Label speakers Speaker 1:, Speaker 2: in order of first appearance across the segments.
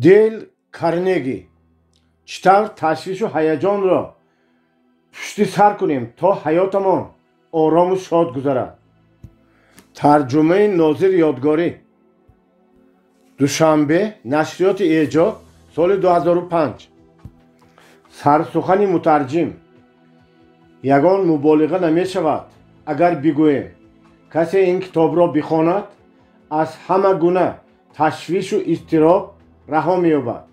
Speaker 1: دیل کارنگی چطور تشویش و هیجان را پشت سر کنیم تا حیاتمان آرام و شاد گذرد. ترجمه ناظر یادگاری دوشنبه نشریات ایجاد سال 2005 سرسخن مترجم یگان مبالغه نمی شود اگر بگوییم کسی این کتاب را بخواند از همه گونه تشویش و اضطراب رها می‌یابد.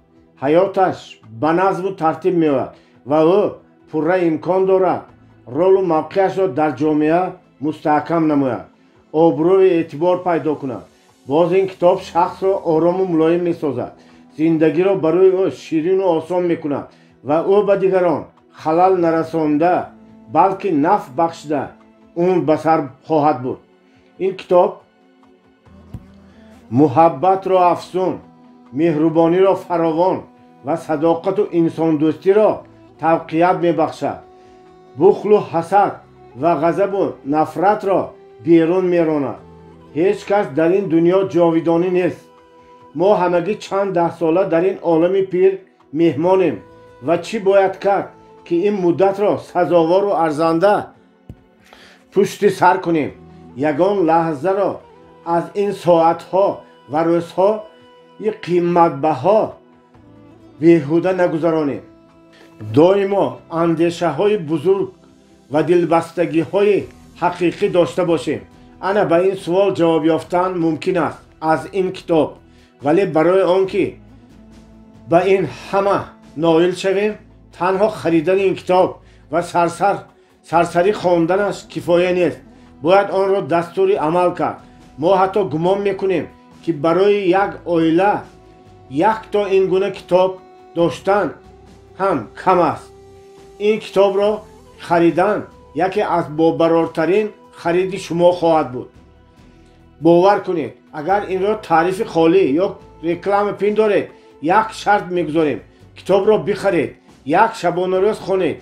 Speaker 1: حیاتش به نظم و ترتیب می‌یابد و او پوره امکان دارد رول و موقعش را در جامعه مستحکم نماید، آبرو و اعتبار پیدا کند. باز این کتاب شخص را آرام و ملایم می‌سازد، زندگی را برای او شیرین و آسان می‌کند و او به دیگران خلل نرسانده بلکه نفع بخشیده اون به سر خواهد بود. این کتاب محبت را افزون، مهربانی را فراوان و صداقت و انسان دوستی را تقویت میبخشد. بخل و حسد و غضب و نفرت را بیرون میراند. هیچ کس در این دنیا جاودانی نیست. ما همگی چند ده ساله در این عالم پیر مهمانیم و چی باید کرد که این مدت را سزاوار و ارزنده پشت سر کنیم. یگان لحظه را از این ساعتها و روزها یک قیمت بها بیهوده نگذرانیم. دائما اندیشه های بزرگ و دلبستگی های حقیقی داشته باشیم. انا به این سوال جواب یافتن ممکن است از این کتاب، ولی برای آنکه به این همه نائل شویم تنها خریدن این کتاب و سرسری خواندنش کفایه نیست. باید آن را دستور عمل کرد. ما حتی گمان میکنیم که برای یک عائله یک تا این گونه کتاب داشتن هم کم است. این کتاب را خریدن یکی از باقرارترین خرید شما خواهد بود. باور کنید اگر این را تعریف خالی یا رکلام پین دارید، یک شرط میگذاریم: کتاب را بخرید، یک شبانه روز خوانید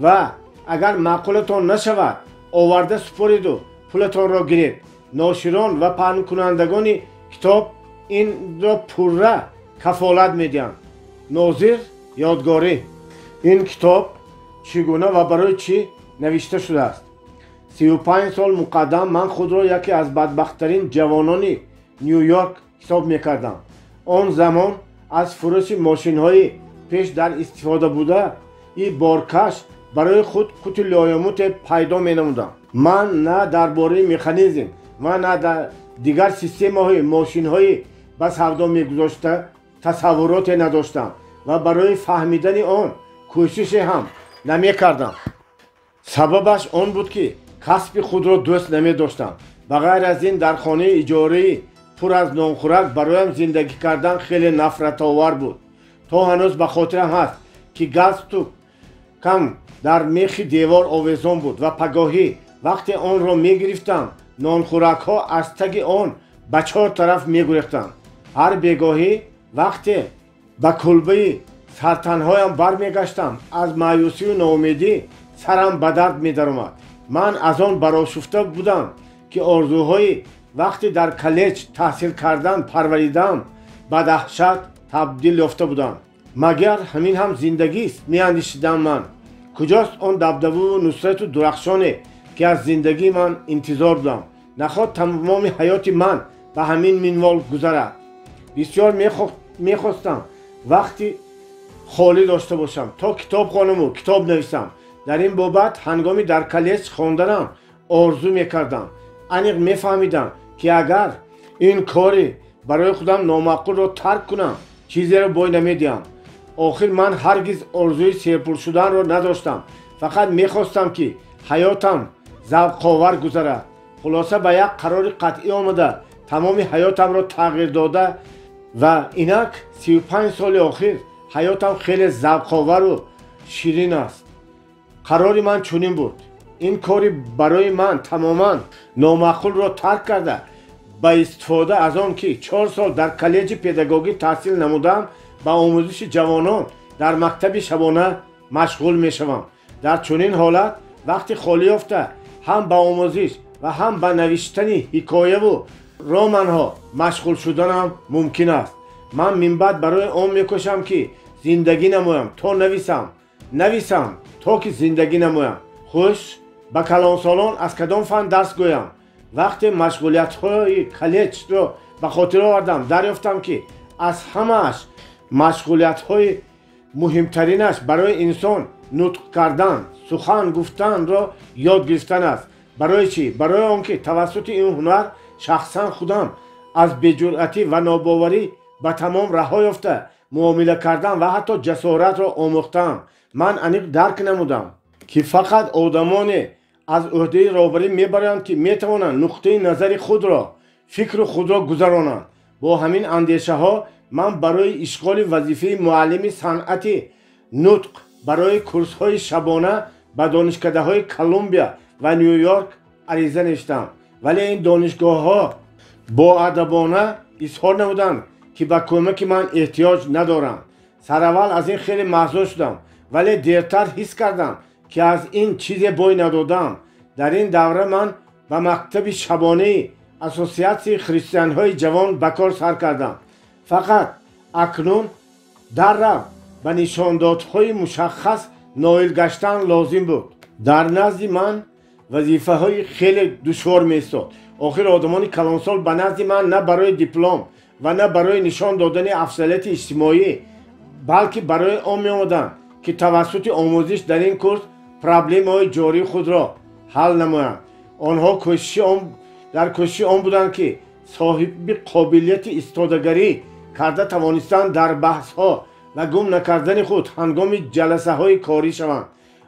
Speaker 1: و اگر معقولتان نشود آورده سپارید و پولتان را گیرید. ناشران و پهن کنندگان کتاب این را پوره کفالت میدهند. ناظر یادگاری این کتاب چگونه و برای چی نوشته شده است؟ 35 سال مقدم من خود را یکی از بدبختترین جوانان نیویورک حساب میکردم. آن زمان از فروش ماشین های پیش در استفاده بوده این بارکش برای خود قوت لایموت پیدا می نمودم. من نه درباره مکانیزم و نه در دیگر سیستم های ماشین های به سودا می گذاشته تصورات نداشتم و برای فهمیدن آن کوشش هم نمی کردم. سببش آن بود که کسب خود را دوست نمی داشتم. بغیر از این در خانه اجاره پر از نانخورک برایم زندگی کردن خیلی نفرت آور بود. تا هنوز به خاطرم هست که گاز تو کم در میخ دیوار آویزان بود و پگاهی وقتی آن را می گرفتم نانخورک ها از تگ آن به 4 طرف می گریختند. هر بیگاهی وقتی به کلبه سرطانهایم برمی گشتم از مایوسی و ناامیدی سرم به درد می درآمد. من از آن برآشفته بودم که آرزوهای وقتی در کالج تحصیل کردن پروریدم به دهشت تبدیل یافته بودند. مگر همین هم زندگی است می اندیشیدم من. کجاست آن دبدبه و نصرت و درخشانی که از زندگی من انتظار داشتم؟ نخواهد تمام حیات من به همین منوال گذرد. بسیار میخواستم وقتی خالی داشته باشم تا کتاب خوانم و کتاب نویسم. در این بابت هنگامی در کالج خواندنم آرزو میکردم. انیق میفهمیدم که اگر این کاری برای خودم نامعقول را ترک کنم چیزی را بوی نمیدیم. آخر من هرگز آرزوی سرپر شدن را نداشتم. فقط میخواستم که حیاتم ذوق‌آور گذرد. خلاصه به یک قرار قطعی آمده تمام حیاتم را تغییر داده و اینک 35 سال آخر حیاتم خیلی ذوق‌آور و شیرین است. قراری من چنین بود. این کاری برای من تماما نامعقول را ترک کرده با استفاده از آن که 4 سال در کالج پداگوژی تحصیل نمودم با آموزش جوانان در مکتب شبانه مشغول می شوم. در چنین حالت وقتی خالی یافته هم با آموزش و هم با نوشتن حکایه و رمان ها مشغول شدنم ممکن است. من من بعد برای اون میکشم که زندگی نمویم تا نویسم تا که زندگی نمویم. خوش با کلان سالان از کدام فن درس گویم. وقتی مشغولیت های کلیج رو به خاطر آوردم دریافتم که از همه‌اش مشغولیت های مهمترینش برای انسان نطق کردن، سخن گفتن را یاد گرفتن است. برای چی؟ برای آنکه توسط این هنر شخصا خودم از بی‌جرأتی و ناباوری به تمام رها یافته معامله کردن و حتی جسارت را آموختم. من انیق درک نمودم که فقط آدمانی از عهده رهبری میبرند که میتوانند نقطه نظر خود را، فکر خود را گذرانند. با همین اندیشه ها من برای اشغال وظیفه معلم صنعت نطق برای کورس های شبانه به دانشکده های کلمبیا و نیویورک عریضه نوشتم. ولی این دانشگاه ها با ادبانه اظهار نمودند که به کمک من احتیاج ندارم. سر اول از این خیلی محزون شدم، ولی دیرتر حس کردم که از این چیز بوی ندادم. در این دوره من به مکتب شبانه اسوسیاسیون خریستیان های جوان به کار سر کردم. فقط اکنون در راه به نشاندادهای مشخص نائل گشتن لازم بود. در نزد من وظیفه های خیلی دشوار می استاد. آخر آدمان کلانسال به نزد من نه برای دیپلم و نه برای نشان دادن افضلیت اجتماعی، بلکه برای آن می آمدند که توسط آموزش در این کورس پرابلم های جاری خود را حل نمایند. آنها در کوشش آن بودند که صاحب قابلیت استادگری کرده توانستند در بحث ها و گم نکردن خود هنگام جلسه های کاری شوند.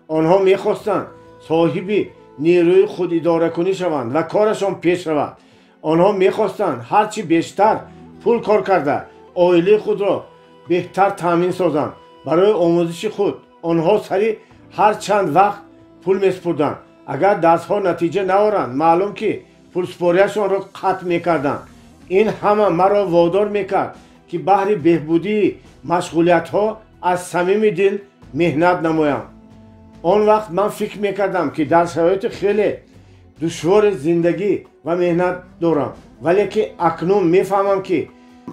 Speaker 1: آنها میخواستند صاحب نیروی خود اداره کنی شوند و کارشان پیش رود. آنها میخواستند هرچی بیشتر پول کار کرده عائله خود را بهتر تامین سازند. برای آموزش خود آنها سری هر چند وقت پول میسپردند. اگر درس ها نتیجه نآورند معلوم که پول سپاریشان را قطع میکردند. این همه مرا وادار میکرد که بهر بهبودی مشغولیت ها از صمیم دل مهنت نمایم. آن وقت من فکر میکردم که در شرایط خیلی دشوار زندگی و مهنت دارم، ولی که اکنون میفهمم که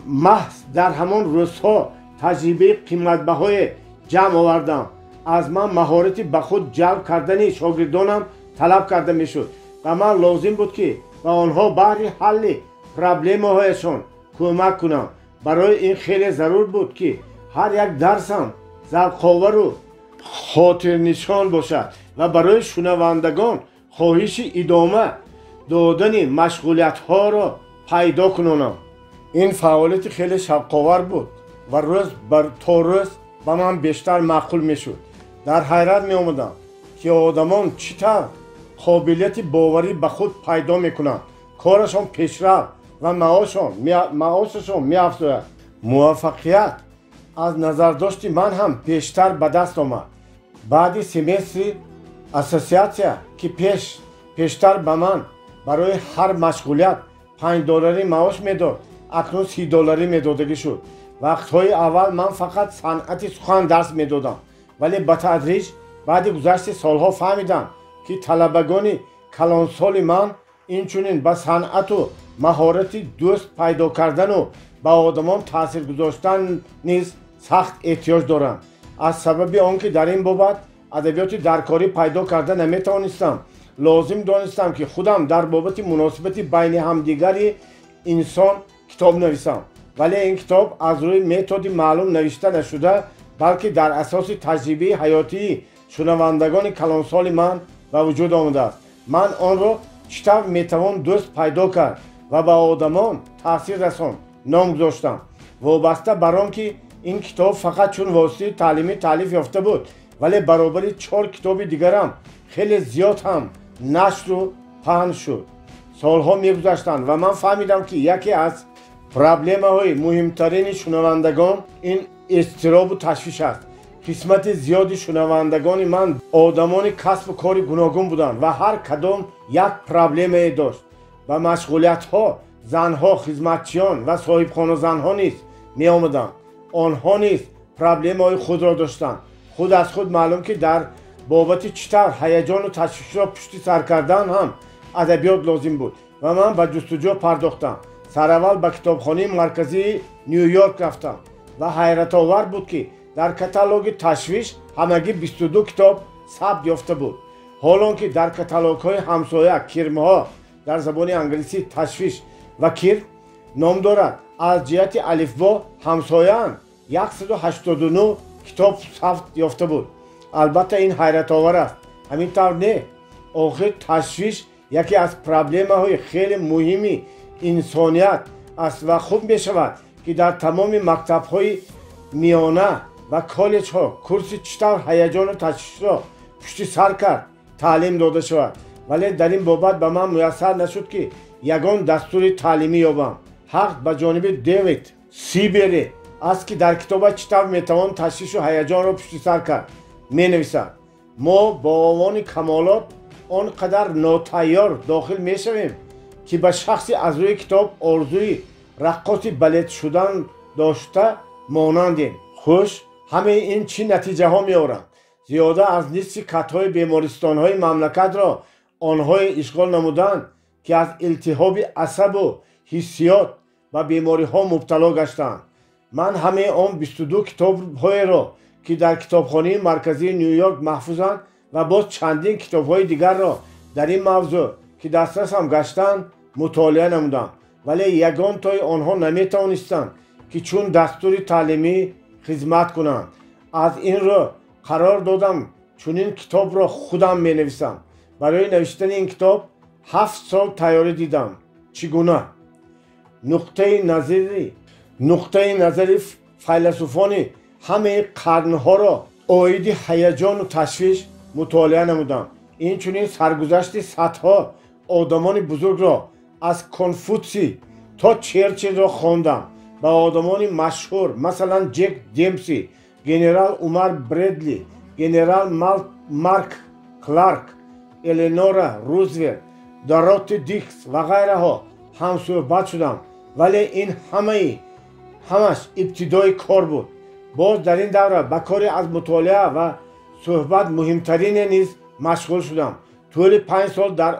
Speaker 1: محض در همان روزها تجربه قیمت‌بهای جمع آوردم. از من مهارت به خود جلب کردن شاگردانم طلب کرده میشد و من لازم بود که به آنها بهر حل پرابلم هایشان کمک کنم. برای این خیلی ضرور بود که هر یک درسم ذوق‌آور و خاطر نشان باشد و برای شنوندگان خواهش ادامه دادن مشغولیت ها را پیدا کنم. این فعالیت خیلی شوق‌آور بود و روز تا روز به من بیشتر معقول می شد. در حیرت می آمدم که آدمان چطور قابلیت باوری به خود پیدا می کنند. کارشان پیشرفت و معاششان می افزاید. موفقیت از نظرداشت من هم بیشتر به دست آمد. بعد سمستر اسوسیاسیون که پیشتر به من برای هر مشغولیت $5 معاش میداد، اکنون $30 میدادگی شد. وقتهای اول من فقط صنعت سخن درس میدادم، ولی به تدریج بعد گذشت سالها فهمیدم که طلبگان کلانسال من اینچنین به صنعت و مهارت دوست پیدا کردن و به آدمان تاثیر گذاشتن نیز سخت احتیاج دارند. از سبب آنکه در این بابت ادبیات درکاری پیدا کرده نمیتوانستم، لازم دانستم که خودم در بابت مناسبت بین همدیگری انسان کتاب نویسم. ولی این کتاب از روی متد معلوم نوشته نشده، بلکه در اساس تجربه حیاتی شنوندگان کلانسال من به وجود آمده است. من آن را چطور میتوان دوست پیدا کرد و به آدمان تاثیر رساند نام گذاشتم. وابسته بر آنکه این کتاب فقط چون واسطه تعلیمی تالیف یافته بود، ولی برابر 4 کتاب دیگرم خیلی زیاد هم نشر و پهن شد. سالها میگذشتند و من فهمیدم که یکی از پرابلم های مهمترین شنوندگان این اضطراب و تشویش است. قسمت زیادی شنوندگان من آدمان کسب و کار گوناگون بودند و هر کدام یک پرابلم داشت. و مشغولیت ها زنها، خدمتچیان و صاحب خانه زنها نیز می آمدند. آنها نیز پرابلم های خود را داشتند. خود از خود معلوم که در بابت چطور هیجان و تشویش را پشت سر کردن هم ادبیات لازم بود و من به جستجو پرداختم. сараввал ба китобхонаи марказии Нью-Йорк рафтам ва ҳайратовар буд ки дар каталоги ташвиш ҳамагӣ 22 китоб сабт ёфта буд, ҳолон ки дар каталогҳои ҳамсоя кирмҳо дар забони англисӣ ташвиш ва кирм ном дорад. аз ҷиҳати алифбо ҳамсояан 189 китоб сабт ёфта буд. албатта ин ҳайратовар аст. ҳамин тавр не, охир ташвиш яке аз проблемаҳои хеле муҳими инсоният аст ва хуб мешавад ки дар тамоми мактабҳои миёна ва коллеҷҳо курси чӣ тавр ҳаяҷону ташвишро пушти сар кард таълим дода шавад, вале дар ин бобат ба ман муяссар нашуд ки ягон дастури таълимӣ ёбам. ҳақ ба ҷониби Дэвид Сибери аст ки дар китобаш чӣ тавр метавон ташвишу ҳаяҷонро пушти сар кард менависад. мо бо овони камолот он қадар нотайёр дохил мешавем ки ба шахси аз рӯи китоб орзуи раққоси балет шудан дошта монандем. хуш, ҳамаи ин чӣ натиҷаҳо меоранд? зиёда аз нисфи катҳои бемористонҳои мамлакатро онҳое ишғол намуданд ки аз илтиҳоби асабу ҳиссиёт ба бемориҳо мубтало гаштаанд. ман ҳамаи он 22 китобҳоеро ки дар китобхонаи марказии Нью-Йорк маҳфузанд ва боз чандин китобҳои дигарро дар ин мавзӯъ ки дастрасам гаштанд мутолиа намудам, вале ягонтои онҳо наметавонистанд ки чун дастури таълимӣ хизмат кунанд. аз ин рӯ қарор додам чунин китобро худам менависам. барои навиштани ин китоб 7 сол тайёрӣ дидам. чӣ гуна? нуқтаи назари файласуфони ҳамаи қарнҳоро оиди ҳаяҷону ташвиш мутолиа намудам. инчунин саргузашти садҳо одамони бузургро аз Конфутсий то Черчиллро хондам. ба одамони машҳур масалан Ҷек Демси, генерал Умар Брэдли, генерал Марк Кларк, Эленора Рузвелт, Дороти Дикс ва ғайраҳо ҳам суҳбат шудам, вале ин ҳамаш ибтидои кор буд. боз дар ин давра ба кори аз мутолиа ва суҳбат муҳимтарине низ машғул шудам. тӯли 5 сол дар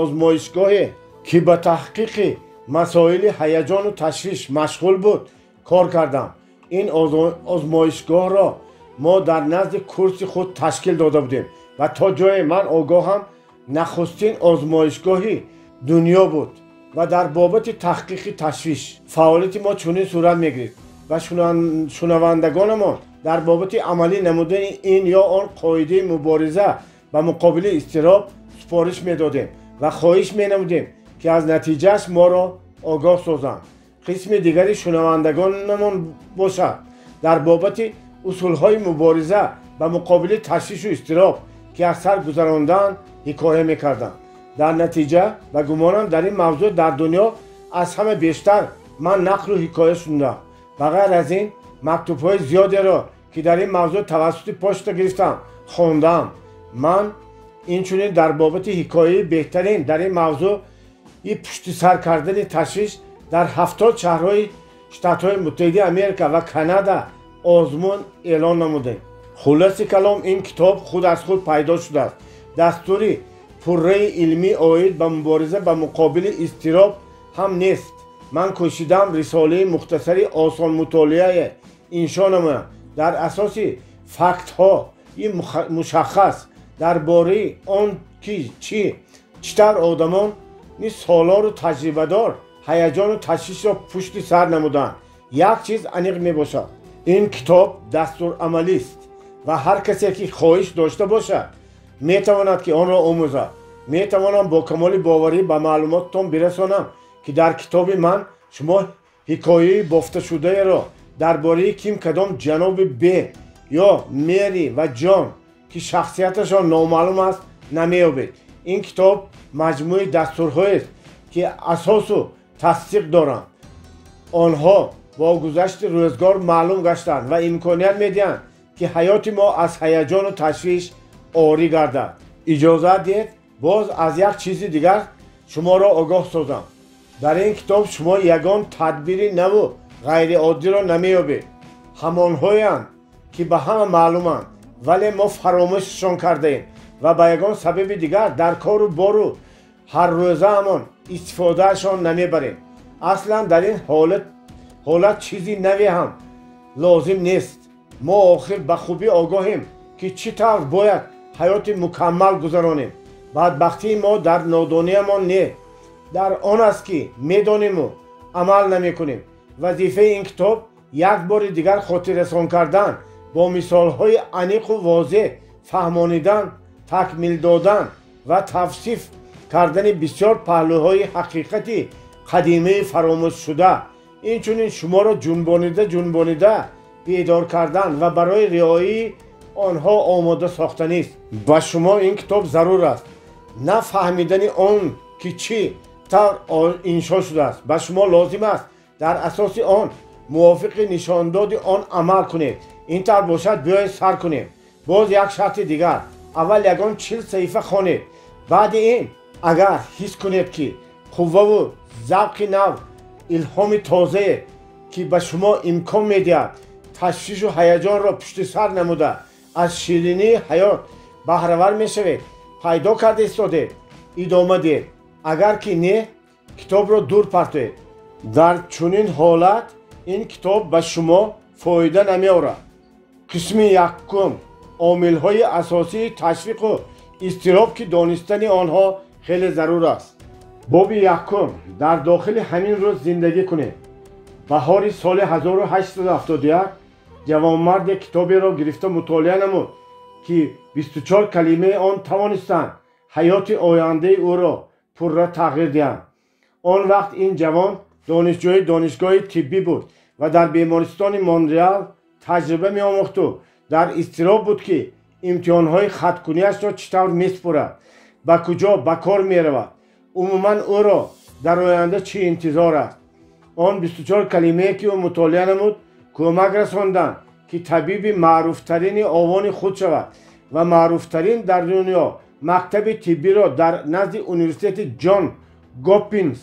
Speaker 1: озмоишгоҳе ки ба таҳқиқи масоили ҳаяҷону ташвиш машғул буд кор кардам. ин озмоишгоҳро мо дар назди курси худ ташкил дода будем ва то ҷое ман огоҳам нахустин озмоишгоҳи дунё буд ва дар бобати таҳқиқи ташвиш фаъолияти мо чунин сурат мегирифт ва шунавандагонамон дар бобати амалӣ намудани ин ё он қоидаи мубориза ба муқобили изтироб супориш медодем ва хоҳиш менамудем ки аз натиҷааш моро огоҳ созанд. қисми дигари шунавандагонамон бошад дар бобати усулҳои мубориза ба муқобили ташвишу изтироб ки аз сар гузаронданд ҳикоя мекарданд. дар натиҷа ба гумонам дар ин мавзӯъ дар дунё аз ҳама бештар ман нақлу ҳикоя шундам. ба ғайр аз ин мактубҳои зиёдеро ки дар ин мавзӯъ тавассути почта гирифтам хондам. ман инчунин дар бобати ҳикояи беҳтарин дар ин мавзӯъ и пушти сар кардани ташвиш дар 70 шаҳрҳои Штатҳои Муттаҳидаи Америка ва Канада озмун эълон намудем. хулоси калом ин китоб худ аз худ пайдо шудааст. дастури пурраи илмӣ оид ба мубориза ба муқобили изтироб ҳам нест. ман кӯшидам рисолаи мухтасари осонмутолиае иншо намоям дар асоси фактҳои мушаххас дар бораи он ки чӣ тавр одамони солору таҷрибадор ҳаяҷону ташвишро пушти сар намуданд. як чиз аниқ мебошад: ин китоб дастурамалист ва ҳар касе ки хоҳиш дошта бошад метавонад ки онро омӯзад. метавонам бо камоли боварӣ ба маълумоттон бирасонам ки дар китоби ман шумо ҳикояи бофташудаеро дар бораи ким кадом ҷаноби Б ё Мери ва Ҷон ки шахсияташон номаълум аст намеёбед. ин китоб маҷмӯи дастурҳоест ки асосу тасдиқ доранд. онҳо бо гузашти рӯзгор маълум гаштанд ва имконият медиҳанд ки ҳаёти мо аз ҳаяҷону ташвиш орӣ гардад. иҷозат диҳед боз аз як чизи дигар шуморо огоҳ созам. дар ин китоб шумо ягон тадбири наву ғайриоддиро намеёбед. ҳамонҳоянд ки ба ҳама маълуманд, вале мо фаромӯшашон кардаем ва ба ягон сабаби дигар дар кору бору ҳаррӯзаамон истифодаашон намебарем. اصلا در این حالت چیزی نوی هم لازم نیست. ما آخر به خوبی آگاهیم که چطور باید حیات مکمل گذرانیم. بدبختی ما در نادانیمان نه، در آن است که میدانیم و عمل نمی کنیم. وظیفه این کتاب یک بار دیگر خاطر رسان کردن، با مثال های عمیق و واضح فهمانیدن، تکمیل دادن و توصیف کردن بسیار پهلوهای حقیقتی قدیمی فراموش شده، اینچنین شما را جنبانیده بیدار کردن و برای رعایی آنها آماده ساختن است. و شما این کتاب ضرور است. نه فهمیدن آن که چی طور انشا شده است، به شما لازم است در اساس آن موافق نشانداد آن عمل کنید. این طور باشد بیایید سر کنیم. باز یک شرط دیگر، اول یگان 40 صفحه خوانید. بعد این اگر حس کنید که قوه و ذوق نو، الهام تازه که به شما امکان میدهد تشویش و هیجان را پشت سر نموده از شیرینی حیات بهره‌ور میشوید، پیدا کرده ایستادید، ادامه دهید. اگر که نه، کتاب را دور پرتوید. در چنین حالت این کتاب به شما فایده نمی‌آورد. قسم یکم، عامل‌های اساسی تشویق و اضطراب که دانستن آنها خیلی ضرور است. باب یکم، در داخل همین روز زندگی کنید. بهار سال 1871 جوانمرد کتابی را گرفته مطالعه نمود که 24 کلمه آن توانستند حیات آینده او را پررا تغییر دهند. آن وقت این جوان دانشجوی دانشگاه طبی بود و در بیمارستان مونرال تجربه می آموخت و در اضطراب بود که امتحانهای خط‌کنی‌اش را چطور می‌سپارد، به کجا به کار می‌رود، عموماً او را در آینده چی انتظار است. آن 24 کلمه که او مطالعه نمود کمک رساندند که طبیب معروفترین آوان خود شود و معروفترین در دنیا مکتب طبی را در نزد یونیورسیته جان گاپینز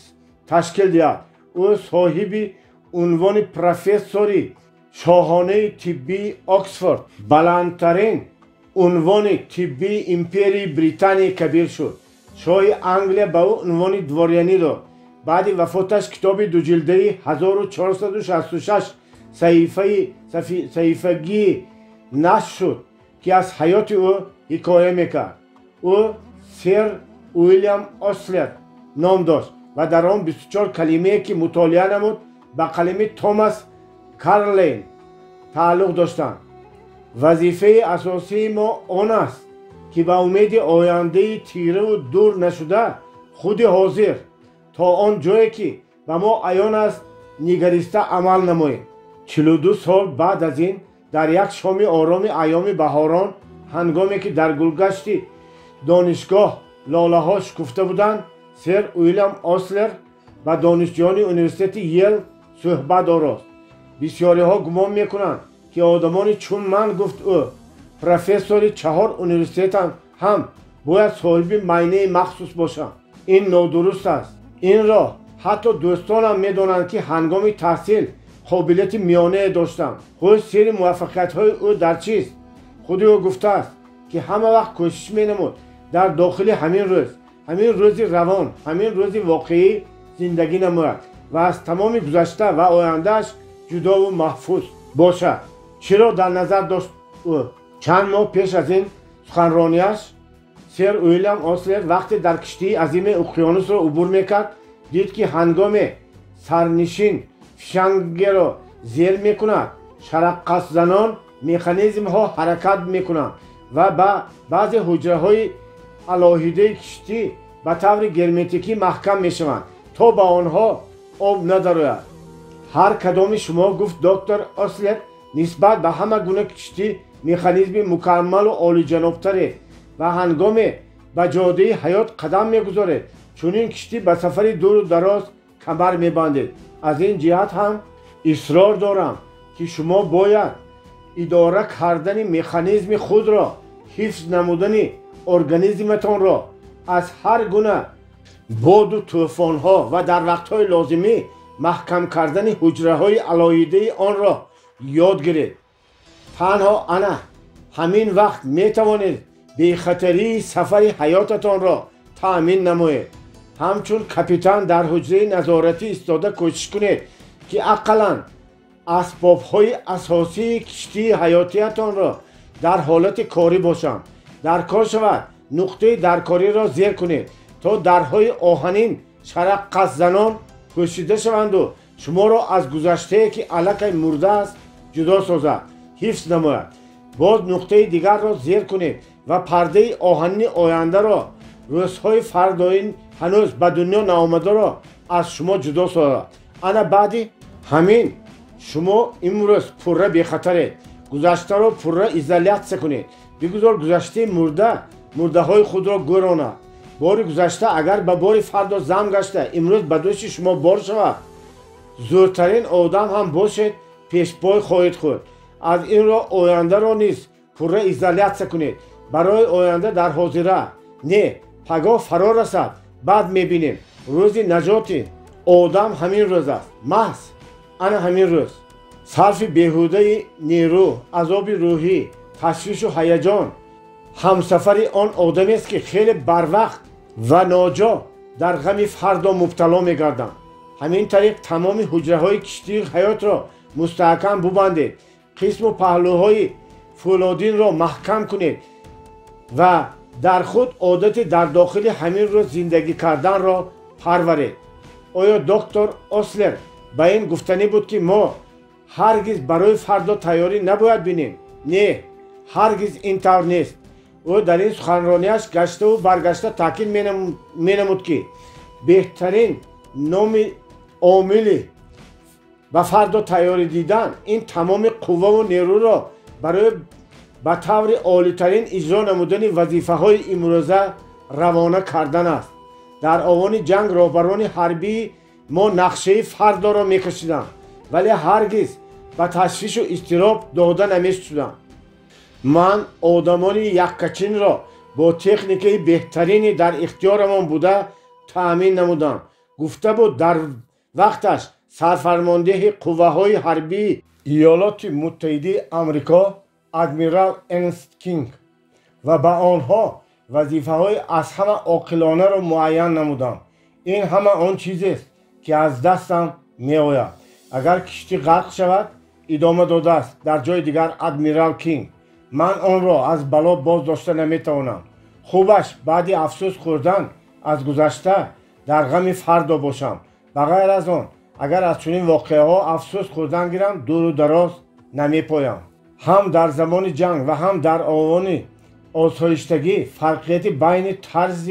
Speaker 1: تشکیل دهد. او صاحب عنوان پروفسوری شاهانه طبی آکسفورد، بلندترین عنوان طبی امپری بریتانیا کبیر شد. شاه انگلیا به او عنوان دواریانی داد. بعد وفاتش کتاب دو جلده 1466 صحیفگی نشر شد که از حیات او حکایه میکرد. او سر ویلیام اسلر نام داشت و در آن 24 کلمه که مطالعه نمود به قلم توماس کارلین تعلق داشتند. وظیفه اساسی ما آن است که به امید آینده تیره و دور نشده خود حاضر تا آن جایی که به ما عیان است نگریسته عمل نماییم. 42 سال بعد از این در یک شام آرام ایام بهاران، هنگامی که در گلگشت دانشگاه لاله ها شکفته بودند، سر ویلیام اسلر با دانشجویان یونیورسیته یل صحبت آراست. بسیاری ها گمان میکنند که آدمانی چون من، گفت او، پروفسور 4 یونیورسیته هم باید صاحب معینه مخصوص باشند. این نادرست است. این را حتی دوستانم میدانند که هنگام تحصیل قابلیت میانه داشتم. خود سر موفقیت های او در چیست؟ خود او گفته است که همه وقت کوشش می نمود در داخل همین روز روان، همین روز واقعی زندگی نماید و از تمام گذشته و آیندهش جدا و محفوظ باشد. چرا در نظر داشت او؟ چند ماه پیش از این سخنرانیش، سر ویلیام اسلر وقتی در کشتی عظیم اقیانوس را عبور میکرد، دید که هنگام سرنشین فشنگ را زیر میکند، شرقت زنان مکانیزم ها حرکت میکنند و با بعضی حجره های علاهیده کشتی به طور گرمتیکی محکم میشوند تا به آنها آب ندراید. هر کدام شما، گفت دکتر اسلر، نسبت به همه گونه کشتی مکانیزم مکمل و عالی جنابتره و هنگام به جاده حیات قدم میگذارید چون این کشتی به سفر دور و دراز کمر میبندید. از این جهت هم اصرار دارم که شما باید اداره کردن مکانیزم خود را، حفظ نمودن ارگانیسمتان را از هر گونه باد و طوفان ها و در وقت های لازمی محکم کردن حجره های علاهیده آن را یاد گیرید. تنها انا همین وقت می توانید بی خطری سفر حیاتتان را تأمین نمایید. همچون کاپیتان در حجره نظارتی ایستاده کوشش کنید که اقلاً اسباب‌های اساسی کشتی حیاتیتان را در حالت کاری باشند. در کار شود نقطه درکاری را زیر کنید تا درهای آهنین شرق زنان پوشیده شوند و شما را از گذشته که علاقه مرده است جدا سازد حفظ نماید. باز نقطه دیگر را زیر کنید و پرده آهنین آینده را روزهای فرداین هنوز به دنیا نآمده را از شما جدا سازد. انا بعدی همین شما امروز پوره بخطرید. گذشته را پوره ایزولیت کنید. بگذار گذشته مرده های خود را گراند. بار گذشته اگر به بار فردا زم گشته امروز به دوش شما بار شود، زورترین آدم هم باشید پیش پای خواهید خورد. از این را آینده را نیز پوره ایزولیت کنید. برای آینده در حاضره نه پگاه فرا رسد بعد میبینیم. روز نجات آدم همین روز است. محض انا همین روز. صرف بیهوده نیرو، عذاب روحی، تشویش و هیجان همسفر آن آدمی است که خیلی بروقت و ناجا در غم فردا مبتلا میگردند. همین طریق تمام حجره های کشتی حیات را مستحکم ببندید. قسم و پهلوهای فولادین را محکم کنید و در خود عادت در داخل همین روز زندگی کردن را پرورید. آیا دکتر اوسلر به این گفتنی بود که ما هرگز برای فردا تیاری نباید بینیم؟ نه، هرگز این طور نیست. او در این سخنرانیش گشته و برگشته تاکید مینمود که بهترین عامل به فردا تیاری دیدن این تمام قوه و نیرو را برای به طور عالی‌ترین اجرا نمودن وظیفه های امروزه روانه کردن است. در آوان جنگ رهبران حربی ما نقشه فردا را میکشیدند ولی هرگز به تشویش و اضطراب داده نمیشدند. من آدمان یککچین را با تکنیک بهترینی در اختیارمان بوده تأمین نمودم. گفته بود در وقتش سرفرمانده قوه های حربی ایالات متحده آمریکا ادمیرال ارنست کینگ و به آنها وظیفه های از همه عاقلانه را معین نمودم. این همه آن چیزی است که از دستم می آید. اگر کشتی غرق شود ادامه داده است در جای دیگر ادمیرال کینگ. من آن را از بلا باز داشته نمی توانم. خوبش بعد افسوس خوردن از گذشته در غم فردا باشم. بغیر از آن اگر از چنین واقعه ها افسوس خوردن گیرم دور و دراز نمی پایم. هم در زمان جنگ و هم در آوان آسایشتگی فرقیت بین طرز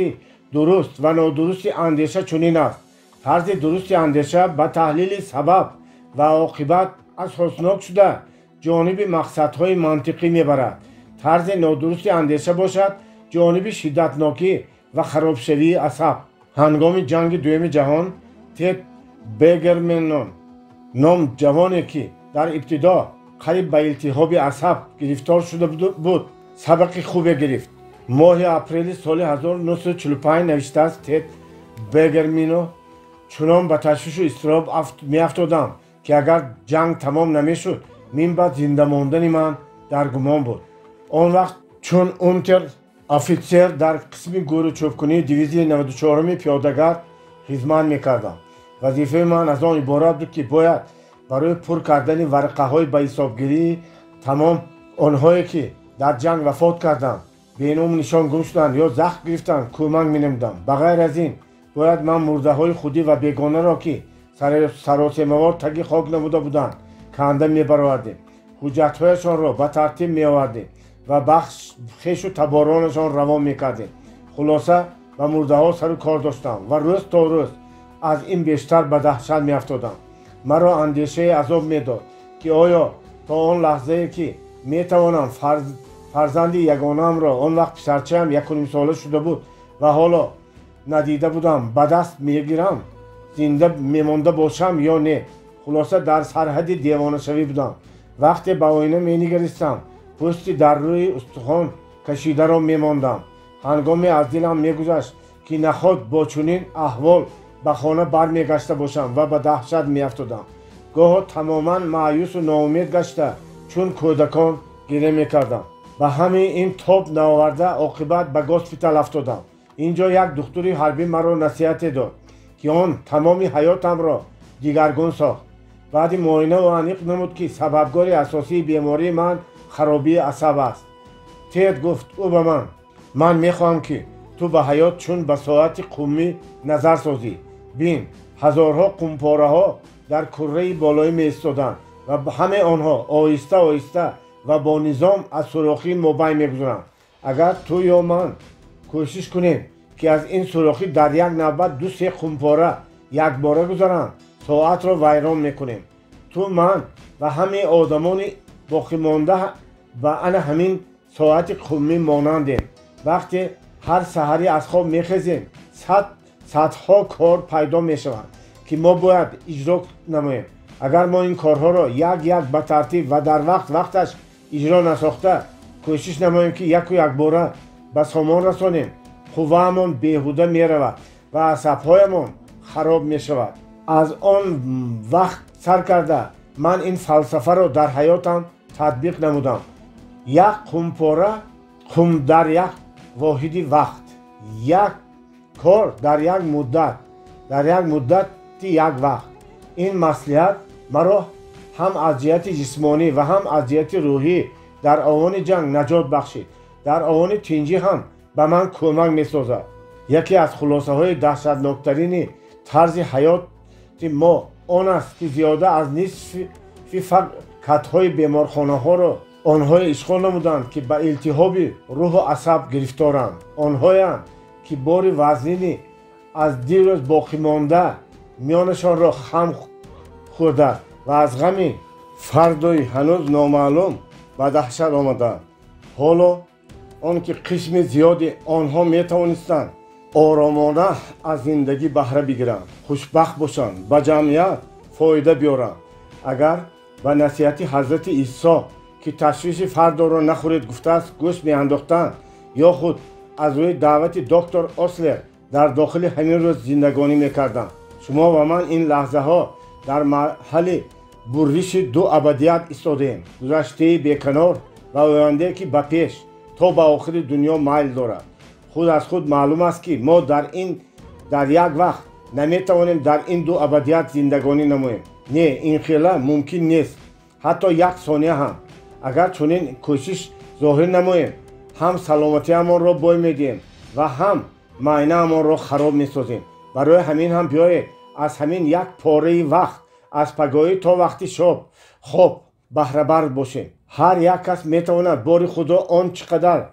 Speaker 1: درست و نادرست اندیشه چنین است. طرز درست اندیشه به تحلیل سبب و عاقبت اساسناک شده جانب مقصدهای منطقی میبرد. طرز نادرست اندیشه باشد جانب شدتناکی و خرابشوی عصب. هنگام جنگ دوم جهان تد بگرمنون نام جوانی که در ابتدا قریب به التهاب عصب گرفتار شده بود سبق خوبی گرفت. ماه اپریل سال 1945 نوشته است تد بگرمینو چنان به تشویش و اضطراب میافتادم که اگر جنگ تمام نمیشد من بعد زنده ماندن من در گمان بود. آن وقت چون اونتر افیسر در قسم گوروچوبکنی دیویزی 94 پیاده‌گرد خدمت میکردم. وظیفه من از آن عبارت بود که باید برای پر کردن ورقه های به حسابگیری تمام آنهایی که در جنگ وفات کردند به نام نشان گم شدند یا زخم گرفتند کمک مینمودم. بغیر از این باید من مرده های خودی و بیگانه را که سراسیمه‌وار تگی خاک نموده بودند کنده میبرآوردیم. حجت‌هایشان را به ترتیب میآوردیم و بخش خویش و تبارانشان روان میکردیم. خلاصه و مرده ها سر و کار داشتم و روز تا روز از این بیشتر به دهشت میافتادم. مرا اندیشه عذاب میداد که آیا تا آن لحظه که میتوانم فرزند یگانه‌ام را آن وقت پسرچه‌ام 1.5 ساله شده بود و حالا ندیده بودم به دست میگیرم زنده میمانده باشم یا نه. خلاصه در سرحد دیوانه شوی بودم. وقتی به آینه مینگریستم پوستی در روی استخوان کشیده را میماندم. هنگامی از دلم میگذشت که نخود با چنین احوال به خانه برمیگشته باشم و به دهشت میافتادم. گاه تماما مایوس و ناامید گشته چون کودکان گریه میکردم. به همین این تاب نآورده عاقبت به گاسپیتال افتادم. اینجا یک دکتری حربی مرا نصیحت داد که آن تمامی حیاتم را دیگرگون ساخت. بعد معاینه و انیق نمود که سببگار اساسی بیماری من خرابی عصب است. تید گفت او به من میخواهم که تو به حیات چون به ساعت قومی نظر سازی. بین هزارها قمپاره ها در کره بالای می ایستادند و همه آنها آهسته آهسته و با نظام از سوراخی مبین میگذرند. اگر تو یا من کوشش کنیم که از این سوراخی در یک نوبت 2-3 قمپاره یک باره گذرند، ساعت را ویران میکنیم. تو، من و همه آدمان باقی مانده و انا همین ساعت قومی مانندیم. وقتی هر سحری از خواب میخیزیم صدها کار پیدا میشوند که ما باید اجرا نماییم. اگر ما این کارها را یک به ترتیب و در وقتش اجرا نساخته کوشش نماییم که یک باره به سامان رسانیم، قوه‌مان بیهوده میرود و عصب‌هایمان خراب میشود. از آن وقت سر کرده من این فلسفه را در حیاتم تطبیق نمودم. یک قمپاره در یک واحدی وقت، یک کار در یک مدت یک وقت. این مصلحت مرا هم از جهت جسمانی و هم از جهت روحی در آوان جنگ نجات بخشید. در آوان تنجی هم به من کمک می‌سازد. یکی از خلاصه های دهشتناکترین طرز حیات ما آن است که زیاده از نصف فقطهای بیمارخانه ها را آنها اشغال نمودند که به التهاب روح و عصب گرفتارند. آنهایند که بار وزنی از دیروز باقی مانده میانشان را خم خورده و از غم فردای هنوز نامعلوم به دهشت آمدند. حالا آنکه قسم زیادی آنها میتوانستند آرامانه از زندگی بهره بگیرند، خوشبخت باشند، به جمعیت فایده بیارند. اگر به نصیحت حضرت عیسی که تشویش فرد را نخورید گفته است گوش میانداختند، یا خود از روی دعوت دکتر اسلر در داخل همین روز زندگانی میکردند، شما و من این لحظه ها در محل برش 2 ابدیت ایستادیم. گذشته بیکنار و آینده که به پیش تا به آخر دنیا میل دارد. خود از خود معلوم است که ما در یک وقت نمیتوانیم در این 2 ابدیت زندگانی نماییم. نه، این خیلی ممکن نیست. حتی یک ثانیه هم. اگر چنین کوشش ظاهر نماییم، هم سلامتی امان را بای میدیم و هم معینه امان را خراب میسازیم. برای همین هم بیایید از همین یک پاره وقت از پگاهی تا وقتی شب خواب بهره بر باشیم. هر یک کس میتواند بار خدا آن چقدر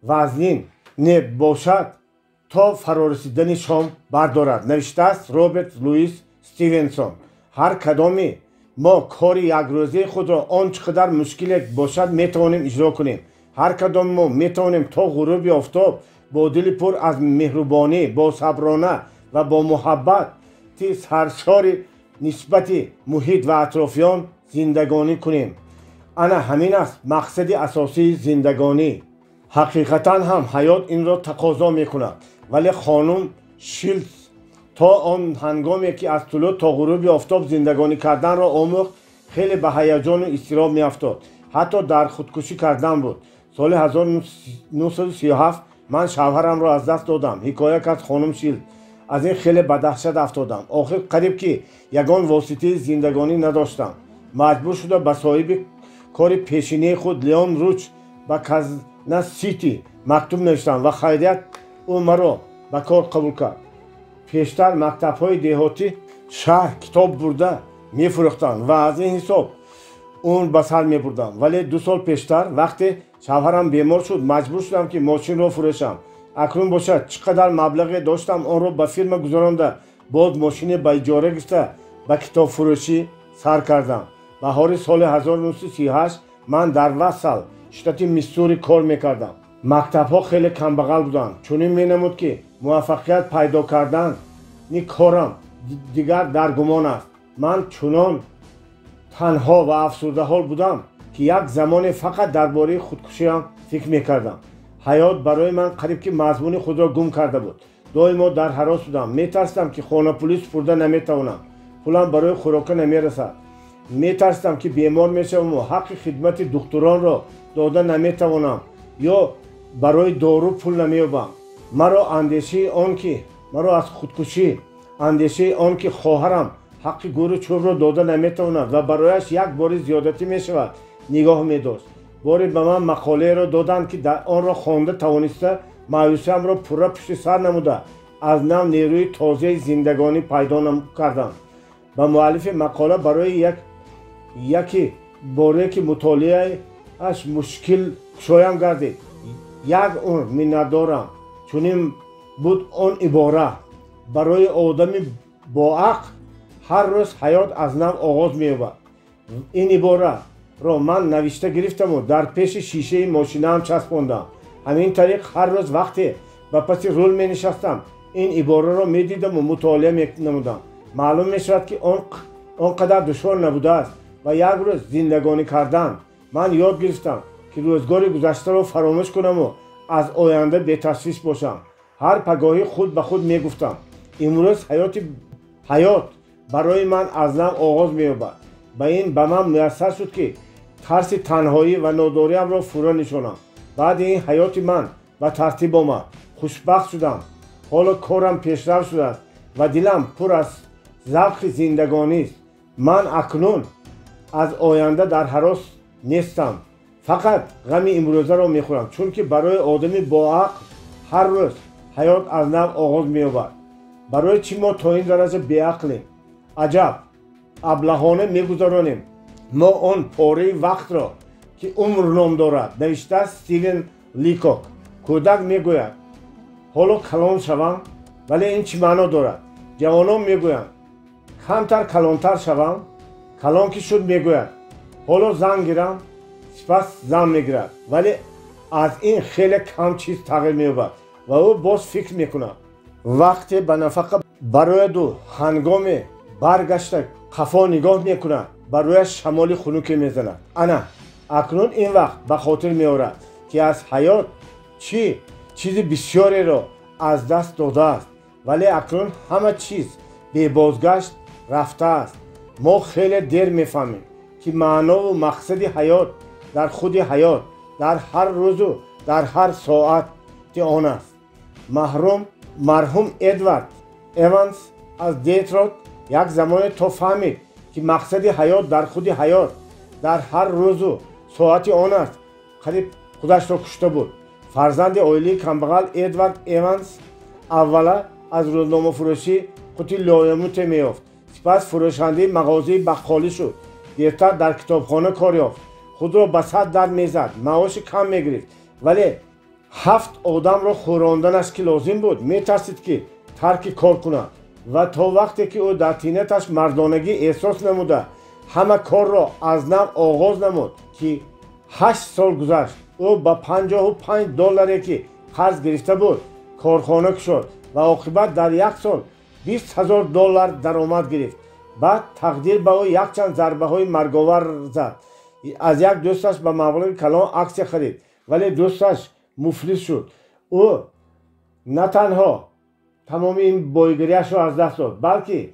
Speaker 1: وزنین باشد تا فرارسیدن شام بردارد. نوشته است رابرت لوئیس استیونسون. هر کدامی ما کار یک روزه خود را آن چقدر مشکل باشد میتوانیم اجرا کنیم. هر کدام ما میتوانیم تا غروب آفتاب با دل پر از مهربانی، با صبرانه و با محبت سرشار نسبت محیط و اطرافیان زندگانی کنیم. انا همین است مقصد اساسی زندگانی. حقیقتا هم حیات این را تقاضا میکند، ولی خانم شیلز تا آن هنگامی که از طلوع تا غروب آفتاب زندگانی کردن را آموخت خیلی به هیجان و اضطراب میافتاد. حتی در خودکشی کردن بود. سال 1937 من شوهرم را از دست دادم. حکایت از خانم شیلز. از این خیلی به دهشت افتادم. آخر قریب که یگان واسطه زندگانی نداشتم. مجبور شده به صاحب کار پیشینی خود لیون روچ به کازنس سیتی مکتوب نوشتم و خیریت او مرا به کار قبول کرد. پیشتر مکتب‌های دهاتی شهر کتاب برده می‌فروختند و از این حساب اون به سر می‌بردم. ولی 2 سال پیشتر وقتی شوهرم بیمار شد مجبور شدم که ماشین را فروشم. اکنون باشد چقدر مبلغ داشتم آن را به فیرم گذرانده باز ماشین به اجاره گرفته به کتاب فروشی سر کردم. بهار سال 1938 من در وسل شتات میسوری کار میکردم. مکتب‌ها خیلی کمبغل بودند. چنین مینمود که موفقیت پیدا کردن این کارم دیگر در گمان است. من چنان تنها و افسرده حال بودم که یک زمان فقط درباره خودکشیم فکر میکردم. حیات برای من قریب که مضمون خود را گم کرده بود. دائما در هراس بودم. میترسیدم که خانه پلیس سپرده نمیتوانم. پولم برای خوراک نمیرسد. میترسیدم که بیمار میشم و حق خدمت دکتران را داده نمیتوانم یا برای دارو پول نمییابم. مرا اندیشه آن که مرا از خودکشی اندیشه آن که خواهرم حق گور چوب را داده نمیتواند و برایش یک بار زیادتی میشود نگاه میداشت. باری به من مقاله را دادند که در آن را خوانده توانسته مایوسیم را پورا پشت سر نموده از نو نیروی تازه زندگانی پیدا کردم. به مؤلف مقاله برای یکی باره که مطالعه اش مشکل شایم گردید یک عمر میندارم. چونین بود آن عباره برای آدمی با عقل هر روز حیات از نو آغاز می‌یابد. این عباره را من نوشته گرفتم و در پیش شیشه ماشینم چسباندم. همین طریق هر روز وقتی به پس رول می نشستم این عباره را می دیدم و مطالعه می نمودم. معلوم می شود که آنقدر دشوار نبوده است و یک روز زندگانی کردن. من یاد گرفتم که روزگار گذشته را فراموش کنم و از آینده بی‌تشویش باشم. هر پگاهی خود به خود می گفتم امروز حیات برای من از نو آغاز می یابد. به من میسر شد که ترس تنهایی و ناداریم را فرا نشانم. بعد این حیات من به ترتیب آمد. خوشبخت شدم. حالا کارم پیشرفت شده است و دلم پر از ذوق زندگانی است. من اکنون از آینده در هراس نیستم. فقط غم امروزه را میخورم چون که برای آدمی با عقل هر روز حیات از نو آغاز مییابد. برای چی ما تا این درجه بی‌عقلیم؟ عجب ابلهانه میگذرانیم ما آن پاره وقت را که عمر نام دارد. نوشته است استیون لیکوک. کودک میگوید حالا کلان شوم، ولی این چی معنا دارد؟ جوانان میگویند کمتر کلانتر شوم. کلان که شد میگوید حالا زن گیرم، سپس زن میگیرد، ولی از این خیلی کم چیز تغییر مییابد و او باز فکر میکند. وقتی به نفقه برای دو هنگام برگشته قفا نگاه میکند برای شمال خنوکی میزند. انا اکنون این وقت به خاطر میآورد که از حیات چیز بسیاری را از دست داده است، ولی اکنون همه چیز به بازگشت رفته است. ما خیلی دیر میفهمیم که معنا و مقصد حیات در خود حیات در هر روز و در هر ساعت آن است. مرحوم ادوارد ایوانز از دیترویت یک زمان تا فهمید که مقصد حیات در خود حیات در هر روز و ساعت آن است. قریب خودش را کشته بود. فرزند عائله کمبغل ادوارد ایوانز اولا از روزنامه فروشی قوت لایموت میافت، سپس فروشنده مغازه بقالی شد. دیرتر در کتابخانه کار یافت. خود را به صد در میزد. معاش کم میگرفت، ولی 7 آدم را خوراندنش که لازم بود میترسید که ترک کار کند و تا وقتی که او در طینتش مردانگی احساس نموده همه کار را از نو آغاز نمود که 8 سال گذشت. او با $55 که قرض گرفته بود کارخانه شد و عاقبت در یک سال $20,000 درآمد گرفت. بعد تقدیر به او یک چند ضربه های مرگاور زد. از یک دوستش به مبلغ کلان عکس خرید، ولی دوستش مفلس شد. او نه تنها تمام این بایگریش را از دست داد، بلکه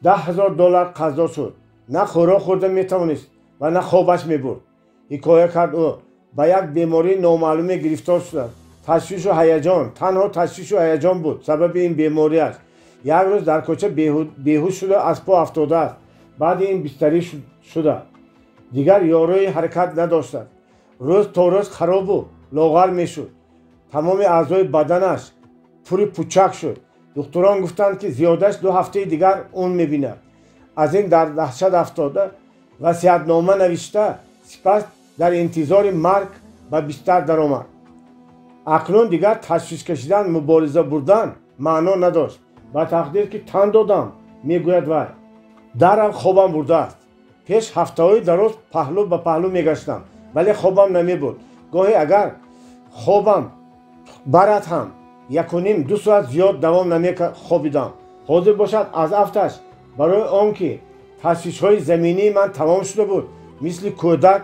Speaker 1: $10,000 قرضدار شد. نه خوراک خورده میتوانست و نه خوابش میبرد. حکایه کرد او به یک بیماری نامعلوم گرفتار شد. تشویش و هیجان، تنها تشویش و هیجان بود سبب این بیماری است. یک روز در کوچه بیهوش شده از پا افتاده است. بعد این بستری شده دیگر یاروی حرکت نداشتند. روز تا روز خراب و لاغر میشد. تمام اعضای بدنش پوری پوچک شد. دکتران گفتند که زیادش 2 هفته دیگر اون میبیند. از این در دهشت افتاده وصیت‌نامه نوشته، سپس در انتظار مرگ به بستر درآمد. اکنون دیگر تشویش کشیدن، مبارزه بردن معنا نداشت. با تقدیر که تن دادم، میگوید وای درم خوابم برده است. پیش هفته‌های دراز پهلو به پهلو میگشتم، ولی خوابم نمی بود. گاهی اگر خوابم برد هم 1.5-2 ساعت زیاد دوام نمی خوابیدم. حاضر باشد از افتش برای آنکه تشویش‌های زمینی من تمام شده بود مثل کودک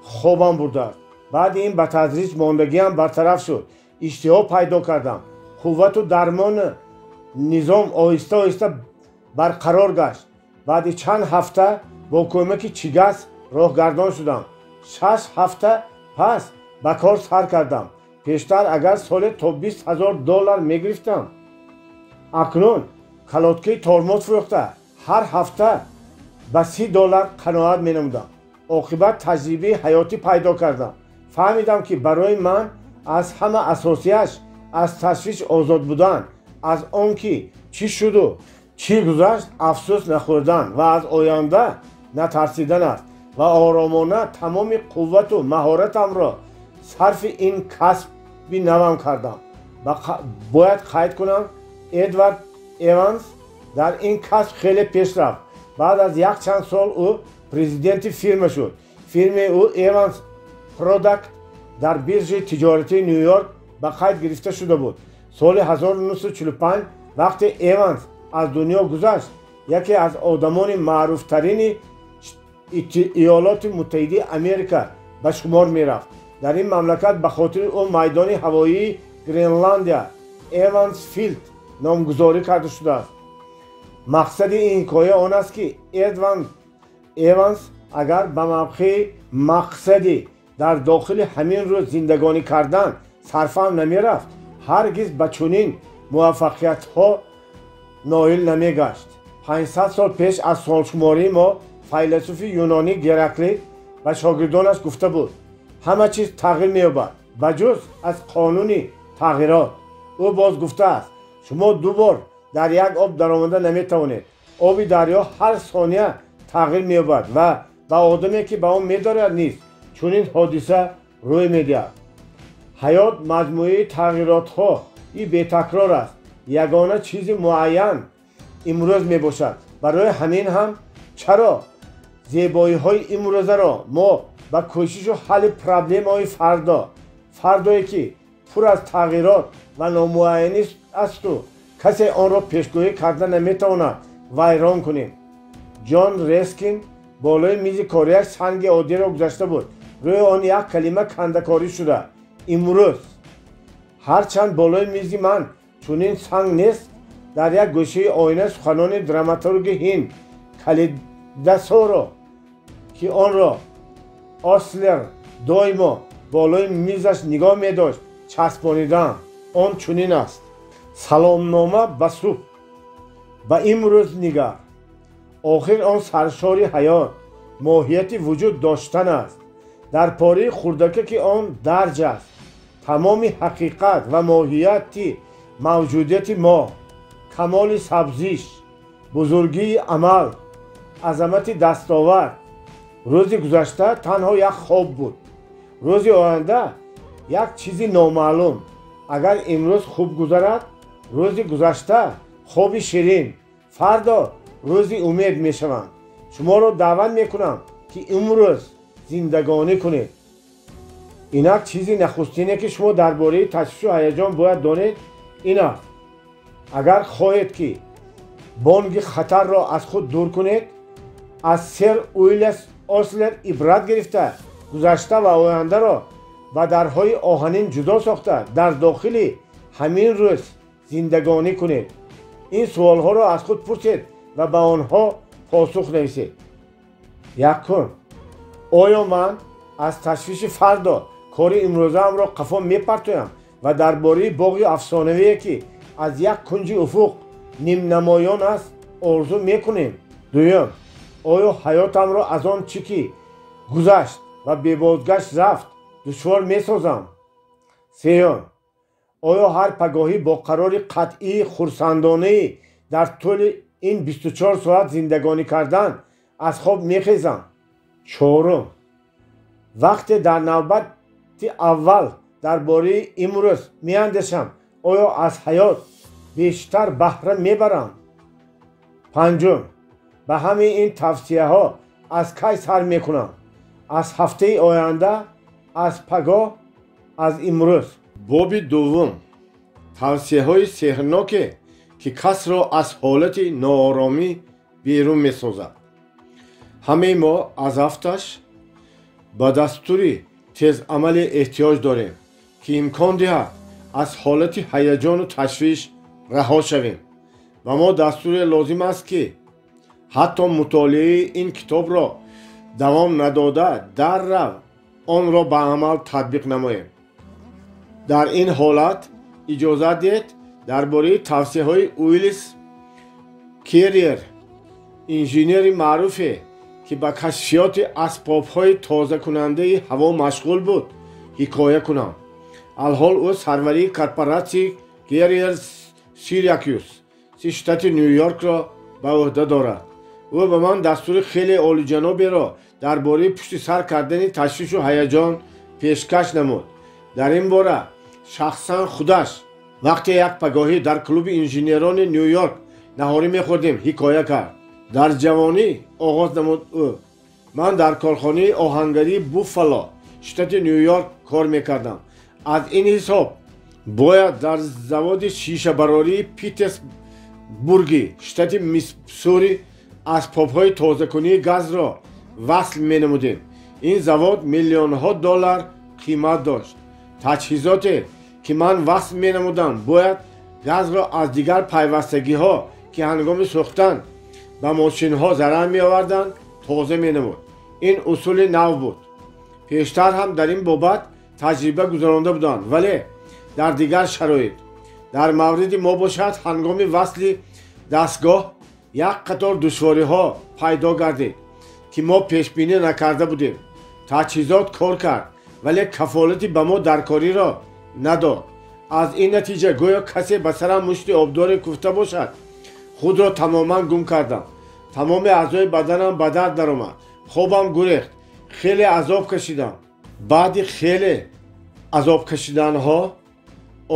Speaker 1: خوابم برده است. بعد این به تدریج ماندگیم برطرف شد. اشتها پیدا کردم. قوت و درمان نظام آهسته آهسته برقرار گشت. بعد چند هفته با کمک چیگس راهگردان شدم. 6 هفته پس به کار سر کردم. пештар агар соле то 20,000 доллар мегирифтам, акнун калоткаи тормоз фурӯхта ҳар ҳафта ба 30 доллар қаноат менамудам. оқибат таҷрибаи ҳаётӣ пайдо кардам. фаҳмидам ки барои ман аз ҳама асосияш аз ташвиш озод будан, аз он ки чӣ шуду чӣ гузашт афсӯс нахӯрдан ва аз оянда натарсидан аст ва оромона тамоми қуввату маҳоратамро сарфи ин касби навам кардам. бояд қайд кунам, Эдвард Эванс дар ин касб хеле пеш рафт. баъд аз якчанд сол ӯ президенти фирма шуд. фирмаи ӯ Evans Product дар биржаи тиҷоратии Ню Йорк ба қайд гирифта шуда буд. соли 1945 вақте Эванс аз дунё гузашт, яке аз одамони маъруфтарини иёлоти муттаҳидаи Америка ба шумор мерафт. дар ин мамлакат ба хотири ӯ майдони ҳавоии Гренландия Эвансфилд номгузорӣ карда шудааст. мақсади ин ҳикоя он аст ки Эванс агар ба мавқеи мақсади дар дохили ҳамин рӯз зиндагонӣ кардан сарфам намерафт, ҳаргиз ба чунин муваффақиятҳо ноил намегашт. 500 сол пеш аз солшумории мо файласуфи юнонӣ Гераклит ба шогирдонаш гуфта буд: ҳама чиз тағйир меёбад ба ҷуз аз қонуни тағйирот. ӯ боз гуфтааст: шумо ду бор дар як об даромада наметавонед. оби дарё ҳар сония тағйир меёбад ва ба одаме ки ба он медорад низ чунин ҳодиса рӯй медиҳад. ҳаёт маҷмӯи тағйиротҳо и бетакрор аст. ягона чизи муайян имрӯз мебошад. барои ҳамин ҳам чаро зебоиҳои имрӯзаро мо ба кӯшишу ҳалли проблемаҳои фардое ки пур аз тағйирот ва номуайянӣ асту касе онро пешгоҳӣ карда наметавонад вайрон кунем. ҷон Рескин болои мизи корияш санги оддиеро гузашта буд. рӯи он як калима кандакорӣ шуда: имрӯз. ҳарчанд болои мизи ман чунин санг нест, дар як гӯшаи оина суханони драматурги ҳинд Калидасоро ки онро Ослер доимо болои мизаш нигоҳ медошт часпонидам. он чунин аст: саломнома ба субҳ, ба имрӯз нигар. охир он саршори ҳаёт, моҳияти вуҷуд доштан аст. дар пораи хурдаке ки он дарҷ аст, тамоми ҳақиқат ва моҳияти мавҷудияти мо, камоли сабзиш, бузургии амал, азамати дастовард. рӯзи гузашта танҳо як хоб буд. рӯзи оянда як чизи номаълум. агар имрӯз хуб гузарад, рӯзи гузашта хоби ширин, фардо рӯзи умед мешаванд. шуморо даъват мекунам ки имрӯз зиндагонӣ кунед. инак чизи нахустине ки шумо дар бораи ташвишу ҳаяҷон бояд донед ин аст: агар хоҳед ки бонги хатарро аз худ дур кунед, аз сер Уиллис Ослер ибрат гирифта гузашта ва ояндаро ба дарҳои оҳанин ҷудо сохта дар дохили ҳамин рӯз зиндагонӣ кунед. ин суолҳоро аз худ пурсед ва ба онҳо посух нависед. якум: оё ман аз ташвиши фардо кори имрӯзаамро қафо мепартоям ва дар бораи боғи афсонавие ки аз як кунҷи уфуқ нимнамоён аст орзу мекунем? дуюм: оё ҳаётамро аз он чӣ ки гузашт ва бебозгашт рафт душвор месозам? сеюм: оё ҳар пагоҳӣ бо қарори қатъии хурсандонаи дар тӯли ин 24 соат зиндагонӣ кардан аз хоб мехезам? чорум: вақте дар навбати аввал дар бораи имрӯз меандешам, оё аз ҳаёт бештар баҳра мебарам? панҷум: ба ҳамаи ин тавсияҳо аз кай сар мекунам? аз ҳафтаи оянда, аз пагоҳ, аз имрӯз? боби дуввум: тавсияҳои сеҳрноке ки касро аз ҳолати нооромӣ берун месозад. ҳамаи мо аз ҳафташ ба дастури тезамале эҳтиёҷ дорем ки имкон диҳад аз ҳолати ҳаяҷону ташвиш раҳо шавем. ва мо дастуре лозим аст ки ҳатто мутолиаи ин китобро давом надода даррав онро ба амал татбиқ намоем. дар ин ҳолат иҷозат диҳед дар бораи тавсеҳҳои уиллис керриер, инженери маъруфе ки ба кашфиёти асбобҳои тозакунандаи ҳаво машғул буд, ҳикоя кунам. алҳол ӯ сарварии корпоратсияи Керриер Syracuse штати Нью-Йоркро ба уҳда дорад. ӯ ба ман дастури хеле олиҷаноберо дар бораи пуштисар кардани ташвишу ҳаяҷон пешкаш намуд. дар ин бора шахсан худаш вақте як пагоҳӣ дар клуби инженерони Нью-Йорк наҳорӣ мехӯрдем, ҳикоя кард. дар ҷавонӣ оғоз намуд ӯ. ман дар корхонаи оҳангарии Буффало, штати Нью-Йорк кор мекардам. аз ин ҳисоб бояд дар заводи шишабарории Питтсбурги, штати Миссури асбобҳои тозакунии газро васл менамудем. ин завод миллионҳо доллар қимат дошт. таҷҳизоте ки ман васл менамудам бояд газро аз дигар пайвастагиҳо ки ҳангоми сӯхтан ба мошинҳо зарар меоварданд тоза менамуд. ин усули нав буд. пештар ҳам дар ин бобат таҷриба гузаронда буданд, вале дар дигар шароит. дар мавриди мо бошад ҳангоми васли дастгоҳ як қатор душвориҳо пайдо гардид ки мо пешбинӣ накарда будем. таҷҳизот кор кард, вале кафолати ба мо даркориро надод. аз ин натиҷа гӯё касе ба сарам мушти обдоре куфта бошад. худро тамоман гум кардам. тамоми аъзои баданам ба дард даромад. хобам гурехт. хеле азоб кашидам. баъди хеле азоб кашиданҳо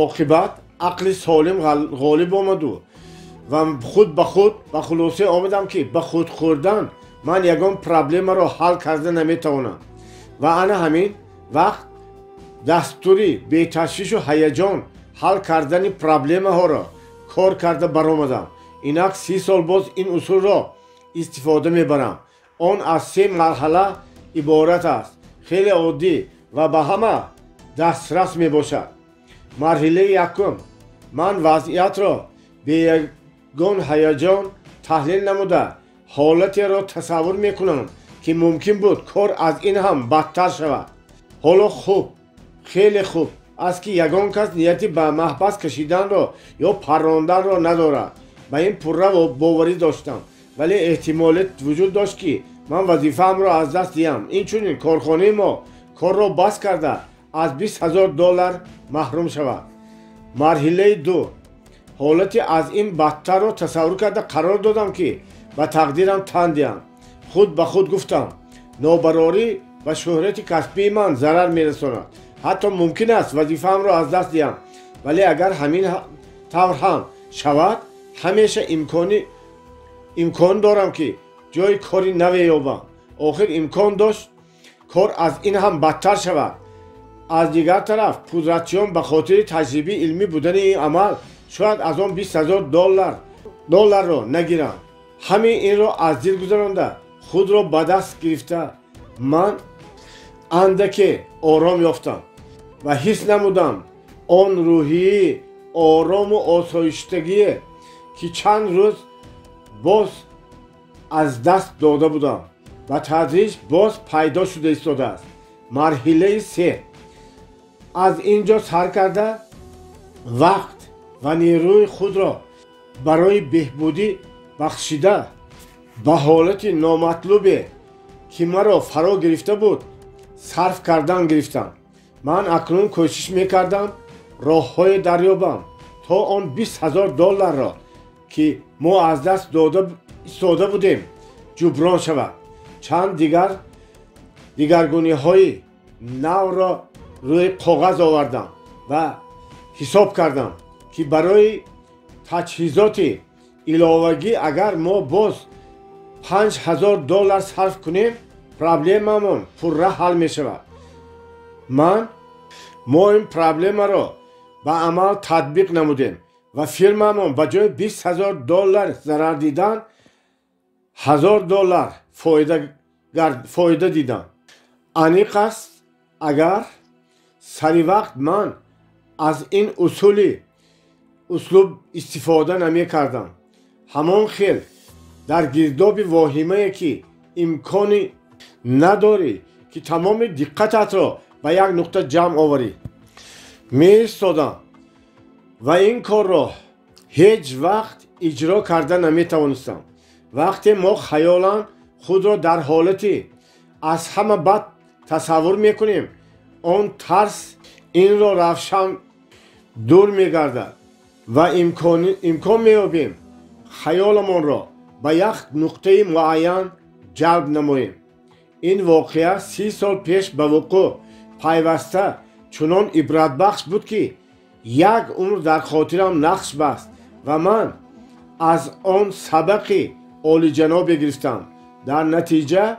Speaker 1: оқибат ақли солим ғолиб омаду ва худ ба хулосе омадам ки ба худ хӯрдан ман ягон проблемаро ҳал карда наметавонам. ва ана ҳамин вақт дастури беташвишу ҳаяҷон ҳал кардани проблемаҳоро кор карда баромадам. инак 30 сол боз ин усулро истифода мебарам. он аз 3 марҳала иборат аст. хеле оддӣ ва ба ҳама дастрас мебошад. марҳилаи якум, ман вазъиятро бе ягон ҳаяҷон таҳлил намуда ҳолатеро тасаввур мекунам ки мумкин буд кор аз ин ҳам бадтар шавад. ҳоло хуб, хеле хуб аст ки ягон кас нияти ба маҳбас кашиданро ё парронданро надорад. ба ин пурра боварӣ доштам, вале эҳтимолият вуҷуд дошт ки ман вазифаамро аз даст диҳам. инчунин корхонаи мо корро бас карда аз $20,000 маҳрум шавад. марҳилаи ду, ҳолати аз ин бадтарро тасаввур карда қарор додам ки ба тақдирам тан диҳам. худ ба худ гуфтам, нобарорӣ ба шӯҳрати касбии ман зарар мерасонад. ҳатто мумкин аст вазифаамро аз даст диҳам, вале агар ҳамин тавр ҳам шавад, ҳамеша имкон дорам ки ҷои кори наве ёбам. охир имкон дошт кор аз ин ҳам бадтар шавад. аз дигар тараф пудратчиён ба хотири таҷрибӣ илмӣ будани ин амал шояд аз он $20,000 нагиранд. ҳамин инро аз дил гузаронда худро ба даст гирифта ман андаке ором ёфтам ва ҳис намудам он рӯҳии орому осоиштагие ки чанд рӯз боз аз даст дода будам ба тадриҷ боз пайдо шуда истодааст. марҳилаи се, аз ин ҷо сар карда вақт ва нерӯи худро барои беҳбудӣ бахшида ба ҳолати номатлубе ки маро фаро гирифта буд сарф кардан гирифтам. ман акнун кӯшиш мекардам роҳҳое дарёбам то он $20,000-ро ки мо аз даст истода будем ҷуброн шавад. чанд дигаргуниҳои навро рӯи коғаз овардам ва ҳисоб кардам ки барои таҷҳизоти иловагӣ агар мо боз $5,000 сарф кунем, проблемамон пурра ҳал мешавад. мо ин проблемаро ба амал татбиқ намудем ва фирмамон ба ҷои $20,000 зарар дидан $1,000 фоида дидам. аниқ аст агар сари вақт ман аз ин услуб истифода намекардам, ҳамон хел дар гирдоби воҳимае ки имкони надорӣ ки тамоми диққататро ба як нуқта ҷамъ оварӣ. می‌ایستادم و این کار را هیچ وقت اجرا کرده نمی‌توانستم. وقتی ما خیالاً خود را در حالتی از همه بد تصور می‌کنیم، آن ترس این را روشن دور می‌گردد و امکان می‌یابیم خیالمان را به یک نقطه معین جلب نماییم. این واقعه 30 سال پیش به وقوع پیوسته چنان عبرت بخش بود که یک عمر در خاطرم نقش بست و من از آن سبق عالی جناب گرفتم. در نتیجه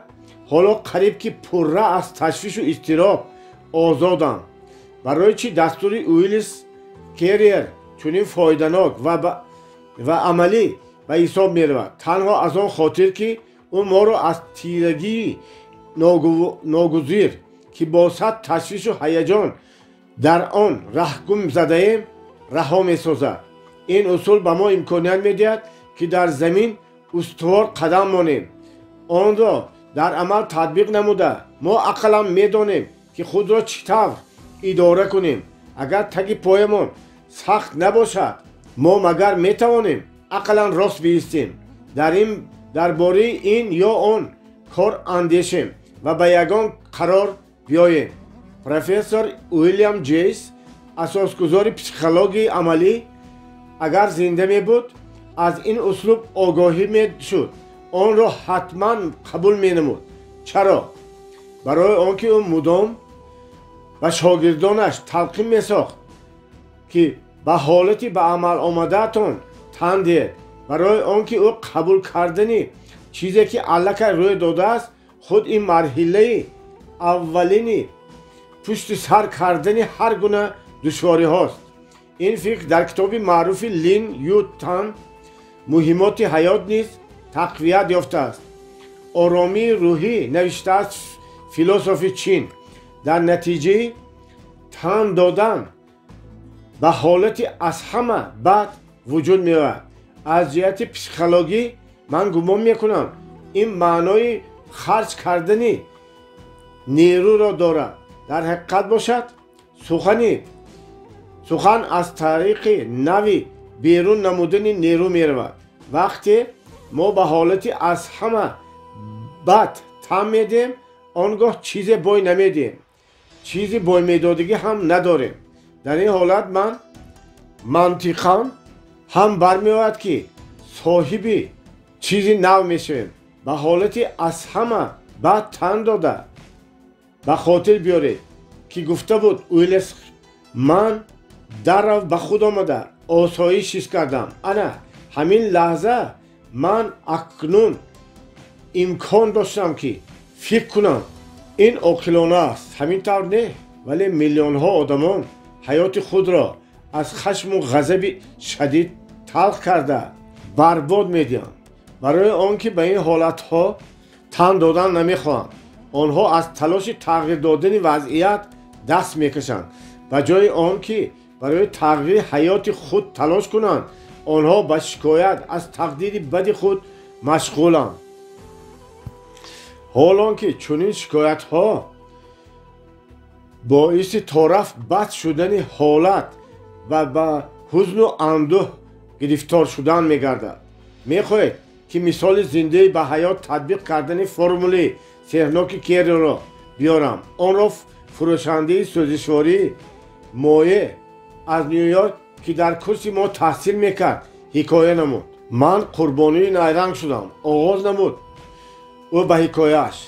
Speaker 1: حالا قریب که پره از تشویش و اضطراب آزادم. برای چی دستور ویلیس کریر چنین فایده‌ناک و عملی به حساب می‌رود؟ تنها از آن خاطر که او ما را از تیرگی ناگزیر که با صد تشویش و هیجان در آن رهگم زده ایم رها می‌سازد. این اصول به ما امکانیت می‌دهد که در زمین استوار قدم مانیم. آن را در عمل تطبیق نموده ما عقلاً می‌دانیم که خود را چطور اداره کنیم. اگر تگ پایمان سخت نباشد ما مگر می‌توانیم عقلاً راست بایستیم درباره این یا آن کار اندیشیم و به یگان قرار بیاییم. پروفسور ویلیام جیس اساسگذار پسیکولوژی عملی اگر زنده می بود از این اسلوب آگاهی می شد آن را حتما قبول می نمود. چرا؟ برای آنکه او مدام و شاگردانش تلقین می ساخت که به حالتی به عمل آمده تان تن دهید. برای آنکه او قبول کردنی چیزی که علکه روی داده است خود این مرحله اولینی پشت سر کردن هر گونه دشواری هاست. این فکر در کتاب معروف لین یوتان مهمات حیات نیز تقویت یافته است. آرامی روحی نوشته است فیلسوف چین. در نتیجه تن دادن به حالتی از همه بد وجود می آید. از جهت پسیکولوژی من گمان می کنم این معنای خرج کردنی نیرو را دارد. در حقیقت باشد سخن از طریق نوی بیرون نمودن نیرو می رود. وقتی ما به حالتی از همه بد تن می دیم آنگاه چیز بای نمی دیم، چیزی بای میدادگی هم نداریم. در این حالت من منطقاً هم برمی آید که صاحبی چیزی نو می شویم. به حالتی از همه بد تن داده به خاطر بیارید که گفته بود ویلیس من در به خود آمده آسایش حس کردم. انا همین لحظه من اکنون امکان داشتم که فکر کنم. این عاقلانه است. همین طور نه، ولی میلیون ها آدمان حیات خود را از خشم و غضب شدید تلخ کرده برباد می‌دهند. برای آنکه به این حالت ها تن دادن نمیخواهند آنها از تلاش تغییر دادن وضعیت دست میکشند. به جای آنکه برای تغییر حیات خود تلاش کنند آنها به شکایت از تقدیر بد خود مشغولند. حالان که چنین شکایت ها باعث طرف بد شدن حالت و به حزن و اندوه گرفتار شدن میگردد. میخواهید که مثال زنده به حیات تطبیق کردن فرموله سحرناک کیر را بیارم. آن را فروشنده سوزشواری مایه از نیویورک که در کورس ما تحصیل میکرد حکایه نمود. من قربانی نیرنگ شدم. آغاز نمود او به حکایهش.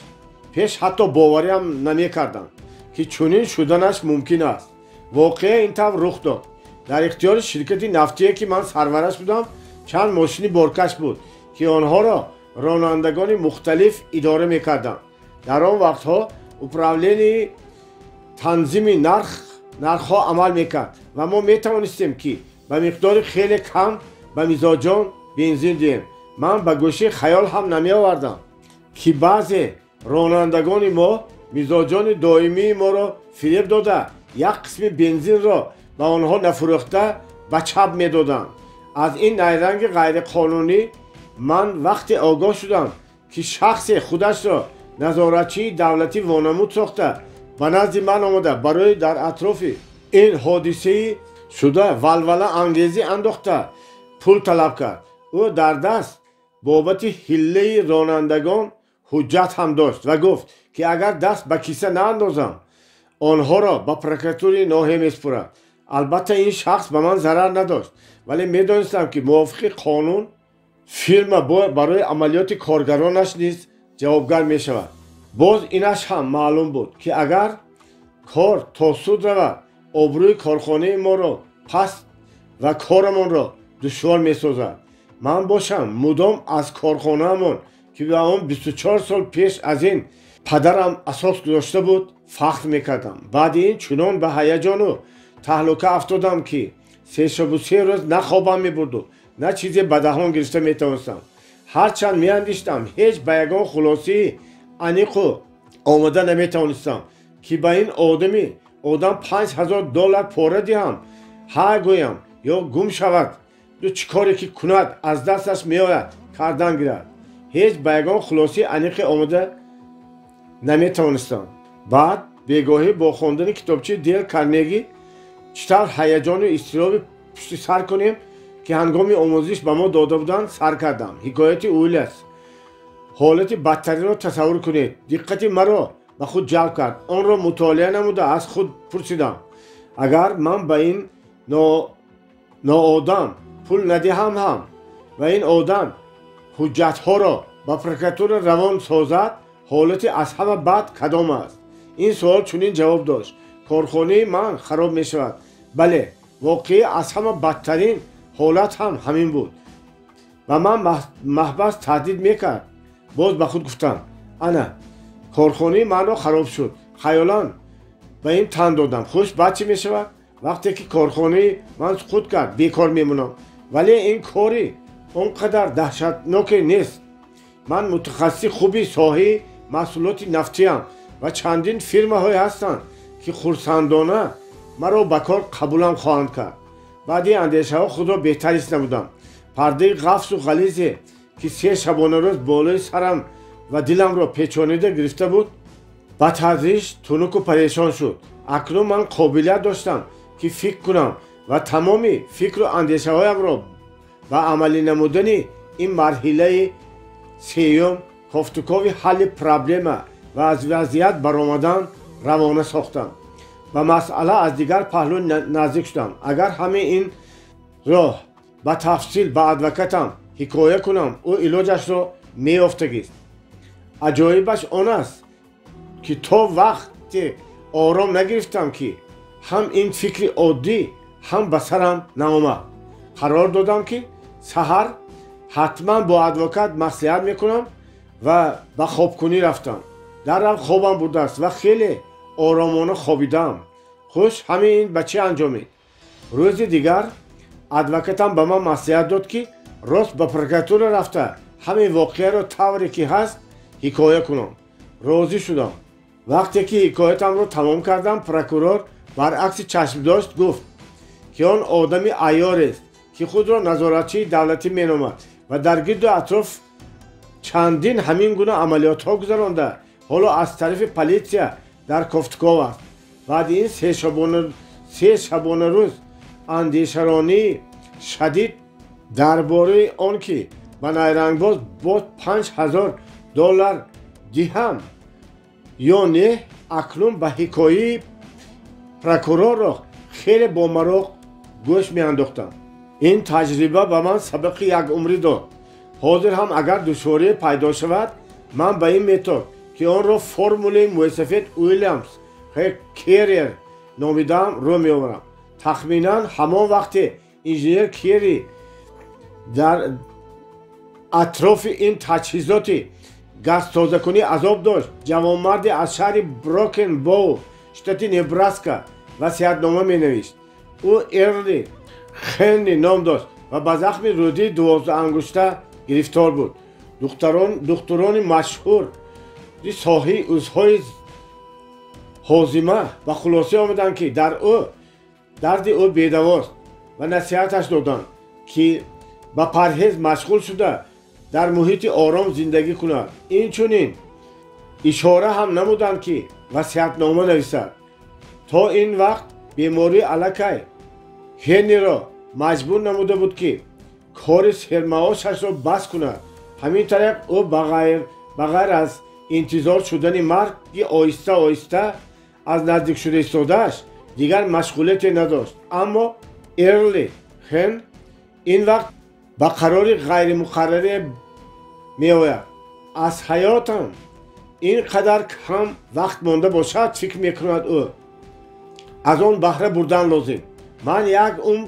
Speaker 1: پیش حتی باوری هم نمیکردم که چنین شدنش ممکن است. واقعه این طور رخ داد. در اختیار شرکت نفتیه که من سرورش بودم چند ماشین بارکش بود که آنها را رانندگان مختلف اداره میکردند. در آن وقتها اپراولین تنظیم نرخ عمل میکرد و ما میتوانستیم که به مقدار خیلی کم به میزاجان بنزین دهیم. من به گوشه خیال هم نمی آوردم که بعضی رانندگان ما میزاجان دائمی ما را فریب داده یک قسم بنزین را به آنها نفروخته به چپ میدادند. از این نیرنگ غیر قانونی من وقتی آگاه شدم که شخص خودش را نظارتچی دولتی وانمود ساخته به نزد من آمده برای در اطراف این حادثه شده ولوله انگیزی انداخته پول طلب کرد. او در دست بابت حله رانندگان حجت هم داشت و گفت که اگر دست به کیسه ناندازم آنها را به پروکراتور ناحیه میسپرد. البته این شخص به من ضرر نداشت ولی میدانستم که موافق قانون فیرما برای عملیات کارگرانش نیز جوابگر می شود. باز اینش هم معلوم بود که اگر کار تا سود رود آبروی کارخانه ما را پست و کارمان را دشوار می سازد. من باشم مدام از کارخانه‌مان که به اون 24 سال پیش از این پدرم اساس گذاشته بود فخر میکردم. بعد این چنان به هیجان و تهلکه افتادم که 3 روز نه خوابم میبرد و نه چیزی به دهان گرفته میتوانستم. هرچند میاندیشتم هیچ به یگان خلاصی انیق و آماده نمیتوانستم که به این آدم 5000 دلار پاره دهم. ها گویم یا گم شود دو چیکاری که کند از دستش میآید کردن گیرد. هیچ به یگان خلاصی انیق آماده نمیتوانستم. بعد بگاهی با خواندن کتابچه دیل کارنگی چطور هیجان و اضطراب پشت سر کنیم که هنگام آموزش به ما داده بودند سر کردم. حکایت اویل است. حالت بدترین را تصور کنید. دقت مرا به خود جلب کرد. آن را مطالعه نموده از خود پرسیدم اگر من به این ناآدم پول ندهم هم و این آدم حجت ها را به پروکراتور روان سازد حالت از همه بد کدام است؟ این سوال چنین جواب داشت کارخانه من خراب می شود. بله واقعی از همه بدترین حالت هم همین بود و من محبس تهدید میکرد. باز به خود گفتم انا کارخانه من را خراب شد. خیالان به این تن دادم خوش بچه می شود وقتی که کارخانه من خود کرد بیکار میمونم. ولی این کاری اونقدر دهشتناک نیست. من متخصص خوبی ساحه محصولات نفتی ام و چندین فیرمه های هستند که خرسندانه مرا به کار قبولم خواهند کرد. بعدی اندیشه ها خود را بهتریست نمودم. پرده غفص و غلیظی که 3 شبانه روز بالای سرم و دلم را پیچانیده گرفته بود به تدریج تنک و پریشان شد. اکنون من قابلیت داشتم که فکر کنم و تمامی فکر و اندیشه هایم را به عملی نمودن این مرحله سیوم کافتوکاوی حل پرابلم و از وضعیت برآمدن روانه ساختم. به مسئله از دیگر پهلو نزدیک شدم. اگر همه این راه به تفصیل به ادوکاتم حکایه کنم او علاجش را میافتگیست. عجایبش آن است که تا وقتی آرام نگرفتم که هم این فکر عادی هم به سرم نآمد. قرار دادم که سحر حتما با ادوکات مصلحت میکنم و به خوابکنی رفتم. در خوابم بوده است و خیلی آرامانه خوابیدم. خوش همین به چه انجامید؟ روز دیگر ادوکاتم به من مصلحت داد که راست به پروکراتور رفته همین واقعه را طوری که هست حکایه کنم. راضی شدم. وقتی که حکایتم را تمام کردم پروکرور برعکس چشم داشت گفت که آن آدمی عیار است که خود را نظارتچی دولتی مینامد و در گرد و اطراف چندین همین گونه عملیات ها گذرانده حالا از طرف پلیسیا در کافتوکاو است. بعد این 3 شبانه روز اندیشرانی شدید درباره آن که به نیرنگباز باز 5000 دلار دهم یا نه اکنون به حکایه پروکرور را خیلی با مراق گوش میانداختم. این تجربه به من سبق یک عمری داد. حاضر هم اگر دشواری پیدا شود من به این متد که آن را فرمول موسفید ویلیامز کیریر نامیدم رو میآورم. تخمینا همان وقتی انجینیر کیری در اطراف این تجهیزات گاز تازه کنی عذاب داشت جوانمرد از شهر بروکن باو شتات نبراسکا وصیت‌نامه می نوشت. او ارلی خیلی نام داشت و به زخم رودی 12 انگشته گرفتار بود. دکتران مشهور ساحه عضوهای هاضمه و خلاصه آمدند که درد او بیدواست و نصیحتش دادند که به پرهیز مشغول شده در محیط آرام زندگی کند. این چنین اشاره هم نمودند که وصیت‌نامه نویسد. تا این وقت بیماری علکه هنی را مجبور نموده بود که کار سرمایه‌اش را بس کند. همین طریق او بغیر از انتظار شدن مرگ آهسته آهسته از نزدیک شده ایستاده‌اش دیگر مشغولیتی نداشت. اما ارلی هن این وقت به قرار غیر مقرری می آید. از حیاتم اینقدر کم وقت مانده باشد فکر میکند او از آن بهره بردن لازم. من یک عمر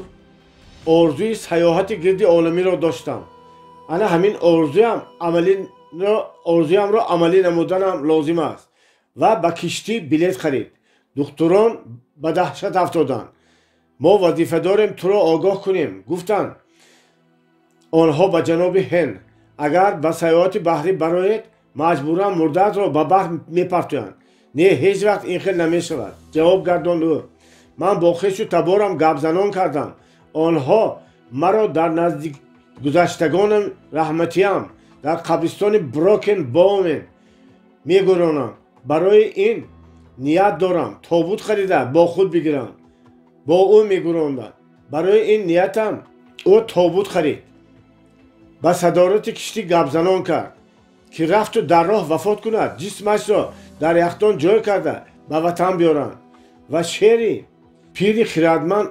Speaker 1: آرزوی سیاحت گردی عالمی را داشتم. انا همین آرزویم را عملی نمودنم لازم است و به کشتی بلیط خرید. دکتران به دهشت افتادند. ما وظیفه داریم تو را آگاه کنیم. گفتند آنها به جناب هن اگر به سیاحت بحری برایت مجبورا مردت را به بحر میپرتویند. نه هیچ وقت این خیل نمی شود. جواب گرداند او. من با خویش و تبارم گپ زنان کردم. آنها مرا در نزدیک گذشتگان رحمتیم در قبرستان بروکن باومن میگذرانند. برای این نیت دارم تابوت خریده با خود بگیرم. با او میگذراندند. برای این نیتم او تابوت خرید. با صدارت کشتی گپ زنان کرد که رفت و در راه وفات کند. جسمش را در یخدان جای کرده به وطن بیارند. و شعری پیر خردمند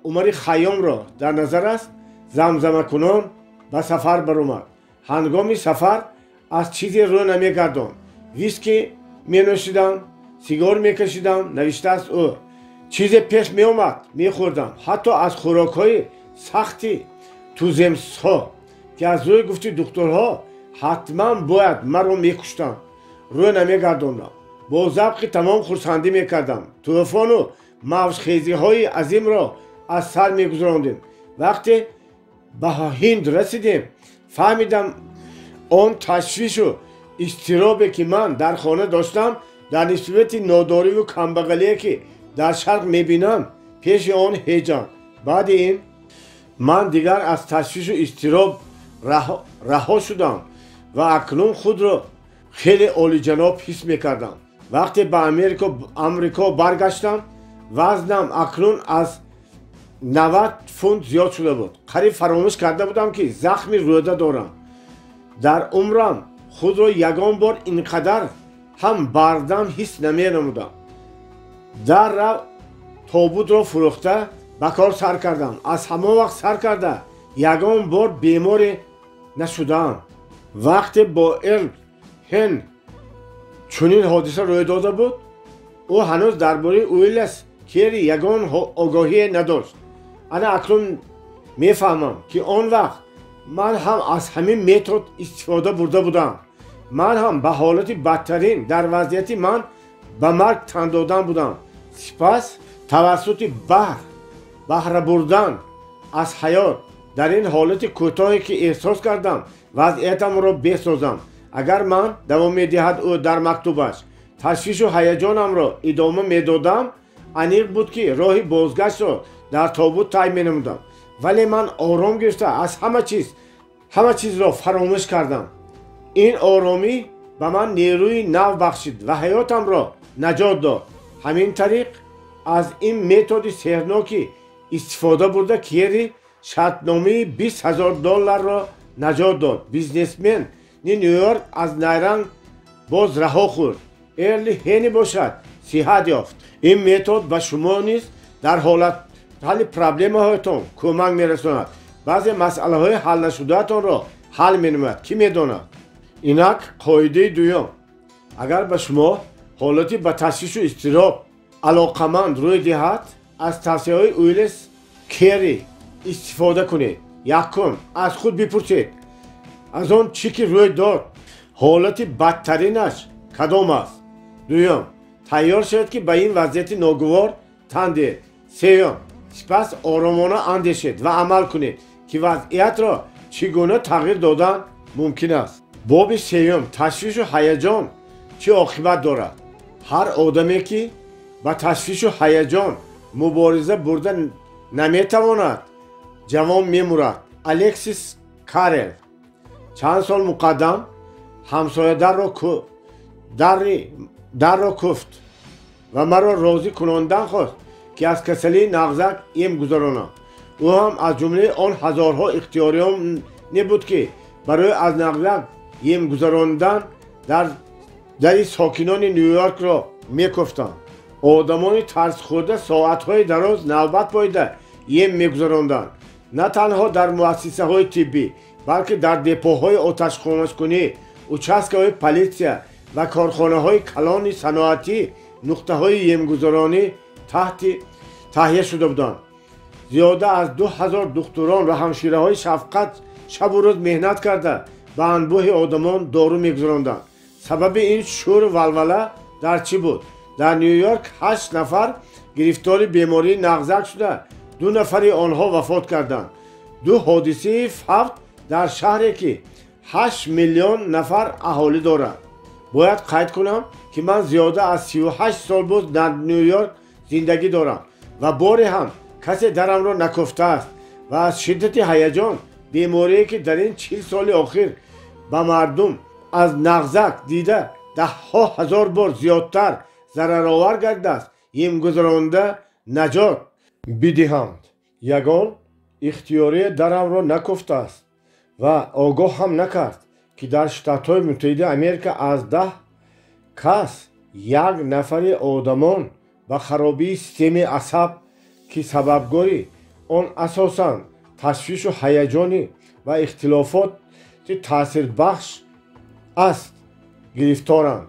Speaker 1: عمر خیام را در نظر است. زمزمه کنان به سفر برآمد. هنگام سفر از چیزی رو نمیگرداند. ویسکی می نوشیدم، سیگار می کشیدم. نوشته است او. چیز پیش می آمد می خوردم. حتی از خوراک های سختی تو زمستها که از روی گفتی دکترها حتما باید مرا می کشتند روی نمیگرداندم. با ذوق تمام خرسندی می کردم. طوفان و موجخیزی های عظیم را از سر می گذراندیم. وقتی به هند رسیدیم فهمیدم آن تشویش و اضطرابی که من در خانه داشتم در نسبت ناداری و کمبغلی که در شرق میبینم پیش آن هیجان. بعد این من دیگر از تشویش و اضطراب رها شدم و اکنون خود را خیلی عالی جناب حس میکردم. وقتی به امریکا برگشتم وزنم اکنون از 90 فونت زیاد شده بود. قریب فراموش کرده بودم که زخمی روده دارم. در عمرم خود را یگان بار اینقدر هم بردم حس نمی نمودم. در رو تابوت را فروخته به کار سر کردم. از همه وقت سر کرده یگان بار بیمار نشدم. وقتی با هن چنین حادثه روی داده بود او هنوز درباره ویلس کری یگان آگاهی نداشت. انا اکنون میفهمم که آن وقت من هم از همین متد استفاده برده بودم. من هم به حالت بدترین در وضعیت من به مرگ تن دادن بودم. سپس توسط بهره بردن از حیات در این حالت کوتاهی که احساس کردم وضعیتم را بسازم. اگر من دوام میدهد او در مکتوبش تشویش و هیجانم را ادامه میدادم انیق بود که راهی بازگشت را در تابوت طی مینمودم. ولی من آرام گرفته از همه چیز را فراموش کردم. این آرامی به من نیروی نو بخشید و حیاتم را نجات داد. همین طریق از این متد سحرناکی استفاده برده کیری شرطنامه $20,000 را نجات داد. بیزنسمن نیویورک از نیرنگ باز رها خورد. ارلی هنی باشد صحت یافت. این متد به شما نیز در حالت حل پرابلم هایتان کمک میرساند. بعضی مسئله های حل نشده تان را حل مینماید. کی میداند؟ اینک قاعده دوم. اگر به شما حالتی به تشویش و اضطراب علاقمند روی دهد از توصیه های ویلس کری استفاده کنید. یکم از خود بپرسید از آن چی که روی داد حالت بدترینش کدام است. دوم تیار شد که به این وضعیت ناگوار تن دهید. سوم سپس آرامانه اندیشید و عمل کنید که وضعیت را چگونه تغییر دادن ممکن است. باب سوم تشویش و هیجان چه عاقبت دارد؟ هر آدمی که با تشویش و هیجان مبارزه برده نمیتواند جوان میمورد. الکسیس کارل چند سال مقدم همسایه در را کفت و مرا راضی کناندن خواست که از کسلی نغزک ایم گذرانم. او هم از جمله آن هزارها اختیاریان نبود که برای از نغزک ایم گذراندن در ساکنان نیویورک را میکفتند. آدمان ترس خورده ساعتهای دراز نوبت بایده ایم میگذراندند. نه تنها در مؤسسه های طبی بلکه در دپوهای آتش خاموشکنی، участка های پلیسیا و کارخانه های کلان صنعتی نقطه های یمگذرانی تهیه شده بودند. زیاده از 2000 دکتران و همشیره های شفقت شب و روز مهنت کرده به انبوه آدمان دارو میگذراندند. سبب این شور و ولوله در چی بود؟ در نیویورک 8 نفر گرفتار بیماری نغزک شده، 2 نفر آنها وفات کردند. 2 حادثه فوت در شهری که 8 میلیون نفر اهالی دارد. باید قید کنم که من زیاده از 38 سال بود در نیویورک زندگی دارم و باری هم کسی درم را نکفته است و از شدت هیجان بیماری که در این 40 سال اخیر به مردم از نغزک دیده 10,000 بار زیادتر ضررآور گردیده است ایم گذرانده نجات بدهند. یگان اختیاری درم را نکفته است و آگاه هم نکرد که در شتات‌های متحده امریکا از 10 کس 1 نفر آدمان به خرابی سیستم عصب که سببگاری آن اساساً تشویش و هیجانی و اختلافات تاثیر بخش است گرفتارند.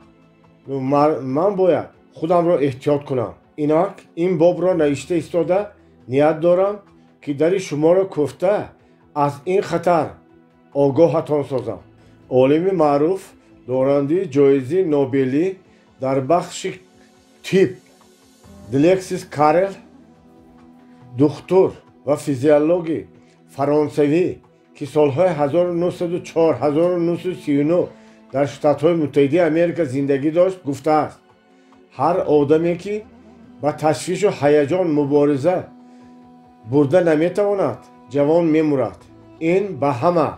Speaker 1: من باید خودم را احتیاط کنم. اینک این باب را نوشته ایستاده نیت دارم که در شما را گفته از این خطر آگاهتان سازم. عالم معروف دارنده جایزه نوبلی در بخش طب دلکسیس کارل، دکتر و فیزیولوژی فرانسوی که سالهای 1904 1939 در شتات‌های متحده امریکا زندگی داشت گفته است هر آدمی که با تشویش و هیجان مبارزه برده نمیتواند جوان میمورد. این به همه،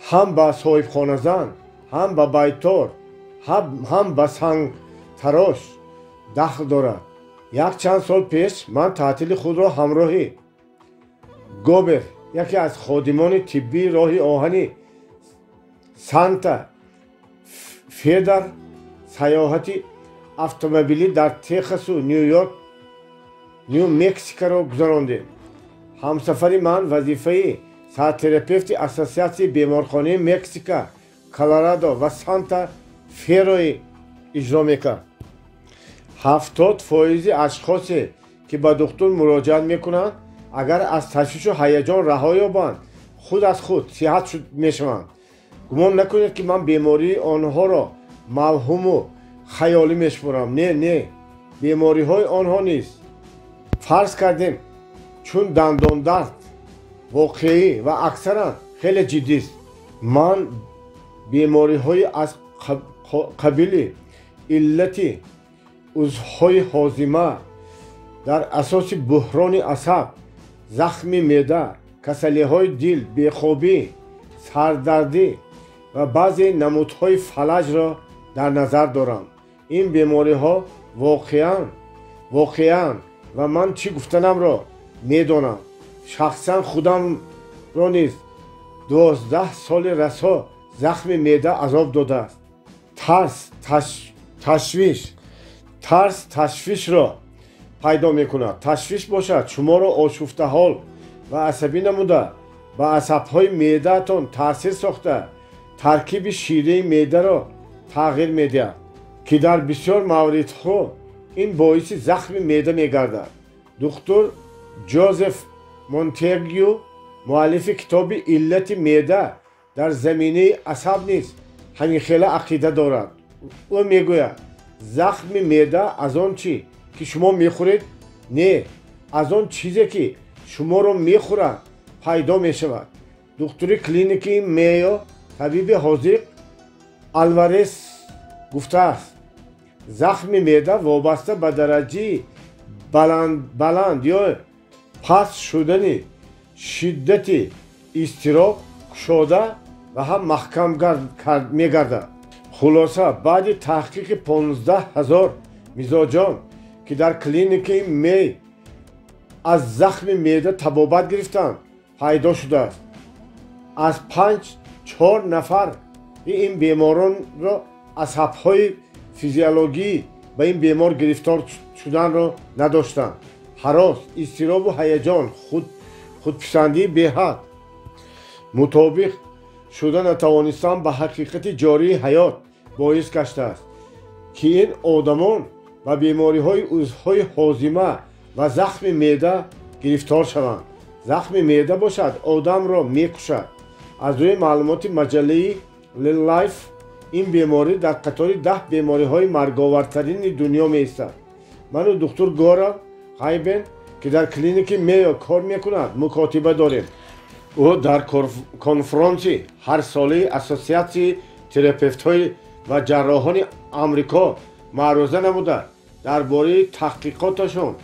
Speaker 1: هم به صاحب خانه زن، هم به بیتار، هم به سنگ تراش دخل دارد. یک چند سال پیش من تعطیل خود را همراهی گوبر، یکی از خادمان طبی راه آهنی سانتا فه در سیاحتی اتومبیلی در تگزاس و نیو مکزیکو را گذراندیم. همسفر من وظیفه سرتراپیوت اساسیاسیون بیمارخانه مکزیکو، کلرادو و سانتا فه را اجرا میکرد. 70% اشخاصی که به دکتر مراجعت میکنند اگر از تشویش و هیجان رها یابند خود از خود صحت میشوند. گمان نکنید که من بیماری آنها را موهوم و خیالی میشمرم. نه، بیماری های آنها نیست. فرض کردیم چون دندان درد واقعی و اکثرا خیلی جدی است. من بیماری های از قبیل علت عضوهای هاضمه در اساس بحران عصب، زخم معده، کسلی های دل، بیخوابی، سردردی و بعضی نمودهای فلج را در نظر دارم. این بیماری ها واقعاً و من چی گفتنم را میدانم. شخصا خودم را نیز 12 سال رسا زخم معده عذاب داده است. ترس تشویش را پیدا میکند. تشویش باشد شما را آشفته حال و عصبی نموده با عصبهای معده تان تاثیر ساخته ترکیب شیره معده را تغییر میدهد که در بسیار مواردها این باعث زخم معده میگردد. دکتر جوزف مونتگیو مؤلف کتاب علت معده در زمینه عصب نیز همین خیلی عقیده دارد. او میگوید زخم معده از آن چی که شما میخورید نه، از آن چیزی که شما را میخورد پیدا میشود. دکتر کلینیکی میو طبیب حاذق آلوارز گفته است زخم معده وابسته به درجه بلند یا پست شدن شدت اضطراب شده و هم محکم میگردد. خلاصه بعد تحقیق 15,000 مزاجان که در کلینیک می از زخم معده تبابت گرفتند پیدا شده است. از 5-4 نفر این بیماران را عصب‌های فیزیولوژی به این بیمار گرفتار شدن را نداشتند. هراس، اضطراب و هیجان، خودپسندی به‌حد، مطابق شدن نتوانستن به حقیقت جاری حیات باعث گشته است که این آدمان به بیماری‌های عضوهای هاضمه و زخم معده گرفتار شوند. زخم معده باشد آدم را می‌کشد. از روی معلومات مجله لایف این بیماری در قطار 10 بیماری‌های مرگ‌آورترین دنیا می‌ایستد. من و دکتر گورا هایبن که در کلینیک میو کار می‌کند مکاتبه داریم. او در کنفرانسی هر ساله اساسیاسیون تراپیوت‌های و جراحان آمریکا معروضه نموده درباره تحقیقاتشان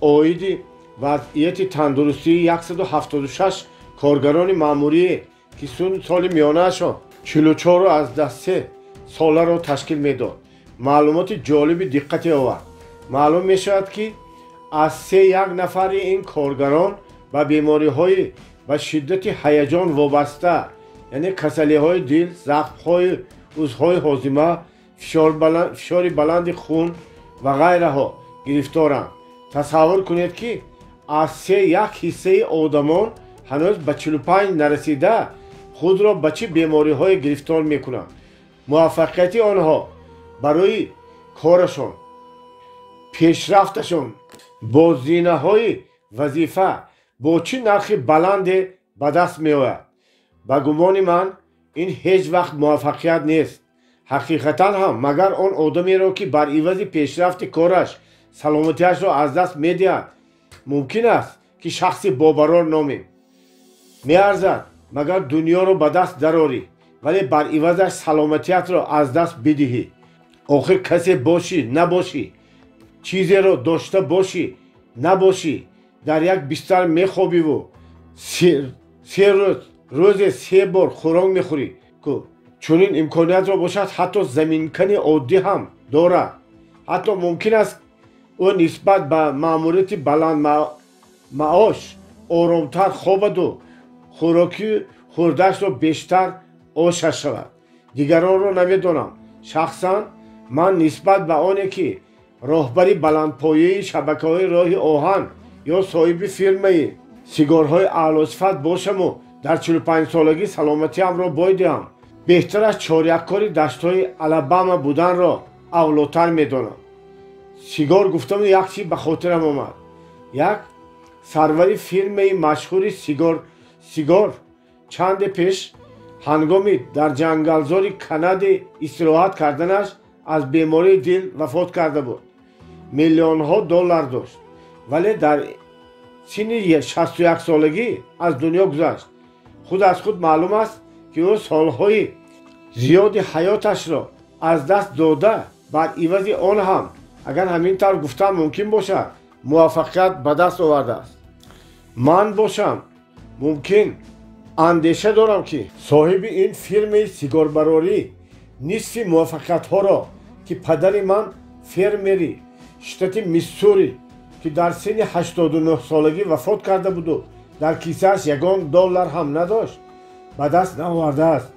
Speaker 1: عاید وضعیت تندرستی 176 کارگران ماموری که سال میانه‌شان 44 از 13 ساله را تشکیل میداد معلومات جالب دقت آورد. معلوم میشود که از 3 نفر این کارگران به بیماری‌های به شدت هیجان وابسته یعنی کسلی‌های دل، زخم‌های عضوهای هاضمه، فشار بلند خون و غیره ها گرفتارند. تصور کنید که از 3 حصه آدمان هنوز به 45 نرسیده خود را به چه بیماری‌های گرفتار می‌کنند. موفقیت آنها برای کارشان، پیشرفتشان با زینه‌های وظیفه با چه نرخ بلند به دست می‌آید. به گمان من این هیچ وقت موفقیت نیست. حقیقتا هم مگر آن آدمی را که بر عوض پیشرفت کارش سلامتیش را از دست می‌دهد ممکن است که شخص باقرار نامیم. می‌ارزد مگر دنیا را به دست درآری ولی بر عوضش سلامتیت را از دست بدهی. آخر کسی باشی نباشی، چیزی را داشته باشی نباشی، در یک بستر میخوابی و 3 روز 3 بار خوراک میخوری که چنین امکانیت را باشد حتی زمینکنی عادی هم دارد. حتی ممکن است او نسبت به ماموریت بلند معاش آرامتر خوابد و خوراکی خورده‌اش را بیشتر آشش شود. دیگران را نمیدانم. شخصا من نسبت به آنی که راهبری بلندپایه شبکه‌های راه آهن یا صاحب فیرمه سیگارهای اعلی‌صفت باشم و در 45 سالگی سلامتیم را بایدم بهتر از چاریک‌کاری دشت‌های الاباما بودن را اولاتر می‌دانم. سیگار گفتم یک چیز به خاطرم آمد. یک سروری فیرمه مشهور سیگار چند پیش هنگامی در جنگلزار کاناد استراحت کردنش از بیماری دل وفات کرده بود. میلیون‌ها دلار داشت ولی در سن 61 سالگی از دنیا گذشت. خود از خود معلوم است که او سالهای زیادی حیاتش را از دست داده بر عوض آن هم اگر همین طور گفتم ممکن باشد موفقیت به دست آورده است. من باشم ممکن اندیشه دارم که صاحب این فیرم سیگاربراری نصف موفقیت ها را که پدر من فرمری شتات میسوری که در سن 89 سالگی وفات کرده بود و در کیسه‌اش $1 هم نداشت به دست نآورده است.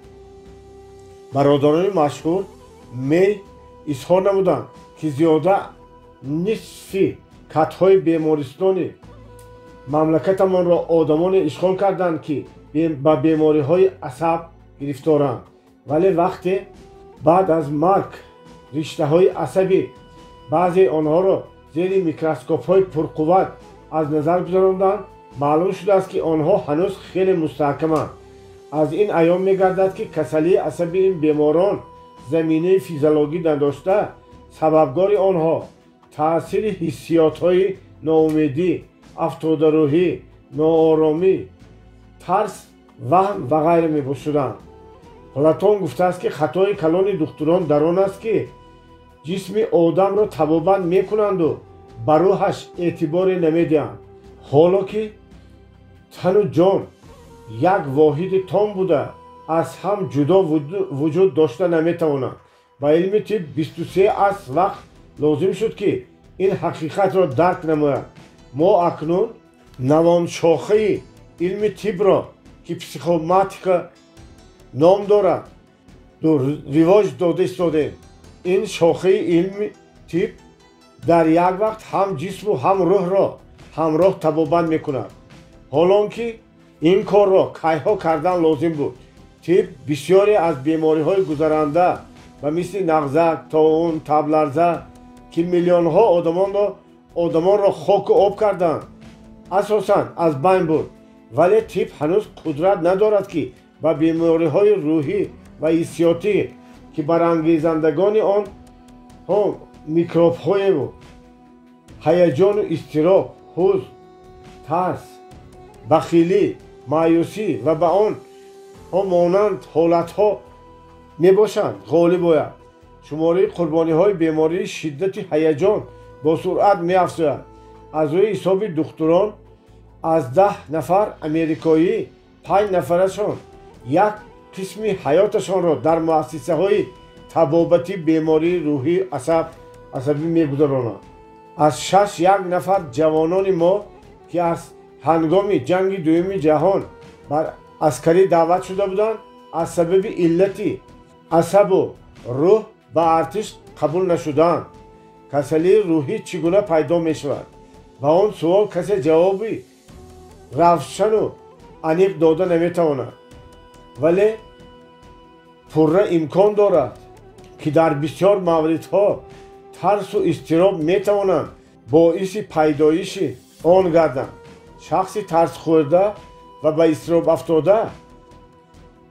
Speaker 1: برادران مشهور می اظهار نمودند که زیاده نصف کت‌های بیمارستانی مملکتمان را آدمان اشغال کردند که با بیماری‌های عصب گرفتارند ولی وقتی بعد از مرگ رشته‌های عصبی بعضی آنها را زیر میکروسکوپ‌های پرقوت از نظر گذراندند معلوم شده است که آنها هنوز خیلی مستحکمند. از این ایام می‌گردد که کسلی عصبی این بیماران زمینه فیزیولوژی نداشته سببگار آنها تأثیر حسیات‌های ناامیدی، افتاده‌روحی، ناآرامی، ترس، وهم و غیره می‌باشند. پلاتون گفته است که خطای کلان دکتران در آن است که جسم آدم را تبابت می‌کنند و بر روحش اعتباری نمی‌دهند. حالا که تن و جان یک واحد تام بوده از هم جدا وجود داشته نمی‌توانند. با علم طب 23 از وقت لازم شد که این حقیقت را درک نموید. ما اکنون نوانشاخه علم طب را که پسیکوماتیکا نام دارد رواج داده ایستادیم. این شاخه علم طب در یک وقت هم جسم و هم روح را همراه طبابت میکند. حالانکه این کار را کیها کردن لازم بود. طب بسیاری از بیماری های گذرنده و مثل نغزک، طاعون، تب لرزه که میلیون ها آدمان را خاک و آب کردند اساساً از بین بود. ولی طب هنوز قدرت ندارد که با بیماری های روحی و حسیاتی که برانگیزندگان آن هم میکروب های و هیجان و اضطراب، حزن، ترس، بخیلی، مایوسی و به آن هم مانند حالت ها می باشند غالب باید. شماره قربانی های بیماری شدت هیجان با سرعت می افزاید. از روی حساب دکتران از 10 نفر امریکایی 5 نفرشان یک قسم حیاتشان را در مؤسسه های طبابتی بیماری روحی عصبی می گذرانند. از 6 یک نفر جوانان ما که از هنگام جنگ دوم جهان بر عسکری دعوت شده بودند از سبب علتی عصب و روح به ارتش قبول نشدند. کسلی روحی چگونه پیدا می شود؟ به آن سوال کسی جوابی روشن و عمیق داده نمی تواند. ولی پوره امکان دارد که در بسیار موردها ترس و اضطراب می توانند باعث پیدایش آن گردند. شخصی ترس خورده و به اضطراب افتاده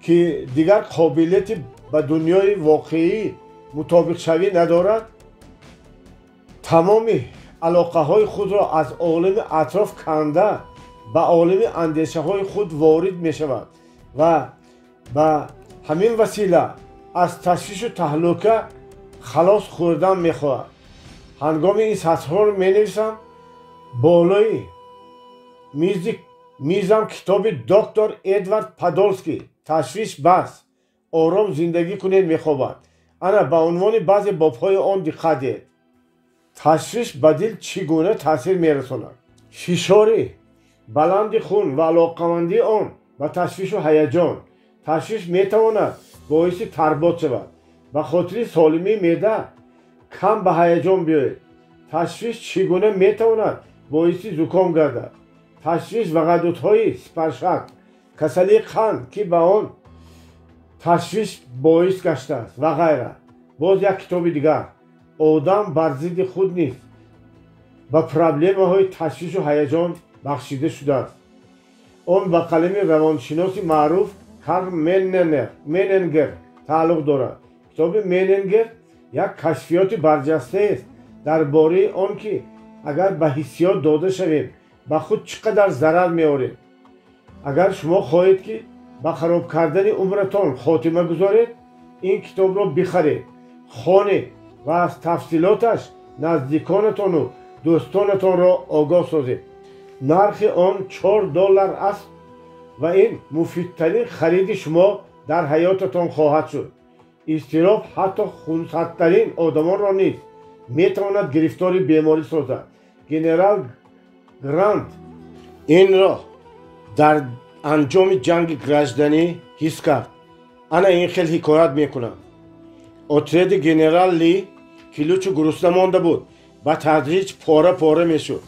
Speaker 1: که دیگر قابلیت به دنیای واقعی مطابق شوی ندارد تمام علاقه های خود را از عالم اطراف کنده به عالم اندیشه های خود وارد می شود و به همین وسیله از تشویش و تهلکه خلاص خوردن می خواهد. هنگام این سطرها را می نویسم بالای میزم کتاب دکتر ادوارد پادولسکی تشویش بس آرام زندگی کنید می خوابد. انا به عنوان بعضی بابهای آن دقت دهید. تشویش به دل چگونه تاثیر می رساند؟ فشار بلند خون و علاقمندی آن به تشویش و هیجان. تشویش می تواند باعث تربات شود. به خاطر سالمی معده کم به هیجان بیاید. تشویش چگونه می تواند باعث زکام گردد؟ تشویش و غدودهای سپرشک، کسلی قند که به آن تشویش باعث گشته است و غیره. باز یک کتاب دیگر آدم بر ضد خود نیست به پرابلم های تشویش و هیجان بخشیده شده است. آن به قلم روانشناس معروف کارل مننگر تعلق دارد. کتاب مننگر یک کشفیات برجسته است درباره آنکه اگر به حسیات داده شویم به خود چقدر ضرر می‌آوریم. اگر شما خواهید که به خراب کردن عمرتان خاتمه گذارید این کتاب را بخرید، خوانید و از تفصیلاتش نزدیکانتان و دوستانتان را آگاه سازید. نرخ آن $4 است و این مفیدترین خرید شما در حیاتتان خواهد شد. اضطراب حتی خونسردترین آدمان را نیز میتواند گرفتار بیماری سازد. گنرال گرانت این را در انجام جنگ گرجدنی حس کرد. انا این خیلی حکایت میکنم. اتریاد گنرال لی کلوچ گرسنه مانده بود. با تدریج پاره پاره میشد.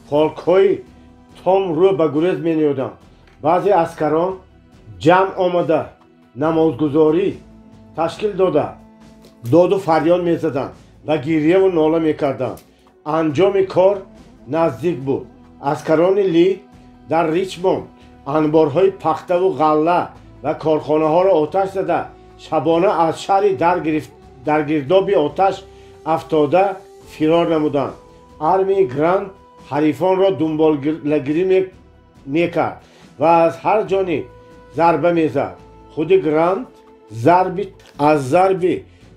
Speaker 1: پالک‌های تام رو به گریز مینیودند. بعضی عسکران جمع آمده نمازگزاری تشکیل داده داد و فریاد میزدند و گریه و ناله میکردند. انجام کار نزدیک بود. عسکران لی در ریچموند انبارهای پخته و غله و کارخانه ها را آتش زده شبانه از شهر در گرداب آتش افتاده فرار نمودند. آرمی گراند حریفان را دنبالگیری میکرد و از هر جانب ضربه میزد. خود گراند از ضرب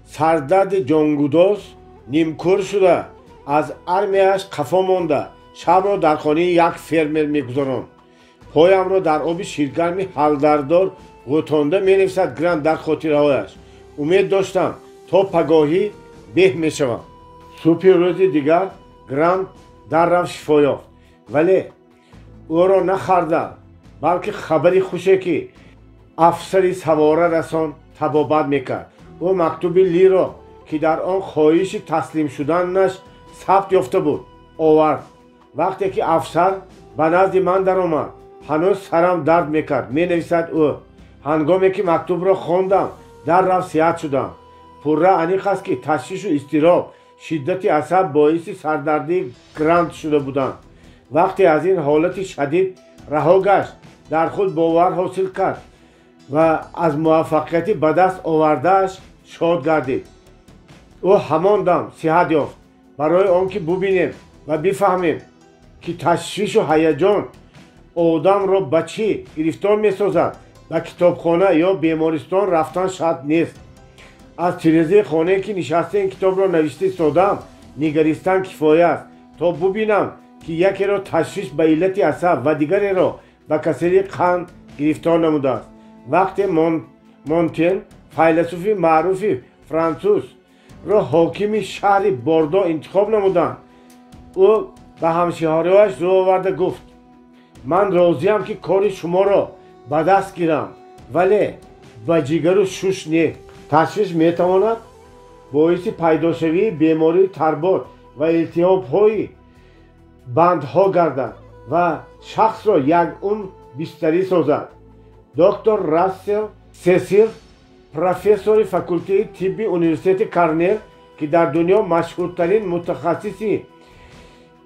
Speaker 1: سردرد جانگوداز نیمکور شده از آرمیش خفا مانده شب را در خانه یک فرمر میگذراند. پایم را در آب شیرگرم حلدردار غوتانده مینویسد گراند در خاطرهایش. امید داشتم تا پگاهی به میشوم. صبح روز دیگر грант дар рафт шифо ёфт. вале ӯро нахарда, балки хабари хуше ки афсари савора расон табобат мекард. ӯ мактуби лиро ки дар он хоҳиши таслим шуданаш сабт ёфта буд овард. вақте ки афсар ба назди ман даромад, ҳанӯз сарам дард мекард, менависад ӯ. ҳангоме ки мактубро хондам, дар рафт сиҳат шудам. пурра аниқ аст ки ташвишу изтироб, шиддати асаб боиси сардардии грант шуда буданд. вақте аз ин ҳолати шадид раҳо гашт, дар худ бовар ҳосил кард ва аз муваффақияти ба даст овардааш шод гардид. ӯ ҳамон дам сиҳат ёфт. барои он ки бубинем ва бифаҳмем ки ташвишу ҳаяҷон одамро ба чӣ гирифтор месозад, ба китобхона ё бемористон рафтан шарт нест. аз тирезаи хонае ки нишаста ин китобро навишта истодам, нигаристан кифоя аст, то бубинам ки якеро ташвиш ба иллати асаб ва дигареро ба касали қанд гирифтор намудааст. вақте монтен, файласуфи маъруфи французро ҳокими шаҳри бордо интихоб намуданд, ӯ ба ҳамшиҳарояш рӯ оварда гуфт: ман розиам ки кори шуморо ба даст гирам, вале ба ҷигару шуш не. ташвиш метавонад боиси пайдошавии бемории тарбот ва илтиҳобҳои бандҳо гардад ва шахсро ягъун бистарӣ созад. доктор рассел сесил, профессори факултаи тибби университети Корнел, ки дар дунё машҳуртарин мутахассиси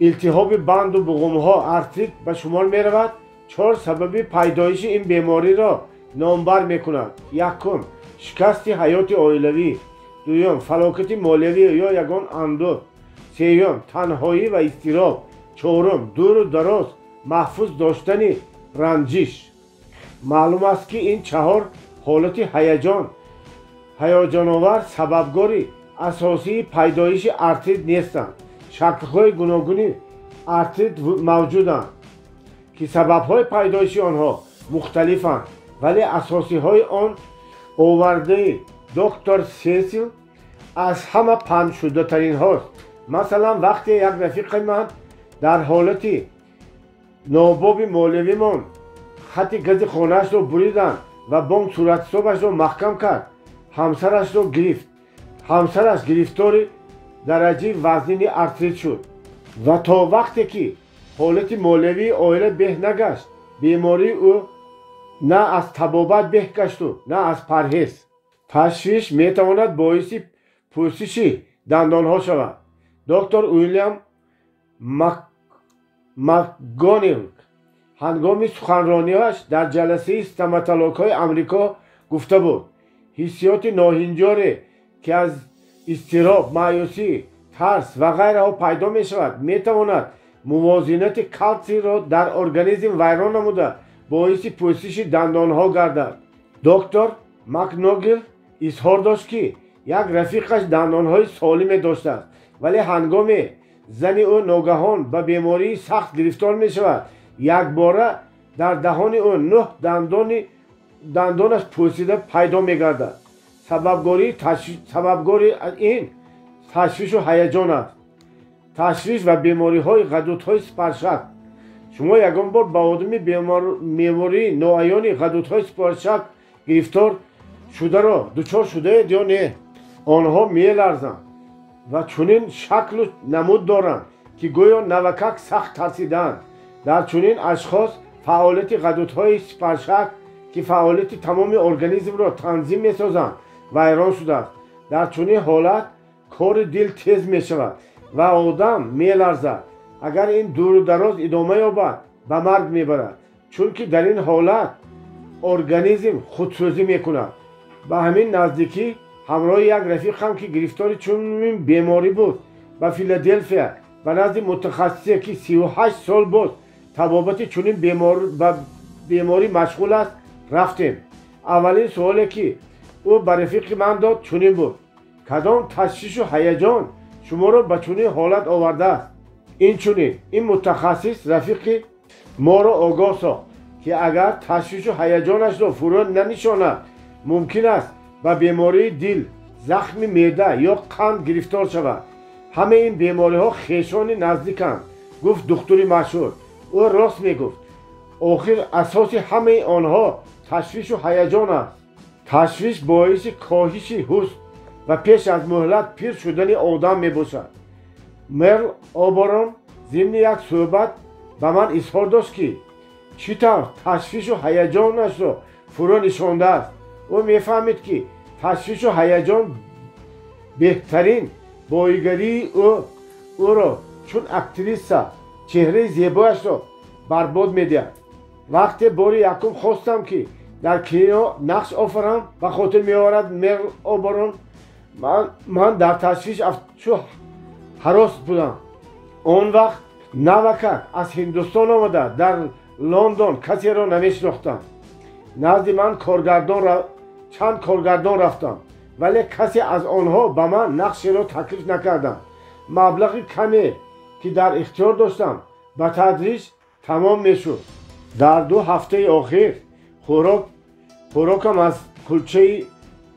Speaker 1: илтиҳоби банду буғумҳо артрит ба шумор меравад, 4 сабаби пайдоиши ин бемориро номбар мекунад. 1. шикасти ҳаёти оилавӣ. 2. фалокати молиявӣ ё ягон андӯҳ. 3. танҳоӣ ва изтироб. 4. дуру дароз маҳфуз доштани ранҷиш. маълум аст ки ин 4 ҳолати ҳаяҷоновар сабабгори асосии пайдоиши артрит нестанд. шаклҳои гуногуни артрит мавҷуданд ки сабабҳои пайдоиши онҳо мухталифанд, вале асосиҳои он овардаи доктор Сесил аз ҳама пандшудатаринҳост. масалан, вақте як рафиқи ман дар ҳолати нобоби молиявӣ монд, хати гази хонаашро буриданд ва бонк суратҳисобашро маҳкам кард, ҳамсарашро гирифт. ҳамсараш гирифтори дараҷаи вазнини артрит шуд ва то вақте ки ҳолати молиявии оила беҳ нагашт, бемории ӯ на аз табобат беҳ гашту, на аз парҳез. ташвиш метавонад боиси пӯсиши дандонҳо шавад. доктор Уильям макгонил ҳангоми суханрониаш дар ҷаласаи стоматологҳои амрико гуфта буд: ҳиссиёти ноҳинҷоре ки аз изтироб, маъюсӣ, тарс ва ғайраҳо пайдо мешавад, метавонад мувозинати калтсийро дар организм вайрон намуда боиси пӯсиши дандонҳо гардад. доктор макногил изҳор дошт ки як рафиқаш дандонҳои солиме доштааст, вале ҳангоме зани ӯ ногаҳон ба бемории сахт гирифтор мешавад, якбора дар даҳони ӯ 9 дандонаш пӯсида пайдо мегардад. сабабгори ин ташвишу ҳаяҷон аст. ташвиш ва бемориҳои ғадудҳои сипаршак. шумо ягон бор ба одами мемории ноаёни ғадудҳои сипаршак гирифтор шударо дучор шудаед ё не? онҳо меларзанд ва чунин шаклу намуд доранд ки гӯё навакак сахт тарсидаанд. дар чунин ашхос фаъолияти ғадудҳои сипаршак ки фаъолияти тамоми организмро танзим месозанд вайрон шудааст. дар чунин ҳолат кори дил тез мешавад ва одам меларзад. агар ин дуру дароз идома ёбад, ба марг мебарад, чунки дар ин ҳолат организм худсӯзӣ мекунад. ба ҳамин наздикӣ ҳамроҳи як рафиқам ки гирифтори чунин беморӣ буд, ба Филаделфия ба назди мутахассисе ки 38 сол буд табобати чунин беморӣ машғул аст, рафтем. аввалин суоле ки ӯ ба рафиқи ман дод чунин буд: кадом ташвишу ҳаяҷон шуморо ба чунин ҳолат овардааст? инчунин ин мутахассис рафиқи моро огоҳ сохт ки агар ташвишу ҳаяҷонашро фурӯ нанишонад, мумкин аст ба бемории дил, захми меъда ё қанд гирифтор шавад همه این بیماری ها خیشان نزدیکند. گفت دکتری مشهور. او راست میگفت. آخر اساس همه آنها تشویش و هیجان است. تشویش باعث کاهش حسن و پیش از مهلت پیر شدن آدم میباشد. مرل آبارون ضمن یک صحبت به من اظهار داشت که چطور تشویش و هیجانش را فرو نشانده است. او میفهمید که تشویش و هیجان بهترین بایگری او را چون اکتریسا چهره زیبایش را برباد میدهد. وقتی بار یکم خواستم که در کینو نقش آفرم به خاطر میآورد مرل آبارون من در تشویش هراس بودم. آن وقت نوکر از هندوستان آمده در لندن کسی را نمیشناختم. نزد من چند کارگردان رفتم ولی کسی از آنها به من نقشی را تکلیف نکردند. مبلغ کمی که در اختیار داشتم به تدریج تمام میشد. در 2 هفته آخر خوراکم از کلچه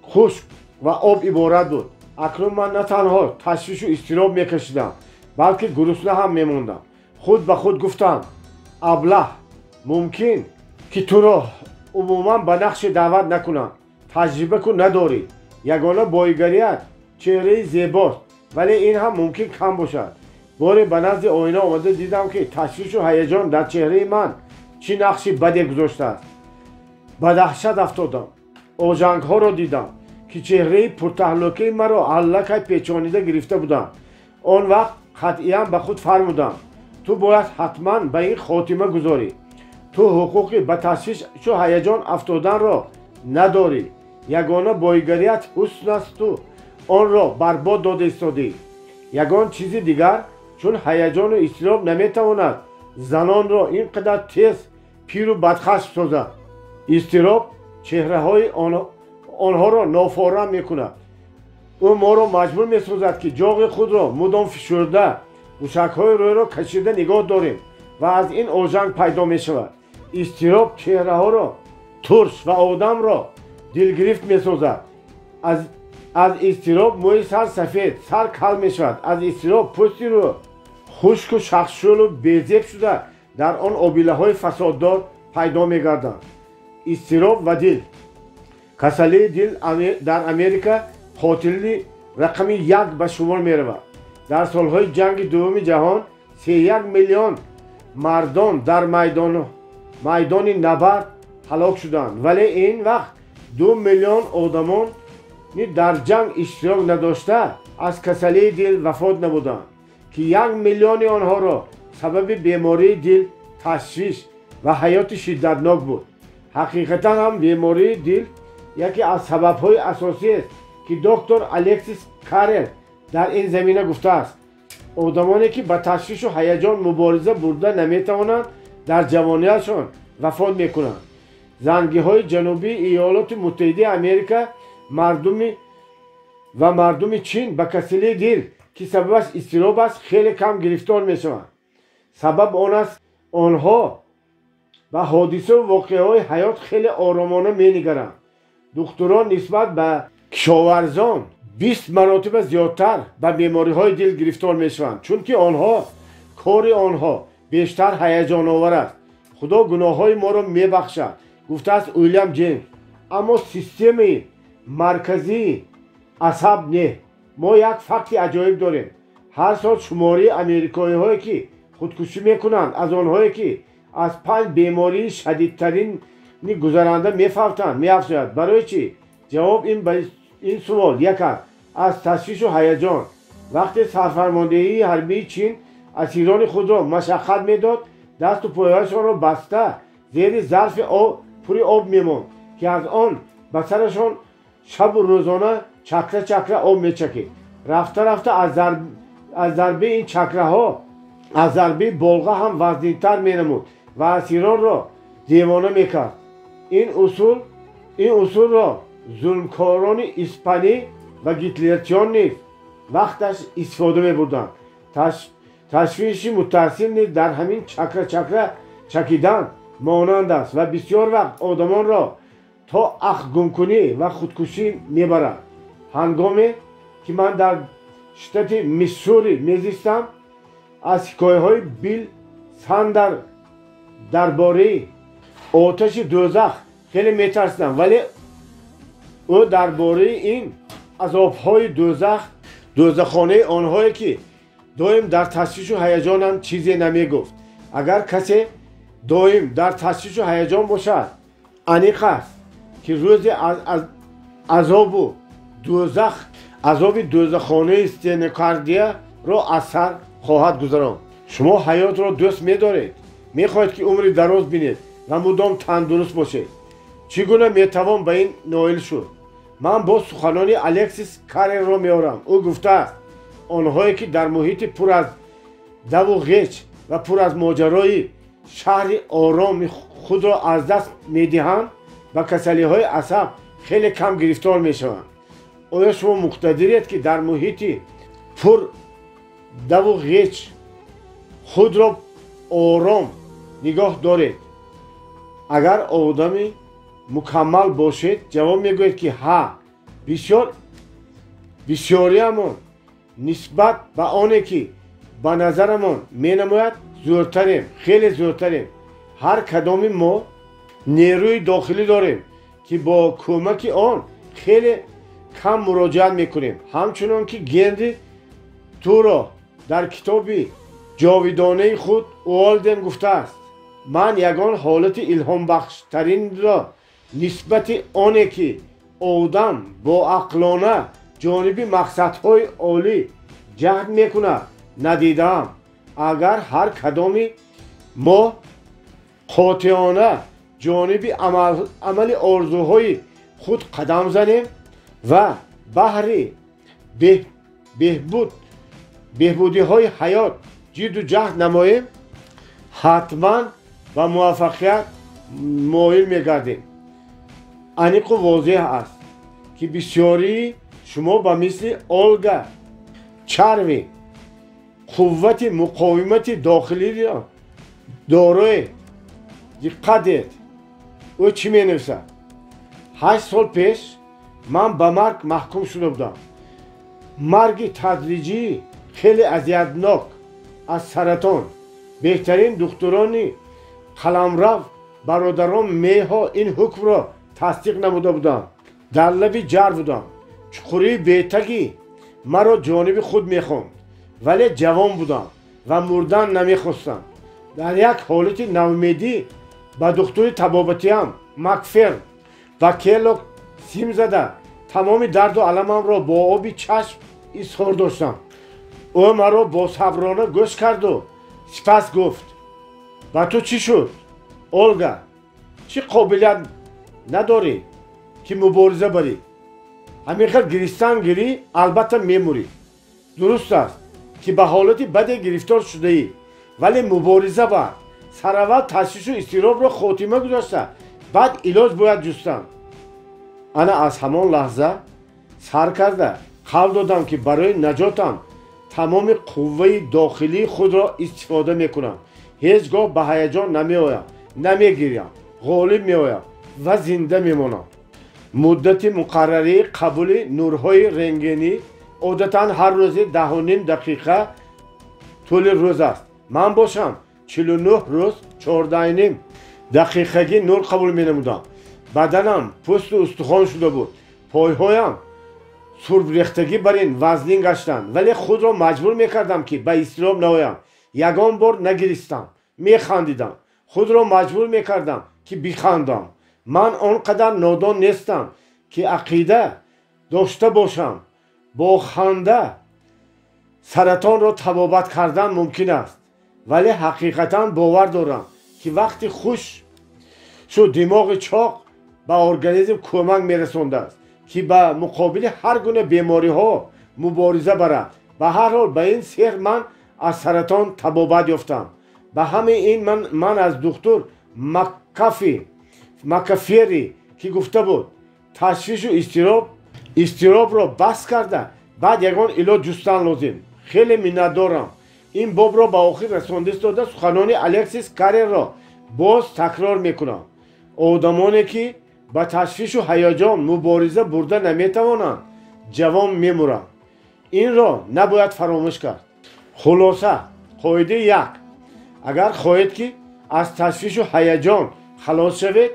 Speaker 1: خشک و آب عبارت بود. اکنون من نه تنها تشویش و اضطراب میکشیدم بلکه گرسنه هم میموندم. خود به خود گفتم ابله ممکن که تو را عموما به نقش دعوت نکنم. تجربه کن نداری. یگانه بایگریت چهره زیباست ولی این هم ممکن کم باشد. باری به نزد آینه آمده دیدم که تشویش و هیجان در چهره من چی نقشی بدی گذاشته است. به دهشت افتادم. آژنگ ها را دیدم که چهره پرتهلکه مرا علکه پیچانیده گرفته بودند. آن وقت قطعیاً به خود فرمودم تو باید حتما به این خاتمه گذاری. تو حقوقی به تشویش و هیجان افتادن را نداری. یگانه بایگریت حسن است و آن را برباد داده ایستادی. یگان چیزی دیگر چون هیجان و اضطراب نمیتواند زنان را اینقدر تیز پیر و بدخشم سازد. اضطراب چهره های آنها را نافارم میکند. او ما را مجبور میسازد که جاغ خود را مدام فشرده موشک های روی را کشیده نگاه داریم و از این آژنگ پیدا میشود. اضطراب چهره ها را ترش و آدم را دلگرفت میسازد. از اضطراب موی سر سفید سر کل میشود. از اضطراب پوستی رو خشک و شخشول و بیزیب شده در آن آبیله های فساددار پیدا میگردند. اضطراب و دل. کسلی دل در امریکا قاتلی رقم 1 به شمار میرود. در سالهای جنگ دوم جهان 3 میلیون مردان در میدان نبرد هلاک شدند ولی این وقت 2 میلیون آدمان در جنگ اشتراک نداشته از کسلی دل وفات نمودند که 1 میلیون آنها را سبب بیماری دل تشویش و حیات شدتناک بود. حقیقتا هم بیماری دل یکی از سبب‌های اساسی است که دکتر الکسیس کارل در این زمینه گفته است. آدمانی که با تشویش و هیجان مبارزه برده نمیتوانند در جوانیشان وفات میکنند. زنگی‌های جنوبی ایالات متحده امریکا مردم چین با کسلی دل که سببش اضطراب است خیلی کم گرفتار میشوند. سبب آن است آنها به حادثه و واقعه‌های حیات خیلی آرامانه مینگرند. دکتران نسبت به کشاورزان 20 مراتب زیادتر به بیماری‌های دل گرفتار میشوند چون که کار آنها بیشتر هیجان آور است. خدا گناه‌های ما را میبخشد گفته است ویلیام جیمز. اما سیستم مرکزی عصب نه. ما یک فکت عجایب داریم. هر سال شماره امریکایی‌هایی که خودکشی میکنند از آنهایی که از 5 بیماری شدیدترین گذرانده میافزاید. برای چی؟ جواب این سوال یک است. از تشویش و هیجان. وقتی سرفرماندهی حربی چین اسیران خود را مشقت میداد دست و پایشان را بسته زیر ظرف پر آب میماند که از آن به سرشان شب و روزانه چکره آب میچکید. رفته از ضربه این چکره ها از ضربه بلغه هم وزنی‌تر مینمود و اسیران را دیوانه میکرد. این اصول را ظلمکاران اسپانی و گیتلریان نیز وقتش استفاده میبردند. تشویش متأثر نیز در همین چکره چکیدن مانند است و بسیار وقت آدمان را تا اخم گم کنی و خودکشی میبرد. هنگامی که من در штати Миссури мезистам, аз ҳикояҳои Билл Сандер дар бораи оташи дӯзах хеле метарсидам, вале ӯ дар бораи ин азобҳои дӯзах, дӯзахонаи онҳое ки доим дар ташвишу ҳаяҷонам чизе намегуфт. агар касе доим дар ташвишу ҳаяҷон бошад, аниқ аст ки рӯзи азобу дӯзах, азоби дӯзахонаи стенокардияро аз сар хоҳад гузаронд. шумо ҳаётро дӯст медоред, мехоҳед ки умри дароз бинед ва мудом тандуруст бошед. чӣ гуна метавон ба ин ноил шуд? ман боз суханони Алексис Каррерро меорам. ӯ гуфтааст, онҳое ки дар муҳити пур аз даву ғеч ва пур аз моҷарои шаҳри ороми худро аз даст медиҳанд, ба касалиҳои асаб хеле кам гирифтор мешаванд. оё шумо муқтадиред ки дар муҳити пур даву ғеч худро ором нигоҳ доред? агар одами мукаммал бошед, ҷавоб мегӯед ки ҳа, бисёриамон нисбат ба оне ки ба назарамон менамояд зӯртарем, хеле зӯртарем. ҳар кадоми мо нерӯи дохилӣ дорем ки бо кӯмаки он хеле кам муроҷиат мекунем. ҳамчунон ки Генри Туро дар китоби ҷовидонаи худ Уолден гуфтааст, ман ягон ҳолати илҳомбахштаринро нисбати оне ки одам боақлона ҷониби мақсадҳои олӣ ҷаҳд мекунад надидаам. агар ҳар кадоми мо қотиона ҷониби амали орзуҳои худ қадам занем ва баҳри беҳбудиҳои ҳаёт ҷидду ҷаҳд намоем, ҳатман ба муваффақият моил мегардем. аниқу возеҳ аст ки бисёрии шумо ба мисли Олга Чарви қуввати муқовимати дохилиро дороед. диққатед, ӯ чӣ менависад? 8 сол пеш ман ба марг маҳкум шуда будам. марги тадриҷӣ хеле азиятнок аз саратон. беҳтарин духтурони қаламрав бародарон меҳо ин ҳукмро тасдиқ намуда буданд. дар лаби ҷар будам. чуқурии бетагӣ маро ҷониби худ мехонд, вале ҷавон будам ва мурдан намехостам. дар як ҳолати наумедӣ ба духтури табобатиам Макферн ва Келлог сим зада тамоми дарду аламамро бо оби чашм изҳор доштам. ӯ маро босаброна гӯш карду сипас гуфт, ба ту чӣ шуд, Олга? чӣ қобилият надорӣ ки мубориза барӣ? ҳамин хел гиристан гирӣ, албатта мемурӣ. дуруст аст ки ба ҳолати баде гирифтор шудаӣ, вале мубориза бар. сараввал ташвишу изтиробро хотима гузошта, баъд илоҷ бояд ҷустан. ана аз ҳамон лаҳза сар карда қавл додам ки барои наҷотам тамоми қувваи дохилии худро истифода мекунам. ҳеҷ гоҳ ба ҳаяҷон намеоям, намегирям, ғолиб меоям ва зинда мемонам. муддати муқаррарии қабули нурҳои рентгенӣ одатан ҳар рӯзи 10.5 дақиқа тӯли рӯз аст. ман бошам 49 рӯз 14.5 дақиқагӣ нур қабул менамудам. баданам пӯсту устухон шуда буд. пойҳоям сурбрехтагӣ бар ин вазнин гаштанд, вале худро маҷбур мекардам ки ба изтироб наоям. ягон бор нагиристам, механдидам. худро маҷбур мекардам ки бихандам. ман он қадар нодон нестам ки ақида дошта бошам бо ханда саратонро табобат кардан мумкин аст. вале ҳақиқатан бовар дорам ки вақти хуш шуд димоғи чоқ ба организм кӯмак мерасондааст ки ба муқобили ҳар гуна бемориҳо мубориза барад. ба ҳар ҳол ба ин сеҳр ман аз саратон табобат ёфтам. ба ҳамин ин ман аз духтур Макафери ки гуфта буд ташвишу изтиробро бас карда баъд ягон илоҷ ҷустан лозим. хеле миннатдорам. ин бобро ба охир расонда истода суханони Алексис Каррерро боз такрор мекунам. одамоне ки ба ташвишу ҳаяҷон мубориза бурда наметавонанд, ҷавон мемуранд. اینро نباید فراموش کرد. خلاصه قاعده یک: اگر خواهید که از تشویش و هیجان خلاص شوید،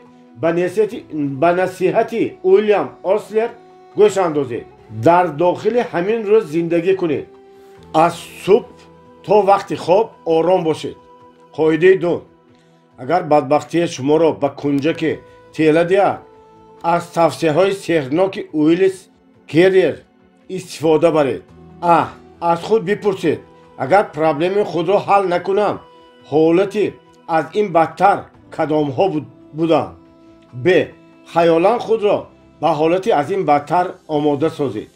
Speaker 1: به نصیحت ویلیام آسلر گوش اندازید. در داخل همین روز زندگی کنید. از صبح تا وقت خواب آرام باشید. قاعده دو: اگر بدبختی شما را به کنجک تیله دهد، از توصیه های سحرناک ویلیس کریر استفاده برید. از خود بپرسید: اگر پرابلم خود را حل نکنم، حالتی از این بدتر کدام ها بودم؟ خیالان خود را به حالتی از این بدتر آماده سازید.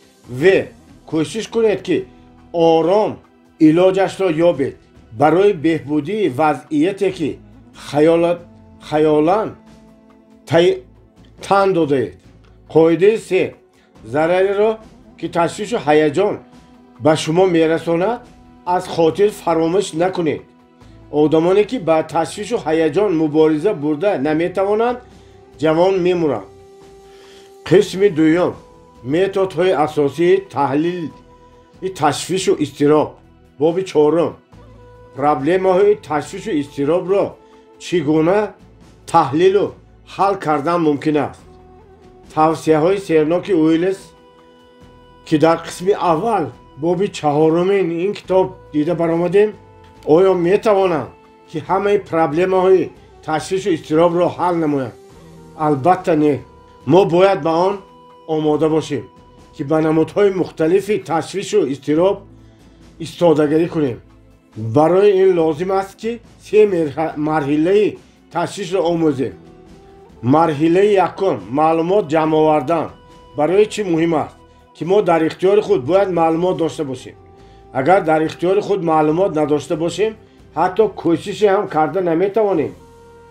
Speaker 1: کوشش کنید که آرام علاجش را یابید. برای بهبودی وضعیتی که خیالان تن دادید. قاعده 3: ضرری را که تشویش و هیجان به شما میرساند از خاطر فراموش نکنید. آدمانی که با تشویش و هیجان مبارزه برده نمیتوانند جوان میمونند. قسم دوم: متدهای اساسی تحلیل تشویش و اضطراب. باب 4: پرابلم های تشویش و اضطراب را چگونه تحلیل و حل کردن ممکن است. توصیه های سحرناک ویلیس که در قسم اول باب 4 این کتاب دیده برآمدیم، آیا می توانند که همه پرابلم های تشویش و اضطراب را حل نمایند؟ البته نه. ما باید به آن آماده باشیم که به نمودهای مختلف تشویش و اضطراب استادگی کنیم. برای این لازم است که 3 مرحله تشویش را آموزیم. مرحله یکم: معلومات جمع آوردن. برای چی مهم است که ما در اختیار خود باید معلومات داشته باشیم. اگر در اختیار خود معلومات نداشته باشیم، حتی کوشش هم کرده نمیتوانیم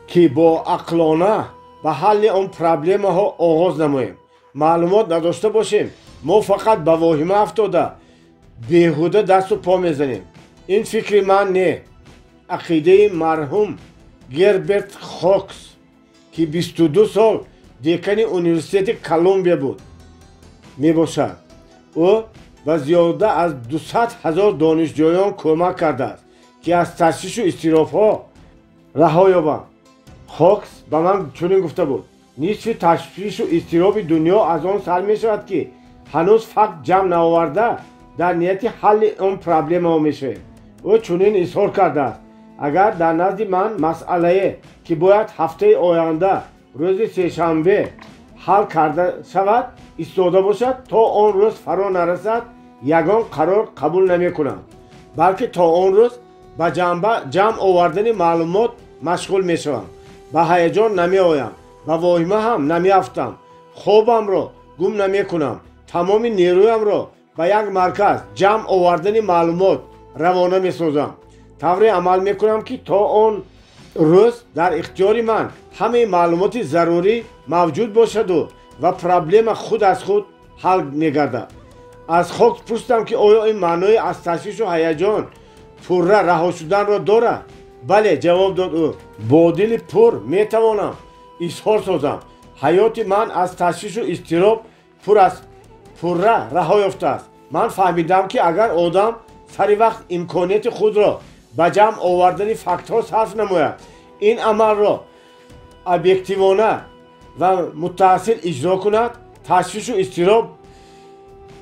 Speaker 1: که با عقلانه به حل اون پرابلم ها آغاز نماییم. معلومات نداشته باشیم، ما فقط به واهمه افتاده بیهوده دست و پا میزنیم. این فکر من نه. عقیده مرحوم گربرت هاکس که 22 سال دکان اونیورسیته کلمبیا بود میباشد. او به زیاده از 200,000 دانشجویان کمک کرده است که از تشویش و اضطراب ها رها یابند. هاکس به من چنین گفته بود: نصف تشویش و اضطراب دنیا از آن سر می شود که هنوز فقط جمع نآورده در نیت حل اون پرابلم ها می شود. او چنین اظهار کرده است: اگر در نزد من مسئله که باید هفته آینده روز سه‌شنبه حل کرده شود ایستاده باشد، تا آن روز فرا نرسد یگان قرار قبول نمی کنم، بلکه تا آن روز به جمع آوردن معلومات مشغول می شوم. به هیجان نمی آیم، به واهمه هم نمی افتم، خوابم را گم نمی کنم، تمام نیرویم را به یک مرکز جمع آوردن معلومات روانه می سازم. طوری عمل می کنم که تا آن روز در اختیار من همه معلومات ضروری موجود باشد و پرابلم خود از خود حل می گردد. از خاک پرسیدم که آیا این معنای از تشویش و هیجان پره رها شدن را دارد؟ بله، جواب داد او. با دل پر می توانم اظهار سازم حیات من از تشویش و اضطراب پره رها یافته است. من فهمیدم که اگر آدم سر وقت امکانیت خود را به جمع آوردن فکت ها صرف نماید، این عمل را ابیکتیوانه و متصل اجرا کند، تشویش و اضطراب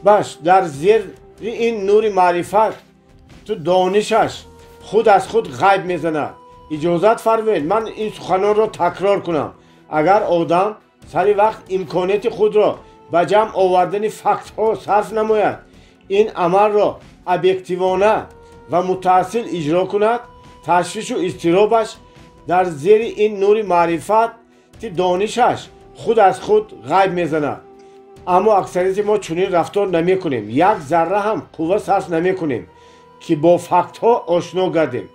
Speaker 1: باش در زیر این نور معرفت تو دانشش خود از خود غیب میزند. اجازت فرمایید من این سخنان را تکرار کنم. اگر آدم سر وقت امکانیت خود را به جمع آوردن فکت ها صرف نماید، این عمل را ابیکتیوانه و متصل اجرا کند، تشویش و اضطرابش در زیر این نور معرفت دانشش خود از خود غیب میزند. اما اکثریت ما چنین رفتار نمی کنیم. یک ذره هم قوه صرف نمی کنیم که با فکت ها آشنا گردیم.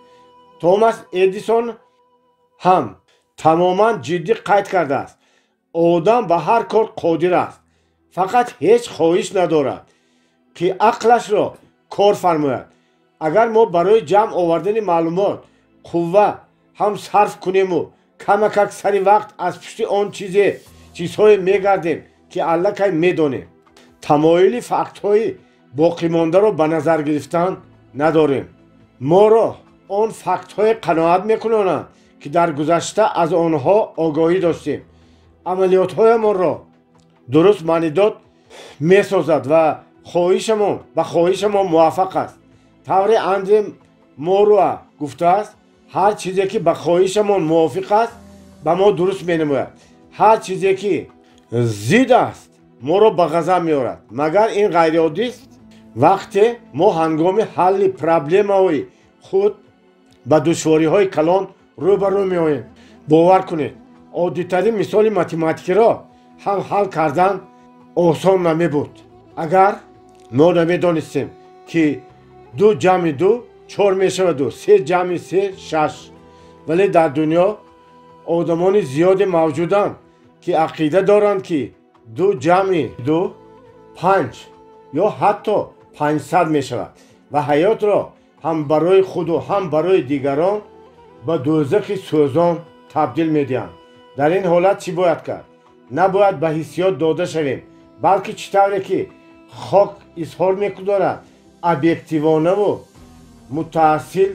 Speaker 1: توماس ادیسون هم تماما جدی قید کرده است: آدم به هر کار قادر است، فقط هیچ خواهش ندارد که عقلش را کار فرماید. اگر ما برای جمع آوردن معلومات قوه هم صرف کنیم و کمک سری وقت از پشت آن چیزهای میگردیم که الکی میدانیم، تمایل فکت های боқимондаро ба назар гирифтан надорем. моро он фактҳое қаноат мекунонанд ки дар гузашта аз онҳо огоҳӣ доштем. амалиётҳоямонро дуруст маънидод месозад ва хоҳишамон ба хоҳишамон муваффақ аст. тавре Андре Моруа гуфтааст, ҳар чизе ки ба хоҳишамон мувофиқ аст ба мо дуруст менамояд. ҳар чизе ки зид аст моро ба ғазаб меорад. магар ин ғайриоддист? вақте мо ҳангоми ҳалли проблемаҳои худ ба душвориҳои калон рӯбарӯ меоем. бовар кунед, оддитарин мисоли математикиро ҳам ҳал кардан осон намебуд. агар мо намедонистем ки 2 ҷамъи 2 4 мешаваду, 3 ҷамъи 3 6. вале дар дунё одамони зиёде мавҷуданд ки ақида доранд ки 2 ҷамъи 2 5 ё ҳатто 500 мешавад ва ҳаётро ҳам барои худу ҳам барои дигарон ба дӯзахи сӯзон табдил медиҳанд. дар ин ҳолат чӣ бояд кард? набояд ба ҳиссиёт дода шавем, балки чӣ тавре ки хок изҳор мекунад объективонаву мутаассил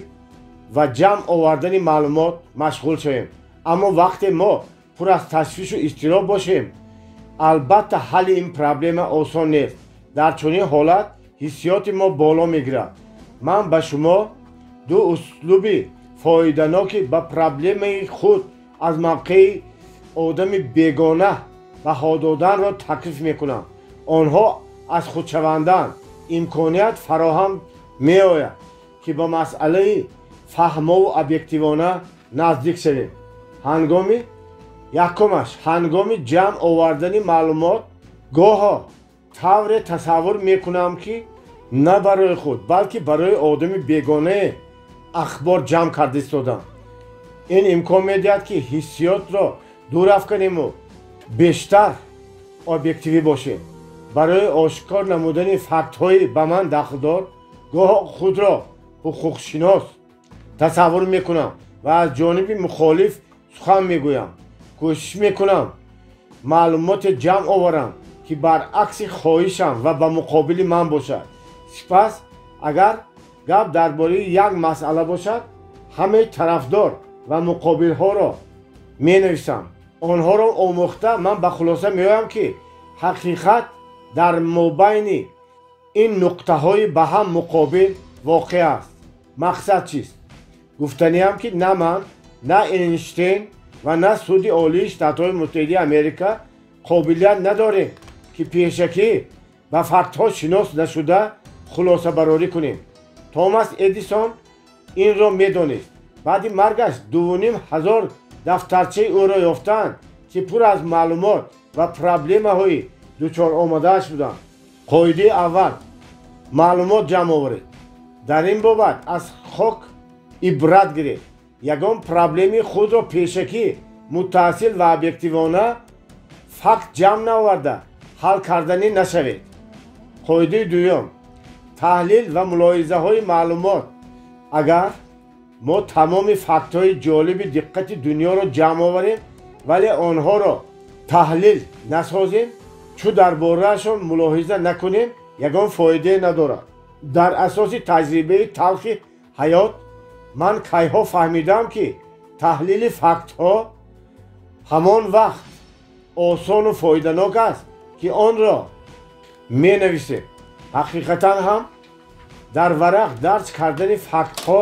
Speaker 1: ва ҷамъ овардани маълумот машғул шавем. аммо вақте мо пур аз ташвишу изтироб бошем, албатта ҳалли ин проблема осон нест. дар чунин ҳолат ҳиссиёти мо боло мегирад. ман ба шумо 2 услуби фоиданоки ба проблемаи худ аз мавқеи одами бегона баҳо доданро таклиф мекунам. онҳо аз худшавандан имконият фароҳам меояд ки ба масъалаи фаҳмову объективона наздик шавем. якумаш ҳангоми ҷамъ овардани маълумот гоҳо тавре тасаввур мекунам ки на барои худ балки барои одами бегонае ахбор ҷамъ карда истодам. ин имкон медиҳад ки ҳиссиётро дур афканему бештар объективӣ бошем. барои ошкор намудани фактҳои ба ман дахлдор гоҳо худро ҳуқуқшинос тасаввур мекунам ва аз ҷониби мухолиф сухан мегӯям. кӯшиш мекунам маълумоте ҷамъ оварам ки баръакси хоҳишам ва ба муқобили ман бошад. сипас агар гап дар бораи як масъала бошад, ҳамаи тарафдор ва муқобилҳоро менависам. онҳоро омӯхта ман ба хулоса меоям ки ҳақиқат дар мобайни ин нуқтаҳои ба ҳам муқобил воқеъ аст. мақсад чист? гуфтаниам ки на ман, на Эйнштейн ва на суди олии штатҳои муттаҳидаи Америка қобилият надорем ки пешакӣ ба фактҳо шинос нашуда хулосабарорӣ кунем. томас Эдисон инро медонист. баъди маргаш 2500 дафтарчаи ӯро ёфтанд ки пур аз маълумот ва проблемаҳои дучоромадааш буданд. қоидаи аввал маълумот ҷамъ оваред. дар ин бобат аз хок ибрат гиред. ягон проблеми худро пешакӣ мутаассил ва объективона факт ҷамъ наоварда ҳал карданӣ нашавед. қоидаи дуюм таҳлил ва мулоҳизаҳои маълумот. агар мо тамоми фактҳои ҷолиби диққати дунёро ҷамъ оварем вале онҳоро таҳлил насозем, чӯ дар бораашон мулоҳиза накунем, ягон фоидае надорад. дар асоси таҷрибаи талхи ҳаёт ман кайҳо фаҳмидам ки таҳлили фактҳо ҳамон вақт осону фоиданок аст ки онро менависем. ҳақиқатан ҳам дар варақ дарҷ кардани фактҳо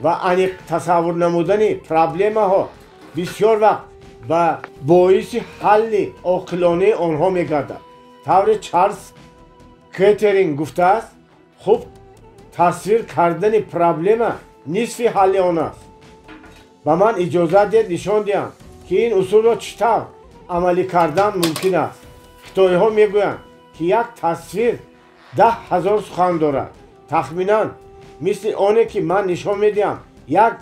Speaker 1: ва аниқ тасаввур намудани проблемаҳо бисёр вақт ба боиси ҳалли оқилонаи онҳо мегардад. тавре Чарлз Кеттеринг гуфтааст, хуб тасвир кардани проблема нисфи ҳалли он аст. ба ман иҷозат диҳед нишон диҳам ки ин усулро чӣ тавр амалӣ кардан мумкин аст. фитоиҳо мегӯянд ки як тасвир 10,000 сухан дорад. тахминан мисли оне ки ман нишон медиҳам як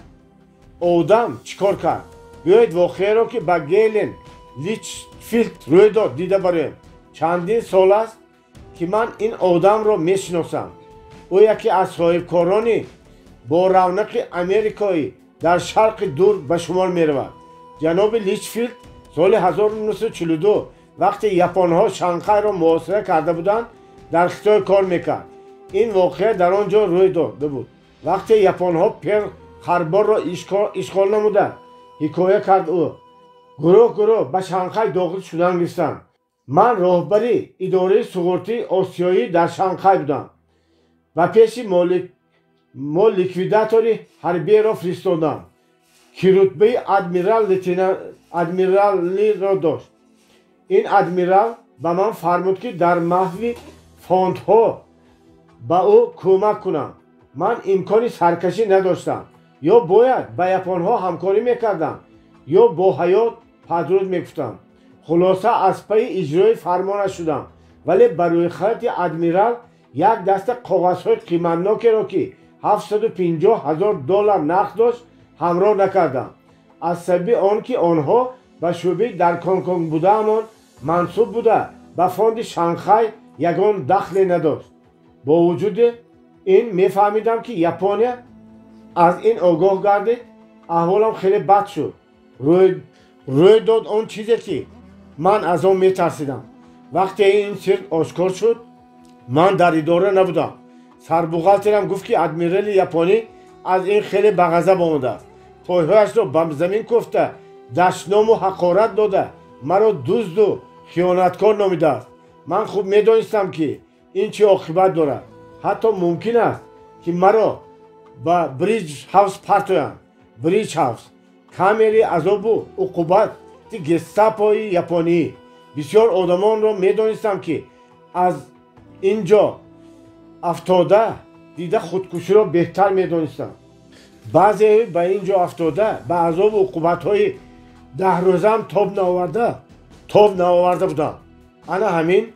Speaker 1: одам чӣ кор кард. биёед воқеаро ки ба Гейлен Личфилд рӯй дод дида бароем. чандин сол аст ки ман ин одамро мешиносам. ӯ яке аз соҳибкорони бо равнақи америкоӣ дар шарқи дур ба шумор меравад. ҷаноби Личфилд соли 1942 вақте японҳо Шанхайро муҳосира карда буданд, дар Хитой кор мекард. این واقعه در آنجا روی داده بود. وقتی یاپن‌ها پرل هاربر را اشغال نمودند، حکایه کرد او، گروه به شانگهای داخل شدن گرفتند. من راهبری اداره سقورتی آسیایی در شانگهای بودم و پیش ما لیکویداتوری حربی را فرستادم که رتبه ادمیرالی را داشت. این ادمیرال به من فرمود که در محو فوندها به او کمک کنم. من امکان سرکشی نداشتم. یا باید با یاپن‌ها همکاری میکردم یا با حیات پدرود میگفتم. خلاصه از پی اجرای فرمانش شدم، ولی برای خط ادمیرال یک دست کاغذهای قیمتناکی را که $750,000 نقد داشت همراه نکردم. از سبب آنکه آنها به شعبه در کنگ بوده‌امان منصوب بوده به فوند شانگهای یگان دخلی نداشت. با وجود این میفهمیدم که یاپنیا از این آگاه گردید. احوالم خیلی بد شد. روی داد آن چیزی که من از آن میترسیدم. وقتی این سر آشکار شد من در اداره نبودم. سربوغالترم گفت که ادمیرال یاپنی از این خیلی به غضب آمده است. پایهایش را به زمین کوفته دشنام و حقارت داده مرا دزد و خیانتکار نامیده است. من خوب میدانستم که این چه عاقبت دارد. حتی ممکن است که مرا به بریج هاوس پرتویند. بریج هاوس کامری عذاب و عقوبت گستاپوی یاپنی. بسیار آدمان را میدانستم که از اینجا افتاده دیده خودکشی را بهتر میدانستم. بعضی به اینجا افتاده به عذاب و عقوبت های 10 روزم تاب نآورده بودم. انا همین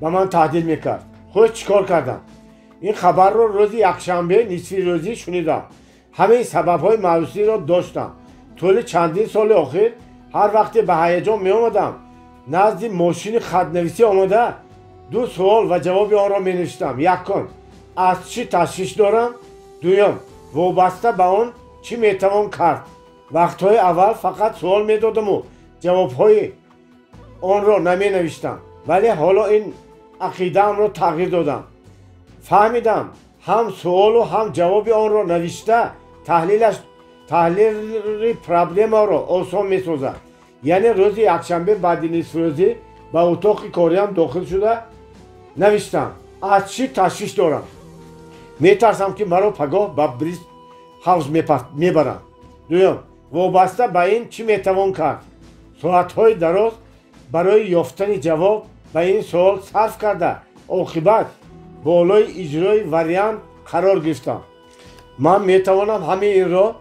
Speaker 1: به من تهدید میکرد. خود چیکار کردم؟ این خبر را روز یکشنبه نصف روزی شنیدم. همه سبب های مایوسی را داشتم. طول چندین سال اخیر هر وقت به هیجان می آمدم نزد ماشین خط‌نویسی آمده 2 سوال و جواب آن را می نوشتم. یکم از چی تشویش دارم، دوم وابسته به آن چی می توان کرد. وقتهای اول فقط سوال می دادم و جوابهای آن را نمی نوشتم، ولی حالا این عقیده‌ام را تغییر دادم. فهمیدم هم سوال و هم جواب آن را نوشته تحلیل پرابلم را آسان می سازد. یعنی روز یکشنبه بعد نصف روزی به اتاق کاریم داخل شده نوشتم از چی تشویش دارم. می ترسم که مرا پگاه به بریج هاوس میبرند. دوم وابسته به این چی می توان کرد. ساعتهای دراز برای یافتن جواب به این سوال صرف کرده عاقبت بالای اجرای وریانت قرار گرفتم. من می توانم همه این را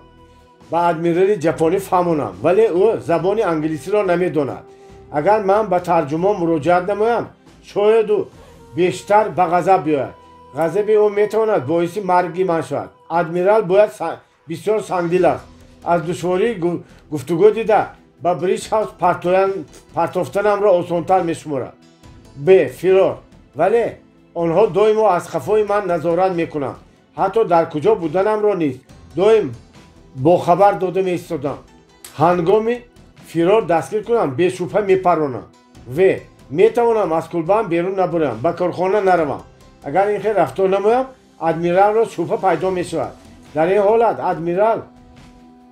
Speaker 1: به ادمیرال ژاپنی فهمانم، ولی او زبان انگلیسی را نمی داند. اگر من به ترجمان مراجعت نمایم شاید او بیشتر به غضب بیاید. غضب او می تواند باعث مرگ من شود. ادمیرال باید بسیار سنگدل است. از دشواری گفتگو دیده به بریج هاوس پرتافتنم را آسانتر می شمارد. ب فرار، ولی آنها دائما از خفای من نظارت می کنند. حتی در کجا بودنم را نیز دائم با خبر داده می ایستادم. هنگامی فرار دستگیر کنم به شبهه می پرانم و می توانم از کلبه‌ام بیرون نبرم، به کارخانه نروم. اگر این خیلی رفتار نمایم ادمیرال را شبهه پیدا می شود. در این حالت ادمیرال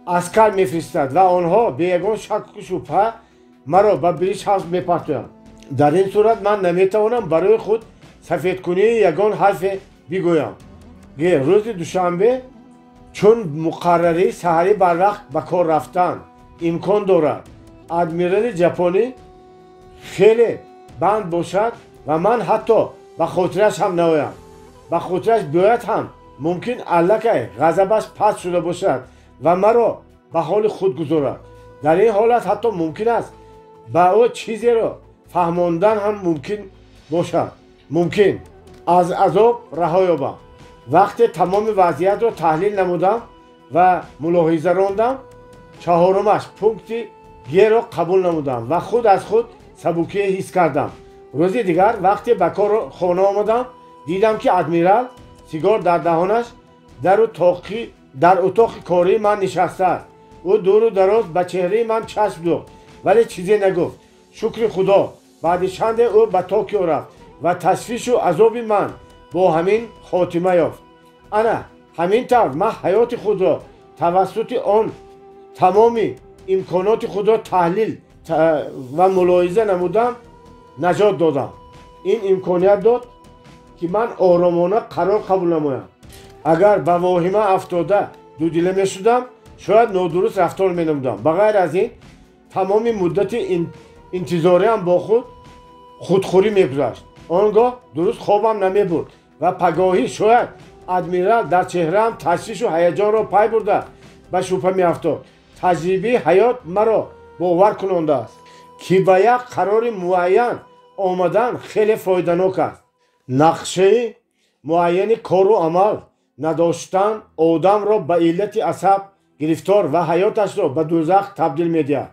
Speaker 1: عسکر می فرستد و آنها به یگان شک و شبهه مرا به بریج هاوس می پرتویند. در این صورت من نمی توانم برای خود سفیدکنی یگان حرف بگویم. روز دوشنبه چون مقرره سحری بر وقت به کار رفتن امکان دارد ادمیرال ژاپنی خیلی بند باشد و من حتی به خاطرش هم نایم. به خاطرش بیاید هم ممکن الکه غضبش پس شده باشد و مرا به حال خود گذارد. در این حالت حتی ممکن است به او چیزی را فهماندن هم ممکن باشد. ممکن از عذاب رها یابم. وقتی تمام وضعیت را تحلیل نمودم و ملاحظه راندم، چهارمش پونکت گ را قبول نمودم و خود از خود سبکی حس کردم. روزی دیگر وقتی به کار خانه آمدم دیدم که ادمیرال سیگار در دهانش در اتاق کاری من نشسته است. او دور و دراز به چهره من چشم دوخت ولی چیزی نگفت. شکر خدا بعد چند او به توکیو رفت و تشویش و عذاب من бо ҳамин хотима ёфт. ана ҳамин тавр ман ҳаёти худро тавассути он тамоми имконоти худро таҳлил ва мулоҳиза намудам, наҷот додам. ин имконият дод ки ман оромона қарор қабул намоям. агар ба воҳима афтода дудила мешудам, шояд нодуруст рафтор менамудам. ба ғайр аз ин тамоми муддати интизореам бо худхӯрӣ мегузашт. он гоҳ дуруст хобам намебурд ва пагоҳӣ шояд адмирал дар чеҳраам ташвишу ҳаяҷонро пай бурда ба шубҳа меафтод. таҷрибаи ҳаёт маро бовар кунондааст ки ба як қарори муайян омадан хеле фоиданок аст. нақшаи муайяни кору амал надоштан одамро ба иллати асаб гирифтор ва ҳаёташро ба дӯзах табдил медиҳад.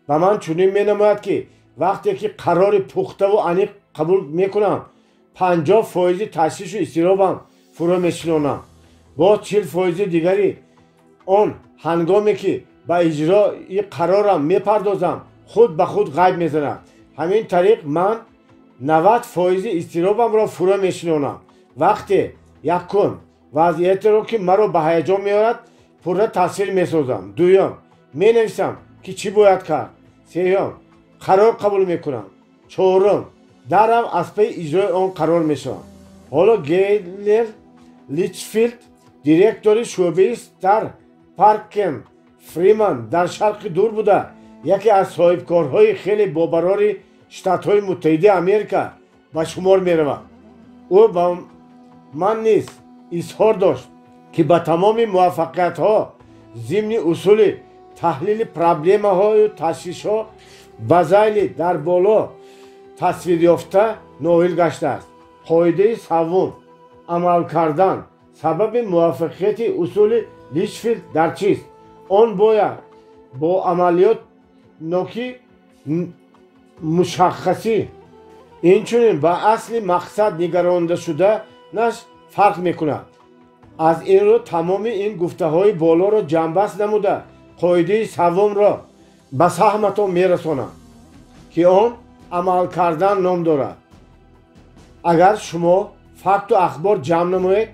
Speaker 1: ба ман чунин менамояд ки вақте ки қарори пухтаву аниқ қабул мекунам, 50% ташвишу изтиробам фуро мешинонам. бо 40% дигари он ҳангоме ки ба иҷрои қарорам мепардозам, худ ба худ ғайб мезанад. ҳамин тариқ ман 90% изтиробамро фуро мешинонам. вақте якум вазъиятеро ки маро ба ҳаяҷон меорад пурра тасвир месозам. дуюм менависам ки чӣ бояд кард. сеюм қарор қабул мекунам. чорум дарам аз паи иҷрои он қарор мешавам. ҳоло гейлер личфилд директори шӯъбаи дар паркен фриман дар шарқи дур буда яке аз соҳибкорҳои хеле бобарори штатҳои муттаҳидаи Америка ба шумор меравад. ӯ ба ман низ изҳор дошт ки ба тамоми муваффақиятҳо зимни усули таҳлили проблемаҳою ташвишҳо ба зайли дар боло тасвирёфта ноил гаштааст. қоидаи саввум амал кардан сабаби муваффақияти усули личфилд дар чист? он бояд бо амалиёт ноки мушаххасӣ инчунин ба асли мақсад нигаронда шуданаш фарқ мекунад. аз ин рӯ тамоми ин гуфтаҳои болоро ҷамъбаст намуда қоидаи саввумро ба саҳматон мерасонам ки он амал кардан ном дорад. агар шумо факту ахбор ҷамъ намоед,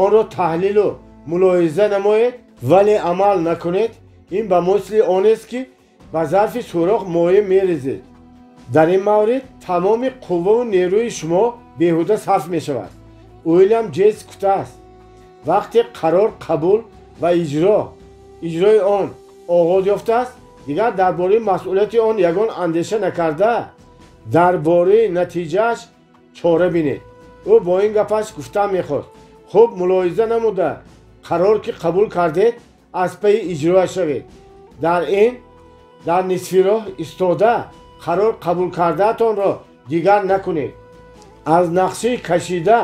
Speaker 1: онро таҳлилу мулоҳиза намоед, вале амал накунед, ин ба мисли онест ки ба зарфи сурох моеъ мерезед. дар ин маврид тамоми қувваву нерӯи шумо беҳуда сарф мешавад. уильям ҷейс гуфтааст, вақте қарор қабул ва иҷрои он оғоз ёфтааст, дигар дар бораи масъулияти он ягон андеша накарда, дар бораи натиҷааш чора бинед. ӯ бо ин гапаш гуфтан мехост, хуб мулоҳиза намуда қарор ки қабул кардед, аз паи иҷрояш равед. дар нисфи роҳ истода қарор қабул кардаатонро дигар накунед. аз нақшаи кашида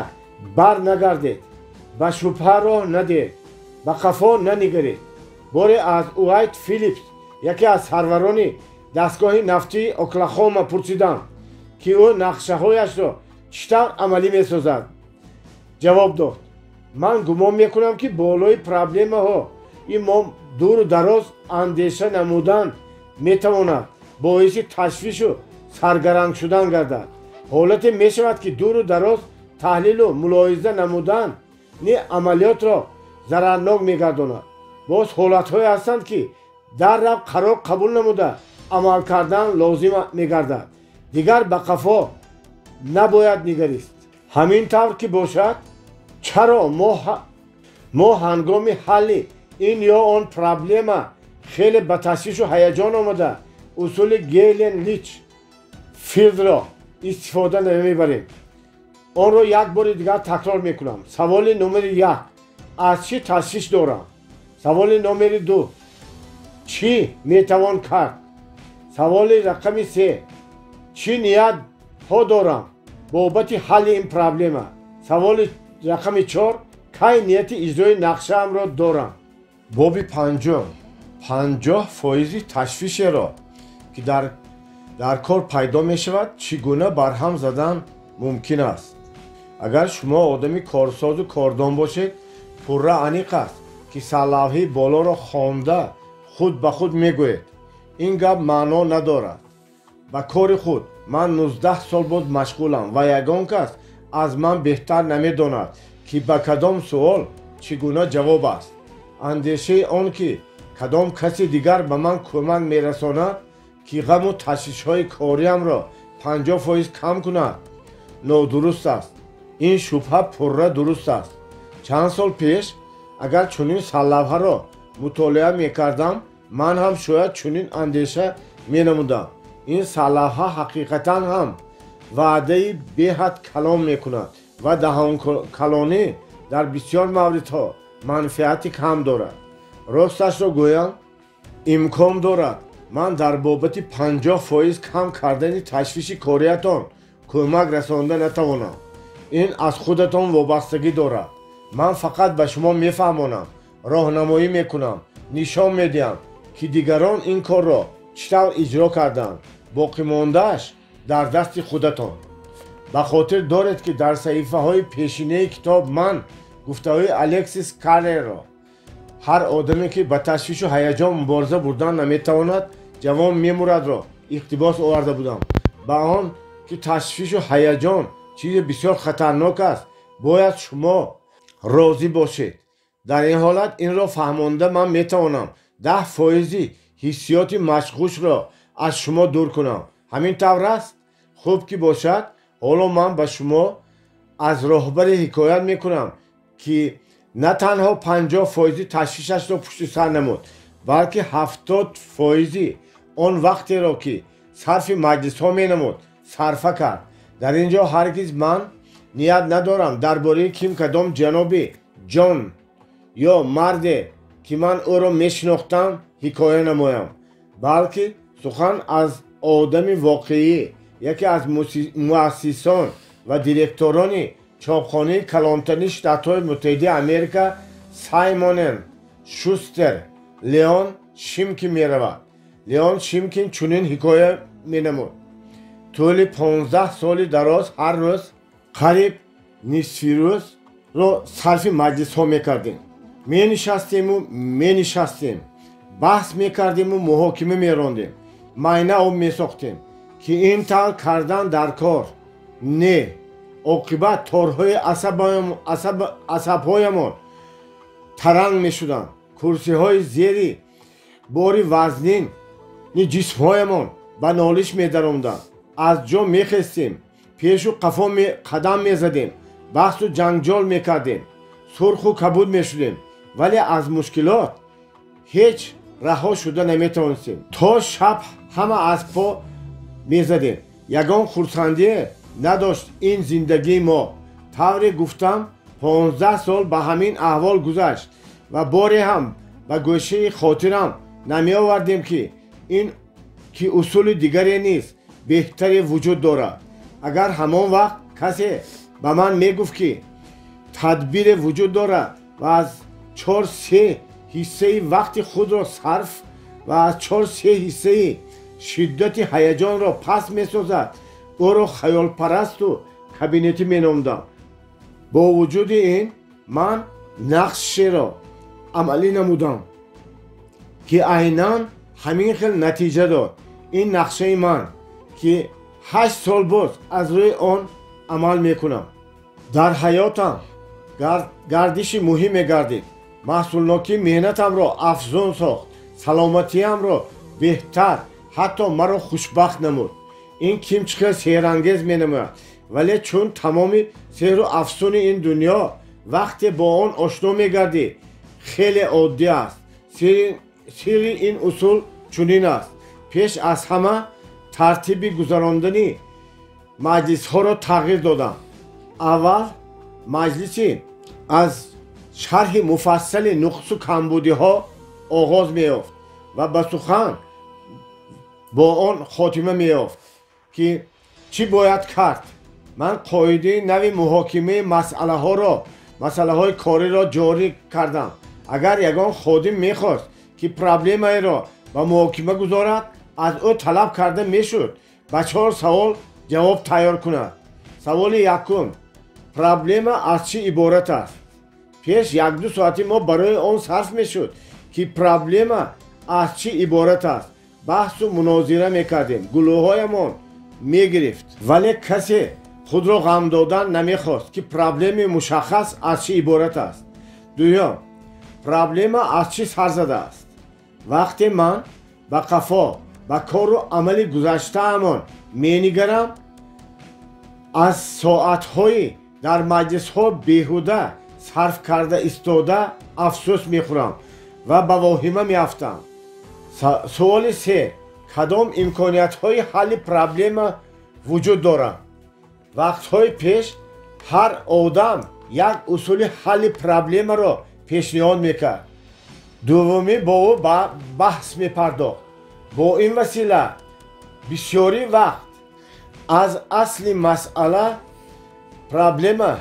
Speaker 1: бар нагардед, ба шубҳа роҳ надиҳед, ба қафо нанигаред. боре аз уайт филипс, яке аз сарварони дастгоҳи нафтии Оклахома пурсидам ки ӯ нақшаҳояшро чӣ тавр амалӣ месозад. ҷавоб дод, ман гумон мекунам ки болои проблемаҳо имо дуру дароз андеша намудан метавонад боиси ташвишу саргаранг шудан гардад. ҳолате мешавад ки дуру дароз таҳлилу мулоҳиза намудан ни амалиётро зарарнок мегардонад. боз ҳолатҳое ҳастанд ки даррав қарор қабул намуда амал кардан лозим мегардад. дигар ба қафо набояд нигарист. ҳамин тавр ки бошад, чаро мо ҳангоми ҳалли ин ё он проблема хеле ба ташвишу ҳаяҷон омада усули гейлен лич филдро истифода намебарем. онро як бори дигар такрор мекунам. саволи номери 1, аз чӣ ташвиш дорам? саволи номери 2, чӣ метавон кард? саволи рақами 3, чӣ ниятҳо дорам бобати ҳалли ин проблема? саволи рақами 4, кай нияти иҷрои нақшаамро дорам? боби 50% ташвишеро ки дар кор пайдо мешавад чӣ гуна барҳам задан мумкин аст. агар шумо одами корсозу кордон бошед, пурра аниқ аст ки сарлавҳаи болоро хонда худ ба худ мегӯед. ин гап маъно надорад. ба кори худ ман 19 сол боз машғулам ва ягон кас از من بهتر نمی‌داند که به کدام سوال چگونه جواب است. اندیشه آن که کدام کسی دیگر به من کمک می‌رساند که غم و تشویش‌های کاریم را 50% کم کند نادرست است. این شبهه پرره درست است. چند سال پیش اگر چنین سرلوحه را مطالعه می‌کردم من هم شاید چنین اندیشه می‌نمودم. این سرلوحه حقیقتاً هم وعده بهت کلام می‌کند و دهان کلانی در بسیار موردها منفعتی کم دارد. راستش را گویم امکان دارد من در بابت 50% کم کردن تشویش کاریتان کمک رسانده نتوانم. این از خودتان وابستگی دارد. من فقط به شما میفهمانم، راهنمایی میکنم، نشان میدیم که دیگران این کار را چطور اجرا کردند. باقی ماندهش در دست خودتان. به خاطر دارید که در صحیفه های پیشینه کتاب من گفته های الکسیس کارلر را هر آدمی که به تشویش و هیجان مبارزه بردن نمیتواند جوان میمورد را اقتباس آورده بودم. به آن که تشویش و هیجان چیز بسیار خطرناک است باید شما راضی باشید. در این حالت این را فهمانده من میتوانم 10% حسیات مشغوش را از شما دور کنم. همین طور است؟ خوب که باشد. حالا من به شما از راهبر حکایت میکنم که نه تنها 50% تشویشش را پشت سر نمود بلکه 70% آن وقتی را که صرف مجلس ها می نمود صرفه کرد. در اینجا هرگز من نیت ندارم درباره کیم کدام جنابی جان یا مرد که من او را میشناختم حکایت نمایم، بلکه سخن از آدم واقعی، یکی از مؤسسان و دیرکتوران چاپخانه کلانتری شتات‌های متحده امریکا سایمون شوستر لیون شیمکین می رود. لیون شیمکین چنین حکایت می نمود. طول 15 سال دراز هر روز قریب نصف روز را صرف مجلس ها می کردیم. می نشستیم بحث می کردیم و محاکمه می راندیم. معاینه آب می ساختیم که این طور کردن در کار نه عاقبت تارهای عصبهایمان ترنگ می شدند. کرسی های زیری باری وزنین جسمهایمان به نالش می دراندند. از جا می خستیم، پیش و قفا قدم می زدیم، بحث و جنجال می کردیم، سرخ و کبود می شدیم، ولی از مشکلات هیچ رها شده نمی توانستیم. تا شب همه از پا می زدیم. یگان خرسندی نداشت این زندگی ما. طوری گفتم 15 سال به همین احوال گذشت و باری هم به گوشه خاطرم نمی آوردیم که این که اصول دیگری نیست بهتری وجود دارد. اگر همان وقت کسی به من می گفت که تدبیر وجود دارد و از 4-3 حصه وقت خود را صرف و از 4-3 حصه شدت هیجان را پس می سازد او را خیال پرست و کابینتی می نامدم. با وجود این من نقش را عملی نمودم که عیناً همین خیل نتیجه داد. این نقشه من که 8 سال باز از روی آن عمل میکنم. در حیاتم گردش مهم گردید. محصولناکی مهنتم را افزون ساخت، سلامتیم را بهتر، حتی مرا خوشبخت نمود. این کیم چقدر سحرانگیز مینماید، ولی چون تمام سحر و افسون این دنیا وقتی با آن آشنا میگردی خیلی عادی است. سر این اصول چنین است: پیش از همه ترتیب گذراندنی مجلس ها را تغییر دادم. اول مجلسی از شرح مفصل نقص و کمبودی ها آغاز می‌یافت و به سخن با آن خاتمه می‌یافت که چی باید کرد. من قاعده نوی محاکمه مسئله های کاری را جاری کردم. اگر یگان خادم می‌خواست که پرابلمی را به محاکمه گذارد، از او طلب کرده میشد به 4 سوال جواب تیار کند. سوال یکم: پرابلم از چی عبارت است؟ پیش 1-2 ساعتی ما برای آن صرف میشد که پرابلم از چی عبارت است. بحث و مناظره میکردیم، گلوهایمان میگرفت، ولی کسی خود را غم دادن نمیخواست که پرابلم مشخص از چی عبارت است. دوم، پرابلم از چی سر زده است. وقتی من به قفا به کار و عمل گذشته امان مینگرم، از ساعتهای در مجلس ها بیهوده صرف کرده ایستاده افسوس میخورم و به واهمه میافتم. سوال 3: کدام امکانیت های حل پرابلم وجود دارد؟ وقت های پیش هر آدم یک اصول حل پرابلم را پیشنهاد میکرد. دومی با او بحث میپرداخت. با این وسیله بسیاری وقت از اصل مسئله پرابلم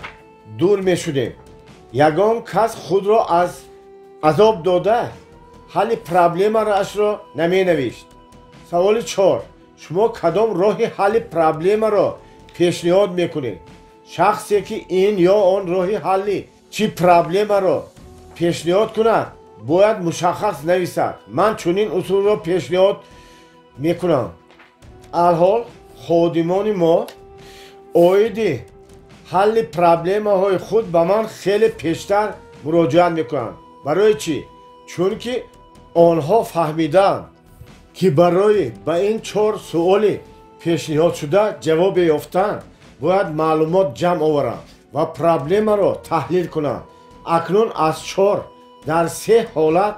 Speaker 1: دور میشدیم. یگان کس خود را از عذاب داده حل پرابلم را نمی نوشت. سوال 4: شما کدام راه حل پرابلم را پیشنهاد میکنید؟ شخصی که این یا آن راه حل چی پرابلم را پیشنهاد کند باید مشخص نویسد. من چنین اصول را پیشنهاد میکنم. الحال خادمان ما اوید حل پرابلم های خود به من خیلی پیشتر مراجعت میکنند. برای چی؟ چون که آنها فهمیدند که برای به این 4 سوال پیشنهاد شده جواب یافتن باید معلومات جمع آورند و پرابلم را تحلیل کنند. اکنون از 4 در 3 حالت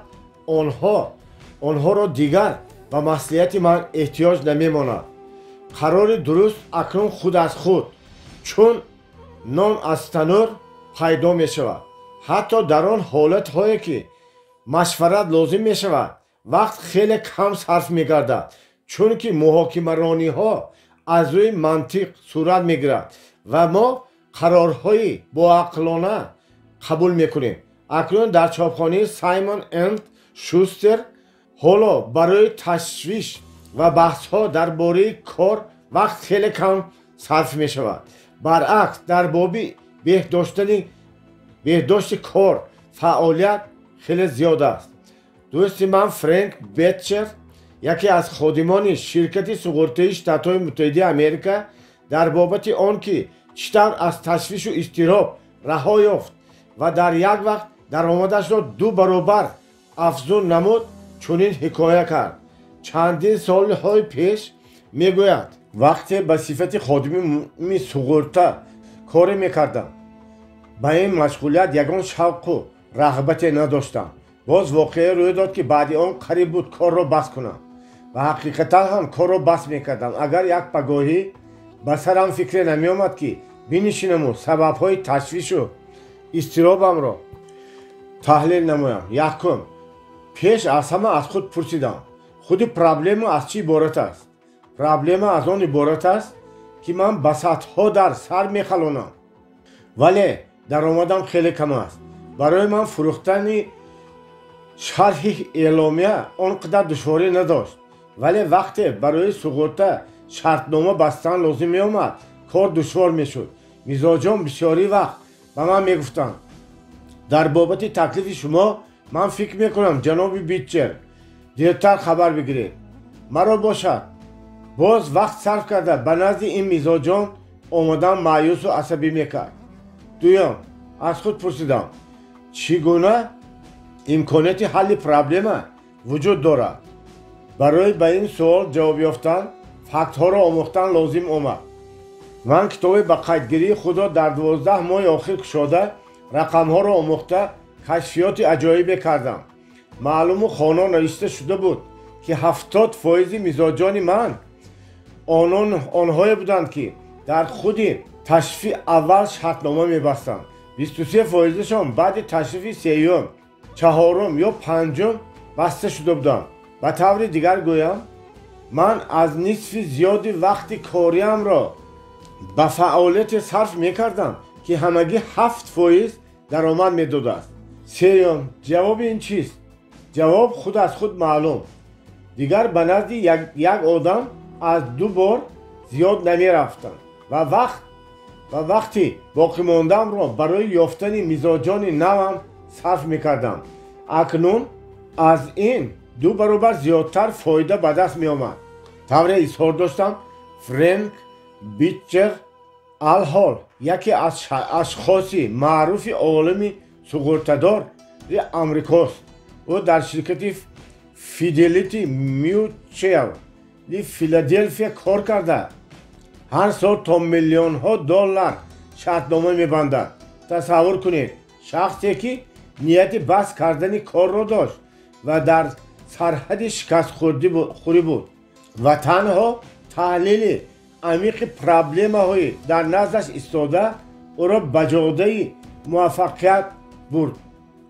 Speaker 1: آنها را دیگر به مصلحت من احتیاج نمیماند. قرار درست اکنون خود از خود چون نان از تنور پیدا می شود. حتی در آن حالت هایی که مشورت لازم می شود وقت خیلی کم صرف می گردد، چون که محاکمه رانی ها از روی منطق صورت می گیرد و ما قرارهای با عقلانه قبول می کنیم. اکنون در چاپخانه سایمون اند شوستر حالا برای تشویش و بحث ها درباره کار وقت خیلی کم صرف می شود. برعکس در باب بهداشت کار فعالیت خیلی زیاد است. دوست من فرانک بتچر یکی از خادمان شرکت سوغورتایی شتات‌های متحده امریکا در بابت آن که چطور از تشویش و اضطراب رها یافت و در یک وقت درآمدش را 2 برابر افزون نمود چنین حکایه کرد. چندین سالهای پیش میگوید وقتی به صفت خادم سوغورتا کار میکردم به این مشغولیت یگان شوق و رغبت نداشتم. باز واقعه روی داد که بعد آن قریب بود کار را بس کنم و حقیقتا هم کار را بس میکردم. اگر یک پگاهی به سرم فکر نمی آمد که بنشینم و سببهای تشویش و اضطرابم را تحلیل نمایم. یکم پیش از همه از خود پرسیدم خود پرابلم از چی عبارت است؟ پرابلم از آن عبارت است که من بساطها در سر میخلانم ولی درآمدم خیلی کم است. برای من فروختن شرح اعلامیه آنقدر دشواری نداشت، ولی وقتی برای سوغورتا شرطنامه بستن لازم می آمد کار دشوار می شد. مزاجم بسیاری وقت به من می گفتند در بابت تکلیف شما من فکر می کنم جناب بیتچر دیرتر خبر بگیرید. مرا باشد باز وقت صرف کرده به نزد این مزاجم آمدن مایوس و عصبی می کرد. دویم از خود پرسیدم چگونه امکانیت حل پرابلم وجود دارد؟ برای به این سوال جواب یافتن فکت ها را آموختن لازم آمد. من کتاب به قیدگیری خود را در 12 ماه آخر کشاده رقم ها را آموخته کشفیات عجایبی کردم. معلوم و خوانا نوشته شده بود که 70% مزاجان من آنهایی بودند که در خود تشریف اول شرطنامه می‌بستند. 23%شان بعد تشریف سوم، چهارم یا پنجم بسته شده بودند. به طور دیگر گویم من از نصف زیادی وقت کاریم را به فعالیت صرف می‌کردم که همگی 7% درآمد می‌داده است. سوم جواب این چیست؟ جواب خود از خود معلوم. دیگر به نزد یک آدم از 2 بار زیاد نمی رفتم و وقتی باقی ماندم را برای یافتن مزاجان نوم صرف می کردم. اکنون از این 2 برابر زیادتر فایده به دست می آمد. طور اظهار داشتم فرانک بیتچر الحال یکی از اشخاص معروف عالم سugortador آمریکاست. او در شرکت فیدلیتی میوچوال فیلادلفیا کار کرده. هر سال تا میلیون ها دلار شرطنامه میبندد. تصور کنید شخصی که نیت بس کردن کار را داشت و در سرحد شکست خوری بود و تنها تحلیل عمیق پرابلم های در نزدش ایستاده او را به جاده موفقیت برد.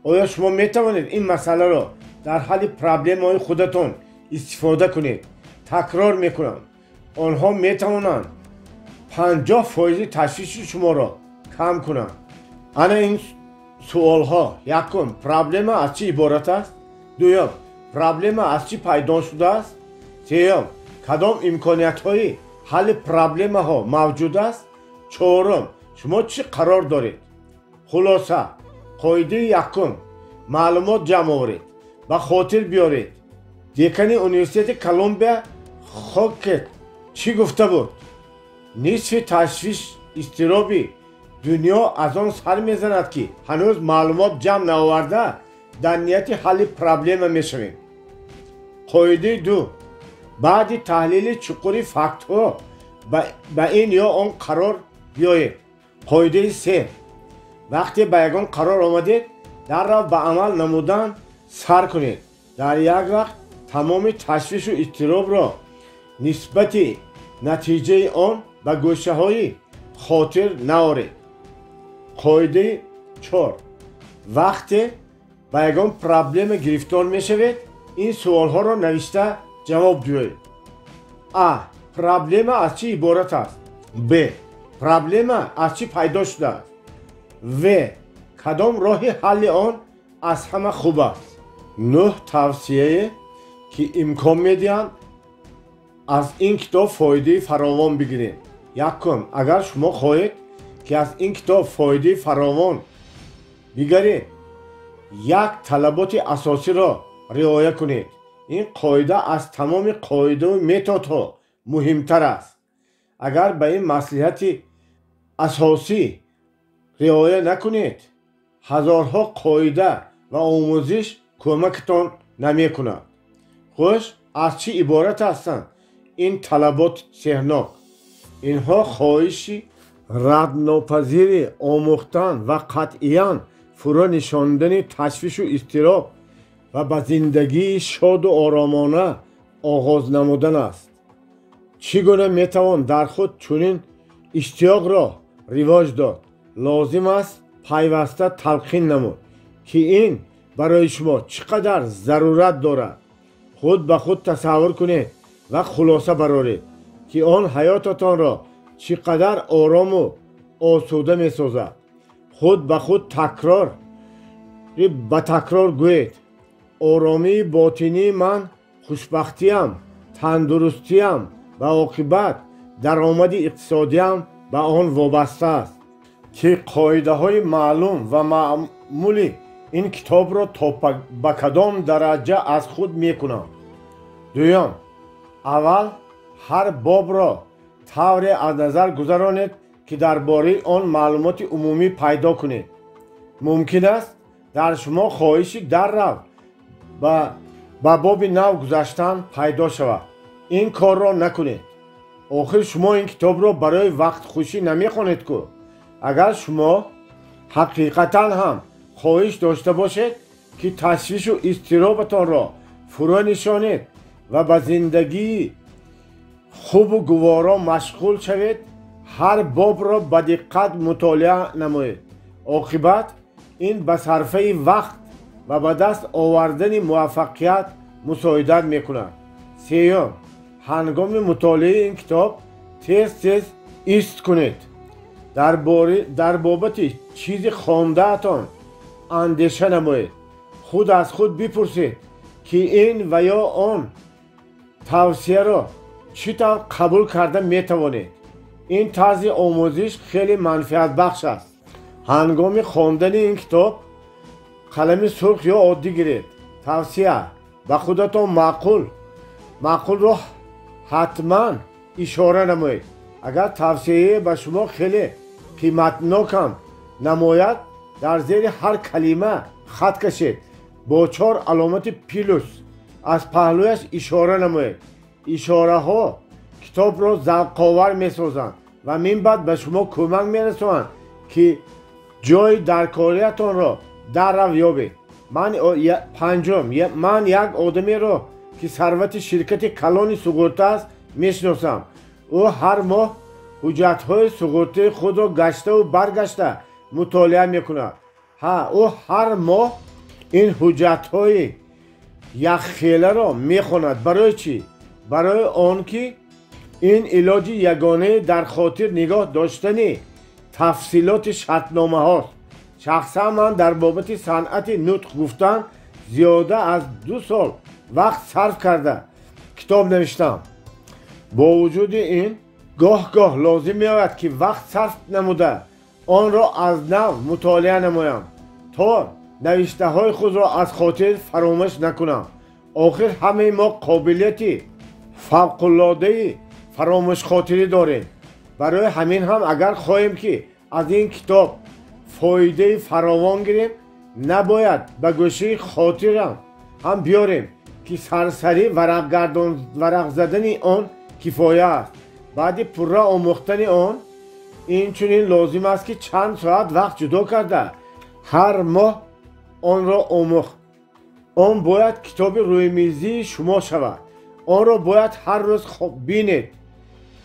Speaker 1: آیا شما میتوانید این مسئله را در حل پرابلم های خودتان استفاده کنید؟ تکرار میکنم آنها میتوانند 50% تشویش شما را کم کنند. انا این سوال ها: یکم، پرابلم از چی عبارت است؟ دوم، پرابلم از چی پیدا شده است؟ سوم، کدام امکانیت های حل پرابلم ها موجود است؟ چهارم، شما چی قرار دارید؟ خلاصه قاعده یکم، معلومات جمع آورید. به خاطر بیارید دکان اونیورسیته کلمبیا خاکت چی گفته بود؟ نصف تشویش اضطرابی دنیا از آن سر میزند که هنوز معلومات جمع نآورده در نیت حل پرابلم میشویم. قاعده دو، بعد تحلیل چقدر فکت ها به این یا آن قرار بیایید. قاعده سه، وقتی به یگان قرار آمدید در را به عمل نمودن سر کنید. در یک وقت تمام تشویش و اضطراب را نسبت نتیجه آن به گوشه های خاطر نآورید. قاعده چهار، وقتی به یگان پرابلم گرفتار می شوید این سوال ها را نوشته جواب دهید. ا. پرابلم از چی عبارت است؟ ب. پرابلم از چی پیدا شده است؟ و. کدام راه حل آن از همه خوب است؟ 9 توصیه که امکان میدهند از این کتاب فایده فراوان بگیرید. یکم، اگر شما خواهید که از این کتاب فایده فراوان بگیرید یک طلبات اساسی را رعایت کنید. این قاعده از تمام قاعده و متدها مهمتر است. اگر به این مصلحت اساسی رعایت نکنید هزارها قاعده و آموزش کمکتان نمی کند. خوش از چی عبارت هستند این طلبات سهناک؟ اینها خواهشی ردناپذیر آموختن و قطعیاً فرا نشاندن تشویش و اضطراب و به زندگی شاد و آرامانه آغاز نمودن است. چگونه میتوان در خود چنین اشتیاق را رواج داد؟ لازم است پیوسته تلقین نمود که این برای شما چقدر ضرورت دارد. خود به خود تصور کنید و خلاصه برآورید که آن حیاتتان را چقدر آرام و آسوده می سازد. خود به خود تکرار گویید: آرامی باطنی من، خوشبختیم، تندرستیم و عاقبت درآمد اقتصادیم به آن وابسته است. که قاعده های معلوم و معمولی این کتاب را تا به کدام درجه از خود می کنم. دوم، اول هر باب را طوری از نظر گذرانید که درباره آن معلومات عمومی پیدا کنید. ممکن است در شما خواهشی در رو به باب نو گذاشتن پیدا شود. این کار را نکنید. آخر شما این کتاب را برای وقت خوشی نمی خوانید که اگر شما حقیقتا هم خواهش داشته باشید که تشویش و اضطرابتان را فرا نشانید و به زندگی خوب و گوارا مشغول شوید هر باب را به دقت مطالعه نمایید. عاقبت این به صرفه وقت و به دست آوردن موفقیت مساعدت میکند. سوم، هنگام مطالعه این کتاب تیز ایست کنید. در بابت چیز خوانده اتان اندیشه نمایید. خود از خود بپرسید که این و یا آن توصیه را چطور قبول کرده میتوانید. این طرز آموزش خیلی منفعت بخش است. هنگام خواندن این کتاب قلم سرخ یا عادی گیرید. توصیه: به خودتان معقول را حتما اشاره نمایید. اگر توصیه به شما خیلی قیمتناکم نماید در زیر هر کلمه خط کشید با 4 علامت پلوس از پهلویش اشاره نمایید. اشاره ها کتاب را ذوق‌آور می‌سازند و من بعد به شما کمک می‌رسانند که جای در کاریتان را در رو یابید. من یک آدمی را که ثروت شرکت کلان سوغورته است میشناسم. او هر ماه حجت‌های سوغورته خود را گشته و برگشته مطالعه میکند. او هر ماه این حجت‌های یک خیله را میخواند. برای چی؟ برای آنکه این علاج یگانه در خاطر نگاه داشتنی تفصیلات شرطنامه هاست. شخصا من در بابت صنعت نطق گفتن زیاده از 2 سال وقت صرف کرده کتاب نوشتم. با وجود این گاه لازم می آید که وقت صرف نموده آن را از نو مطالعه نمایم تا نوشته های خود را از خاطر فراموش نکنم. آخر همه ما قابلیتی فوق‌العاده فراموش خاطری داریم. برای همین هم اگر خواهیم که از این کتاب فایده فراوان گیریم نباید به گوشه خاطرم هم بیاریم که سرسری ورق زدن آن کفایه است. بعد پره آموختن آن این چنین لازم است که چند ساعت وقت جدا کرده هر ماه آن را آموخت. آن باید کتاب روی میزی شما شود. آن را باید هر روز بینید.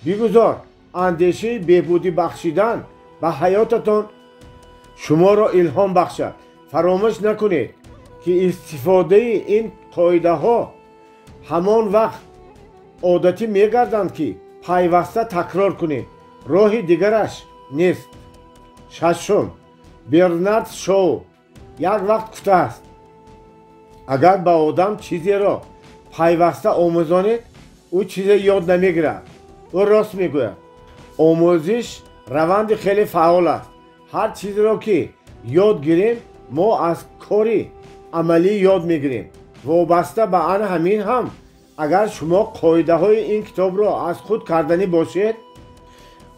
Speaker 1: بگذار اندیشه بهبودی بخشیدن به حیاتتان شما را الهام بخشد. فراموش نکنید که استفاده این قاعده ها همان وقت عادتی میگردند که پیوسته تکرار کنید. راه دیگرش نیست. 6. برنارد شو یک وقت گفته است اگر به آدم چیزی را پیوسته آموزانید او چیزی یاد نمیگیرد. او راست میگوید. آموزش روند خیلی فعال است. هر چیزی را که یاد گیریم ما از کاری عملی یاد میگیریم. وابسته به آن همین هم اگر شما قاعده های این کتاب را از خود کردنی باشید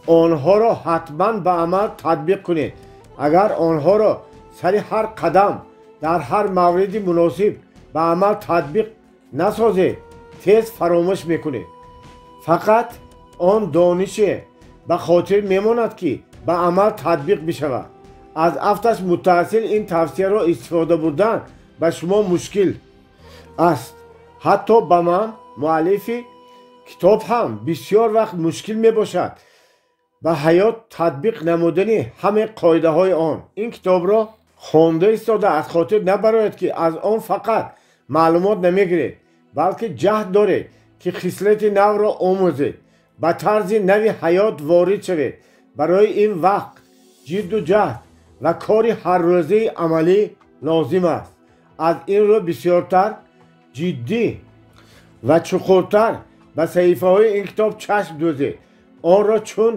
Speaker 1: آنها را حتما به عمل تطبیق کنید. اگر آنها را سر هر قدم در هر مورد مناسب به عمل تطبیق نسازید تیز فراموش میکنید. فقط آن دانش به خاطر میماند که به عمل تطبیق بشود. از افتش متصل این توصیه را استفاده بردن به شما مشکل است. حتی به من مؤلف کتاب هم بسیار وقت مشکل می باشد به حیات تطبیق نمودن همه قاعده های آن. این کتاب را خوانده ایستاده از خاطر نبرید که از آن فقط معلومات نمیگیرید بلکه جهد دارید که خصلت نو را آموزید به طرز نوی حیات وارد شوید. برای این وقت جد و جهد و کاری هر روزه عملی لازم است. از این رو بسیارتر جدی و چقدرتر به صحیفه های این کتاب چشم دوزید. آن را چون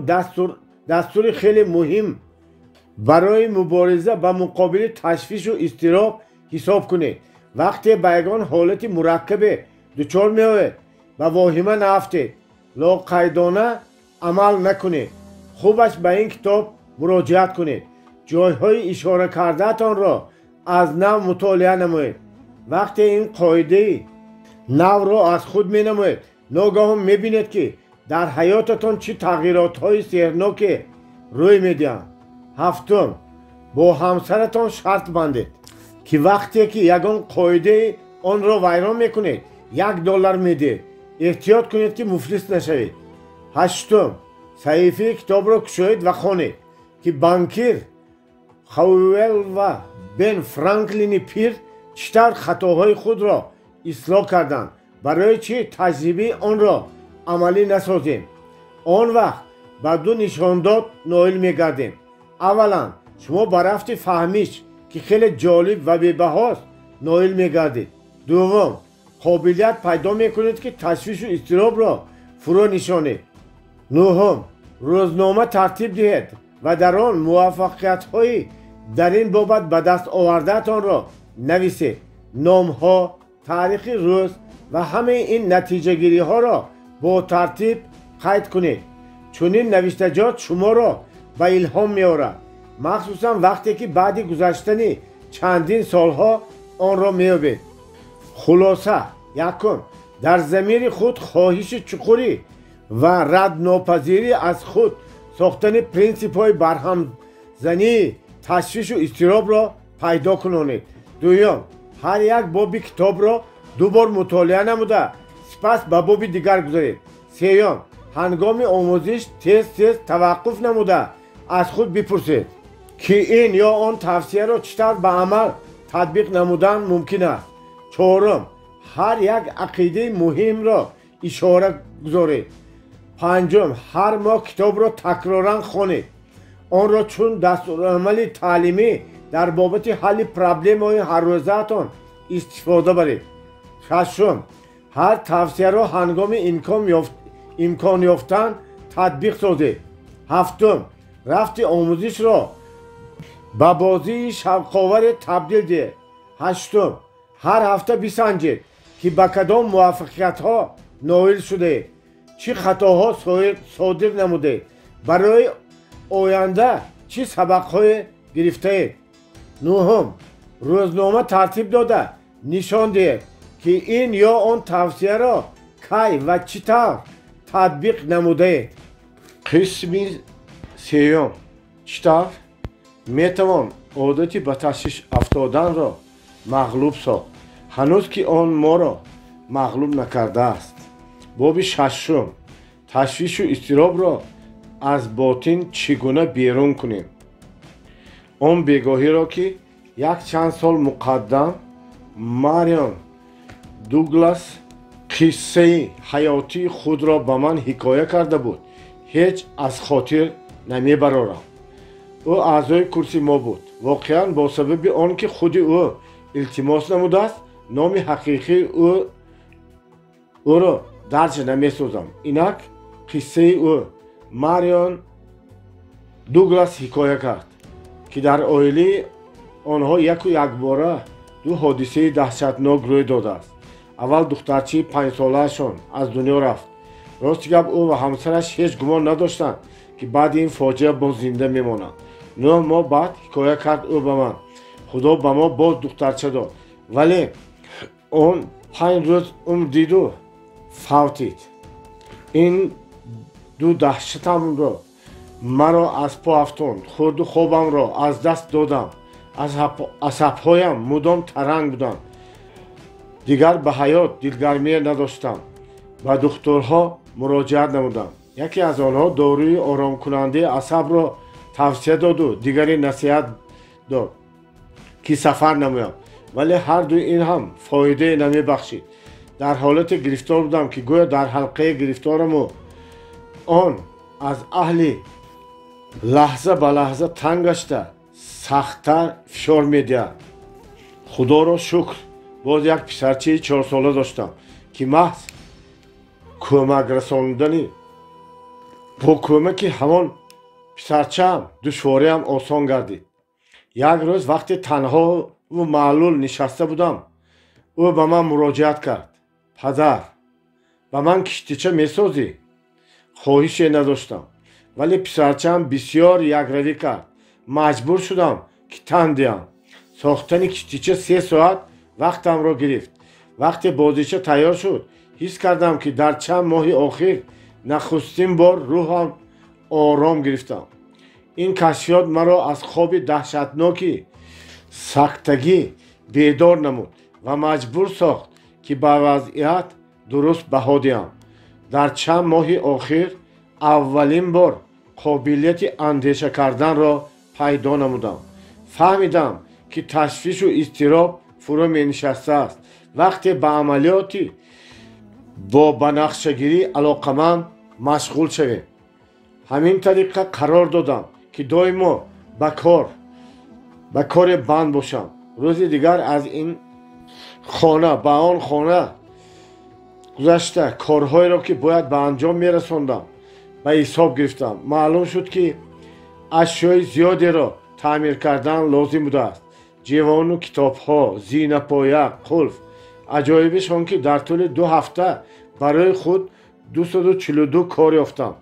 Speaker 1: دستور خیلی مهم برای مبارزه با مقابل تشویش و اضطراب حساب کنید. وقتی به یگان حالت مرکب دچار می‌آیید و واهمه نافتید لاقیدانه عمل نکنید. خوبش به این کتاب مراجعت کنید. جایهای اشاره کرده‌تان را از نو مطالعه نمایید. وقتی این قاعده نو را از خود می نمایید ناگهان می بینید که در حیاتتان چه تغییرات های سحرناک روی می دهند. 7. با همسرتان شرط بندید که وقتی که یگان قاعده آن را ویران می کنید $1 می دهید. احتیاط کنید که مفلس نشوید. 8. صحیفه کتاب را گشایید و خوانید که بانکیر خویل و بن فرانکلین پیر چطور خطاهای خود را اصلاح کردند. برای چی تجربه آن را عملی نسازیم؟ آن وقت به 2 نشانداد نائل میگردیم. اولا شما به رفت فهمیش که خیلی جالب و بی‌بهاست نائل میگردید. دوم قابلیت پیدا میکنید که تشویش و اضطراب را فرو نشانید. 9. روزنامه ترتیب دهید و در آن موفقیت های در این بابت به دست آورده‌تان را نویسید. نام ها، تاریخ روز و همه این نتیجه گیری ها را با ترتیب قید کنید. чунин навиштаҷот шуморо ба илҳом меорад, махсусан вақте ки баъди гузаштани чандин солҳо онро меёбед. хулоса, якум, дар замири худ хоҳиши чуқурӣ ва раднопазирӣ аз худ сохтани принсипҳои барҳамзании ташвишу изтиробро пайдо кунонед. дуюм, ҳар як боби китобро ду бор мутолиа намуда сипас ба боби дигар гузоред. сеюм, ҳангоми омӯзиш тез таваққуф намуда аз худ бипурсед, ки ин ё он тавсияро чӣ тавр ба амал татбиқ намудан мумкин аст. чорум, ҳар як ақидаи муҳимро ишора гузоред. панҷум, ҳар моҳ китобро такроран хонед, онро чун дастурамали таълимӣ дар бобати ҳалли проблемаҳои ҳаррӯзаатон истифода баред. шашум, ҳар тавсияро ҳангоми имкон ёфтан татбиқ созед. ҳафтум, рафти омӯзишро ба бозии шавқоваре табдил диҳед. ҳаштум, ҳар ҳафта бисанҷед ки ба кадом муваффақиятҳо ноил шудаед, чӣ хатоҳо содир намудед, барои оянда чӣ сабақҳое гирифтаед. нуҳум, рӯзнома тартиб дода нишон диҳед, ки ин ё он тавсияро кай ва чӣ тавр татбиқ намудаед. қисми сеюм, чӣ тавр метавон одати ба ташвиш афтоданро мағлуб сохт, ҳанӯз ки он моро мағлуб накардааст. боби шашум, ташвишу изтиробро аз ботин чӣ гуна берун кунем. он бегоҳиро ки як чанд сол муқаддам Марион Дуглас қиссаи ҳаётии худро ба ман ҳикоя карда буд, ҳеҷ аз хотир намебарорам. ӯ аъзои курси мо буд. воқеан бо сабаби он ки худи ӯ илтимос намудааст, номи ҳақиқии ӯро дарҷ намесозам. инак қиссаи ӯ Марион Дуглас ҳикоя кард, ки дар оилаи онҳо яку якбора ду ҳодисаи даҳшатнок рӯй додааст. аввал духтарчаи 5 солаашон аз дунё рафт. рости гап ӯ ва ҳамсараш ҳеҷ гумон надоштанд ки баъди ин фоҷиа боз зинда мемонанд. 9 моҳ баъд ҳикоя кард ӯ ба ман, худо ба мо боз духтарча дод, вале он 5 рӯз умр диду фавтид. ин ду даҳшатамро маро аз по афтонд, хурду хобамро аз даст додам, асабҳоям мудом таранг буданд. дигар ба ҳаёт дилгармие надоштам. ба духторҳо муроҷиат намудам. яке аз онҳо дорӯи оромкунандаи асабро тавсия доду дигаре насиҳат дод ки сафар намоям, вале ҳардуи ин ҳам фоидае намебахшид. дар ҳолате гирифтор будам ки гӯё дар ҳалқаи гирифтораму он аз аҳли лаҳза ба лаҳза танг гашта сахттар фишор медиҳад. худоро шукр, боз як писарчаи 4 сола доштам, ки маҳз кӯмакрасонидани бо кӯмаки ҳамон писарчаам душвориам осон гардид. як рӯз вақте танҳову маълул нишаста будам, ӯ ба ман муроҷиат кард. падар, ба ман киштича месозӣ? хоҳише надоштам, вале писарчаам бисёр якравӣ кард. маҷбур шудам ки тан диҳам. сохтани киштича 3 соат вақтамро гирифт. вақте бозича тайёр шуд, ҳис кардам ки дар чанд моҳи охир нахустин бор рӯҳам ором гирифтам. ин кашфиёт маро аз хоби даҳшатноки сактагӣ бедор намуд ва маҷбур сохт ки ба вазъият дуруст баҳо диҳам. дар чанд моҳи охир аввалин бор қобилияти андеша карданро пайдо намудам. фаҳмидам ки ташвишу изтироб фурӯ менишастааст вақте ба амалиёти бо банақшагирӣ алоқаманд машғул шавем. ҳамин тариқа қарор додам ки доимо ба коре банд бошам. рӯзи дигар аз ин хона ба он хона гузашта корҳоеро ки бояд ба анҷом мерасондам ба ҳисоб гирифтам. маълум шуд ки ашёи зиёдеро таъмир кардан лозим будааст. ҷивону китобҳо, зинапоя, қулф. аҷоибиш он ки дар тӯли 2 ҳафта барои худ 242 кор ёфтам.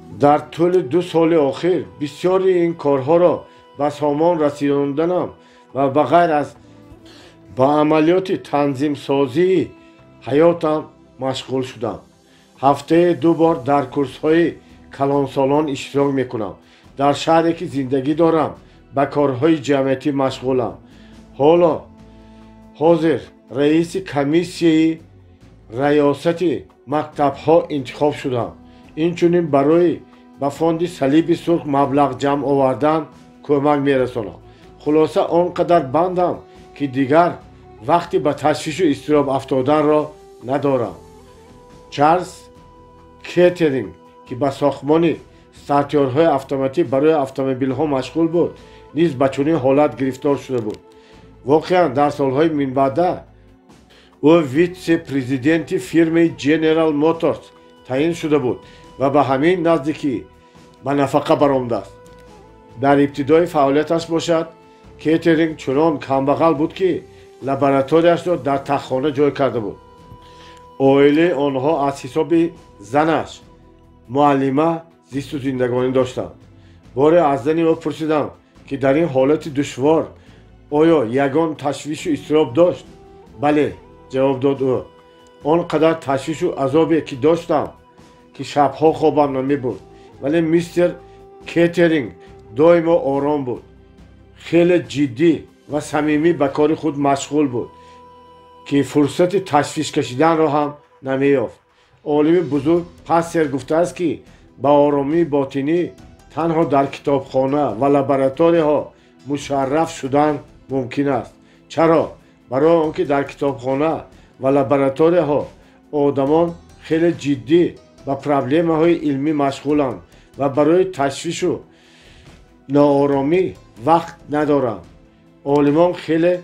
Speaker 1: дар тӯли 2 соли охир бисёри ин корҳоро ба сомон расонданам ва ба ғайр аз ба амалиёти танзимсозии ҳаётам машғул шудам. ҳафтае 2 бор дар курсҳои калонсолон иштирок мекунам. дар шаҳре ки зиндагӣ дорам ба корҳои ҷамъиятӣ машғулам. ҳозир раиси комиссияи раёсати мактабҳо интихоб шудам. инчунин барои ба фонди салиби сурх маблағ ҷамъ овардан кӯмак мерасонам. хулоса он қадар бандам ки дигар вақти ба ташвишу изтироб афтоданро надорам. чарлз кеттеринг ки ба сохтмони стартёрҳои автоматӣ барои автомобилҳо машғул буд, низ ба чунин ҳолат гирифтор шуда буд. воқеан дар солҳои минбаъда ӯ витсе-президенти фирмаи General Motors таъин шуда буд ва ба ҳамин наздикӣ ба нафақа баромадааст. дар ибтидои фаъолияташ бошад, кеттеринг чунон камбағал буд ки лабораторияшро дар таххона ҷой карда буд. оилаи онҳо аз ҳисоби занаш муаллима зисту зиндагонӣ доштанд. боре аз зани ӯ пурсидам ки дар ин ҳолати душвор оё ягон ташвишу изтироб дошт? бале, ҷавоб дод ӯ. он қадар ташвишу азобе ки доштам ки шабҳо хобам намебурд, вале мистер кеттеринг доимо ором буд. хеле ҷиддӣ ва самимӣ ба кори худ машғул буд ки фурсати ташвиш кашиданро ҳам намеёфт. олими бузург Пассер гуфтааст ки ба оромии ботинӣ танҳо дар китобхона ва лабораторияҳо мушарраф шудан мумкин аст. чаро? барои он ки дар китобхона ва лабораторияҳо одамон хеле ҷиддӣ ба проблемаҳои илмӣ машғуланд ва барои ташвишу нооромӣ вақт надоранд. олимон хеле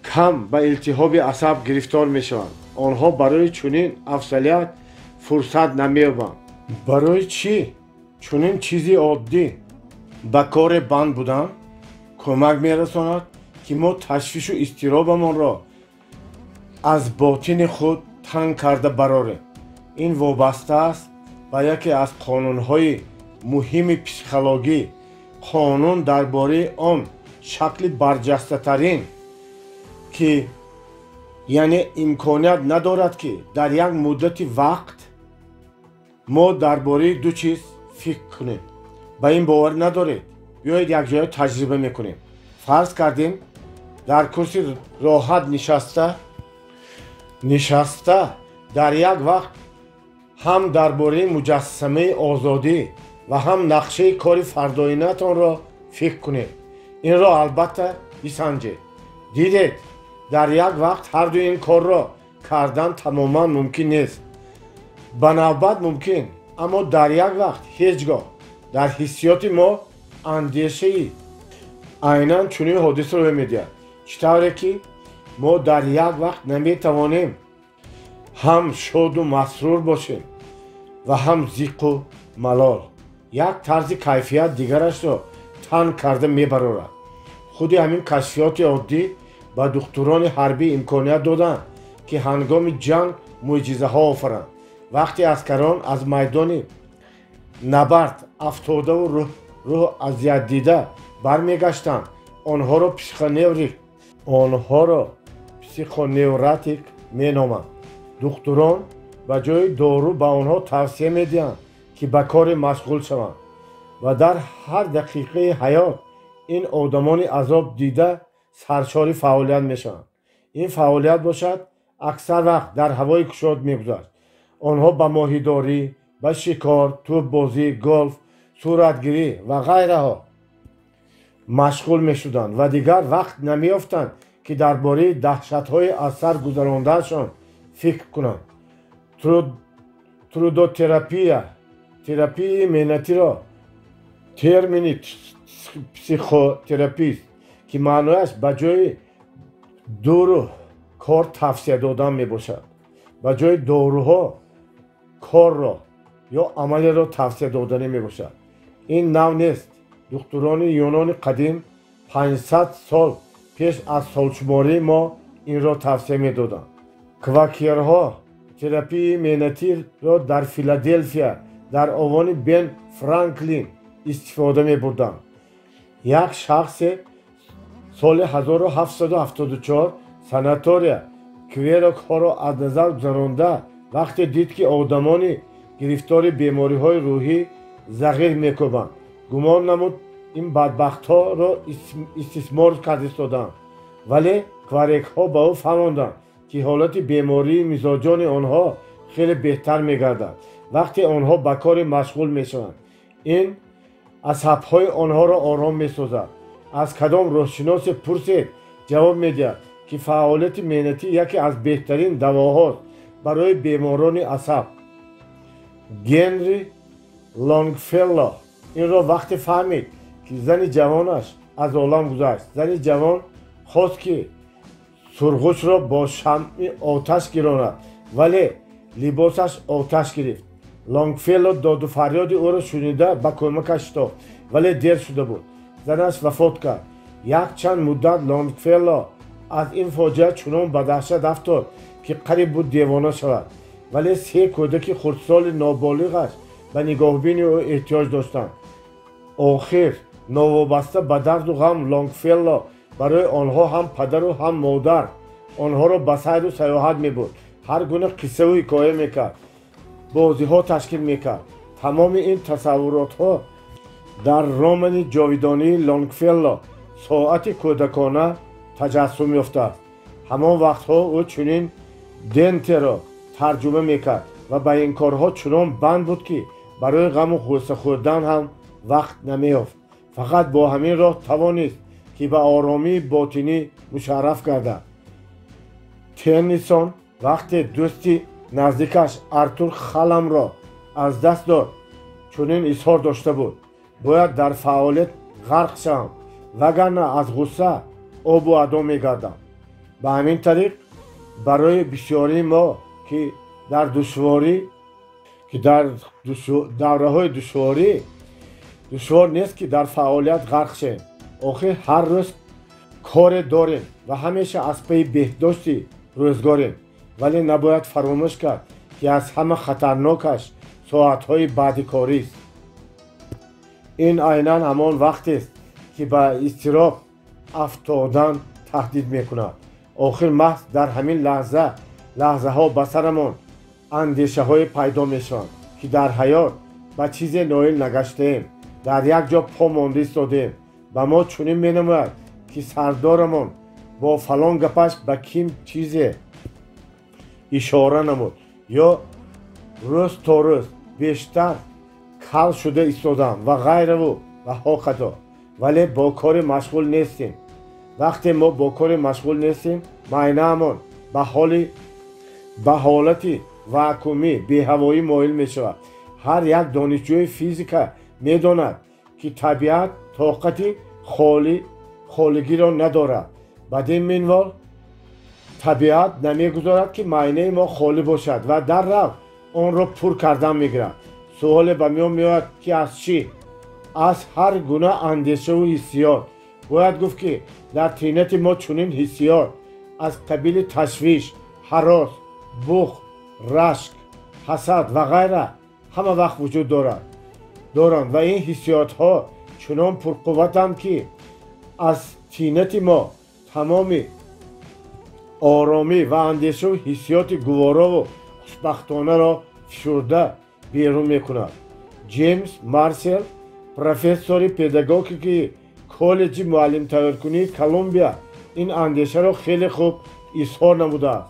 Speaker 1: кам ба илтиҳоби асаб гирифтор мешаванд. онҳо барои чунин афзалият фурсат намеёбанд. барои чӣ чунин чизи оддӣ ба коре банд будан кӯмак мерасонад ки мо ташвишу изтиробамонро аз ботини худ танг карда барорем. ин вобаста аст ба яке аз қонунҳои муҳими психологӣ, қонун дар бораи он шакли барҷастатарин ки яъне имконият надорад ки дар як муддати вақт мо дар бораи ду чиз фикр кунем. ба ин бовар надоред? биёед якҷоя таҷриба мекунем. фарз кардем дар курси роҳат нишаста дар як вақт ҳам дар бораи муҷассамаи озодӣ ва ҳам нақшаи кори фардоиятонро фикр кунем. инро албатта бисанҷед. дидед, дар як вақт ҳарду ин корро кардан тамоман мумкин нест. ба навбат мумкин, аммо дар як вақт ҳеҷ гоҳ дар ҳиссиёти мо андешаи айнан чунин ҳодиса рӯй медиҳад. чӣ тавре ки мо дар як вақт наметавонем ҳам шоду масрур бошем ва ҳам зиқу малол. як тарзи кайфият дигарашро танг карда мебарорад. худи ҳамин кашфиёти оддӣ ба духтурони ҳарбӣ имконият доданд ки ҳангоми ҷанг мӯъҷизаҳо офаранд. вақте аскарон аз майдони набард афтодаву рӯҳ азиятдида бармегаштанд, онҳоро психоневротик меноманд. духтурон ба ҷои дору ба онҳо тавсия медиҳанд ки ба коре машғул шаванд ва дар ҳар дақиқаи ҳаёт ин одамони азоб дида саршори фаъолият мешаванд. ин фаъолият бошад аксар вақт дар ҳавои кушод мегузарад. онҳо ба моҳидорӣ, ба шикор, тӯббозӣ, голф, суратгирӣ ва ғайраҳо машғул мешуданд ва дигар вақт намеёфтанд ки дар бораи даҳшатҳои аз сар гузаронданашон фикр кунанд. трудотерапия, терапияи меҳнатиро термини психотерапист ки маънояш ба ҷои дуру кор тавсия додан мебошад. ба ҷои доруҳо корро ё амалеро тавсия доданӣ мебошад. ин нав нест. духтурони юнони қадим 500 сол пеш аз солшумории мо инро тавсия медоданд. квакерҳо терапияи меҳнатиро дар Филаделфия дар овони бен франклин истифода мебурданд. як шахсе соли 1774 санатория кверокҳоро аз назар гузаронда вақте дид ки одамони гирифтори бемориҳои рӯҳӣ зағир мекӯбанд, гумон намуд ин бадбахтҳоро истисмор карда истоданд. вале кварекҳо ба ӯ фаҳмонданд ки ҳолати бемории мизоҷони онҳо хеле беҳтар мегардад вақте онҳо ба коре машғул мешаванд. ин асабҳои онҳоро ором месозад. аз кадом рӯҳшиносе пурсед, ҷавоб медиҳад ки фаъолияти меҳнатӣ яке аз беҳтарин давоҳост барои беморони асаб. генри лонгфелло инро вақте фаҳмид ки зани ҷавонаш аз олам гузашт, зани ҷавон хост ки сурғучро бо шамъи оташ гиронад, вале либосаш оташ гирифт. лонгфелло доду фарёди ӯро шунида ба кӯмакаш шитофт, вале дер шуда буд. занаш вафот кард. якчанд муддат лонгфелло аз ин фоҷиа чунон ба даҳшат афтод ки қариб буд девона шавад. вале се кӯдаки хурдсоли ноболиғаш ба нигоҳбини ӯ эҳтиёҷ доштанд. охир новобаста ба дарду ғам лонгфелло барои онҳо ҳам падару ҳам модар онҳоро ба сайру сайёҳат мебурд, ҳар гуна қиссаву ҳикоя мекард, бозиҳо ташкил мекард. тамоми ин тасаввуротҳо дар романи ҷовидонии лонгфелло соати кӯдакона таҷассум ёфтааст. ҳамон вақтҳо ӯ чунин дентеро тарҷума мекард ва ба ин корҳо чунон банд буд ки барои ғаму ғусса хӯрдан ҳам вақт намеёфт. фақат бо ҳамин роҳ тавонист ки ба оромии ботинӣ мушарраф гардад. теннисон вақте дӯсти наздикаш артур халамро аз даст дод, чунин изҳор дошта буд: бояд дар фаъолият ғарқ шавам, вагарна аз ғусса обу адо мегардам. ба ҳамин тариқ барои бисёрии мо ки дар давраҳои душвор нест ки дар фаъолият ғарқ шавем. охир ҳар рӯз коре дорем ва ҳамеша аз паи беҳдошти рӯзгорем, вале набояд фаромӯш кард ки аз ҳама хатарнокаш соатҳои баъди корист. ин айнан ҳамон вақтест ки ба изтироб афтодан таҳдид мекунад. охир маҳз дар ҳамин лаҳзаҳо ба сарамон андешаҳое пайдо мешаванд ки дар ҳаёт ба чизе ноил нагаштаем, дар як ҷо по монда истодем. ба мо чунин менамояд ки сардорамон бо фалон гапаш ба ким чизе ишора намуд, ё рӯз то рӯз бештар кал шуда истодам ва ғайраву ва ҳокадо. вале бо коре машғул нестем. вақте мо бо коре машғул нестем, майнаамон ба ҳолати вакуумӣ беҳавоӣ моил мешавад. ҳар як донишҷӯи физика медонад ки табиат тоқати холигиро надорад. бадин минвол табиат намегузорад ки майнаи мо холӣ бошад ва даррав онро пур кардан мегирад. суоле ба миён меояд ки аз чӣ? аз ҳар гуна андешаву ҳиссиёт. бояд гуфт ки дар тинати мо чунин ҳиссиёт аз қабили ташвиш, ҳарос, буғ, рашк, ҳасад ва ғайра ҳама вақт вуҷуд доранд ва ин ҳиссиётҳо чунон пурқувватанд ки аз тинати мо тамоми оромӣ ва андешаву ҳиссиёти гуворову хушбахтонаро фишурда берун мекунад. ҷеймс марсел, профессори педагогикии коллеҷи муаллимтайёркунии Колумбия, ин андешаро хеле хуб изҳор намудааст.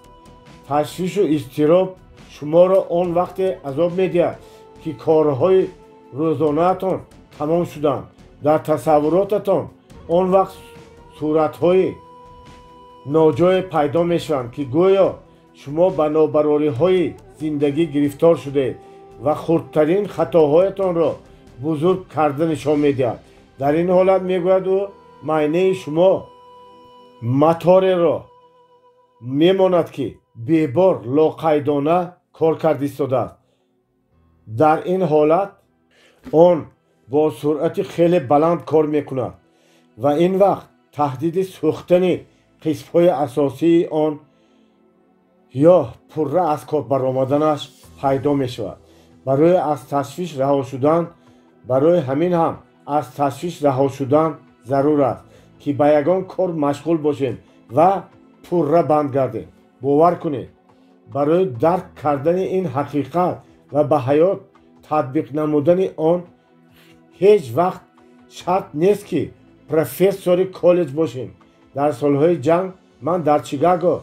Speaker 1: ташвишу изтироб шуморо он вақте азоб медиҳад ки корҳои рӯзонаатон тамом шуданд. дар тасаввуротатон он вақт суратҳои ноҷое пайдо мешаванд ки гӯё шумо ба нобарориҳои зиндагӣ гирифтор шудаед ва хурдтарин хатоҳоятонро бузург карда нишон медиҳад. дар ин ҳолат мегӯяд ӯ майнаи шумо матореро мемонад ки бебор лоқайдона кор карда истодааст. дар ин ҳолат он бо суръати хеле баланд кор мекунад ва ин вақт таҳдиди сӯхтани қисмҳои асосии он ё пурра аз кор баромаданаш пайдо мешавад. برای از تشویش رها شدن، برای همین هم از تشویش رها شدن ضرور است که به یگان کار مشغول باشیم و پرره بند گردیم. باور کنید برای درک کردن این حقیقت و به حیات تطبیق نمودن آن هیچ وقت شرط نیست که پروفسور کالج باشیم. در سالهای جنگ من در چیکاگو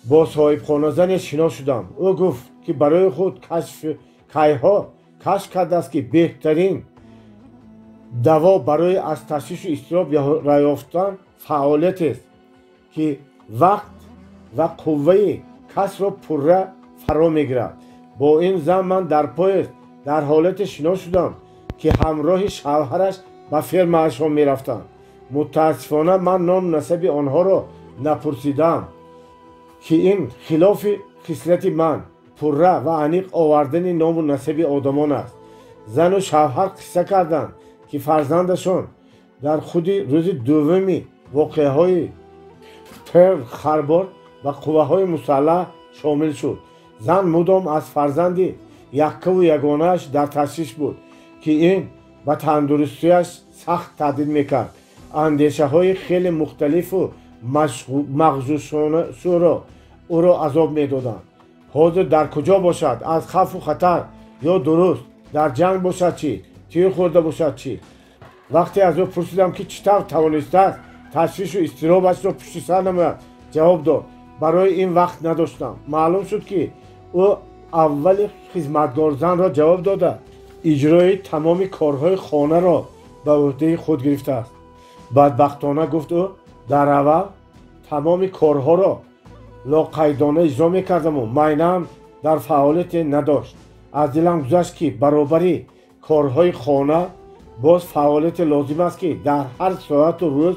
Speaker 1: با صاحب خانه شنا شدم. او گفت که برای خود کشف کرده است که بهترین دوا برای از تشویش و اضطراب راه یافتن فعالیت است که وقت و قوه کس را پره فرا میگیرد. با این زن من در پاییز در حالت شنا شدم که همراه شوهرش به فرمه‌شان میرفتند. متاسفانه من نام نسب آنها را نپرسیدم که این خلاف خصلت من پره و عمیق آوردن نام و نسب آدمان است. زن و شوهر قصه کردند که فرزندشان در خود روز دومی واقعه های پرل خربار و قوه های مسلح شامل شد. زن مدام از فرزندی یکه و یگانه‌اش در تشویش بود که این به تندرستیش سخت تهدید میکرد. اندیشه های خیلی مختلف و مغزوشانه او را عذاب میدادند. حاضر در کجا باشد، از خوف و خطر یا درست در جنگ باشد چی، تیر خورده باشد چی. وقتی از او پرسیدم که چطور توانسته است تشویش و اضطرابش را پشت سر نماید، جواب داد برای این وقت نداشتم. معلوم شد که او اول خدمتگار زن را جواب داده اجرای تمام کارهای خانه را به عهده خود گرفته است. بدبختانه گفت او در اول تمام کارها را لاقیدانه اجرا میکردم و معینه‌ام در فعالیت نداشت. از دلم گذشت که برابری کارهای خانه باز فعالیت لازم است که در هر ساعت و روز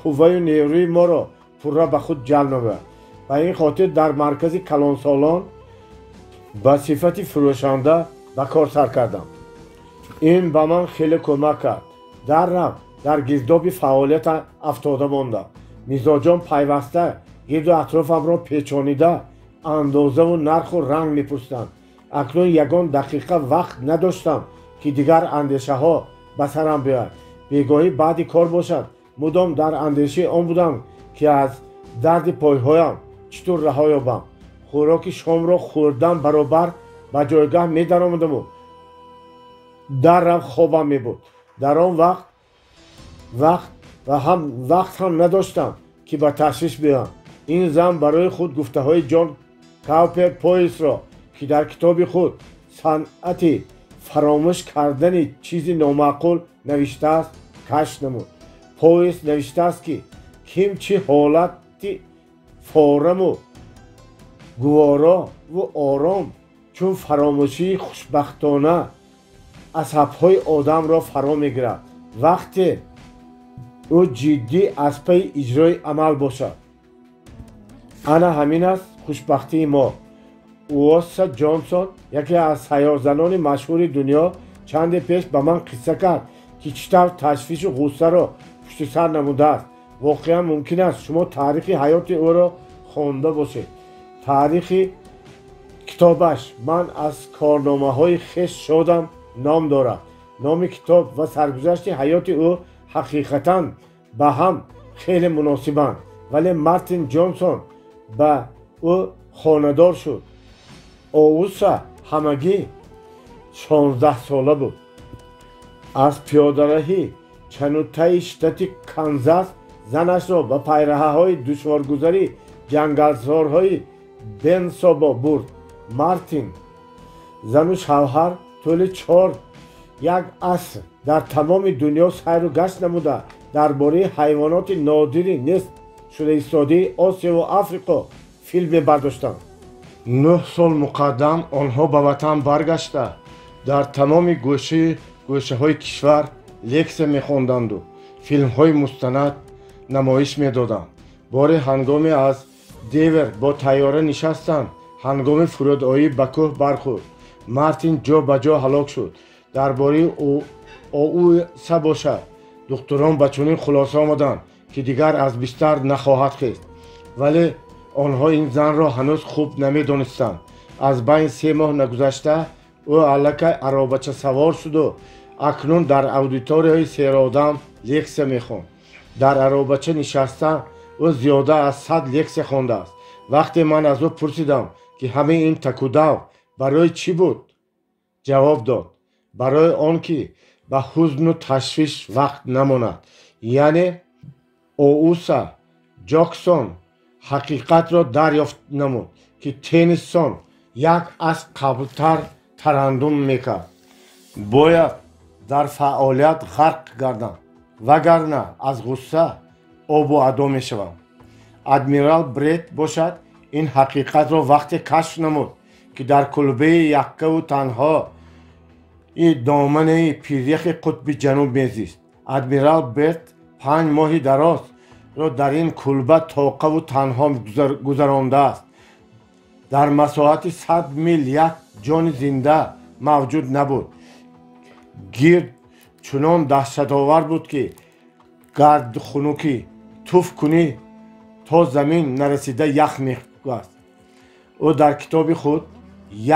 Speaker 1: قوه و نیروی ما را پوره به خود جلب نماید. به این خاطر در مرکز کلانسالان به صفت فروشنده به کار سر کردم. این به من خیلی کمک کرد. در گرداب فعالیت افتاده ماندم. مزاجم پیوسته گرد و اطرافم را پیچانیده اندازه و نرخ و رنگ میپرسیدند. اکنون یگان دقیقه وقت نداشتم که دیگر اندیشه ها به سرم بیاید. بیگاهی بعد کار باشد مدام در اندیشه آن بودم که از درد پایهایم چطور رها یابم. خوراک شام را خوردم برابر به جایگاه می درآمدم و درم خوابم می بود. در آن وقت هم نداشتم که به تشویش بیام. این زن برای خود گفته های جان کاوپر پویس را که در کتاب خود صنعت فراموش کردن چیزی نامعقول نوشته است کشف نمود. پویس نوشته است که کیم چه حالتی فارم و گوارا و آرام چون فراموشی خوشبختانه عصبهای آدم را فرا میگیرد وقتی او جدی از پی اجرای عمل باشد. انا همین است خوشبختی ما. اواسا جانسون یکی از سیارزنان مشهور دنیا چند پیش به من قصه کرد که چطور تشویش و غصه را پشت سر نموده است. واقعا ممکن است شما تاریخ حیات او را خوانده باشید. تاریخ کتابش من از کارنامه های خش شدم نام دارد. نام کتاب و سرگذشت حیات او حقیقتا به هم خیلی مناسبند، ولی مارتین جانسون به او خانه‌دار شد. اوسا همگی 16 ساله بود. از پیاده‌روی چنوتای شتات کانزاس زنش را به پیراهه‌های دشوارگذاری جنگلزارهای بنسابا برد. مارتین زن و شوهر طول یک عصر در تمام دنیا سیر و گشت نموده درباره حیوانات نادری نیست شده ایستاده آسیا و آفریقا فیلم برداشتند. 9 سال مقدم آنها به وطن برگشته در تمام گوشه های کشور لکسه میخواندند و فیلم های مستند نمایش میدادند. بار هنگامی از دیور با تیاره نشستند. هنگام فرودآیی به کوه برخورد. مارتین جا به جا هلاک شد. درباره او سه باشد دکتران به چنین خلاصه آمدند که دیگر از بستر نخواهد خیست، ولی آنها این زن را هنوز خوب نمیدانستند. از بین 3 ماه نگذشته ӯ аллакай аробача савор шуду акнун дар аудиторияи серодам лексия мехонд. дар аробача нишаста ӯ зиёда аз 100 лексия хондааст. вақте ман аз ӯ пурсидам ки ҳамаи ин такудав барои чӣ буд, ҷавоб дод: барои он ки ба ҳузну ташвиш вақт намонад. яъне оуса ҷоксон ҳақиқатро дарёфт намуд ки теннисон як аср қаблтар тарандум мекард. бояд дар фаъолият ғарқ гардам, вагарна аз ғусса обу адо мешавам. адмирал бред бошад ин ҳақиқатро вақте кашф намуд ки дар кулбаи яккаву танҳо доманаи пиряхи қутби ҷануб мезист. адмирал бред 5 моҳи дарозро дар ин кулба тоқаву танҳо гузарондааст. дар масоҳати 100 мил як ҷони зинда мавҷуд набуд. гирд чунон даҳшатовар буд ки гарду хунукӣ туф кунӣ то замин нарасида ях мекаст. ӯ дар китоби худ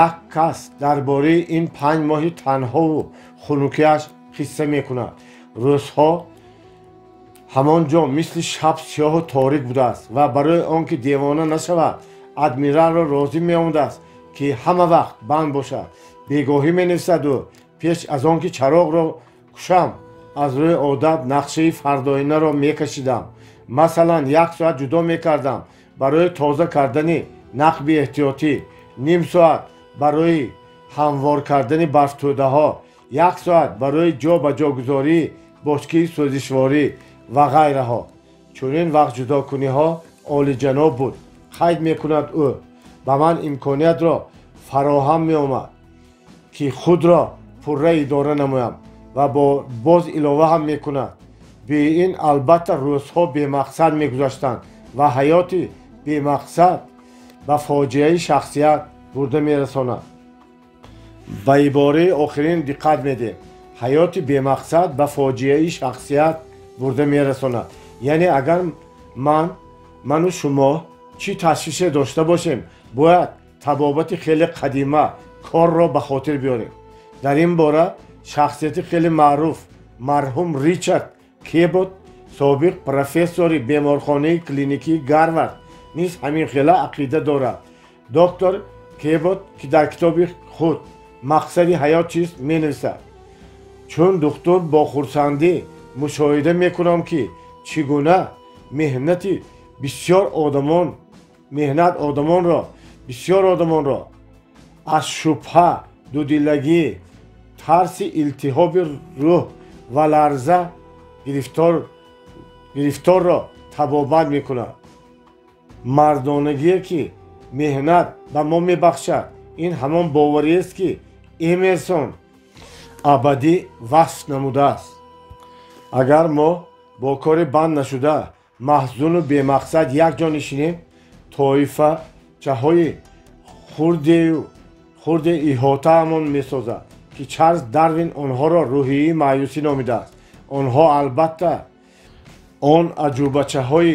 Speaker 1: як кас дар бораи ин 5 моҳи танҳову хунукиаш қисса мекунад. рӯзҳо ҳамон ҷо мисли шаб сиёҳу торик будааст ва барои он ки девона нашавад, адмиралро розӣ меомадааст ки ҳама вақт банд бошад. бегоҳӣ менависаду пеш аз он ки чароғро кушам, аз рӯи одат нақшаи фардоинаро мекашидам. масалан 1 соат ҷудо мекардам барои тоза кардани нақби эҳтиётӣ, ним соат барои ҳамвор кардани барфтӯдаҳо, 1 соат барои ҷо ба ҷогузории бочкаи сӯзишворӣ ва ғайраҳо. чунин вақтҷудокуниҳо олиҷаноб буд. қайд мекунад ӯ: ба ман имкониятро фароҳам меомад ки худро пурра идора намоям. ва боз илова ҳам мекунад: бе ин албатта рӯзҳо бемақсад мегузаштанд ва ҳаёти бемақсад ба фоҷиаи шахсият бурда мерасонад. ба ибораи охирин диққат медем. ҳаёти бемақсад ба фоҷиаи шахсият бурда мерасонад. яъне агар ману шумо чӣ ташвише дошта бошем, бояд табобати хеле қадима корро ба хотир биёрем. дар ин бора шахсияти хеле маъруф марҳум Ричард Кебот, собиқ профессори беморхонаи клиникии Гарвард, низ ҳамин хела ақида дорад. доктор Кебот ки дар китоби худ мақсади ҳаёт чист менависад: чун духтур бо хурсандӣ мушоҳида мекунам ки чӣ гуна меҳнат бисёр одамонро аз шубҳа, дудилагӣ, тарси илтиҳоби рӯҳ ва ларза гирифторро табобат мекунад. мардонагие ки меҳнат ба мо мебахшад, ин ҳамон бовариест ки Эмерсон абадӣ васф намудааст. агар мо бо кори банд нашуда маҳзуну бемақсад якҷо нишинем, тоифачаҳои хурде иҳотаамон месозад ки Чарлз Дарвин онҳоро рӯҳии маъюсӣ номидааст. онҳо албатта он аҷӯбачаҳои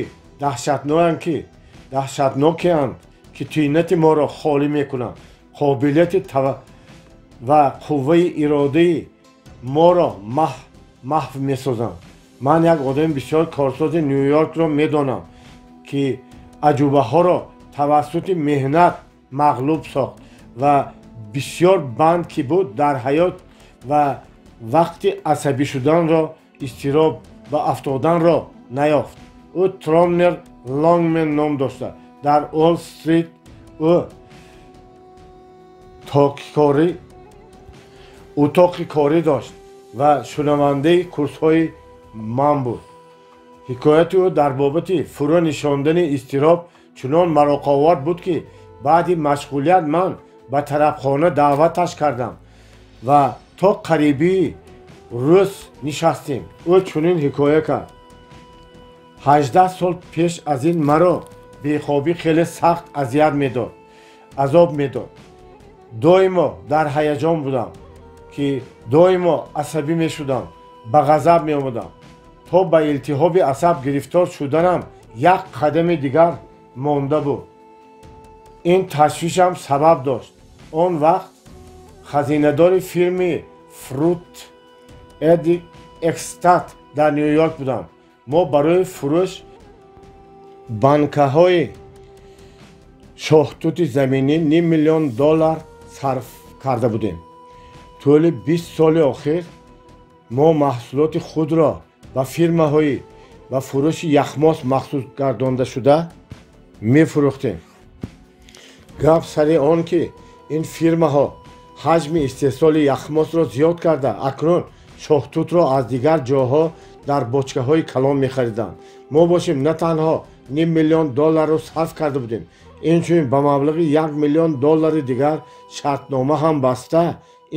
Speaker 1: даҳшатнокеанд ки тийнати моро холӣ мекунанд, қобилияти ва қувваи иродаи моро маҳв месозанд. ман як одами бисёр корсози Ню-Йоркро медонам ки аҷӯбаҳоро тавассути меҳнат мағлуб сохт ва бисёр банд ки буд дар ҳаёт ва вақти асабӣ шуданро, изтироб ва афтоданро наёфт. ӯ Тромнер Лонгмен ном дошта. дар Уолл-стрит ӯ утоқи корӣ дошт ва шунавандаи курсҳои ман буд. ҳикояти ӯ дар бобати фурӯ нишондани изтироб чунон мароқовар буд ки баъди машғулият ман ба тарабхона даъваташ кардам ва то қарибии рӯз нишастем. ӯ чунин ҳикоя кард: 18 сол пеш аз ин маро бехобӣ хеле сахт азоб медод. доимо дар ҳаяҷон будам ки доимо асабӣ мешудам, ба ғазаб меомадам. то ба илтиҳоби асаб гирифтор шуданам як қадами дигар монда буд. ин ташвишам сабаб дошт. он вақт хазинадори фирми Fruit Extract дар Нью-Йорк будам. мо барои фурӯш банкаҳои шоҳтути заминӣ $5 миллион сарф карда будем. тӯли 20 соли охир мо маҳсулоти худро ба фирмаҳои ба фурӯши яхмос махсус гардондашуда мефурӯхтем. гап сари он ки ин фирмаҳо ҳаҷми истеҳсоли яхмосро зиёд карда акнун шоҳтутро аз дигар ҷоҳо дар бочкаҳои калон мехариданд. мо бошем на танҳо $5 миллион сарф карда будем, инчунин ба маблағи $1 миллион дигар шартнома ҳам баста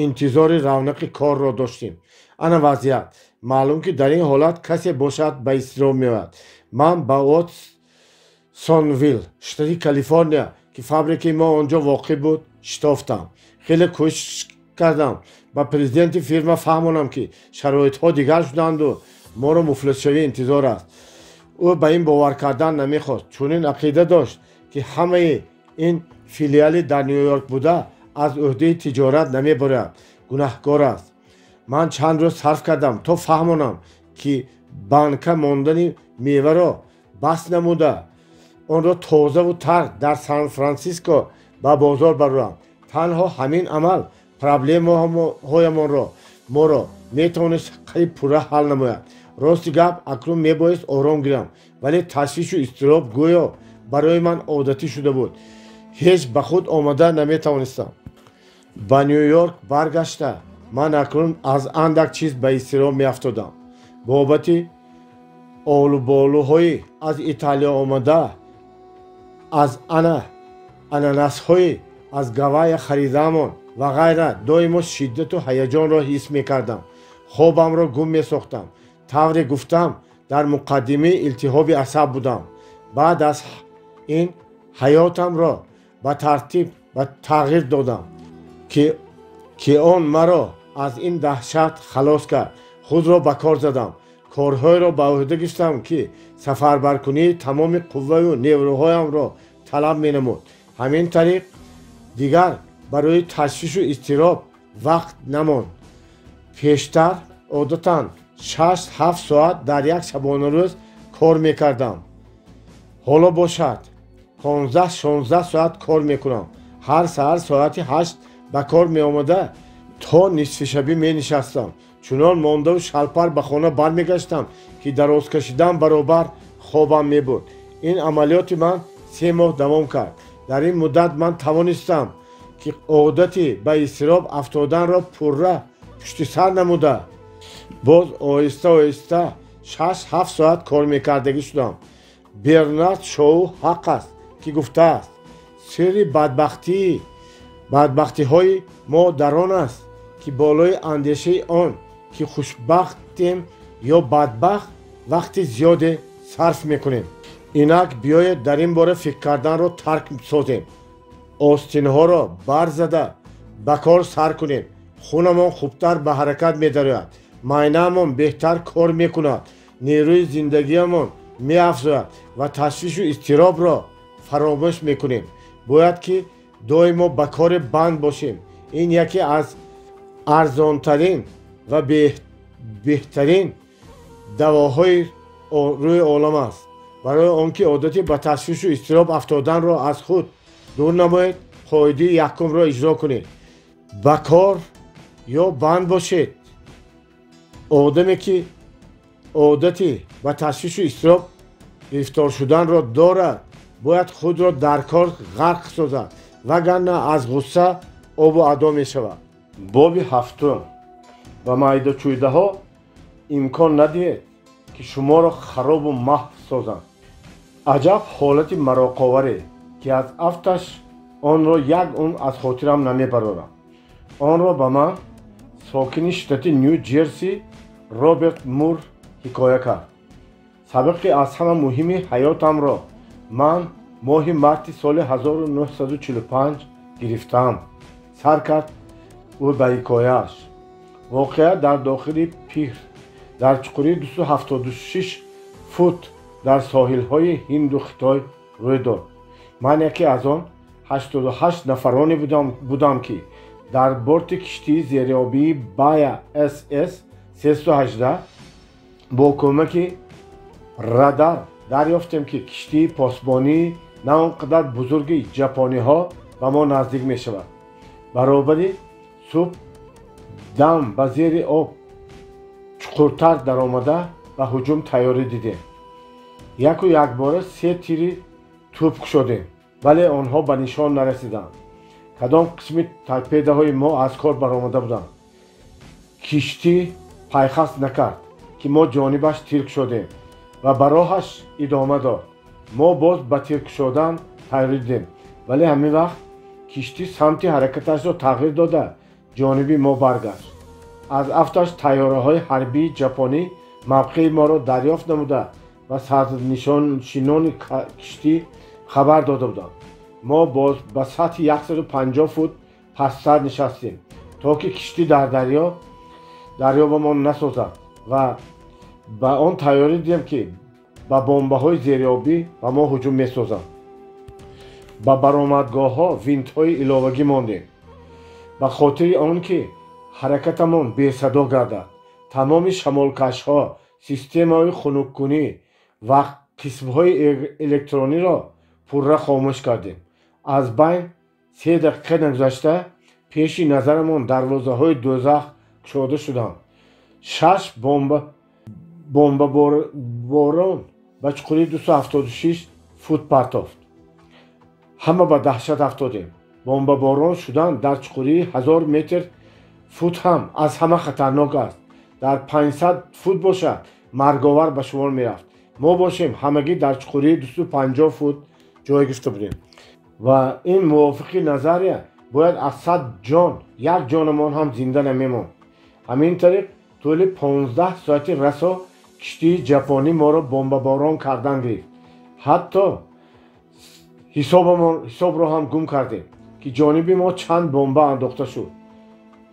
Speaker 1: интизори равнақи корро доштем. ана вазъият. маълум ки дар ин ҳолат касе бошад ба изтироб меояд. ман ба Уотсонвилл, штати Калифорния, ки фабрикаи мо онҷо воқеъ буд, шитофтам. хеле кӯшиш кардам ба президенти фирма фаҳмонам ки шароитҳо дигар шуданду моро муфлисшавӣ интизор аст. ӯ ба ин бовар кардан намехост, чунин ақида дошт ки ҳамаи ин филиали дар Нью-Йорк буда аз ӯҳдаи тиҷорат намебарояд, гунаҳкор аст. ман чанд рӯз сарф кардам то фаҳмонам ки банка мондани меваро бас намуда онро тозаву тар дар Сан-Франсиско ба бозор барорам. танҳо ҳамин амал проблемаҳоямонро моро метавонист қариб пурра ҳал намояд. рости гап акнун мебоист ором гирам, вале ташвишу изтироб гӯё барои ман одатӣ шуда буд. ҳеҷ ба худ омада наметавонистам. ба Нью-Йорк баргашта ман акнун аз андак чиз ба изтироб меафтодам. бобати олуболуҳои аз Италия омада, аз ананасҳои аз Гавайя харидаамон ва ғайра доимо шиддату ҳаяҷонро ҳис мекардам. хобамро гум месохтам. тавре гуфтам дар муқаддимаи илтиҳоби асаб будам. баъд аз ин ҳаётамро ба тартиб ба тағйир додам ки он маро аз ин даҳшат халос кард. худро ба кор задам. корҳоеро ба ӯҳда гирифтам ки сафарбаркунии тамоми қувваю неврӯҳоямро талаб менамуд. ҳамин тариқ дигар барои ташвишу изтироб вақт намонд. пештар одатан 6-7 соат дар як шабонарӯз кор мекардам. ҳоло бошад 15-16 соат кор мекунам. ҳар саҳар соати 8 ба кор меомада то нисфи шабӣ менишастам. чунон мондаву шалпар ба хона бармегаштам ки дароз кашидан баробар хобам мебурд. ин амалиёти ман 3 моҳ давом кард. дар ин муддат ман тавонистам ки одати ба изтироб афтоданро пурра пушти сар намуда боз оҳиста оҳиста 6-7 соат кор мекардагӣ шудам. Бернард Шоу ҳақ аст ки гуфтааст, сирри бадбахтиҳои мо дар он аст ки болои андешаи он ки хушбахтем ё бадбахт вақти зиёде сарф мекунем. инак биёед дар ин бора фикр карданро тарк созем. остинҳоро барзада ба кор сар кунем. хунамон хубтар ба ҳаракат медарояд. майнаамон беҳтар кор мекунад. нерӯи зиндагиамон меафзояд ва ташвишу изтиробро фаромӯш мекунем. бояд ки доимо ба кори банд бошем. ин яке аз арзонтарин ва беҳтарин давоҳои рӯи олам аст. барои он ки одати ба ташвишу изтироб афтоданро аз худ дур намоед, қоидаи якумро иҷро кунед. ба кор ё банд бошед. одаме ки одати ба ташвишу изтироб гирифтор шуданро дорад, бояд худро дар кор ғарқ созад, вагарна аз ғусса обу адо мешавад. боби ҳафтум. ба майдачӯйдаҳо имкон надиҳед ки шуморо харобу маҳв созанд. аҷаб ҳолати мароқоваре ки аз афташ онро як умр аз хотирам намебарорам. онро ба ман сокини штати Нью-Ҷерси Роберт Мур ҳикоя кард. сабиқи аз ҳама муҳими ҳаётамро ман моҳи марти соли 1945 гирифтаам. сар кард ӯ ба ҳикояаш. воқеа дар дохили пиҳр дар чуқурии 276 фут дар соҳилҳои Ҳинду Хитой рӯй дод. ман яке аз он 88 нафароне будам ки дар борти киштии зериобии Baya SS 318 бо кӯмаки радар дарёфтем ки киштии посбонии на он қадар бузурги ҷапониҳо ба мо наздик мешавад. баробари субҳ дам ба зери об чуқуртар даромада ба ҳуҷум тайёрӣ дидем. яку якбора 3 тири тӯб кушодем, вале онҳо ба нишон нарасиданд. кадом қисми торпедаҳои мо аз кор баромада буданд. киштӣ пайхаст накард ки мо ҷонибаш тир кушодем ва ба роҳаш идома дод. мо боз ба тир кушодан тайёрӣ дидем, вале ҳамин вақт киштӣ самти ҳаракаташро тағйир дода ҷониби мо баргашт. аз афташ тайёраҳои ҳарбии ҷапонӣ мавқеи моро дарёфт намуда ва сарнишони киштӣ хабар дода буданд. мо боз ба сатҳи 150 фут пасттар нишастем, то ки киштӣ дар дарё ба мо насозад ва ба он тайёрӣ дидем ки ба бомбаҳои зериобӣ ба мо ҳуҷум месозанд. ба баромадгоҳҳо винтҳои иловагӣ мондем, ба хотири он ки ҳаракатамон бесадо гардад. тамоми шамолкашҳо, системаҳои хунуккунӣ ва қисмҳои электрониро пурра хомӯш кардем. аз байн 3 дақиқа нагузашта пеши назарамон дарвозаҳои дӯзах кушода шуданд. 6 бомбаборон ба чуқури 276 фут партофт. ҳама ба даҳшат афтодем. бомбаборон шудан дар чуқури 1000 метр фут ҳам аз ҳама хатарнок аст. дар 500 фут бошад марговар ба шумор мерафт. мо бошем ҳамагӣ дар чуқури 250 фут ҷой гирифта будем ва ин мувофиқи назария бояд аз 100 ҷон як ҷонамон ҳам зинда намемонд. ҳамин тариқ тӯли 15 соати расо киштии ҷапонӣ моро бомбаборон кардан гирифт. ҳатто ҳисобро ҳам гум кардем ки ҷониби мо чанд бомба андохта шуд.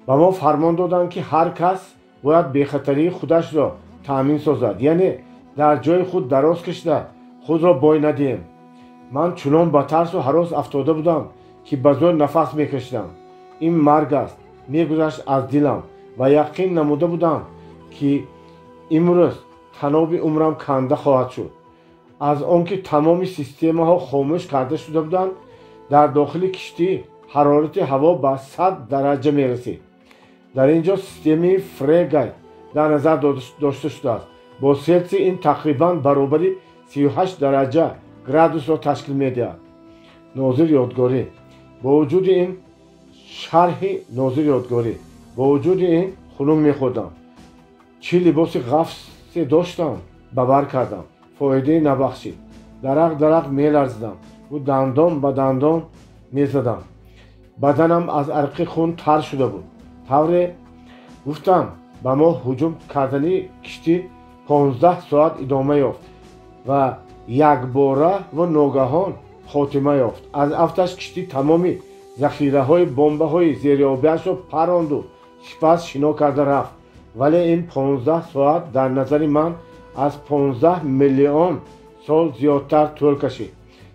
Speaker 1: ба мо фармон доданд ки ҳар кас бояд бехатарии худашро таъмин созад, яъне дар ҷои худ дароз кашида худро бой надиҳем. ман чунон ба тарсу ҳарос афтода будам ки ба зӯр нафас мекашидам. ин марг аст мегузашт аз дилам ва яқин намуда будам ки имрӯз таноби умрам канда хоҳад шуд. аз он ки тамоми системаҳо хомӯш карда шуда буданд, дар дохили киштӣ ҳарорати ҳаво ба 100 дараҷа мерасид. дар ин ҷо системаи фрегат дар назар дошта шудааст. бо селсий ин тақрибан баробари 38 дараҷа градусро ташкил медиҳад. нозир ёдгорӣ. бо вуҷуди ин шарҳи нозир ёдгорӣ. бо вуҷуди ин хунук мехӯрдам. чӣ либоси ғафсе доштам ба бар кардам. фоидаи набахшид. дарақ меларзидам ва дандон ба дандон мезадам. баданам аз арқи хун тар шуда буд. тавре гуфтам ба мо ҳуҷум кардани киштӣ 15 соат идома ёфт ва якбора ва ногаҳон хотима ёфт. аз афташ киштӣ тамоми захираҳои бомбаҳои зериобиашро паронду сипас шино карда рафт. вале ин 15 соат дар назари ман аз 15 миллион сол зиёдтар тӯл кашид.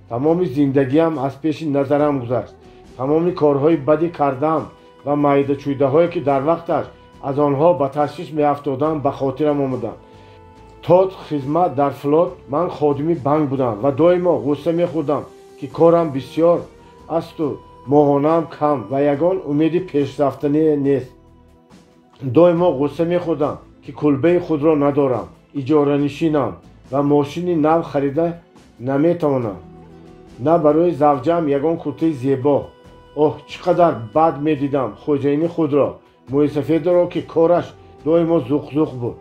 Speaker 1: тамоми зиндагиам аз пеши назарам гузашт. тамоми корҳои бадӣ кардам ва майдачӯйдаҳое ки дар вақташ аз онҳо ба ташвиш меафтодам ба хотирам омаданд. то хизмат дар флот ман ходими банк будам ва доимо ғусса мехӯрдам ки корам бисёр асту моҳонаам кам ва ягон умеди пешрафтанӣ нест. доимо ғусса мехӯрдам ки кулбаи худро надорам, иҷоранишинам ва мошини нав харида наметавонам. на барои завҷам ягон куртаи зебо. оҳ, чӣ қадар бад медидам хоҷаини худро, мӯйсафедро ки кораш доимо зуқ буд.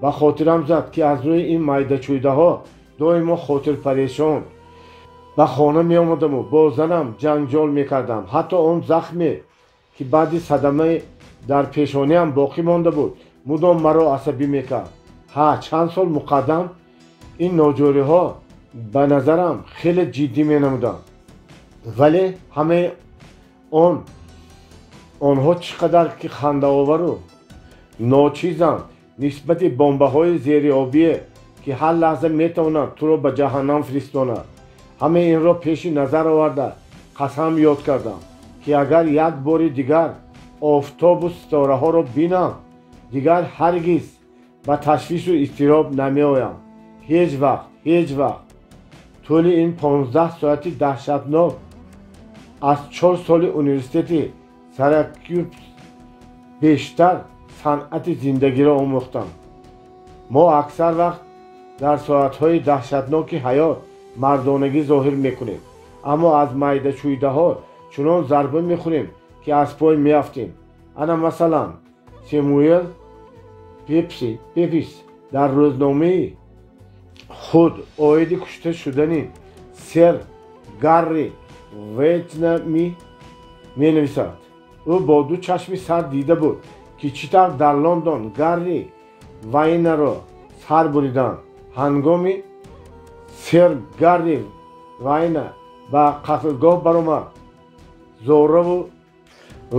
Speaker 1: ба хотирам зад ки аз рӯи ин майдачӯйдаҳо доимо хотирпарешон ба хона меомадаму бо занам ҷанҷол мекардам. ҳатто он захме ки баъди садама дар пешонаам боқӣ монда буд мудом маро асабӣ мекард. чанд сол муқаддам ин ноҷориҳо ба назарам хеле ҷиддӣ менамуданд. вале ҳамаи онҳо чӣ қадар ки хандаовару ночизанд нисбати бомбаҳои зериобие ки ҳар лаҳза метавонанд туро ба ҷаҳаннам фиристонанд. ҳамаи инро пеши назар оварда қасам ёд кардам ки агар як бори дигар офтобу ситораҳоро бинам, дигар ҳаргиз ба ташвишу изтироб намеоям. ҳеҷ вақт. тӯли ин 15 соати даҳшатнок аз 4 соли университети Сиракюз бештар санъати зиндагиро омӯхтам. мо аксар вақт дар соатҳои даҳшатноки ҳаёт мардонагӣ зоҳир мекунем, аммо аз майдачӯйдаҳо чунон зарба мехӯрем, ки аз пой меафтем. ана масалан Сэмюэл Пепис дар рӯзномаи худ оиди кушта шудани сэр Гарри Ветнами менависад. ӯ бо ду чашми сар дида буд, ки чӣ тавр дар Лондон Гарри Вайнаро сар буриданд. ҳангоми сэр Гарри Вайна ба қатлгоҳ баромад, зораву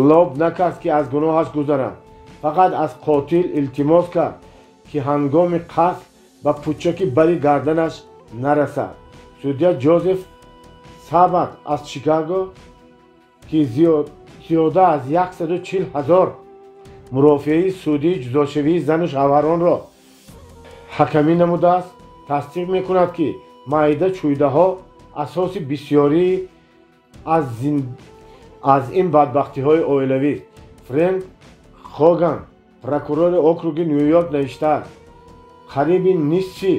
Speaker 1: лоб накард, ки аз гуноҳаш гузарад. фақат аз қотил илтимос кард, ки ҳангоми қатл ба пӯчаки бари гарданаш нарасад. судя Ҷозеф Сабат аз Чикаго, ки зиёда аз 140 000 мурофиаи судии ҷудошавии зану шавҳаронро ҳакамӣ намудааст, тасдиқ мекунад, ки майдачӯйдаҳо асоси бисёрии аз ин бадбахтиҳои оилавист. Фрэнк Хоган, прокурори округи Нью-Йорк, навиштааст: қариби нисфи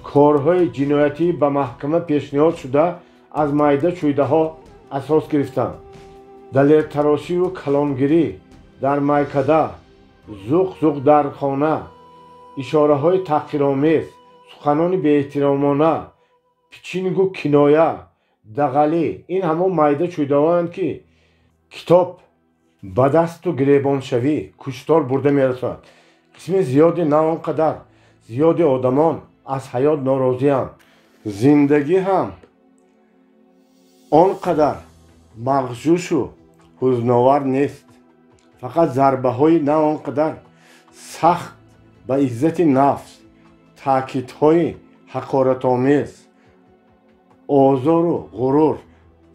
Speaker 1: корҳои ҷиноятӣ ба маҳкама пешниҳод шуда аз майдачӯйдаҳо асос гирифтанд. далертарошиву калонгирӣ дар майкада, зуқ дар хона, ишораҳои таҳқиромез, суханони беэҳтиромона, пичингу киноя, дағалӣ — ин ҳамон майдачӯйдаҳоянд, ки китоб ба дасту гиребоншавӣ куштор бурда мерасад. қисми зиёди на он қадар зиёди одамон аз ҳаёт норозиянд. зиндагӣ ҳам он қадар мағжушу ҳузновар нест. фақат зарбаҳои на он қадар сахт ба иззати нафс, таъкидҳои ҳақоратомез, озору ғурур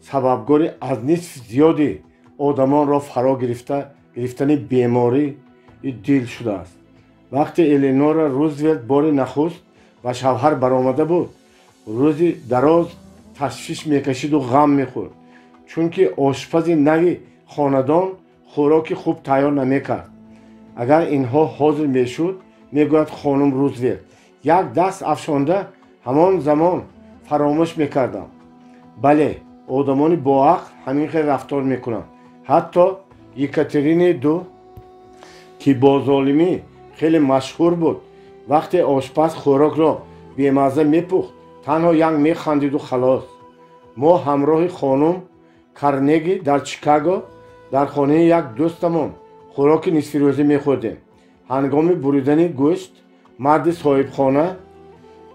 Speaker 1: сабабгори аз нисфи зиёди одамонро фаро гирифтани бемории дил шудааст. вақте Эленора Рузвелт бори нахуст ба шавҳар баромада буд, рӯзи дароз ташвиш мекашиду ғам мехӯрд, чунки ошпази нави хонадон хӯроки хуб тайёр намекард. агар инҳо ҳозир мешуд, мегӯяд хонум Рузвелт, як даст афшонда ҳамон замон фаромӯш мекардам. бале, одамони боақл ҳамин хел рафтор мекунанд. ҳатто Екатерине ду, ки бо золимӣ хеле машҳур буд, вақте ошпаз хӯрокро бемазза мепухт, танҳо як механдиду халос. мо ҳамроҳи хонум Карнеги дар Чикаго дар хонаи як дӯстамон хӯроки нисфирӯзӣ мехӯрдем. ҳангоми буридани гӯшт, марди соҳибхона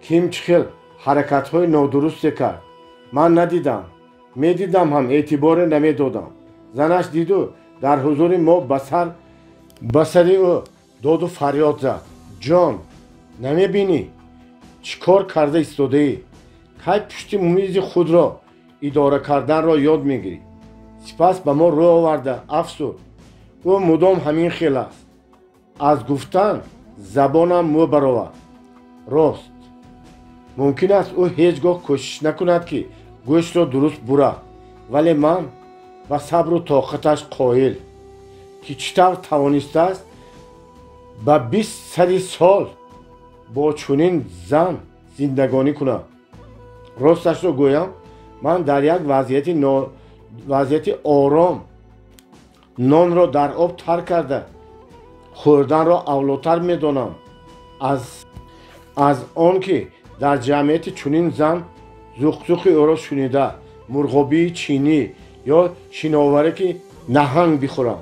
Speaker 1: Ким чӣ хел ҳаракатҳои нодурусте кард. ман надидам, медидам ҳам эътиборе намедодам. занаш диду дар ҳузури мо ба сари ӯ доду фарёд зад: ҷон, намебинӣ чӣ кор карда истодаӣ? кай пушти мизи худро идора карданро ёд мегирӣ? сипас ба мо рӯ оварда афсуд: ӯ мудом ҳамин хел аст. аз гуфтан забонам мӯ баровад. рост, мумкин аст ӯ ҳеҷ гоҳ кӯшиш накунад, ки гӯштро дуруст бурад, вале ман ба сабру тоқаташ қоил, ки чӣ тавр тавонистааст ба 20 сади сол бо чунин зан зиндагонӣ кунад. росташро гӯям, ман дар як вазъияти ором нонро дар об тар карда хӯрданро авлотар медонам аз он ки дар ҷамъияти чунин зан зуқзуқи ӯро шунида мурғобии чинӣ ё шиновараки наҳанг бихӯрам.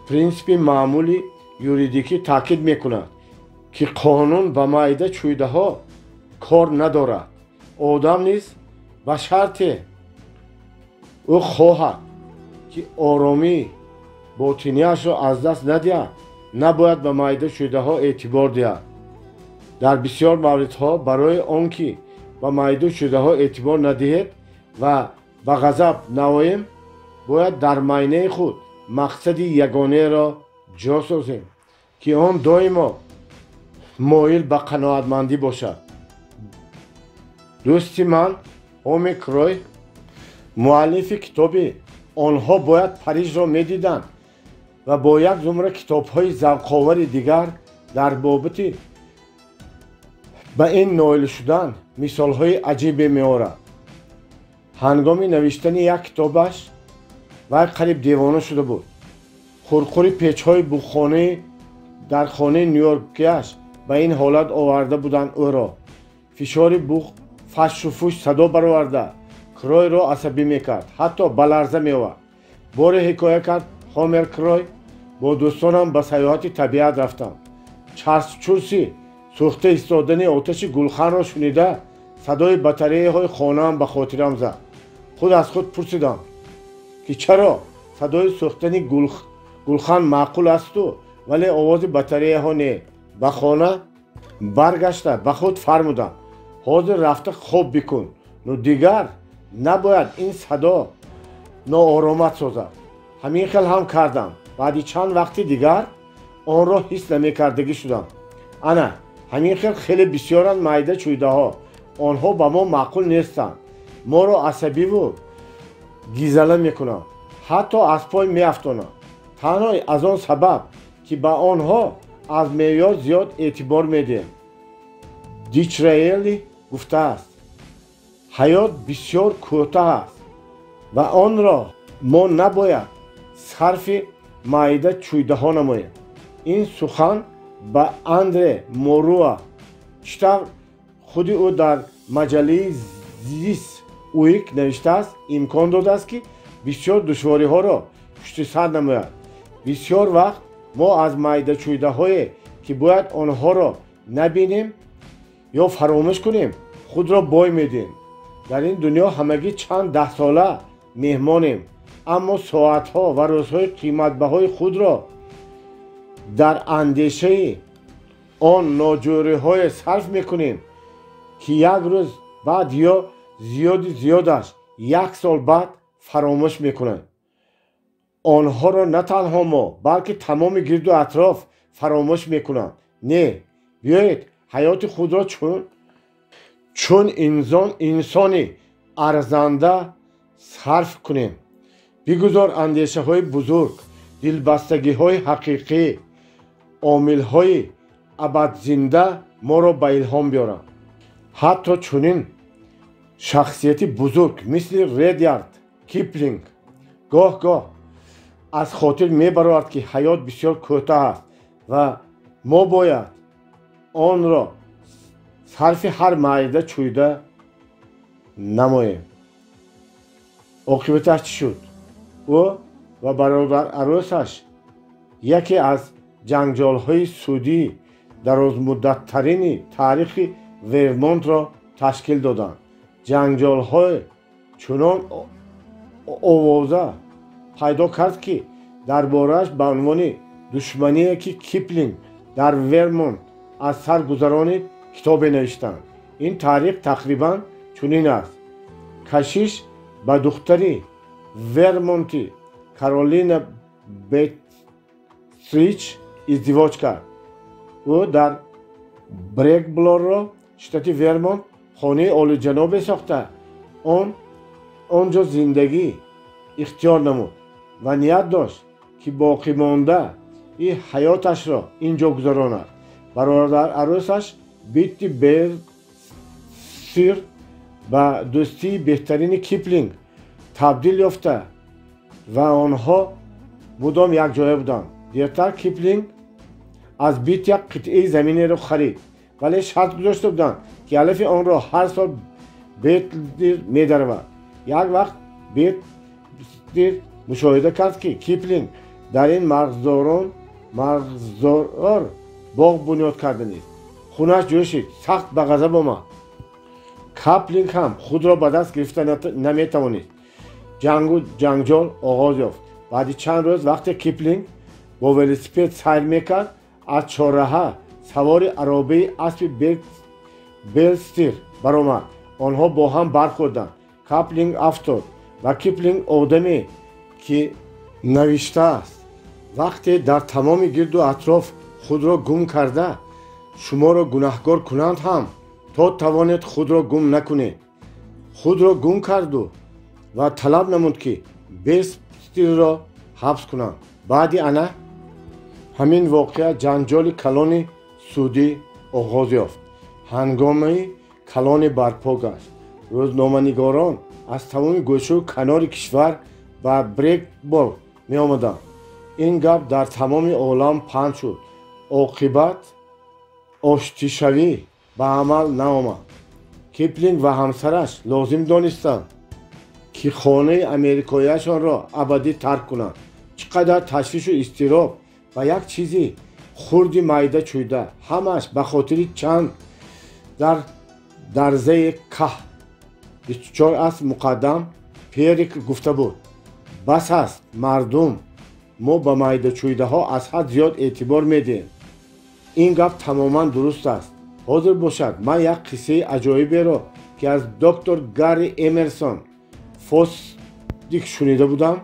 Speaker 1: принсипи маъмули юридикӣ таъкид мекунад, ки қонун ба майдачӯйдаҳо кор надорад. одам низ ба шарте ӯ хоҳад, ки оромии ботиниашро аз даст надиҳад, набояд ба майдачӯйдаҳо эътибор диҳад. дар бисёр мавридҳо барои он ки ба майдачӯйдаҳо эътибор надиҳед ва ба ғазаб наоем, бояд дар майнаи худ мақсади ягонеро ҷо созем, ки он доимо моил ба қаноатмандӣ бошад. дӯсти ман Ҳомик Рой, муаллифи китоби «Онҳо бояд Парижро медиданд» ва бо як зумра китобҳои завқовари дигар дар бобати ба ин ноил шудан мисолҳои аҷибе меорад. ҳангоми навиштани як китобаш вай қариб девона шуда буд. хурхури печҳои буғхонаи дар хонаи нюйоркиаш ба ин ҳолат оварда буданд ӯро. фишори буғ фашу фуш садо бароварда Кройро асабӣ мекард, ҳатто ба ларза меовард. боре ҳикоя кард Ҳомер Крой: бо дӯстонам ба саёҳати табиат рафтам. чарсчурси сӯхта истодани оташи гулханро шунида садои батареяҳои хонаам ба хотирам зад. худ аз худ пурсидам, ки чаро садои сӯхтани гулхан маъқул асту, вале овози батареяҳо не. ба хона баргашта ба худ фармудам: ҳозир рафта хоб бикун, но дигар набояд ин садо нооромат созад. ҳамин хел ҳам кардам. баъди чанд вақти дигар онро ҳис намекардагӣ шудам. ана ҳамин хел хеле бисёранд майда чӯйдаҳо. онҳо ба мо маъқул нестанд. моро асабиву гизала мекунанд, ҳатто аз пой меафтонанд. танҳо аз он сабаб, ки ба онҳо аз меъёр зиёд эътибор медиҳем. Дичраели гуфтааст: ҳаёт бисёр кӯтоҳ аст ва онро мо набояд сарфи майда чӯйдаҳо намоем. ин сухан ба Андре Моруа чӣ тавр худи ӯ дар маҷаллаи This Week навиштааст, имкон додааст, ки бисёр душвориҳоро пуштисар намояд. бисёр вақт мо аз майдачӯйдаҳое, ки бояд онҳоро набинем ё фаромӯш кунем, худро бой медиҳем. дар ин дунё ҳамагӣ чанд даҳсола меҳмонем, аммо соатҳо ва рӯзҳои қиматбаҳои худро дар андешаи он ноҷӯриҳое сарф мекунем, ки як рӯз баъд ё зиёди зиёдаш як сол баъд фаромӯш мекунем. онҳоро на танҳо мо, балки тамоми гирду атроф фаромӯш мекунанд. не, биёед ҳаёти худро чун инсони арзанда сарф кунем. бигузор андешаҳои бузург, дилбастагиҳои ҳақиқӣ, омилҳои абадзинда моро ба илҳом биёранд. ҳатто чунин шахсияти бузург мисли Редярд Киплинг гоҳ-гоҳ аз хотир мебаровад, ки ҳаёт бисёр кӯтоҳ аст ва мо бояд онро сарфи ҳар майда чӯйда намоем. оқибаташ чӣ шуд? ӯ ва бародар арӯсаш яке аз ҷанҷолҳои судии дарозмуддаттарини таърихи Вермонтро ташкил доданд. ҷанҷолҳо чунон овоза пайдо кард, ки дар борааш ба унвони душмание, ки Киплинг дар Вермонт аз сар гузаронид, китобе навиштанд. ин таърих тақрибан чунин аст: кашиш ба духтари Вермонти Каролина Бетсрич издивоҷ кард. ӯ дар Брекблорро, штати Вермонт, хонаи олиҷанобе сохта онҷо зиндагӣ ихтиёр намуд ва ният дошт, ки боқимонда и ҳаёташро инҷо гузаронад. бародар арӯсаш Битти Бетсир ба дӯстии беҳтарини Киплинг табдил ёфта ва онҳо мудом якҷоя буданд. дертар Киплинг аз Бит як қитъаи заминеро харид, вале шарт гузошта буданд, ки алафи онро ҳар сол Бетсир медаравад. як вақт Бетсир мушоҳида кард, ки Киплинг дар ин мағзор боғ бунёд карда нест. хунаш ҷӯшид, сахт ба ғазаб омад. Киплинг ҳам худро ба даст гирифта наметавонист. ҷангу ҷанҷол оғоз ёфт. баъди чанд рӯз, вақте Киплинг бо велосипед сайр мекард, аз чорраҳа савори аробаи аспи Бетсир баромад. онҳо бо ҳам бархӯрданд. Киплинг афтод ва Киплинг одаме, ки навиштааст вақте дар тамоми гирду атроф худро гум карда шуморо гунаҳкор кунанд ҳам то тавонед худро гум накунед худро гум карду ва талаб намуд ки бестиро ҳабс кунанд баъди ана ҳамин воқеа ҷанҷоли калони судӣ оғоз ёфт ҳангомаи калоне барпо гашт рӯзноманигорон аз тамоми гӯшу канори кишвар ба брекбол меомаданд ин гап дар тамоми олам паҳн шуд оқибат оштишавӣ ба амал наомад киплинг ва ҳамсараш лозим донистанд ки хонаи америкоиашонро абадӣ тарк кунанд чӣ қадар ташвишу изтироб ва як чизи хурди майда чӯйда ҳамааш ба хотири чанд дарзаи каҳ 24 аст муқаддам перикл гуфта буд бас аст мардум мо ба майдачӯйдаҳо аз ҳад зиёд эътибор медиҳем ин гап тамоман дуруст аст ҳозир бошад ман як қиссаи аҷоиберо ки аз доктор гарри эмерсон фостик шунида будам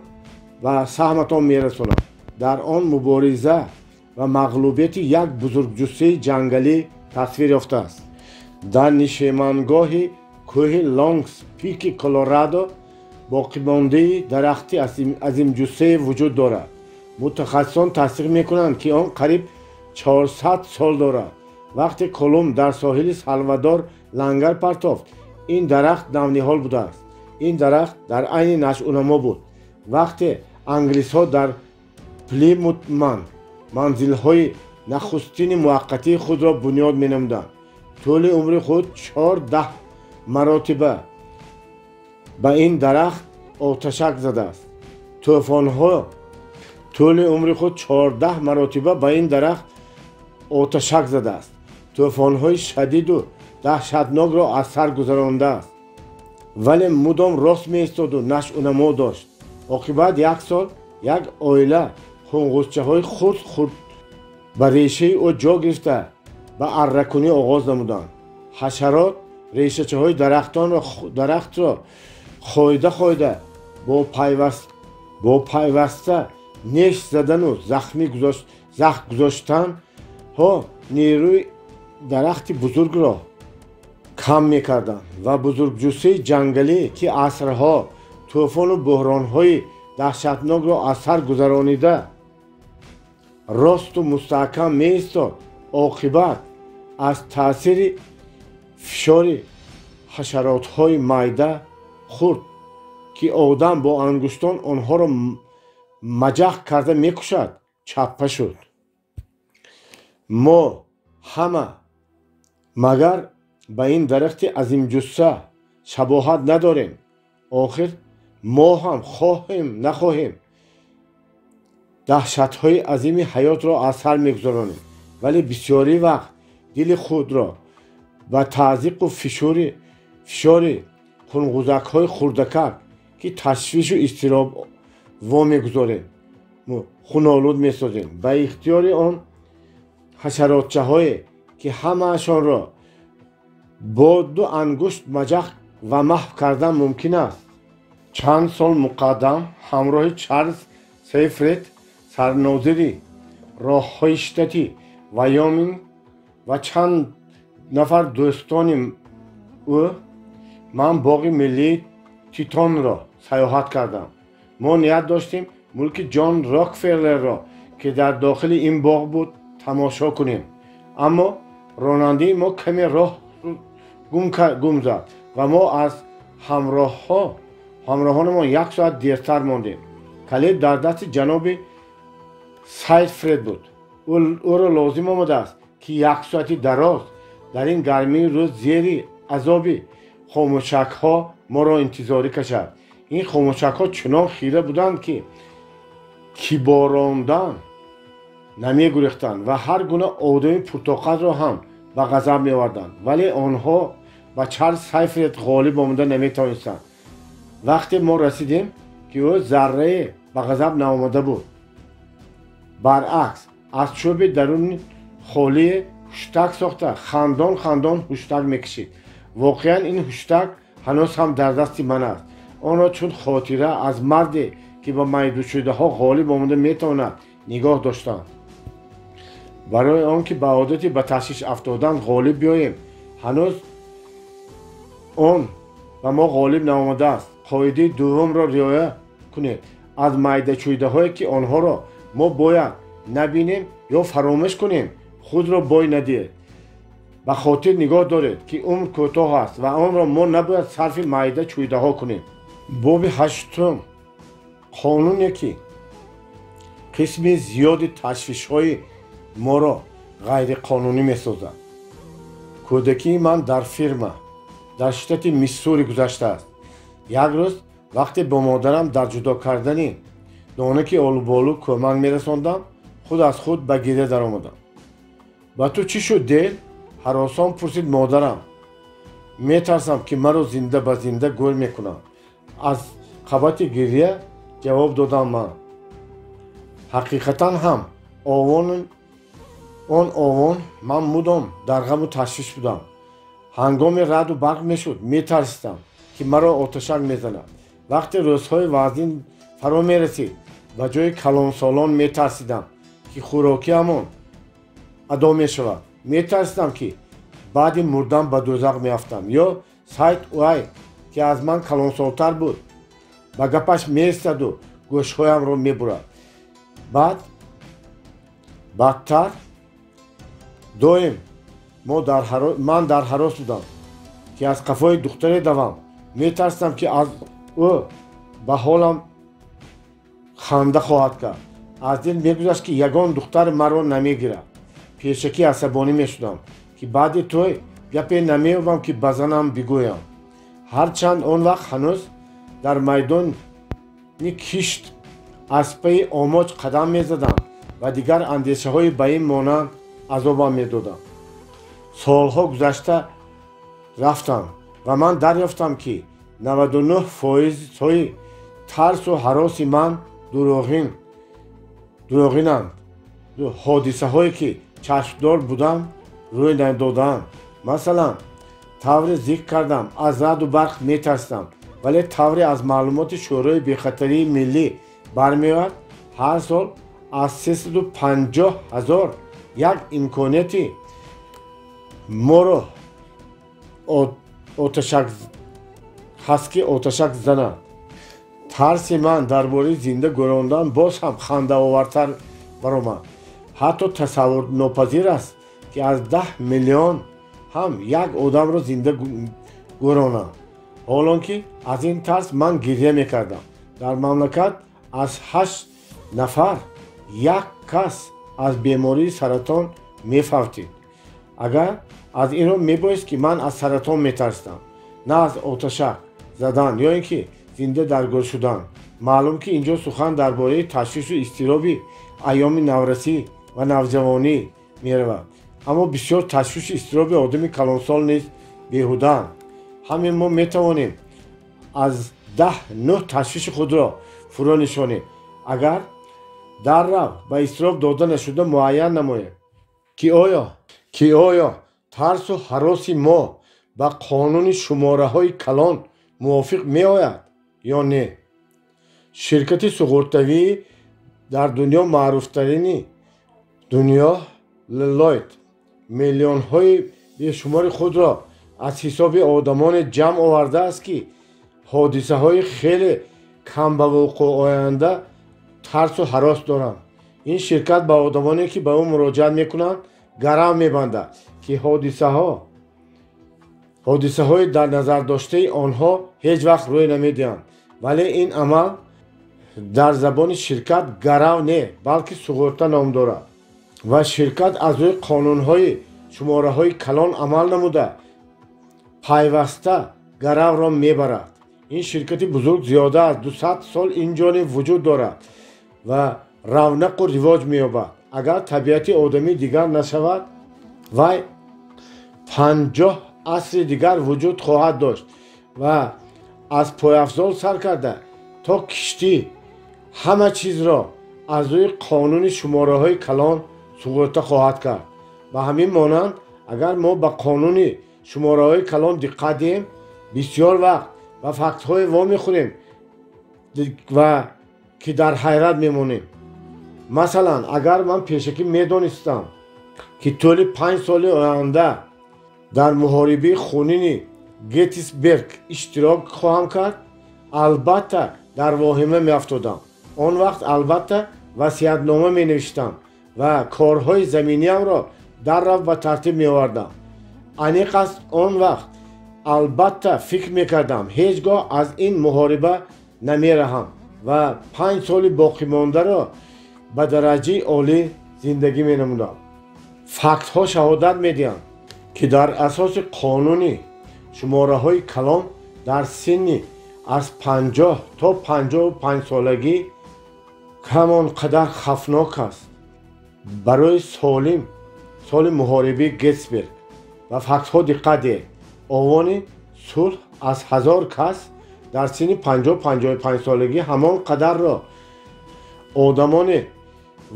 Speaker 1: ва саҳматон мерасонам дар он мубориза ва мағлубияти як бузургҷуссаи ҷангалӣ тасвир ёфтааст дар нишемангоҳи кӯҳи лонгс пики колорадо боқимондаи дарахти азимҷуссае вуҷуд дорад мутахассисон тасдиқ мекунанд ки он қариб 400 сол дорад вақте колумб дар соҳили салвадор лангар партофт ин дарахт навниҳол будааст ин дарахт дар айни нашъунамо буд вақте англисҳо дар плимут манзилҳои нахустини муваққатии худро бунёд менамуданд тӯли умри худ 14 маротиба ба ин дарахт оташак задааст тӯфонҳо тӯли умри худ 14 маротиба ба ин дарахт оташак задааст тӯфонҳои шадиду даҳшатнокро аз сар гузарондааст вале мудом рост меистоду нашъунамо дошт оқибат як сол як оила хунғусчаҳои хурд ба решаи ӯ ҷо гирифта ба арракунӣ оғоз намуданд ҳашарот решачаҳои дарахтро хойда бо пайваста неш задану захм гузоштанҳо нерӯи дарахти бузургро кам мекарданд ва бузургҷуссаи ҷангалӣ ки асрҳо тӯфону буҳронҳои даҳшатнокро аз сар гузаронида росту мустаҳкам меистод оқибат аз таъсири фишори ҳашаротҳои майда хурд ки одам бо ангуштон онҳоро маҷақ карда мекушад чаппа шуд мо ҳама магар ба ин дарахти азимҷусса шабоҳат надорем охир мо ҳам хоҳем нахоҳем даҳшатҳои азими ҳаётро аз сар мегузаронем вале бисёри вақт дили худро ба таъзиқу фишори хунғузакҳои хурдакак ки ташвишу изтироб вомегузорем хунолуд месозем ба ихтиёри он ҳашаротчаҳое ки ҳамаашонро бо ду ангушт маҷақ ва маҳв кардан мумкин аст чанд сол муқаддам ҳамроҳи чарлз сейфред сарнозири роҳҳои штати вайоминг ва чанд нафар дӯстони ӯ ман боғи миллии титонро сайёҳат кардам мо ният доштем мулки ҷон рокфеллерро ки дар дохили ин боғ буд тамошо кунем аммо ронандаи мо каме роҳ гум зад ва мо аз ҳамроҳонамон 1 соат дертар мондем калид дар дасти ҷаноби сайфред буд ӯро лозим омадааст ки 1 соати дароз дар ин гармии рӯз зери азоби хомӯшакҳо моро интизорӣ кашад ин хомӯшакҳо чунон хира буданд ки киборондан намегурехтанд ва ҳар гуна одами пуртоқатро ҳам ба ғазаб меоварданд вале онҳо ба чарлз сайфред ғолиб омада наметавонистанд вақте мо расидем ки ӯ заррае ба ғазаб наомада буд баръакс аз чӯби даруни холие ҳуштак сохта хандон ҳуштак мекашид воқеан ин ҳуштак ҳанӯз ҳам дар дасти ман аст онро чун хотира аз марде که به میدوشیده ها غالب آمده میتواند نگاه داشتن. برای آنکه به عادت به تشویش افتادن غالب بیاییم، هنوز آن به ما غالب نآمده است. قاعده دوم را رعایت کنید. از میدوشیده هایی که آنها را ما باید نبینیم یا فراموش کنیم خود را بای ندهید. به خاطر نگاه دارید که عمر کوتاه است و آن را ما نباید صرف معده چویده ها کنیم. باب هشتم، قانونی که قسم زیاد تشویش های ما را غیر قانونی می سازد. کودکی من در فرما در شتات میسوری گذشته است. یک روز وقتی با مادرم در جدا کردن دانه آلوبالو کمک می رساندم، خود از خود به گریه در آمدم. با تو چی شد دل؟ هراسان پرسید مادرم. می ترسم که مرا زنده به زنده گل می کنم. از قبط گریه جواب دادم من. حقیقتا هم آن آوان من مدام در غم و تشویش بودم. هنگام رعد و برق می شد می ترسیدم که مرا آتشک می زند. وقتی روزهای وزین فرا می رسید و جای کلان سالان می ترسیدم که خوراکی همان ادا می شود. می ترسیدم که بعد مردن به دوزخ می افتم یا سید اوی که از من کلان سالتر بود به گپش می ایستد و گوشهایم را می برد. بدتر دویم من در هراس بودم که از قفای دختری دوم می ترسیدم که از او به حالم خنده خواهد کرد. از دل می گذشت که یگان دختر مرا نمی گیرد. پیشکی عصبانی می شدم که بعد توی گپی نمی یابم که بزنم بگویم. هرچند آن وقت هنوز در میدان کشت از پی آماج قدم می زدم و دیگر اندیشه های به این مانند عذابم می دادم. سالها گذشته رفتم و من دریافتم که 99% ترس و هراس من دروغینند. حادثه هایی که چشمدار بودم روی ندادند. مثلا طور ذکر کردم از رعد و برق می ترسم، ولی طوری از معلومات شورای بیخطری ملی برمیاد هر سال از 350,000 یک امکانیتی ما را آتشک زند. ترس من درباره زنده گراندن باز هم خنده آورتر برآمد. حتی تصور ناپذیر است که از 10 میلیون هم یک آدم را زنده گرانم. حالانکه از این ترس من گریه میکردم. در مملکت از 8 نفر یک کس از بیماری سرطان میفوتید. اگر از این رو میبایست که من از سرطان میترسیدم، نه از آتشک زدن یا اینکه زنده درگور شدن. معلوم که اینجا سخن درباره تشویش و اضطرابی ایام نورسی و نوجوانی میرود، اما بسیار تشویش و اضطراب آدم کلانسال نیز بیهوده‌اند. همین ما میتوانیم از 10-9 تشویش خود را فرا نشانیم اگر در رو به اضطراب داده نشده معین نماییم که آیا ترس و هراس ما با قانون شماره های کلان موافق می آید یا نه. شرکت سوغورتوی در دنیا معروفترین دنیا للایت میلیون های بیشمار خود را از حساب آدمان جمع آورده است که حادثه های خیلی کم به وقوع آینده ترس و هراس دارند. این شرکت به آدمانی که به او مراجعت میکنند گرم میبندد که حادثه های در نظر داشته آنها هیچ وقت روی نمیدهند، ولی این عمل در زبان شرکت گرو نه بلکه سوغورتا نام دارد و شرکت از روی قانون های شماره های کلان عمل نموده پیوسته گرو را میبرد. این شرکت بزرگ زیاده از 200 سال اینجا وجود دارد و رونق و رواج مییابد. اگر طبیعت آدمی دیگر نشود و 50 عصر دیگر وجود خواهد داشت و از پایافزال سر کرده تا کشتی همه چیز را از روی قانون شماره های کلان سوغورتا خواهد کرد. و همین مانند اگر ما به قانون شماره های کلان دقت دهیم بسیار وقت و فقط های وا میخوریم و که در حیرت میمونیم. مثلا اگر من پیشکی میدونستم که طول 5 سال آینده در محاربه خونین گتیسبرگ اشتراک خواهم کرد، البته در واهمه میافتادم. آن وقت البته وصیت‌نامه می نوشتم و کارهای زمینیم را در رفت و ترتیب می آوردم. انیق است آن وقت البته فکر می کردم هیچگاه از این محاربه نمی رهم و 5 سال باقی مانده را به درجه عالی زندگی می نمودم. فکت ها شهادت می دهند که در اساس قانونی شماره های کلان در سنی از 50 تا 55 سالگی همان قدر خفناک است برای سال محاربه گتیسبرگ. و فکت ها دقت دهید. آوان صلح از 1000 کس در سن 50-55 سالگی همان قدر را آدمان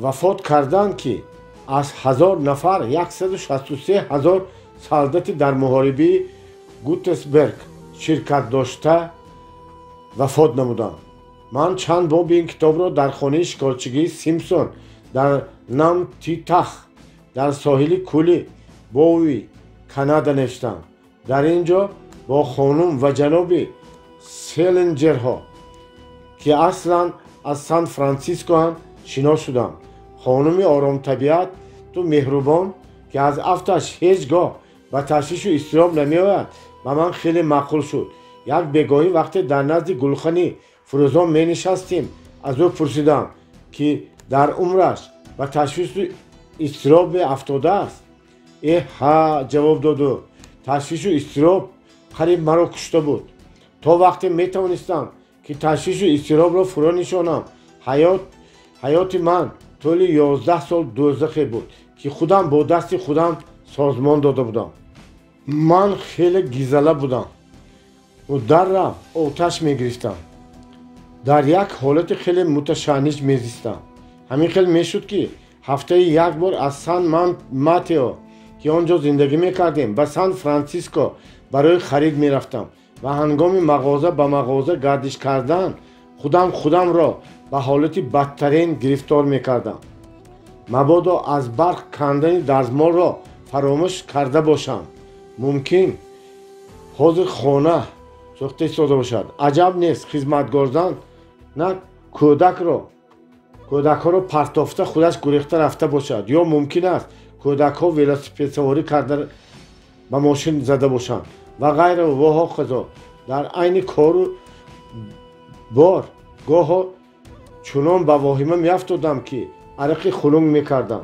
Speaker 1: وفات کردند که از 1000 نفر 163,000 سالداتی در محاربه گتیسبرگ شرکت داشته وفات نمودند. من چند باب این کتاب را در خانه شکارچیگی سیمپسون در نامتیتاخ در ساحل کولی بووی کانادا نوشتم. در اینجا با خانم و جناب سلینجرها که اصلا از سان فرانسیسکو هم شناس شدم. خانم آرام طبیعت و مهربان که از افتش هیچگاه به تشویش و اضطراب نمی آید و من خیلی معقول شد. یک بگاهی وقتی در نزد گلخانه فروزان می نشستیم از او پرسیدم که در عمرش به تشویش و اضطراب افتاده است. ها جواب داد تشویش و اضطراب قریب مرا کشته بود. تا وقتی می توانستم که تشویش و اضطراب را فرا نشانم حیات من طول 11 سال دوزخی بود که خودم با دست خودم سازمان داده بودم. من خیلی گیزله بودم و در رفت آتش می گرفتم. در یک حالت خیلی متشنج می زیستم. همین خیلی می شد که هفته یک بار از سان ماتئو که آنجا زندگی می کردیم به سان فرانسیسکو برای خرید می رفتم و هنگام مغازه به مغازه گردش کردن خودم را به حالت بدترین گرفتار می کردم. مبادا از برق کندن دستمال را فراموش کرده باشم. ممکن حاضر خانه سوخته ایستاده باشد. عجب نیست خدمتگاران نه کودک ها را پرتافته خودش گریخته رفته باشد، یا ممکن است کودک ها ولاسیپد سواری کرده به ماشین زده باشند و غیره و هاخذا. در عین کار و بار گاه ها چنان به واهمه می افتادم که عرق خلنگ می کردم.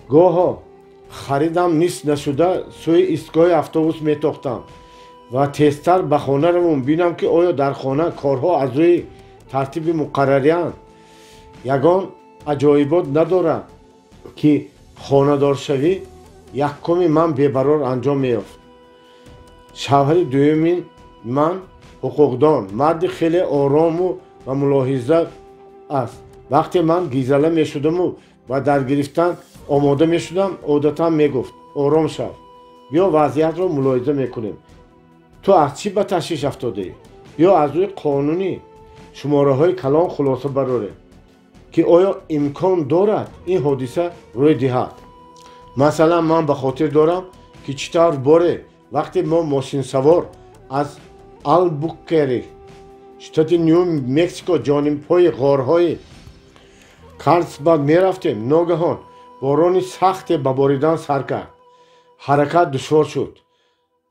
Speaker 1: گاه ها خریدم نیست نشده سوی ایستگاه اتوبوس می تاختم و تیزتر به خانه روم بینم که آیا در خانه کارها از روی ترتیب مقرری اند. یگان عجایبات ندارد که خانه دار شوی یک کمی من بی‌برار انجام می‌یافت. شوهر دومین من حقوقدان مرد خیلی آرام و ملاحظه است. وقتی من گیزله می شدم و در گرفتن آماده می شدم عادتا می گفت آرام شو، بیا وضعیت را ملاحظه می کنیم. تو از چی به تشویش افتاده ای؟ یا از روی قانونی شماره های کلان خلاصه براره که آیا امکان دارد این حادثه روی دهد. مثلا من به خاطر دارم که چطور باره وقتی ما ماشین سوار از البوکری شتات نیو مکسیکو جانب پای غارهای کارلسباد می رفتیم، ناگهان باران سخت به باریدن سر کرد. حرکت دشوار شد.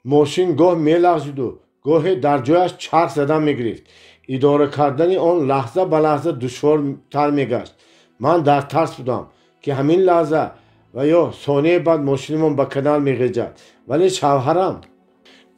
Speaker 1: ماشین گاه می لغزید و گاه در جایش چرخ زدن می گرفت. اداره کردن آن لحظه به لحظه دشوارتر می گشت. من در ترس بودم که همین لحظه و یا ثانیه بعد ماشینمان به کنار می غیجد. ولی شوهرم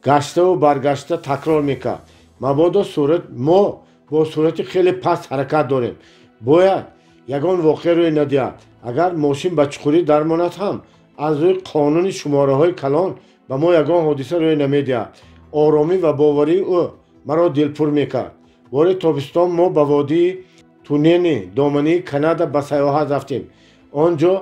Speaker 1: گشته و برگشته تکرار می کرد مبادا ما با صورت خیلی پست حرکت داریم، باید یگان واقع روی ندهد. اگر ماشین به چخوری درماند هم از روی قانون شماره های کلان به ما یگان حادثه روی نمی دهد. آرامی و باوری او مرا دلپور می کرد. بار تابستان ما به وادی تونینی دامنی کانادا به سیاحت رفتیم. آنجا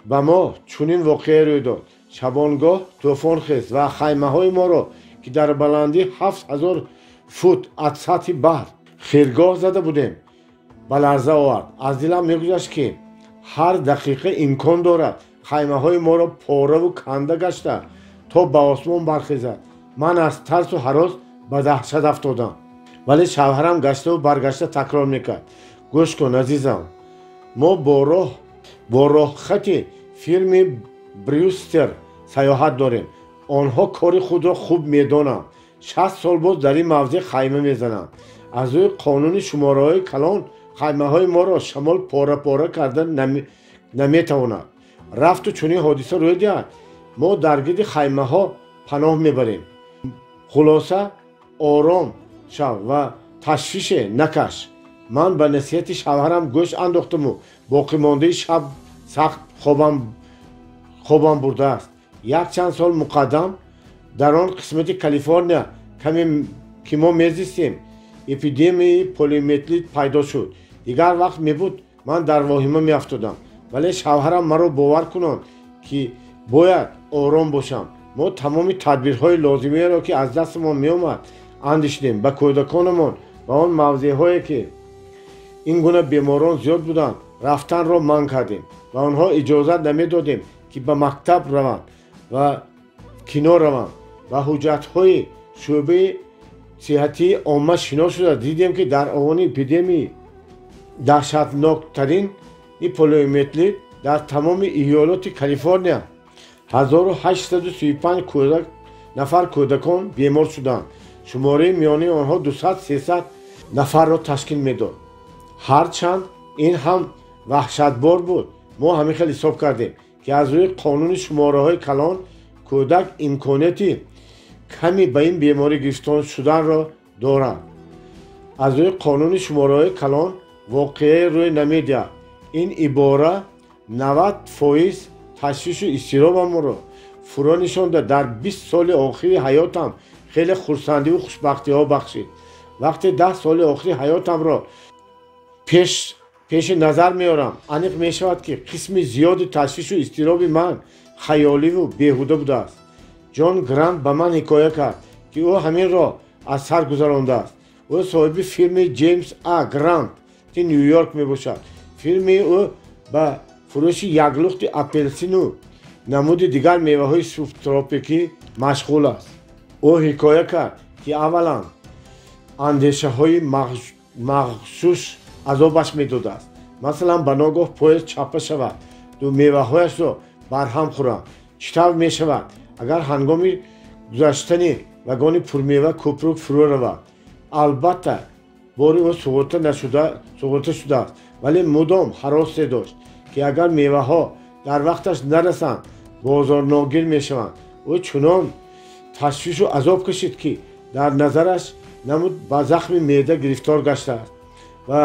Speaker 1: به ما چنین واقعه روی داد. شبانگاه طوفان خیز و خیمه های ما را که در بلندی 7000 فوت از سطح بحر خیرگاه زده بودیم ба ларза овард. Аз дилам мегузашт ки ҳар дақиқа имкон дорад хаймаҳои моро пораву канда гашта то ба осмон бархезад. Ман аз тарсу ҳарос ба даҳшат афтодам. Вале шавҳарам гаштаву баргашта такрор мекард: гӯш кун азизам, мо бо роҳхати фирми Брюстер саёҳат дорем. онҳо кори худро хуб медонанд. 60 сол боз дар ин мавзеъ хайма мезананд. аз рӯи қонуни шумораҳои калон хаймаҳои моро шамол пора пора карда наметавонад. рафту чунин ҳодиса рӯй диҳад, мо дар гирди хаймаҳо паноҳ мебарем. хулоса ором шав ва ташвише накаш. ман ба насиҳати шавҳарам гӯш андохтаму боқимондаи шаб сахт хобам бурдааст. якчанд сол муқаддам дар он қисмати Калифорния каме ки мо мезистем, эпидемияи полиомиелит пайдо шуд. дигар вақт мебуд ман дар воҳима меафтодам. вале шавҳарам маро бовар кунанд ки бояд ором бошам. мо тамоми тадбирҳои лозимаеро ки аз дастамон меомад андешидем. ба кӯдаконамон ба он мавзеъҳое ки ин гуна беморон зиёд буданд рафтанро манъ кардем. ба онҳо иҷозат намедодем ки ба мактаб раванд ва кино раванд. ба ҳуҷҷатҳои шӯъбаи сиҳатии омма шинос шуда дидем ки дар овони эпидемияи даҳшатноктарин полиомиелит дар тамоми иёлоти Калифорния 1835 нафар кӯдакон бемор шуданд. шумораи миёнаи онҳо 200-300 нафарро ташкил медод. ҳарчанд ин ҳам ваҳшатбор буд, мо ҳамихел ҳисоб кардем ки аз рӯи қонуни шумораҳои калон кӯдак имконияти ками ба ин беморӣ гирифтор шуданро дорад. аз рӯи қонуни шумораҳои калон воқеае рӯй намедиҳад. ин ибора 90% ташвишу изтиробамро фуро нишонда дар 20 соли охири ҳаётам хеле хурсандиву хушбахтиҳо бахшид. вақте 10 соли охири ҳаётамро пеши назар меорам, аниқ мешавад ки қисми зиёди ташвишу изтироби ман хаёливу беҳуда будааст. ҷон Грант ба ман ҳикоя кард ки ӯ ҳаминро аз сар гузарондааст. ӯ соҳиби фирми Ҷеймс А. Грант ки Нью-Йорк мебошад. фирми ӯ ба фурӯши яклухти апелсину намуди дигар меваҳои субтропикӣ машғул аст. ӯ ҳикоя кард ки аввалан андешаҳои мағшуш азобаш медодааст. масалан ба ногоҳ поезд чаппа шавад, ду меваҳояшро барҳам хӯранд. чӣ тавр мешавад агар ҳангоми гузаштани вагони пурмева кӯпрук фурӯ равад? албатта бори ӯ суғурта шудааст, вале мудом ҳаросе дошт ки агар меваҳо дар вақташ нарасанд бозорногир мешаванд. ӯ чунон ташвишу азоб кашид ки дар назараш намуд ба захми меъда гирифтор гаштааст ва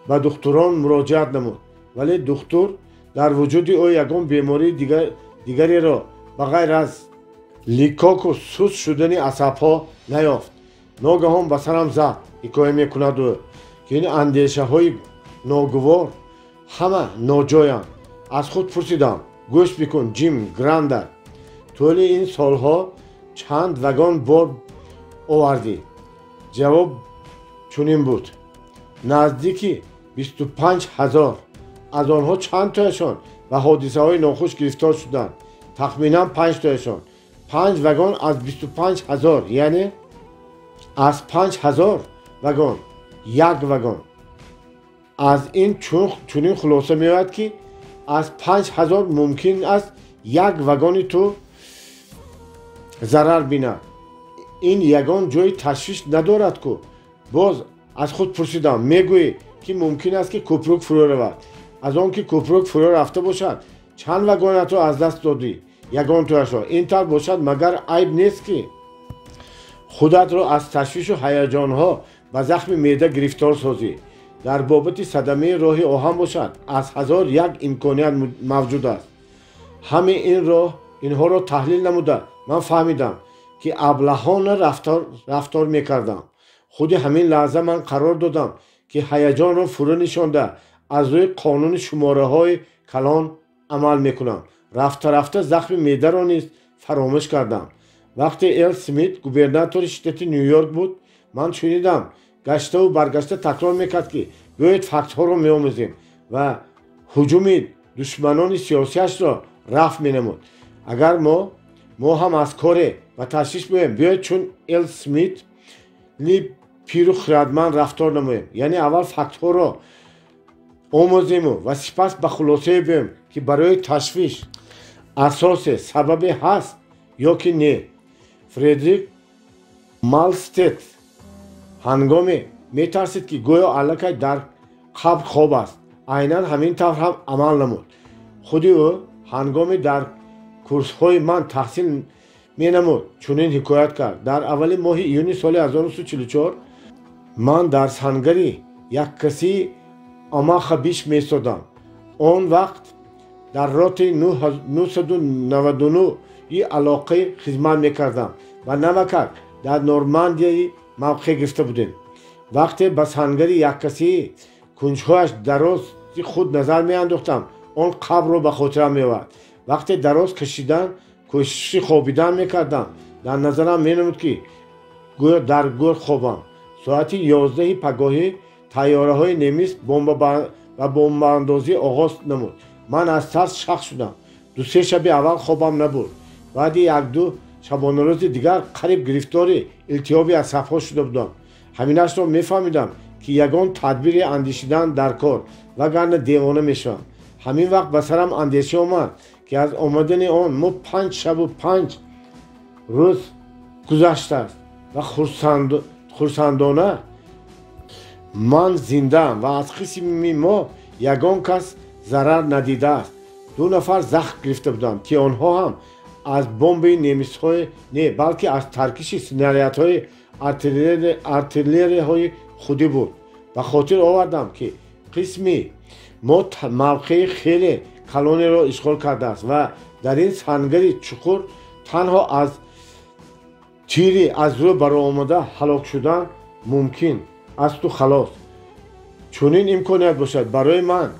Speaker 1: ба духтурон муроҷиат намуд. вале духтур дар вуҷуди ӯ ягон бемории дигареро ба ғайр аз ликоку суст шудани асабҳо наёфт. ногаҳон ба сарам зад, ҳикоя мекунад ӯ, ки ин андешаҳои ногувор ҳама ноҷоянд. аз худ пурсидам: гӯш бикун Ҷим Грандат, тӯли ин солҳо чанд вагон бор овардӣ? ҷавоб чунин буд: наздики 25 000. аз онҳо чанд тояшон ба ҳодисаҳои нохуш гирифтор шуданд? тахминан 5 тояшон. 5 вагон аз 25 000, яъне аз 5 000 вагон як вагон. аз ин чунин хулоса меояд ки аз 5 000 мумкин аст як вагони ту зарар бинад. ин ягон ҷои ташвиш надорад ку? боз аз худ пурсидам: мегӯӣ ки мумкин аст ки кӯпрук фурӯ равад. аз он ки кӯпрук фурӯ рафта бошад, чанд вагонатро аз даст додӣ? ягон тояшро. ин тавр бошад магар айб нест ки худатро аз ташвишу ҳаяҷонҳо ба захми меъда гирифтор созӣ. дар бобати садамаи роҳи оҳан бошад, аз ҳазор як имконият мавҷуд аст. ҳамин инҳоро таҳлил намуда ман фаҳмидам ки аблаҳона рафтор мекардам. худи ҳамин лаҳза ман қарор додам ки ҳаяҷонро фурӯ нишонда аз рӯи қонуни шумораҳои калон амал мекунам. рафта рафта захми меъдаро низ фаромӯш кардам. вақте Эл Смит губернатори штати Нью-Йорк буд, ман шунидам гаштаву баргашта такрор мекард ки بیایید فاکت‌ها رو می‌آموزیم و هجوم دشمنان سیاسیش را رفع می‌نمود. اگر ما هم از کار و تشویش بیاییم، بیایید چون ال سمیت لی پیر و خردمند رفتار نماییم. یعنی اول فاکت‌ها را آموزیم و سپس به خلاصه بیاییم که برای تشویش اساس سببی هست یا که نه. فردریک مالستد هنگامی میترسید که گویا الکی در قبر خواب است. عیناً همین طور هم عمل نمود. خودی او هنگامی در کورس های من تحصیل می نمود چنین حکایت کرد: در اول ماه ایون سال 1944 من در سنگری یک کسی اماخ بیش می ایستادم. آن وقت در رات 999 علاقه خدمت می کردم و نمکر در نورماندیای موقع گرفته بودیم. وقتی به سنگری یک کسی کنجهایش دراز خود نظر می انداختم، آن قبر رو به خاطرم می آورد. وقتی دراز کشیدن کوشش خوابیدن می کردم، در نظرم می نمود که گویا در گور خوابم. ساعت 11 پگاهی تیاره های نمیست و بمباندازی آغاز نمود. من از ترس شق شدم. 2-3 شب اول خوابم نبود. بعد 1-2 شبانه روز دیگر قریب گرفتار التهاب عصب‌ها شده بودم. همینش را میفهمیدم که یگان تدبیر اندیشیدن در کار وگرنه دیوانه میشوم. همین وقت به سرم اندیشه آمد که از آمدن آن ما 5 شب و 5 روز گذشته است و خرسندانه من زنده ام و از قسم ما یگان کس ضرر ندیده است. 2 نفر زخم گرفته بودند که آنها هم از بمب نمیس‌های نه بلکه از ترکیش سناریات‌های ارتلری های خودی بود. به خاطر آوردم که قسمی ما موقع خیلی کلانی را اشغال کرده است و در این سنگری چقور تنها از تیری از روی برآمده هلاک شدن ممکن است و خلاص. چنین امکانیت باشد برای من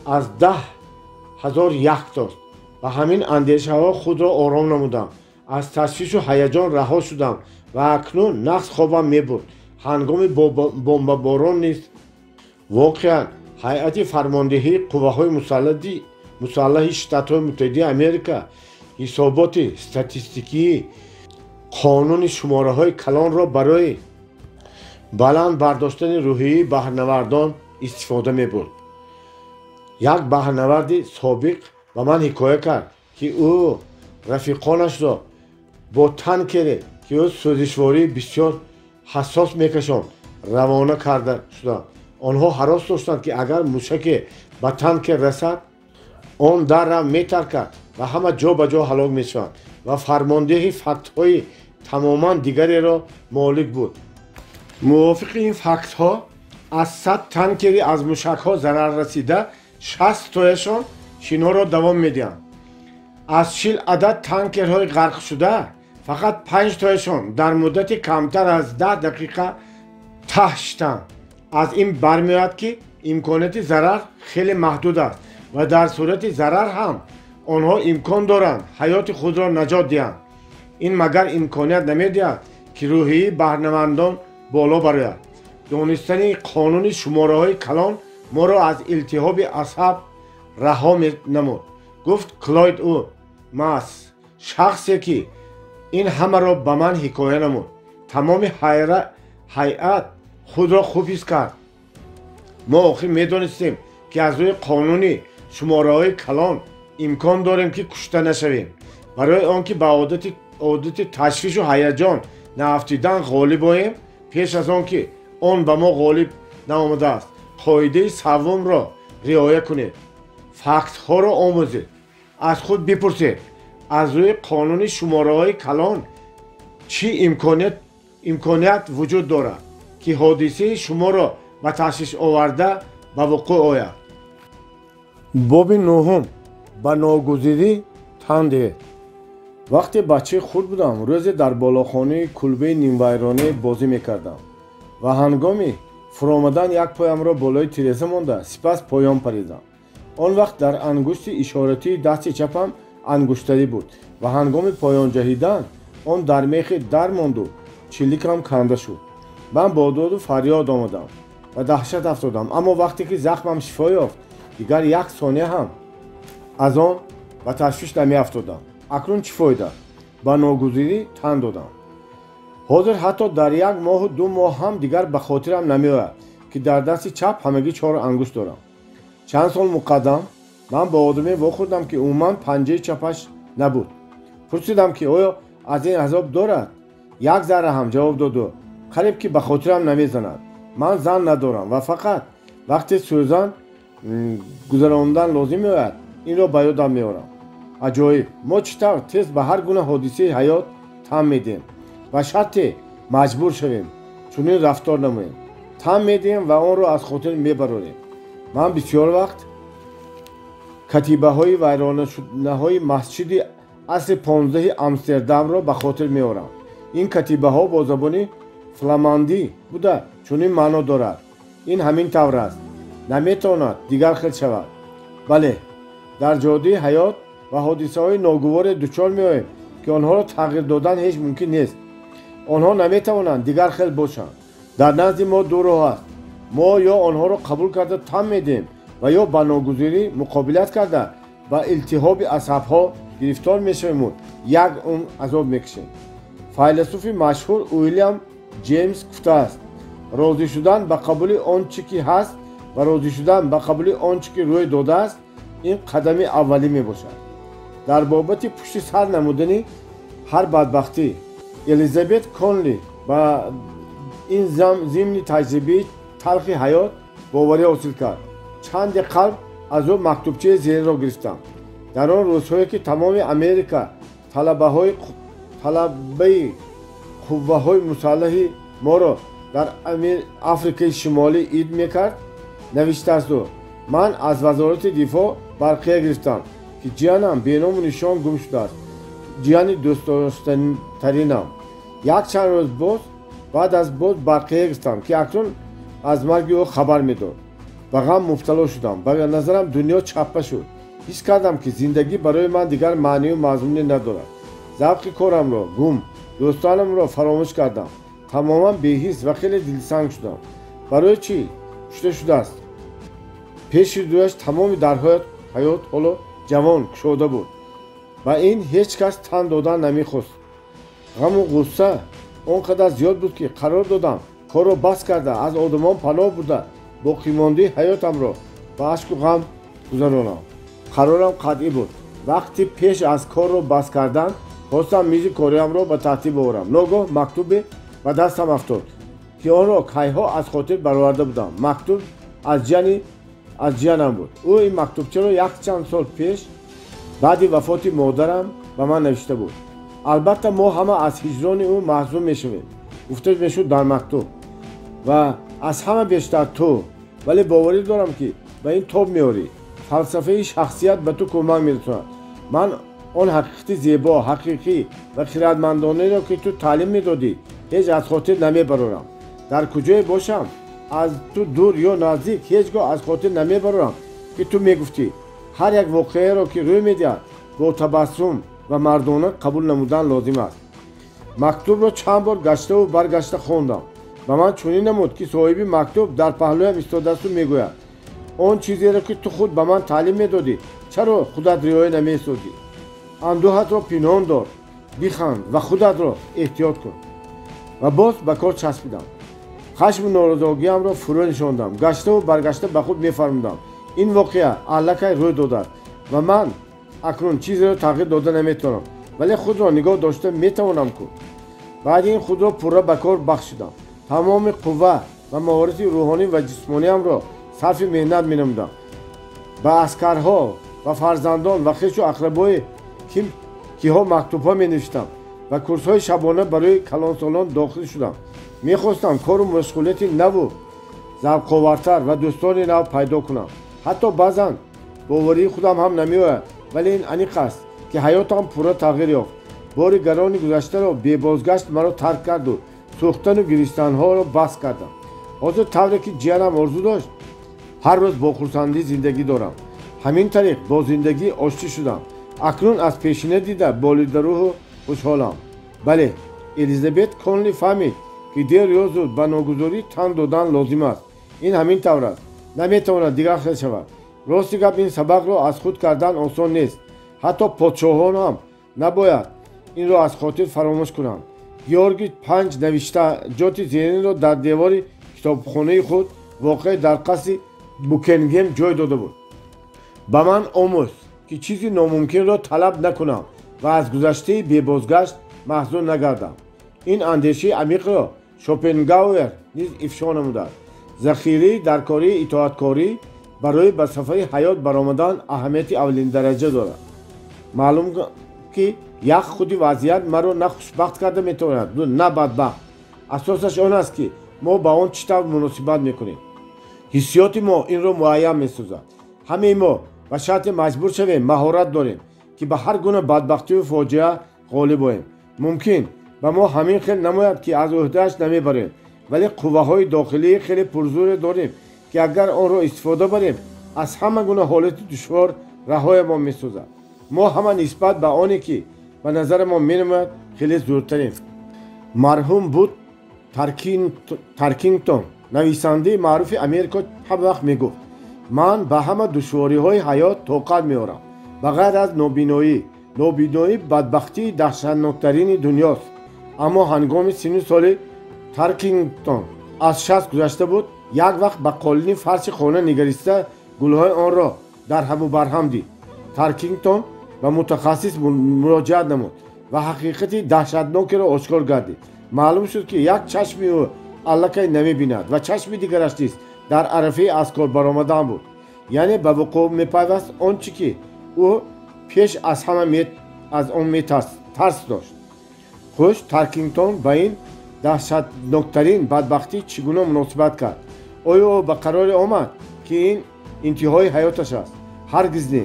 Speaker 1: از 10,000 یک تاست. و همین اندیشه ها خود را آرام نمودم. از تشویش و هیجان رها شدم و اکنون نقص خوابم می بود. هنگام بمباران نیست. واقعا هیئت فرماندهی قوه‌های مسلح شتات‌های متحده آمریکا حسابات استاتستیکی قانون شماره‌های کلان را برای بلند برداشتن روحیه بهره‌نوردان استفاده می‌برد. یک بهره‌نورد سابق به من حکایت کرد که او رفیقانش را با تانکری که او سوزشواری بسیار حساس میکشند روانه کرده شدند. آنها هراس داشتند که اگر موشک به تانک رسد آن در را میترکد و همه جا به جا هلاک میشوند و فرمانده فکت‌های تماما دیگری را مالک بود. موافق این فکت‌ها از 100 تانکری از موشک‌ها ضرر رسیده 60 تایشان شنا را دوام میدهند. از 40 عدد تانکرهای غرق شده فقط 5 تایشان در مدت کمتر از 10 دقیقه ته شدند. از این برمیآید که امکانات ضرر خیلی محدود است و در صورت ضرر هم آنها امکان دارند حیات خود را نجات دهند. این مگر امکانیت نمیدهد که روحیه بهره‌نوردان بالا برآید. دانستن قانون شماره‌های کلان ما را از التهاب عصب رها نمود. گفت کلاید او ماس شخصی که این همه را به من حکایت نمود. تمام هیئت خود را خوب حس کرد. ما آخر میدانستیم که از روی قانون شماره‌های کلان امکان داریم که کشته نشویم. برای آنکه به عادت تشویش و هیجان ناافتیدن غالب آییم، پیش از آنکه آن به ما غالب نآمده است قاعده سوم را رعایت کنید. فکت ها را آموزید. از خود بپرسید از روی قانون شماره‌های کلان چی امکانیت وجود دارد که حادثه شما را به تشویش آورده به وقوع آید. باب نهم به ناگزیری تن دهید. وقتی بچه خود بودم روزی در بالاخانه کلبه نیمویرانه بازی میکردم و هنگامی فرآمدن یک پایم را بالای تیرزه مانده سپس پایان پریدم. آن وقت در انگشت اشارتی دست چپم انگشتری بود و هنگام پایان جهیدن آن در میخ در ماند و چلیکم کنده شد. من با داد و فریاد آمدم. و دهشت افتادم. اما وقتی که زخمم شفا یافت دیگر یک ثانیه هم از آن و تشویش نمی افتادم. اکنون چی فایده؟ با ناگزیری تن دادم. حاضر حتی در 1 ماه و 2 ماه هم دیگر به خاطرم نمی آید که در دست چپ همگی 4 انگشت دارم. چند سال مقدم من با آدمی واخوردم که عموما پنجه چپش نبود. پرسیدم که آیا از این عذاب دارد؟ یک ذره هم جواب داد قریب که به خاطرم نمی زند. من زن ندارم و فقط وقتی سوزن گذراندن لازم آید این را به یادم میارم. عجایب، ما چطور تیز به هر گونه حادثه حیات تن میدیم و شرطی مجبور شویم چنین رفتار نماییم. تن میدیم و آن را از خاطر میبرانیم. من بسیار وقت کتیبه های ویرانه شده های مسجد عصر 15 امستردام را به خاطر میارم. این کتیبه ها با زبان فلامندی بوده چنین معنا دارد. این همین طور است. نمیتواند دیگر خیلی شود. بله، در جاده حیات و حادثه های ناگوار دچار میاییم که آنها را تغییر دادن هیچ ممکن نیست. آنها نمیتوانند دیگر خیلی باشند. در نزد ما دو راه است. ما یا آنها را قبول کرده تن میدیم و یا با ناگزیری مقابلت کرده با التهاب عصب ها گرفتار میشویم و یک عمر عذاب میکشیم. فیلسوف مشهور ویلیام جیمز گفته است راضی شدن به قبول آنچه که هست و راضی شدن به قبول آنچه که روی داده است این قدم اولی می باشد. در بابت پشت سر نمودن هر بدبختی الیزابت کونلی با این ضمن تجربه تلخ حیات باوری حاصل کرد. چند قلب از او مکتوبچه زیر را گرفتم. در آن روزهایی که تمام امریکا طلبه قوه های مسلح ما را در افریقای شمالی اید میکرد نوشته است من از وزارت دفاع برقیه گرفتم که جیانم بینام و نشان گم شده است. جیان دوست داشتنی ترینم. یک چند روز بعد از برقیه گرفتم که اکنون از مرگ او خبر میداد. به غم مبتلا شدم. به نظرم دنیا چپه شد. حس کردم که زندگی برای من دیگر معنی و مضمونی ندارد. ذوق کارم را گم، دوستانم را فراموش کردم. تماما بی‌حس و خیلی دلتنگ شدم. برای چی شده است؟ پیش رویش تمام درهای حیات حالا جوان شده بود و این هیچ کس تن دادن نمیخواست. غم و غصه اونقدر زیاد بود که قرار دادم کار را بس کرده از آدمان پناه بوده باقی مانده حیاتم را با اشک و غم گذرانم. قرارم قطعی بود. وقتی پیش از کار را بس کردن خواستم میز کاریم را به ترتیب آورم. ناگاه مکتوب به دستم افتاد که آن را کیها از خاطر برآورده بودم. مکتوب از جانم بود. او این مکتوبچه را یک چند سال پیش بعد وفات مادرم به من نوشته بود. البته ما همه از هجران او محزون میشویم. گفته میشد در مکتوب و از همه بیشتر تو، ولی باوری دارم که به این تاب میاری. فلسفه شخصیت به تو کمک میرساند. من آن حقیقت زیبا، حقیقی و خردمندانه را که تو تعلیم میدادی هیچ از خاطر نمیبرم. در کجای باشم از تو دور یا نزدیک هیچگاه از خاطر نمیبرم که تو میگفتی هر یک واقعه را که روی میدهد با تبسم و مردانه قبول نمودن لازم است. مکتوب را چند بار گشته و برگشته خواندم و من چنین نمود که صاحب مکتوب در پهلویم ایستاده است و میگوید آن چیزی را که تو خود به من تعلیم میدادی چرا خودت رعایت نمی‌سازی؟ اندوهت را پنهان دار، بخند و خودت را احتیاط کن. و باز به کار چسبیدم. خشم و ناراضگیم را فرو نشاندم. گشته و برگشته به خود میفرمودم این واقعه الکی روی داده و من اکنون چیزی را تغییر داده نمیتونم، ولی خود را نگاه داشته میتوانم که بعد این خود را پورا به کار بخشیدم. تمام قوه و مهارت روحانی و جسمانیم را صرف مهنت مینمودم. به عسکرها و فرزندان و خویش و اقربای که ها مکتوب ها می نوشتم و کورس های شبانه برای کلانسالان داخل شدم. میخواستم کار و مشغولیت نو ذوق‌آورتر و دوستان نو پیدا کنم. حتی بعضا باوری خودم هم نمیآید، ولی این انیق است که حیاتم پورا تغییر یافت. بار گران گذشته را بی بازگشت مرا ترک کرد و سوختن و گریستن ها را بس کردم. حاضر طوری که جانم آرزو داشت هر روز با خرسندی زندگی دارم. همین طریق با زندگی آشتی شدم. اکنون از پیشینه دیده بالید روح و خوشحالم. بله، الیزابت کونلی فهمید که دیر یا زود به ناگزاری تن دادن لازم است. ин ҳамин тавр аст, наметавонад дигар хел шавад. рости гап ин сабақро аз худ кардан осон нест. ҳатто подшоҳон ҳам набояд инро аз хотир фаромӯш кунанд. георгий 5 навишта ҷоти зеринро дар девори китобхонаи худ воқеъ дар қасри букингем ҷой дода буд. ба ман омӯз ки чизи номумкинро талаб накунам ва аз гузаштаи бебозгашт маҳзун нагардам. ин андешаи амиқро шопенгауэр низ ифшо намудааст. захираи даркории итоаткорӣ барои ба сафари ҳаёт баромадан аҳамияти аввалиндараҷа дорад. маълум ки як худи вазъият маро на хушбахт карда метавонад, на бадбахт. асосаш он аст ки мо ба он чӣ тавр муносибат мекунем. ҳиссиёти мо инро муайян месозад. ҳамаи мо ба шарте маҷбур шавем маҳорат дорем ки ба ҳар гуна бадбахтию фоҷиа ғолиб оем. мумкин ба мо ҳамин хел намояд ки аз уҳдааш намебарем, вале қувваҳои дохилии хеле пурзуре дорем ки агар онро истифода барем аз ҳама гуна ҳолати душвор раҳоямон месозад. мо ҳама нисбат ба оне ки ба назарамон менамояд хеле зуртарем. марҳум буд таркингтон нависандаи маъруфи Америка ҳама вақт мегуфт: ман ба ҳама душвориҳои ҳаёт тоқат меорам ба ғайр аз нобиноӣ. нобиноӣ бадбахтии даҳшатноктарини дунёст. аммо ҳангоми синну соли таркингтон аз 60 гузашта буд, як вақт ба қолини фарши хона нигариста гулҳои онро дар ҳаму барҳам дид. таркингтон ба мутахассис муроҷиат намуд ва ҳақиқати даҳшатнокеро ошкор гардид. маълум шуд ки як чашми ӯ аллакай намебинад ва чашми дигараш низ дар арафаи аз кор баромадан буд. яъне ба вуқӯъ мепайваст он чӣ ки ӯ пеш аз ҳама аз он тарс дошт. хуш, таркингтон ба ин даҳшатноктарин бадбахтӣ чӣ гуна муносибат кард? оё ӯ ба қароре омад ки ин интиҳои ҳаёташ аст? ҳаргиз не.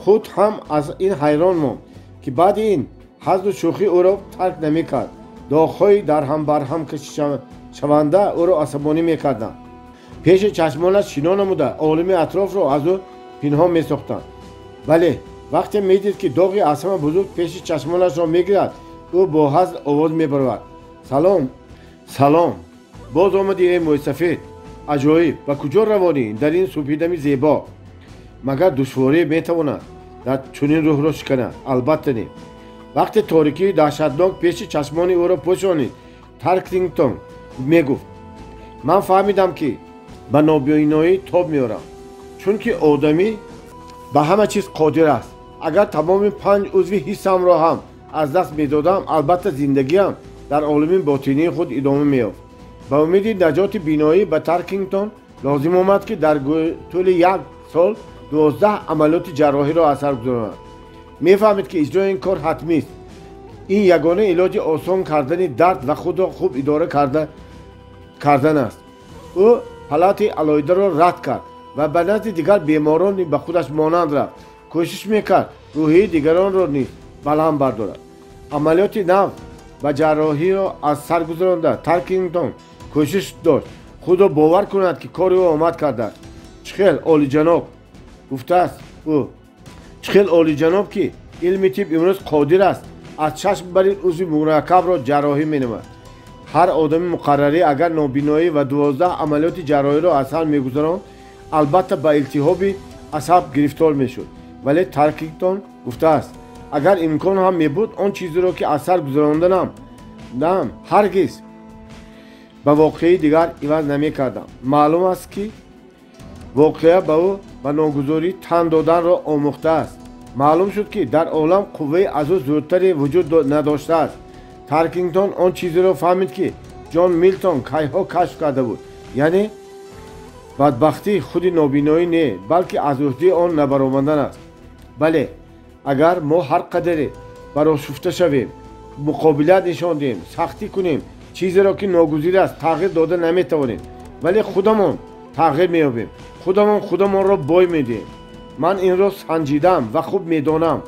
Speaker 1: худ ҳам аз ин ҳайрон монд ки баъди ин ҳазду шӯхӣ ӯро тарк намекард. доғҳои дарҳамбарҳам кашишаванда ӯро асабонӣ мекарданд. пеши чашмонаш шино намуда олими атрофро аз ӯ пинҳон месохтанд. бале вақте медид ки доғи аз ҳама бузург пеши чашмонашро мегирад, ӯ бо ҳазл овоз мебаровад: салом, салом, боз омадӣ эй мӯйсафед. аҷоиб, ба куҷо равонӣ дар ин субҳидами зебо? магар душворӣ метавонад дар чунин рӯҳро шиканад? албатта не. вақте торикии даҳшатнок пеши чашмони ӯро пӯшонид, таркингтон мегуфт: ман фаҳмидам ки ба нобиноӣ тоб меорам, чунки одамӣ ба ҳама чиз қодир аст. агар тамоми 5 узви ҳиссамро ҳам аз даст медодам, албатта зиндагиам дар олами ботинии худ идома меёфт. ба умеди наҷоти биноӣ ба Таркингтон лозим омад ки дар тӯли 1 сол 12 амалиёти ҷарроҳиро аз сар гузаронад. мефаҳмид ки иҷрои ин кор ҳатмист. ин ягона илоҷи осон кардани дард ва худро хуб идора кардан аст. ӯ ҳолати алоҳидаро рад кард ва ба назди дигар беморони ба худаш монанд рафт. кӯшиш мекард рӯҳии дигаронро низ баланд бардорад. амалиёти нав ба ҷарроҳиро аз сар гузаронда Таркингтон кӯшиш дошт худро бовар кунад ки кори ӯ омад кардааст. чӣ хел олиҷаноб, гуфтааст ӯ, чӣ хел олиҷаноб ки илми тиб имрӯз қодир аст аз чашм барин узви мураккабро ҷарроҳӣ менамад. ҳар одами муқаррарӣ агар нобиноӣ ва 12 амалиёти ҷарроҳиро аз сар мегузаронд, албатта ба илтиҳоби асаб гирифтор мешуд. вале Таркингтон гуфтааст: агар имкон ҳам мебуд, он чизеро ки аз сар гузаронданам ҳаргиз ба воқеаи дигар иваз намекардам. маълум аст ки воқеа ба ӯ ба ногузорӣ тан доданро омӯхтааст. маълум шуд ки дар олам қувваи аз ӯ зудтаре вуҷуд надоштааст. Таркингтон он чизеро фаҳмид ки ҷон Милтон кайҳо кашф карда буд, яъне бадбахтӣ худи нобиноӣ не, балки аз уҳдаи он набаромадан аст. бале, агар мо ҳар қадаре барошуфта шавем, муқобилат нишон диҳем, сахтӣ кунем, чизеро ки ногузир аст тағйир дода наметавонем, вале худамон тағйир меёбем, худамонро бой медиҳем. ман инро санҷидам ва хуб медонам.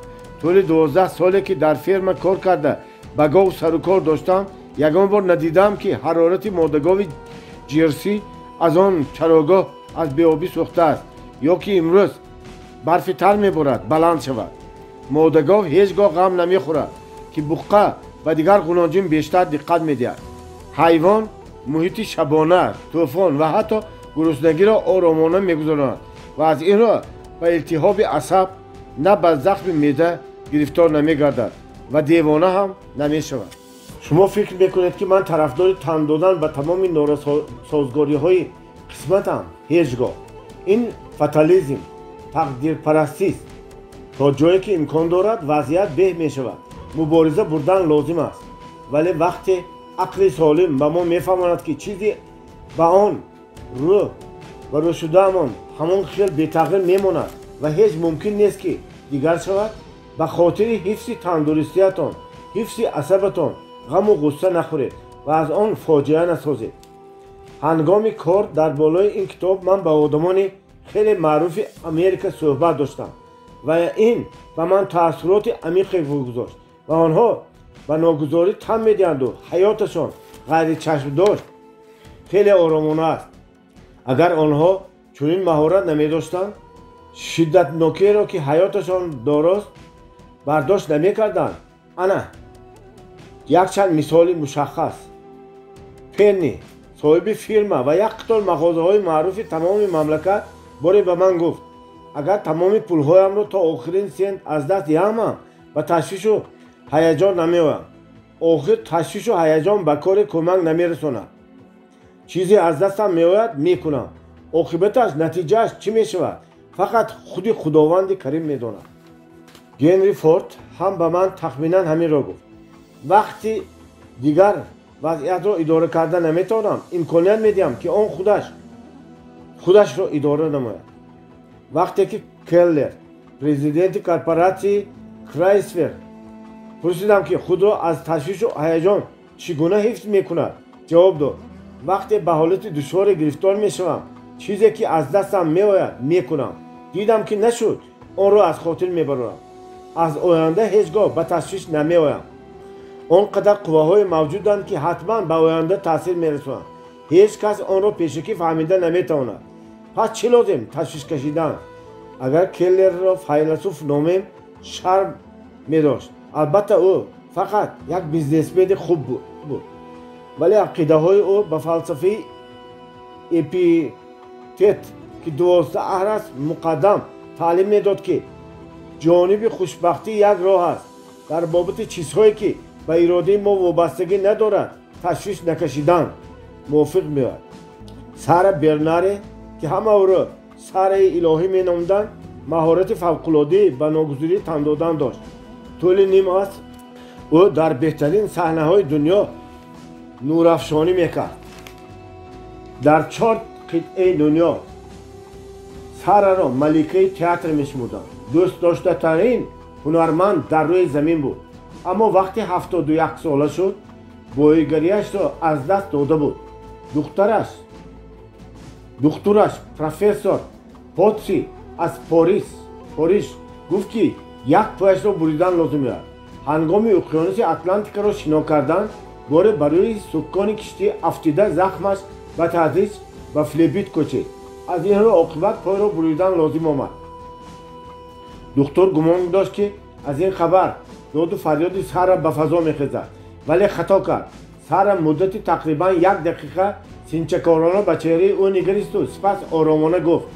Speaker 1: тӯли 12 соле ки дар ферма кор карда ба гов сарукор доштам, ягон бор надидам ки ҳарорати моддагови ҷерси аз он чарогоҳ аз беобӣ сӯхтааст, ё ки имрӯз барфи тар меборад баланд шавад. моддагов ҳеҷ гоҳ ғам намехӯрад ки буққа ба дигар ғулонҷин бештар диққат медиҳад. ҳайвон муҳити шабона, тӯфон ва ҳатто گرسنگی را آرامانه میگذراند و از این را به التهاب عصب نه به زخم معده گرفتار نمیگردد و دیوانه هم نمیشود. شما فکر میکنید که من طرفدار تن دادن به تمام ناسازگاری های قسمتم؟ هیچگاه. این فتالیسم، تقدیر پرستی است. تا جایی که امکان دارد وضعیت به می شود. مبارزه بردن لازم است. ولی وقتی عقل سالم به ما میفهماند که چیزی به آن رو شده امان همان خیل بی‌تغییر میماند و هیچ ممکن نیست که دیگر شود، به خاطر حفظ تندرستیتان، حفظ عصبتان غم و غصه نخورید و از آن فاجعه نسازید. هنگام کار در بالای این کتاب من با آدمان خیلی معروف امریکا صحبت داشتم و این به من تأثیرات عمیقی گذاشت و آنها به ناگزاری تن میدهند و حیاتشان غیر چشم داشت خیلی آرامانه است. اگر آنها چنین مهارت نمیداشتند، شدت نوکی را که حیاتشان داراست برداشت نمیکردند. انا یک چند مثال مشخص: پنی صاحب فیرما و یک قطار مغازه های معروف تمام مملکت باری به من گفت اگر تمام پولهایم را تا آخرین سنت از دست دهم به تشویش و هیجان نمیآیم. آخر تشویش و هیجان به کار کمک نمیرساند. چیزی از دستم میآید میکنم، عاقبتش نتیجهش چی میشود فقط خود خداوند کریم میداند. هنری فورد هم به من تخمینا همین را گفت. وقتی دیگر وضعیت را اداره کردن نمیتوانم، امکانیت میدیم که آن خودش را اداره نماید. وقتی که کلر پرزیدنت کارپوراسی کرایسلر پرسیدم که خود را از تشویش و هیجان چگونه حفظ میکند، جواب داد وقتی به حالت دشوار گرفتار میشوم چیزی که از دستم میآید میکنم. دیدم که نشد، آن را از خاطر میبرم. از آینده هیچگاه به تشویش نمیآیم. آنقدر قواهای موجودند که حتما به آینده تاثیر میرسانند. هیچ کس آن را پیشکی فهمیده نمیتواند. پس چه لازم تشویش کشیدن؟ اگر کلر را فیلسوف نامیم شرم میداشت. البته او فقط یک بیزنسمن خوب بود. ولی عقیده های او به فلسفه اپیکتت که 12 عهد مقدم تعلیم میداد که جانب خوشبختی یک راه است. در بابت چیزهایی که به اراده ما وابستگی ندارد تشویش نکشیدن موافق میاد. سر برناری که همه او را سر الهی می نامدند مهارت فوق‌العاده به ناگزیری تن دادن داشت. طول نیم است او در بهترین صحنه های دنیا نورافشانی میکرد. در 4 قطعه دنیا سر را ملکه تئاتر میشمردند. دوست داشته ترین هنرمند در روی زمین بود. اما وقتی 71 ساله شد بازیگریش را از دست داده بود. دخترش پروفسور پاتسی از پاریس گفت که یک پایش را بریدن لازم است. هنگام اقیانوس اتلانتیک را شنا کردن باره برای سکان کشتی افتیده زخمش به تدریج به فلیپیت کوچید. از این را عاقبت پای را بریدن لازم آمد. دکتر گمان داشت که از این خبر داد و فریاد سر به فضا میخیزد، ولی خطا کرد. سر مدت تقریبا 1 دقیقه سینچکارانه به چهره او نگریست و سپس آرامانه گفت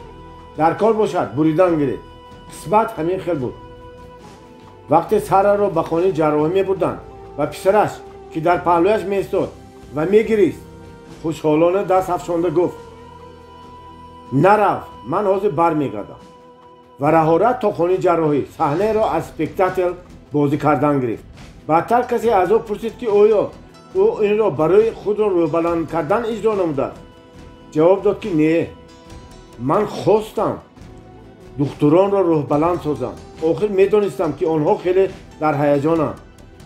Speaker 1: در کار باشد، بریدن گیرید. قسمت همین خیل بود. وقتی سر را به خانه جراحی میبردند و پسرش که در پهلویش میایستاد و میگریست خوشحالانه دست افشانده گفت نرو، من حاضر برمیگردم و رهارت تا خانه جراحی صحنه را از اسپکتاتل بازی کردن گرفت. بعدتر کسی از او پرسید که آیا او این را برای خود را روی بلند کردن اجرا نموده؟ جواب داد که نه، من خواستم دختران را روح بلند سازم. آخر میدانستم که آنها خیلی در هیجانند.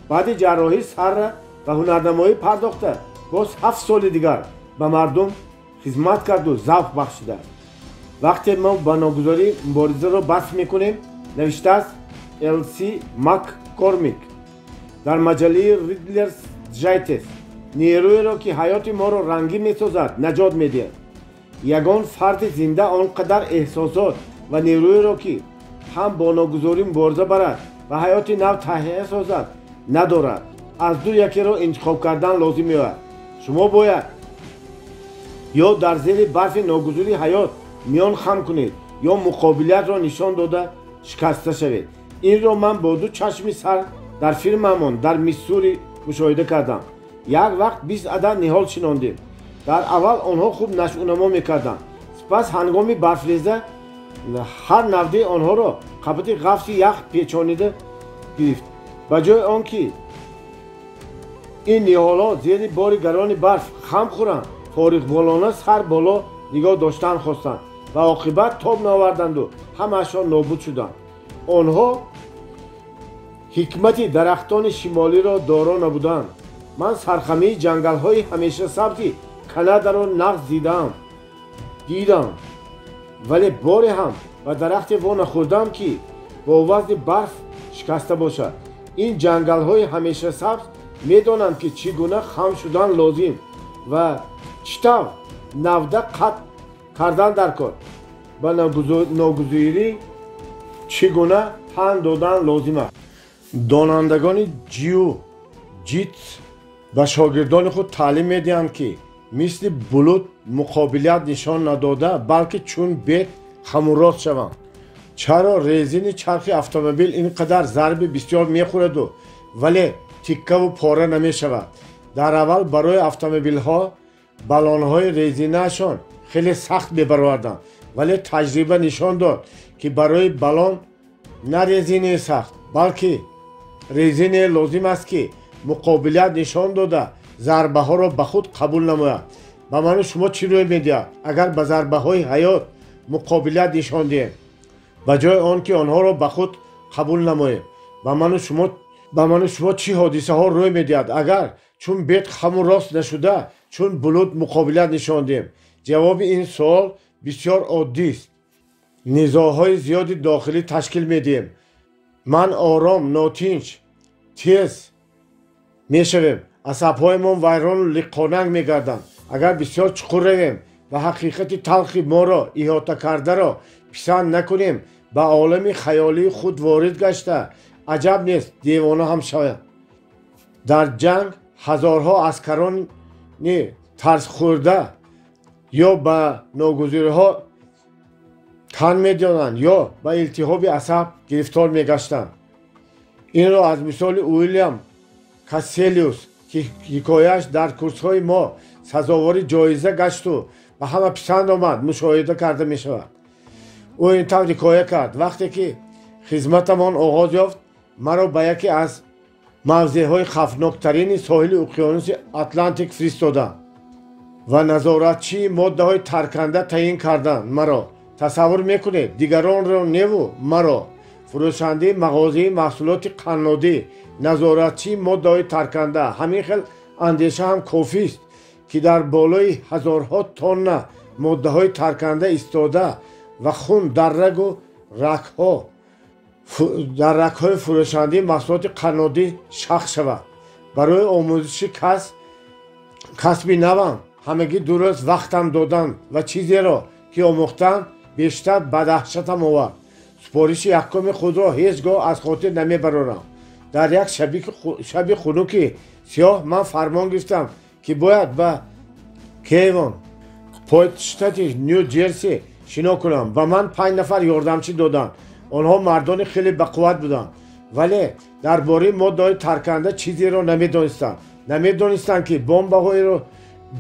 Speaker 1: بعد جراحی سر و هنرنمایی پرداخته باز 7 سال دیگر به مردم خدمت کرد و ذوق بخشیده. وقتی ما با ناگزاری مبارزه را بس میکنیم، نوشته است السی مک کورمیک در مجله ریدلرز جایتس، نیرویی را که حیات ما را رنگین میسازد نجات میدهد. یگان فرد زنده آنقدر احساسات و نیرویی را که هم با ناگزاری مبارزه برد و حیات نو تهیه سازد ندارد. از دو یکی را انتخاب کردن لازم میآید. شما باید ё дар зери барфи ногузури ҳаёт миён хам кунед ё муқобилиятро нишон дода шикаста шавед. Инро ман бо ду чашми сар дар фирмамон дар Миссури мушоҳида кардам. Як вақт 20 адад ниҳол шинондем. Дар аввал онҳо хуб нашъунамо мекарданд. Сипас ҳангоми барфреза ҳар навдаи онҳоро қабати ғафси ях печонида гирифт. Ба ҷои он ки ин ниҳолҳо зери бори гарони барф хам хӯранд, фориғболона сар боло нигоҳ доштан хостанд ва оқибат тоб наоварданду ҳамаашон нобуд шуданд. онҳо ҳикмати дарахтони шимолиро доро набуданд. ман сархамии ҷангалҳои ҳамешасабзи Канадаро нағз дидам, вале боре ҳам ба дарахте во нахӯрдам ки бо вазни барф шикаста бошад. ин ҷангалҳои ҳамешасабз медонанд ки чӣ гуна хам шудан лозим ва чӣ тавр навда қатъ кардан дар кор, ба ногузирӣ чӣ гуна панд додан лозим аст. донандагони ҷиу-ҷитс ба шогирдони худ таълим медиҳанд ки мисли булут муқобилият нишон надода, балки чун бет хамуррост шаванд. чаро резини чархи автомобил ин қадар зарби бисёр мехӯраду вале тиккаву пора намешавад? дар аввал барои автомобилҳо баллонҳои резинаашон хеле сахт мебароварданд, вале таҷриба нишон дод ки барои баллон на резинае сахт, балки резинае лозим аст ки муқобилият нишон дода зарбаҳоро ба худ қабул намояд. ба ману шумо чӣ рӯй медиҳад агар ба зарбаҳои ҳаёт муқобилият нишон диҳем, ба ҷои он ки онҳоро ба худ қабул намоем? ба ману шумо чӣ ҳодисаҳо рӯй медиҳад агар чун бет хаму рост нашуда, чун булут муқобилият нишон диҳем? ҷавоби ин суол бисёр оддист. низоъҳои зиёди дохилӣ ташкил медиҳем. ман ором, нотинч, тез мешавем. асабҳоямон вайрону лиққонанг мегарданд. агар бисёр чуқур равем ва ҳақиқати талхи моро иҳота кардаро писанд накунем, ба олами хаёлии худ ворид гашта аҷаб нест девона ҳам шавем. дар ҷанг ҳазорҳо аскарони тарсхӯрда ё ба ногузириҳо тан медоданд ё ба илтиҳоби асаб гирифтор мегаштанд. инро аз мисоли Уильям Касселиус ки ҳикояаш дар курсҳои мо сазовори ҷоиза гашту ба ҳама писанд омад мушоҳида карда мешавад. ӯ ин тавр ҳикоя кард: вақте ки хизматамон оғоз ёфт, маро ба яке аз мавзеъҳои хавфноктарини соҳили уқёнуси Атлантик фиристоданд ва назоратчии моддаҳои тарканда таъин карданд. маро тасаввур мекунед, дигаронро неву маро, фурӯшандаи мағозаи маҳсулоти қаннодӣ, назоратчии моддаҳои тарканда, ҳамин хел андеша ҳам кофист ки дар болои ҳазорҳо тонна моддаҳои тарканда истода ва хун дар рагҳои фурӯшандаи маҳсулоти қаннодӣ шах шавад. барои омӯзиши касби навам ҳамагӣ ду рӯз вақтам доданд ва чизеро ки омӯхтам бештар ба даҳшатам овард. супориши якуми худро ҳеҷ гоҳ аз хотир намебарорам. дар як шаби хунуки сиёҳ ман фармон гирифтам ки бояд ба Кейвон, пойтштати Ню Ҷерси шино кунам. ба ман 5 нафар ёрдамчӣ доданд. онҳо мардони хеле бақувват буданд, вале дар бораи моддаҳои тарканда чизеро намедонистанд ки бомбаҳоеро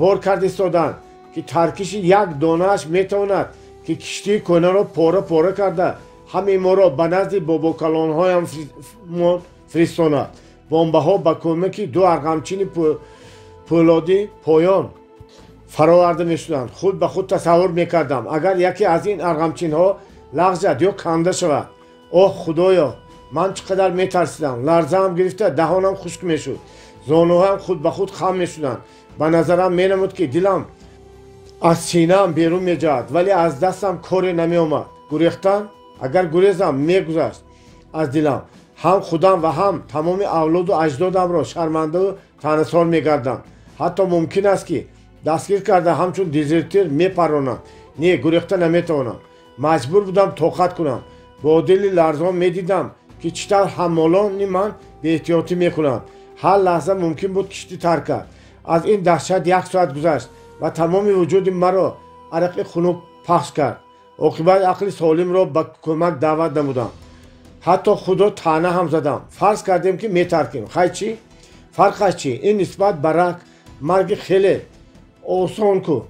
Speaker 1: бор карда истоданд ки таркиши як донааш метавонад ки киштии кӯҳнаро пора пора карда ҳамаи моро ба назди бобокалонҳоям фиристонад. бомбаҳо ба кӯмаки ду арғамчини пӯлоди поён фароварда мешуданд. худ ба худ тасаввур мекардам агар яке аз ин арғамчинҳо лағжад ё канда шавад. оҳ худоё, ман чӣ қадар метарсидам. ларзаам гирифта даҳонам хушк мешуд, зонуҳоям худ ба худ хам мешуданд. ба назарам менамуд ки дилам аз синаам берун меҷаҳад, вале аз дастам коре намеомад. гурехтан, агар гурезам мегузашт аз дилам, ҳам худам ва ҳам тамоми авлоду аҷдодамро шармандау таънасор мегардам. ҳатто мумкин аст ки дастгир карда ҳамчун дезертир мепаронам. не, гурехта наметавонам. маҷбур будам тоқат кунам. бо дили ларзон медидам ки чӣ тавр ҳаммолони ман беэҳтиётӣ мекунанд. ҳар лаҳза мумкин буд киштӣ тарк кард. аз ин даҳшат 1 соат гузашт. و تمام وجود مرا عرق خنک پخش کرد. عاقبت عقل سالم را به کمک دعوت نمودم. حتی خدا طعنه هم زدم. فرض کردیم که میترکیم. خیلی چی؟ فرقش چی؟ این نسبت برک مرگ خیلی آسان کو.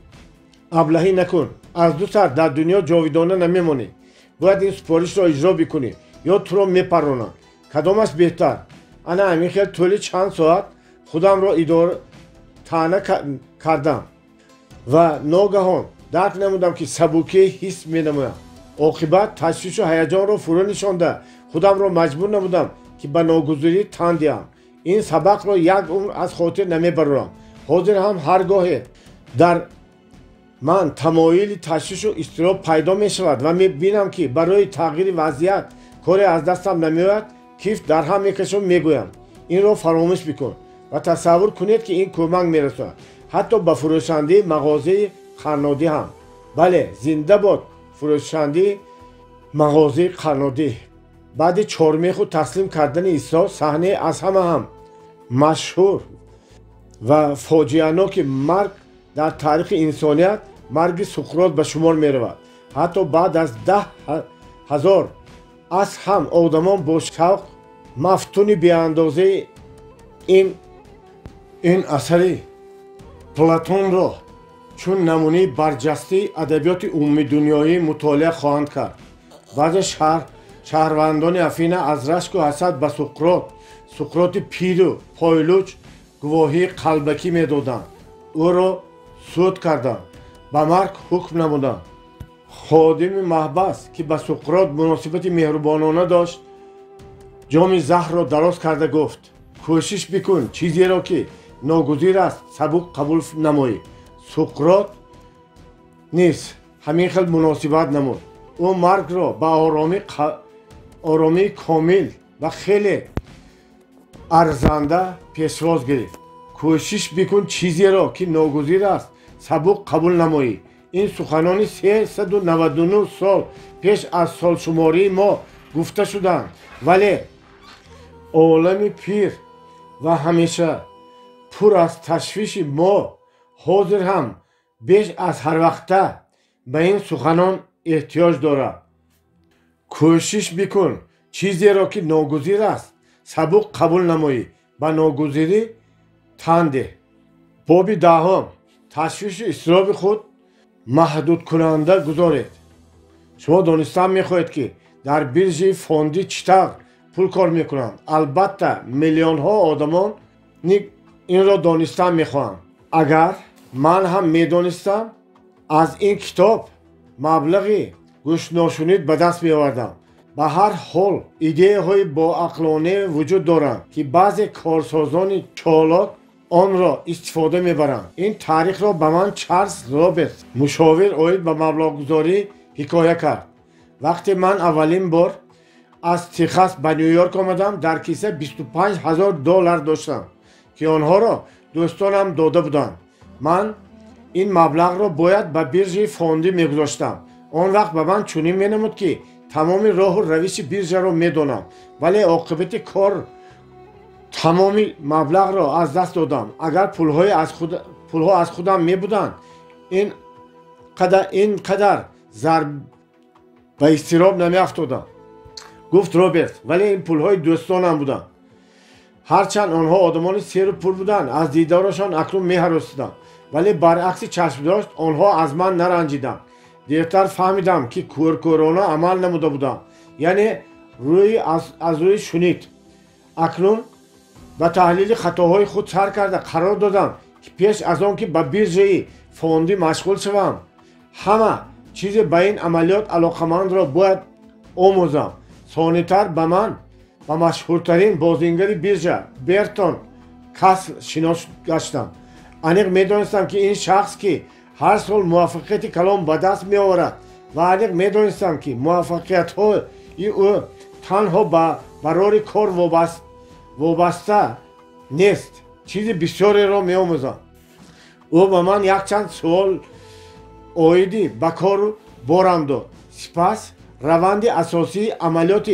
Speaker 1: ابلهی نکن. از دو سر در دنیا جاویدانه نمیمونی. باید این سپارش را اجرا بکنی یا تو را میپرونن. کدامش بهتر؟ انا همین خیلی طولی چند ساعت خودم را اداره طعنه کردم و ناگهان درک نمودم که سبکی حس مینمویم. عاقبت تشویش و هیجان را فرو نشانده خودم را مجبور نمودم که به ناگزیری تن دهم. این سبق را یک عمر از خاطر نمیبرم. حاضر هم هرگاه در من تمایل تشویش و اضطراب پیدا می شود و می بینم که برای تغییر وضعیت کاری از دستم نمیآید، کیف در هم میکشم میگویم این را فراموش بکن و تصور کنید که این کمک میرسد حتی به فروشنده مغازه قرنادی هم. بله، زنده باد فروشنده مغازه قرنادی. بعد چهارمیخ و تسلیم کردن عیسی، صحنه از همه هم مشهور و فاجعه‌ناک مرگ در تاریخ انسانیت، مرگ سقراط به شمار می رود. حتی بعد از 10,000 از هم آدمان با شوق مفتون بی اندازه این اثری پلاتون را چون نمونه برجسته ادبیات عمومی دنیایی مطالعه خواهند کرد. بعض شهروندان افینه از رشک و حسد به سقراط پیر و پایلوچ گواهی قلبکی می دادند. او را سود کردند، به مرگ حکم نمودند. خادم محبس که به سقراط مناسبت مهربانانه داشت جام زهر را دراز کرده گفت کوشش بکن چیزی را که ناگزیر است سبک قبول نمایی. سقراط نیست همین خیل مناسبت نمود. او مرگ را به آرامی کامل و خیلی ارزنده پیشواز گرفت. کوشش بکن چیزی را که ناگزیر است سبک قبول نمایی. این سخنان 399 سال پیش از سال شماری ما گفته شدند، ولی عالم پیر و همیشه پر از تشویش ما حاضر هم بیش از هر وقته به این سخنان احتیاج دارد. کوشش بکن چیزی را که ناگزیر است سبک قبول نمایی، به ناگزیری تن ده. باب دهم، تشویش و اضطراب خود محدود کننده گذارید. شما دانستن میخواهید که در بیرژ فوندی چطور پول کار میکنند. البته میلیون ها آدمان این را دانستن میخواهند. اگر من هم میدانستم از این کتاب مبلغی گوش ناشنید به دست میآوردم. به هر حال ایده های با عقلانه وجود دارند که بعضی کارسازان چالاک آن را استفاده میبرند. این تاریخ را به من چارلز رابرت مشاور اوید به مبلغ گذاری حکایه کرد. وقتی من اولین بار از تگزاس به نیویورک آمدم در کیسه $25,000 داشتم که آنها را دوستانم داده بودند. من این مبلغ را باید به بیرژ فوندی میگذاشتم. آن وقت به من چنین مینمود که تمام راه و روش بیرژ را میدانم، ولی عاقبت کار تمام مبلغ را از دست دادم. اگر پولها از خودم می بودند این قدر ضرب به اضطراب نمی افتادم. گفت رابرت، ولی این پولهای دوستانم بودند. هرچند آنها آدمان سیر و پول بودند، از دیدارشان اکنون می هراسیدم، ولی برعکس چشم داشت آنها از من نرنجیدند. دیرتر فهمیدم که کورکورانا عمل نموده بودم، یعنی از روی شنید. اکنون به تحلیل خطاهای خود سر کرده قرار دادم که پیش از آن که به بیرژ فوندی مشغول شوم همه چیز به این عملیات علاقمند را باید آموزم. ثانی‌تر به من و مشهورترین بازیگر بیرژ برتون کاسل شناس گشتم. انیق میدانستم که این شخص که هر سال موفقیت کلام به دست می آورد و انیق میدانستم که موفقیت های او تنها برای کار وابسته نیست، چیز بسیاری را می آموزم. او به من یک چند سوال اویدی به کار بارم داد. سپس روند اساسی عملیات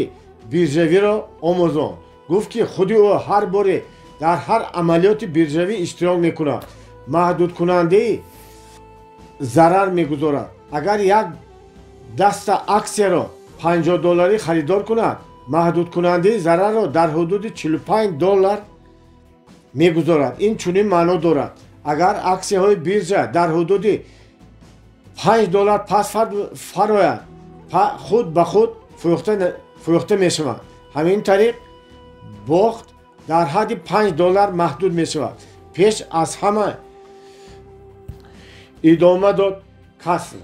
Speaker 1: بیرژوی را آموزم. گفت که خودی او هر باره در هر عملیات بیرژوی اشتراک میکند. محدود کننده зарар мегузорад. Агар як даста аксияро $50 харидор кунад, маҳдудкунандаи зарарро дар ҳудуди $45 мегузорад. Ин чунин маъно дорад. Агар аксияҳои бирҷа дар ҳудуди $5 пас фарояд, худ ба худ фурӯхта мешавад. ҳамин тариқ бохт дар ҳадди $5 маҳдуд мешавад. пеш аз ҳама идома дод каср.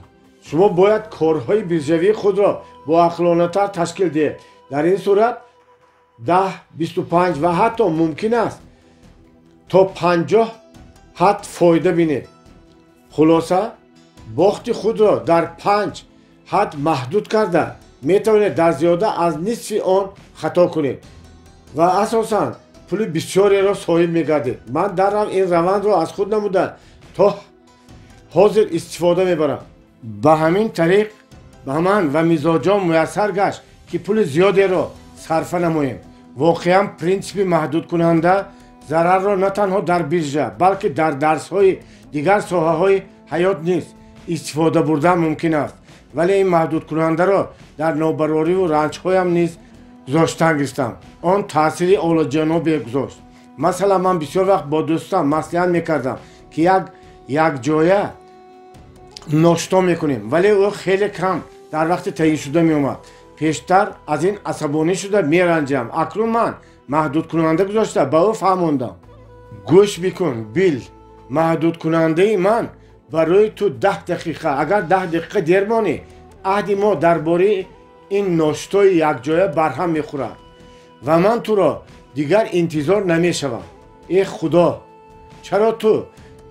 Speaker 1: шумо бояд корҳои бирҷавии худро боақлонатар ташкил диҳед. дар ин сурат 10, 25 ва ҳатто мумкин аст то 50 ҳад фоида бинед. хулоса бохти худро дар 5 ҳад маҳдуд карда метавонед дар зиёда аз нисфи он хато кунед ва асосан пули бисёреро соҳиб мегардед. ман дарҳам ин равандро аз худ намуда то ҳозир истифода мебарам. ба ҳамин тариқ ба ман ва мизоҷом муяссар гашт ки пули зиёдеро сарфа намоем. воқеан принсипи маҳдудкунанда зарарро на танҳо дар биржа, балки дар дарсҳои дигар соҳаҳои ҳаёт низ истифода бурдан мумкин аст. вале ин маҳдудкунандаро дар нобарориву ранҷҳоям низ гузоштан гирифтам. он таъсири олоҷанобе гузошт. масалан ман бисёр вақт бо дӯстам маслиҳат мекардам ки якҷоя ношто мекунем, вале ӯ хеле кам дар вақти таъиншуда меомад. пештар аз ин асабонӣ шуда меранҷам. акнун ман маҳдудкунанда гузошта ба ӯ фаҳмондам. гӯш бикун бил, маҳдудкунандаи ман барои ту 10 дақиқа. агар 10 дақиқа дер монӣ, аҳди мо дар бораи ин ноштои якҷоя барҳам мехӯрад ва ман туро дигар интизор намешавам. худо, чаро ту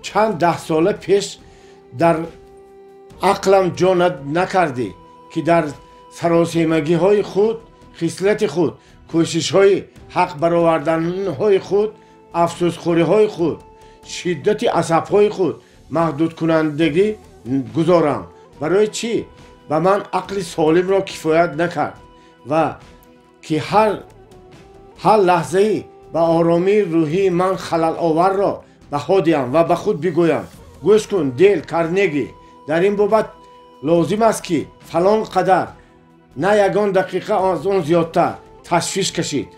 Speaker 1: чанд даҳсола пеш дар ақлам ҷо накардӣ ки дар саросемагиҳои худ, хислати худ, кӯшишҳои ҳақ бароварданҳои худ, афсӯсхӯриҳои худ, шиддати асабҳои худ маҳдудкунандагӣ гузорам. барои чӣ ба ман ақли солимро кифоят накард ва ки ҳар лаҳзаи ба оромии рӯҳии ман халаловарро баҳо диҳам ва ба худ бигӯям: гӯш кун Дейл Карнеги, дар ин бобат лозим аст ки фалон қадар, на ягон дақиқа аз он зиёдтар ташвиш кашид.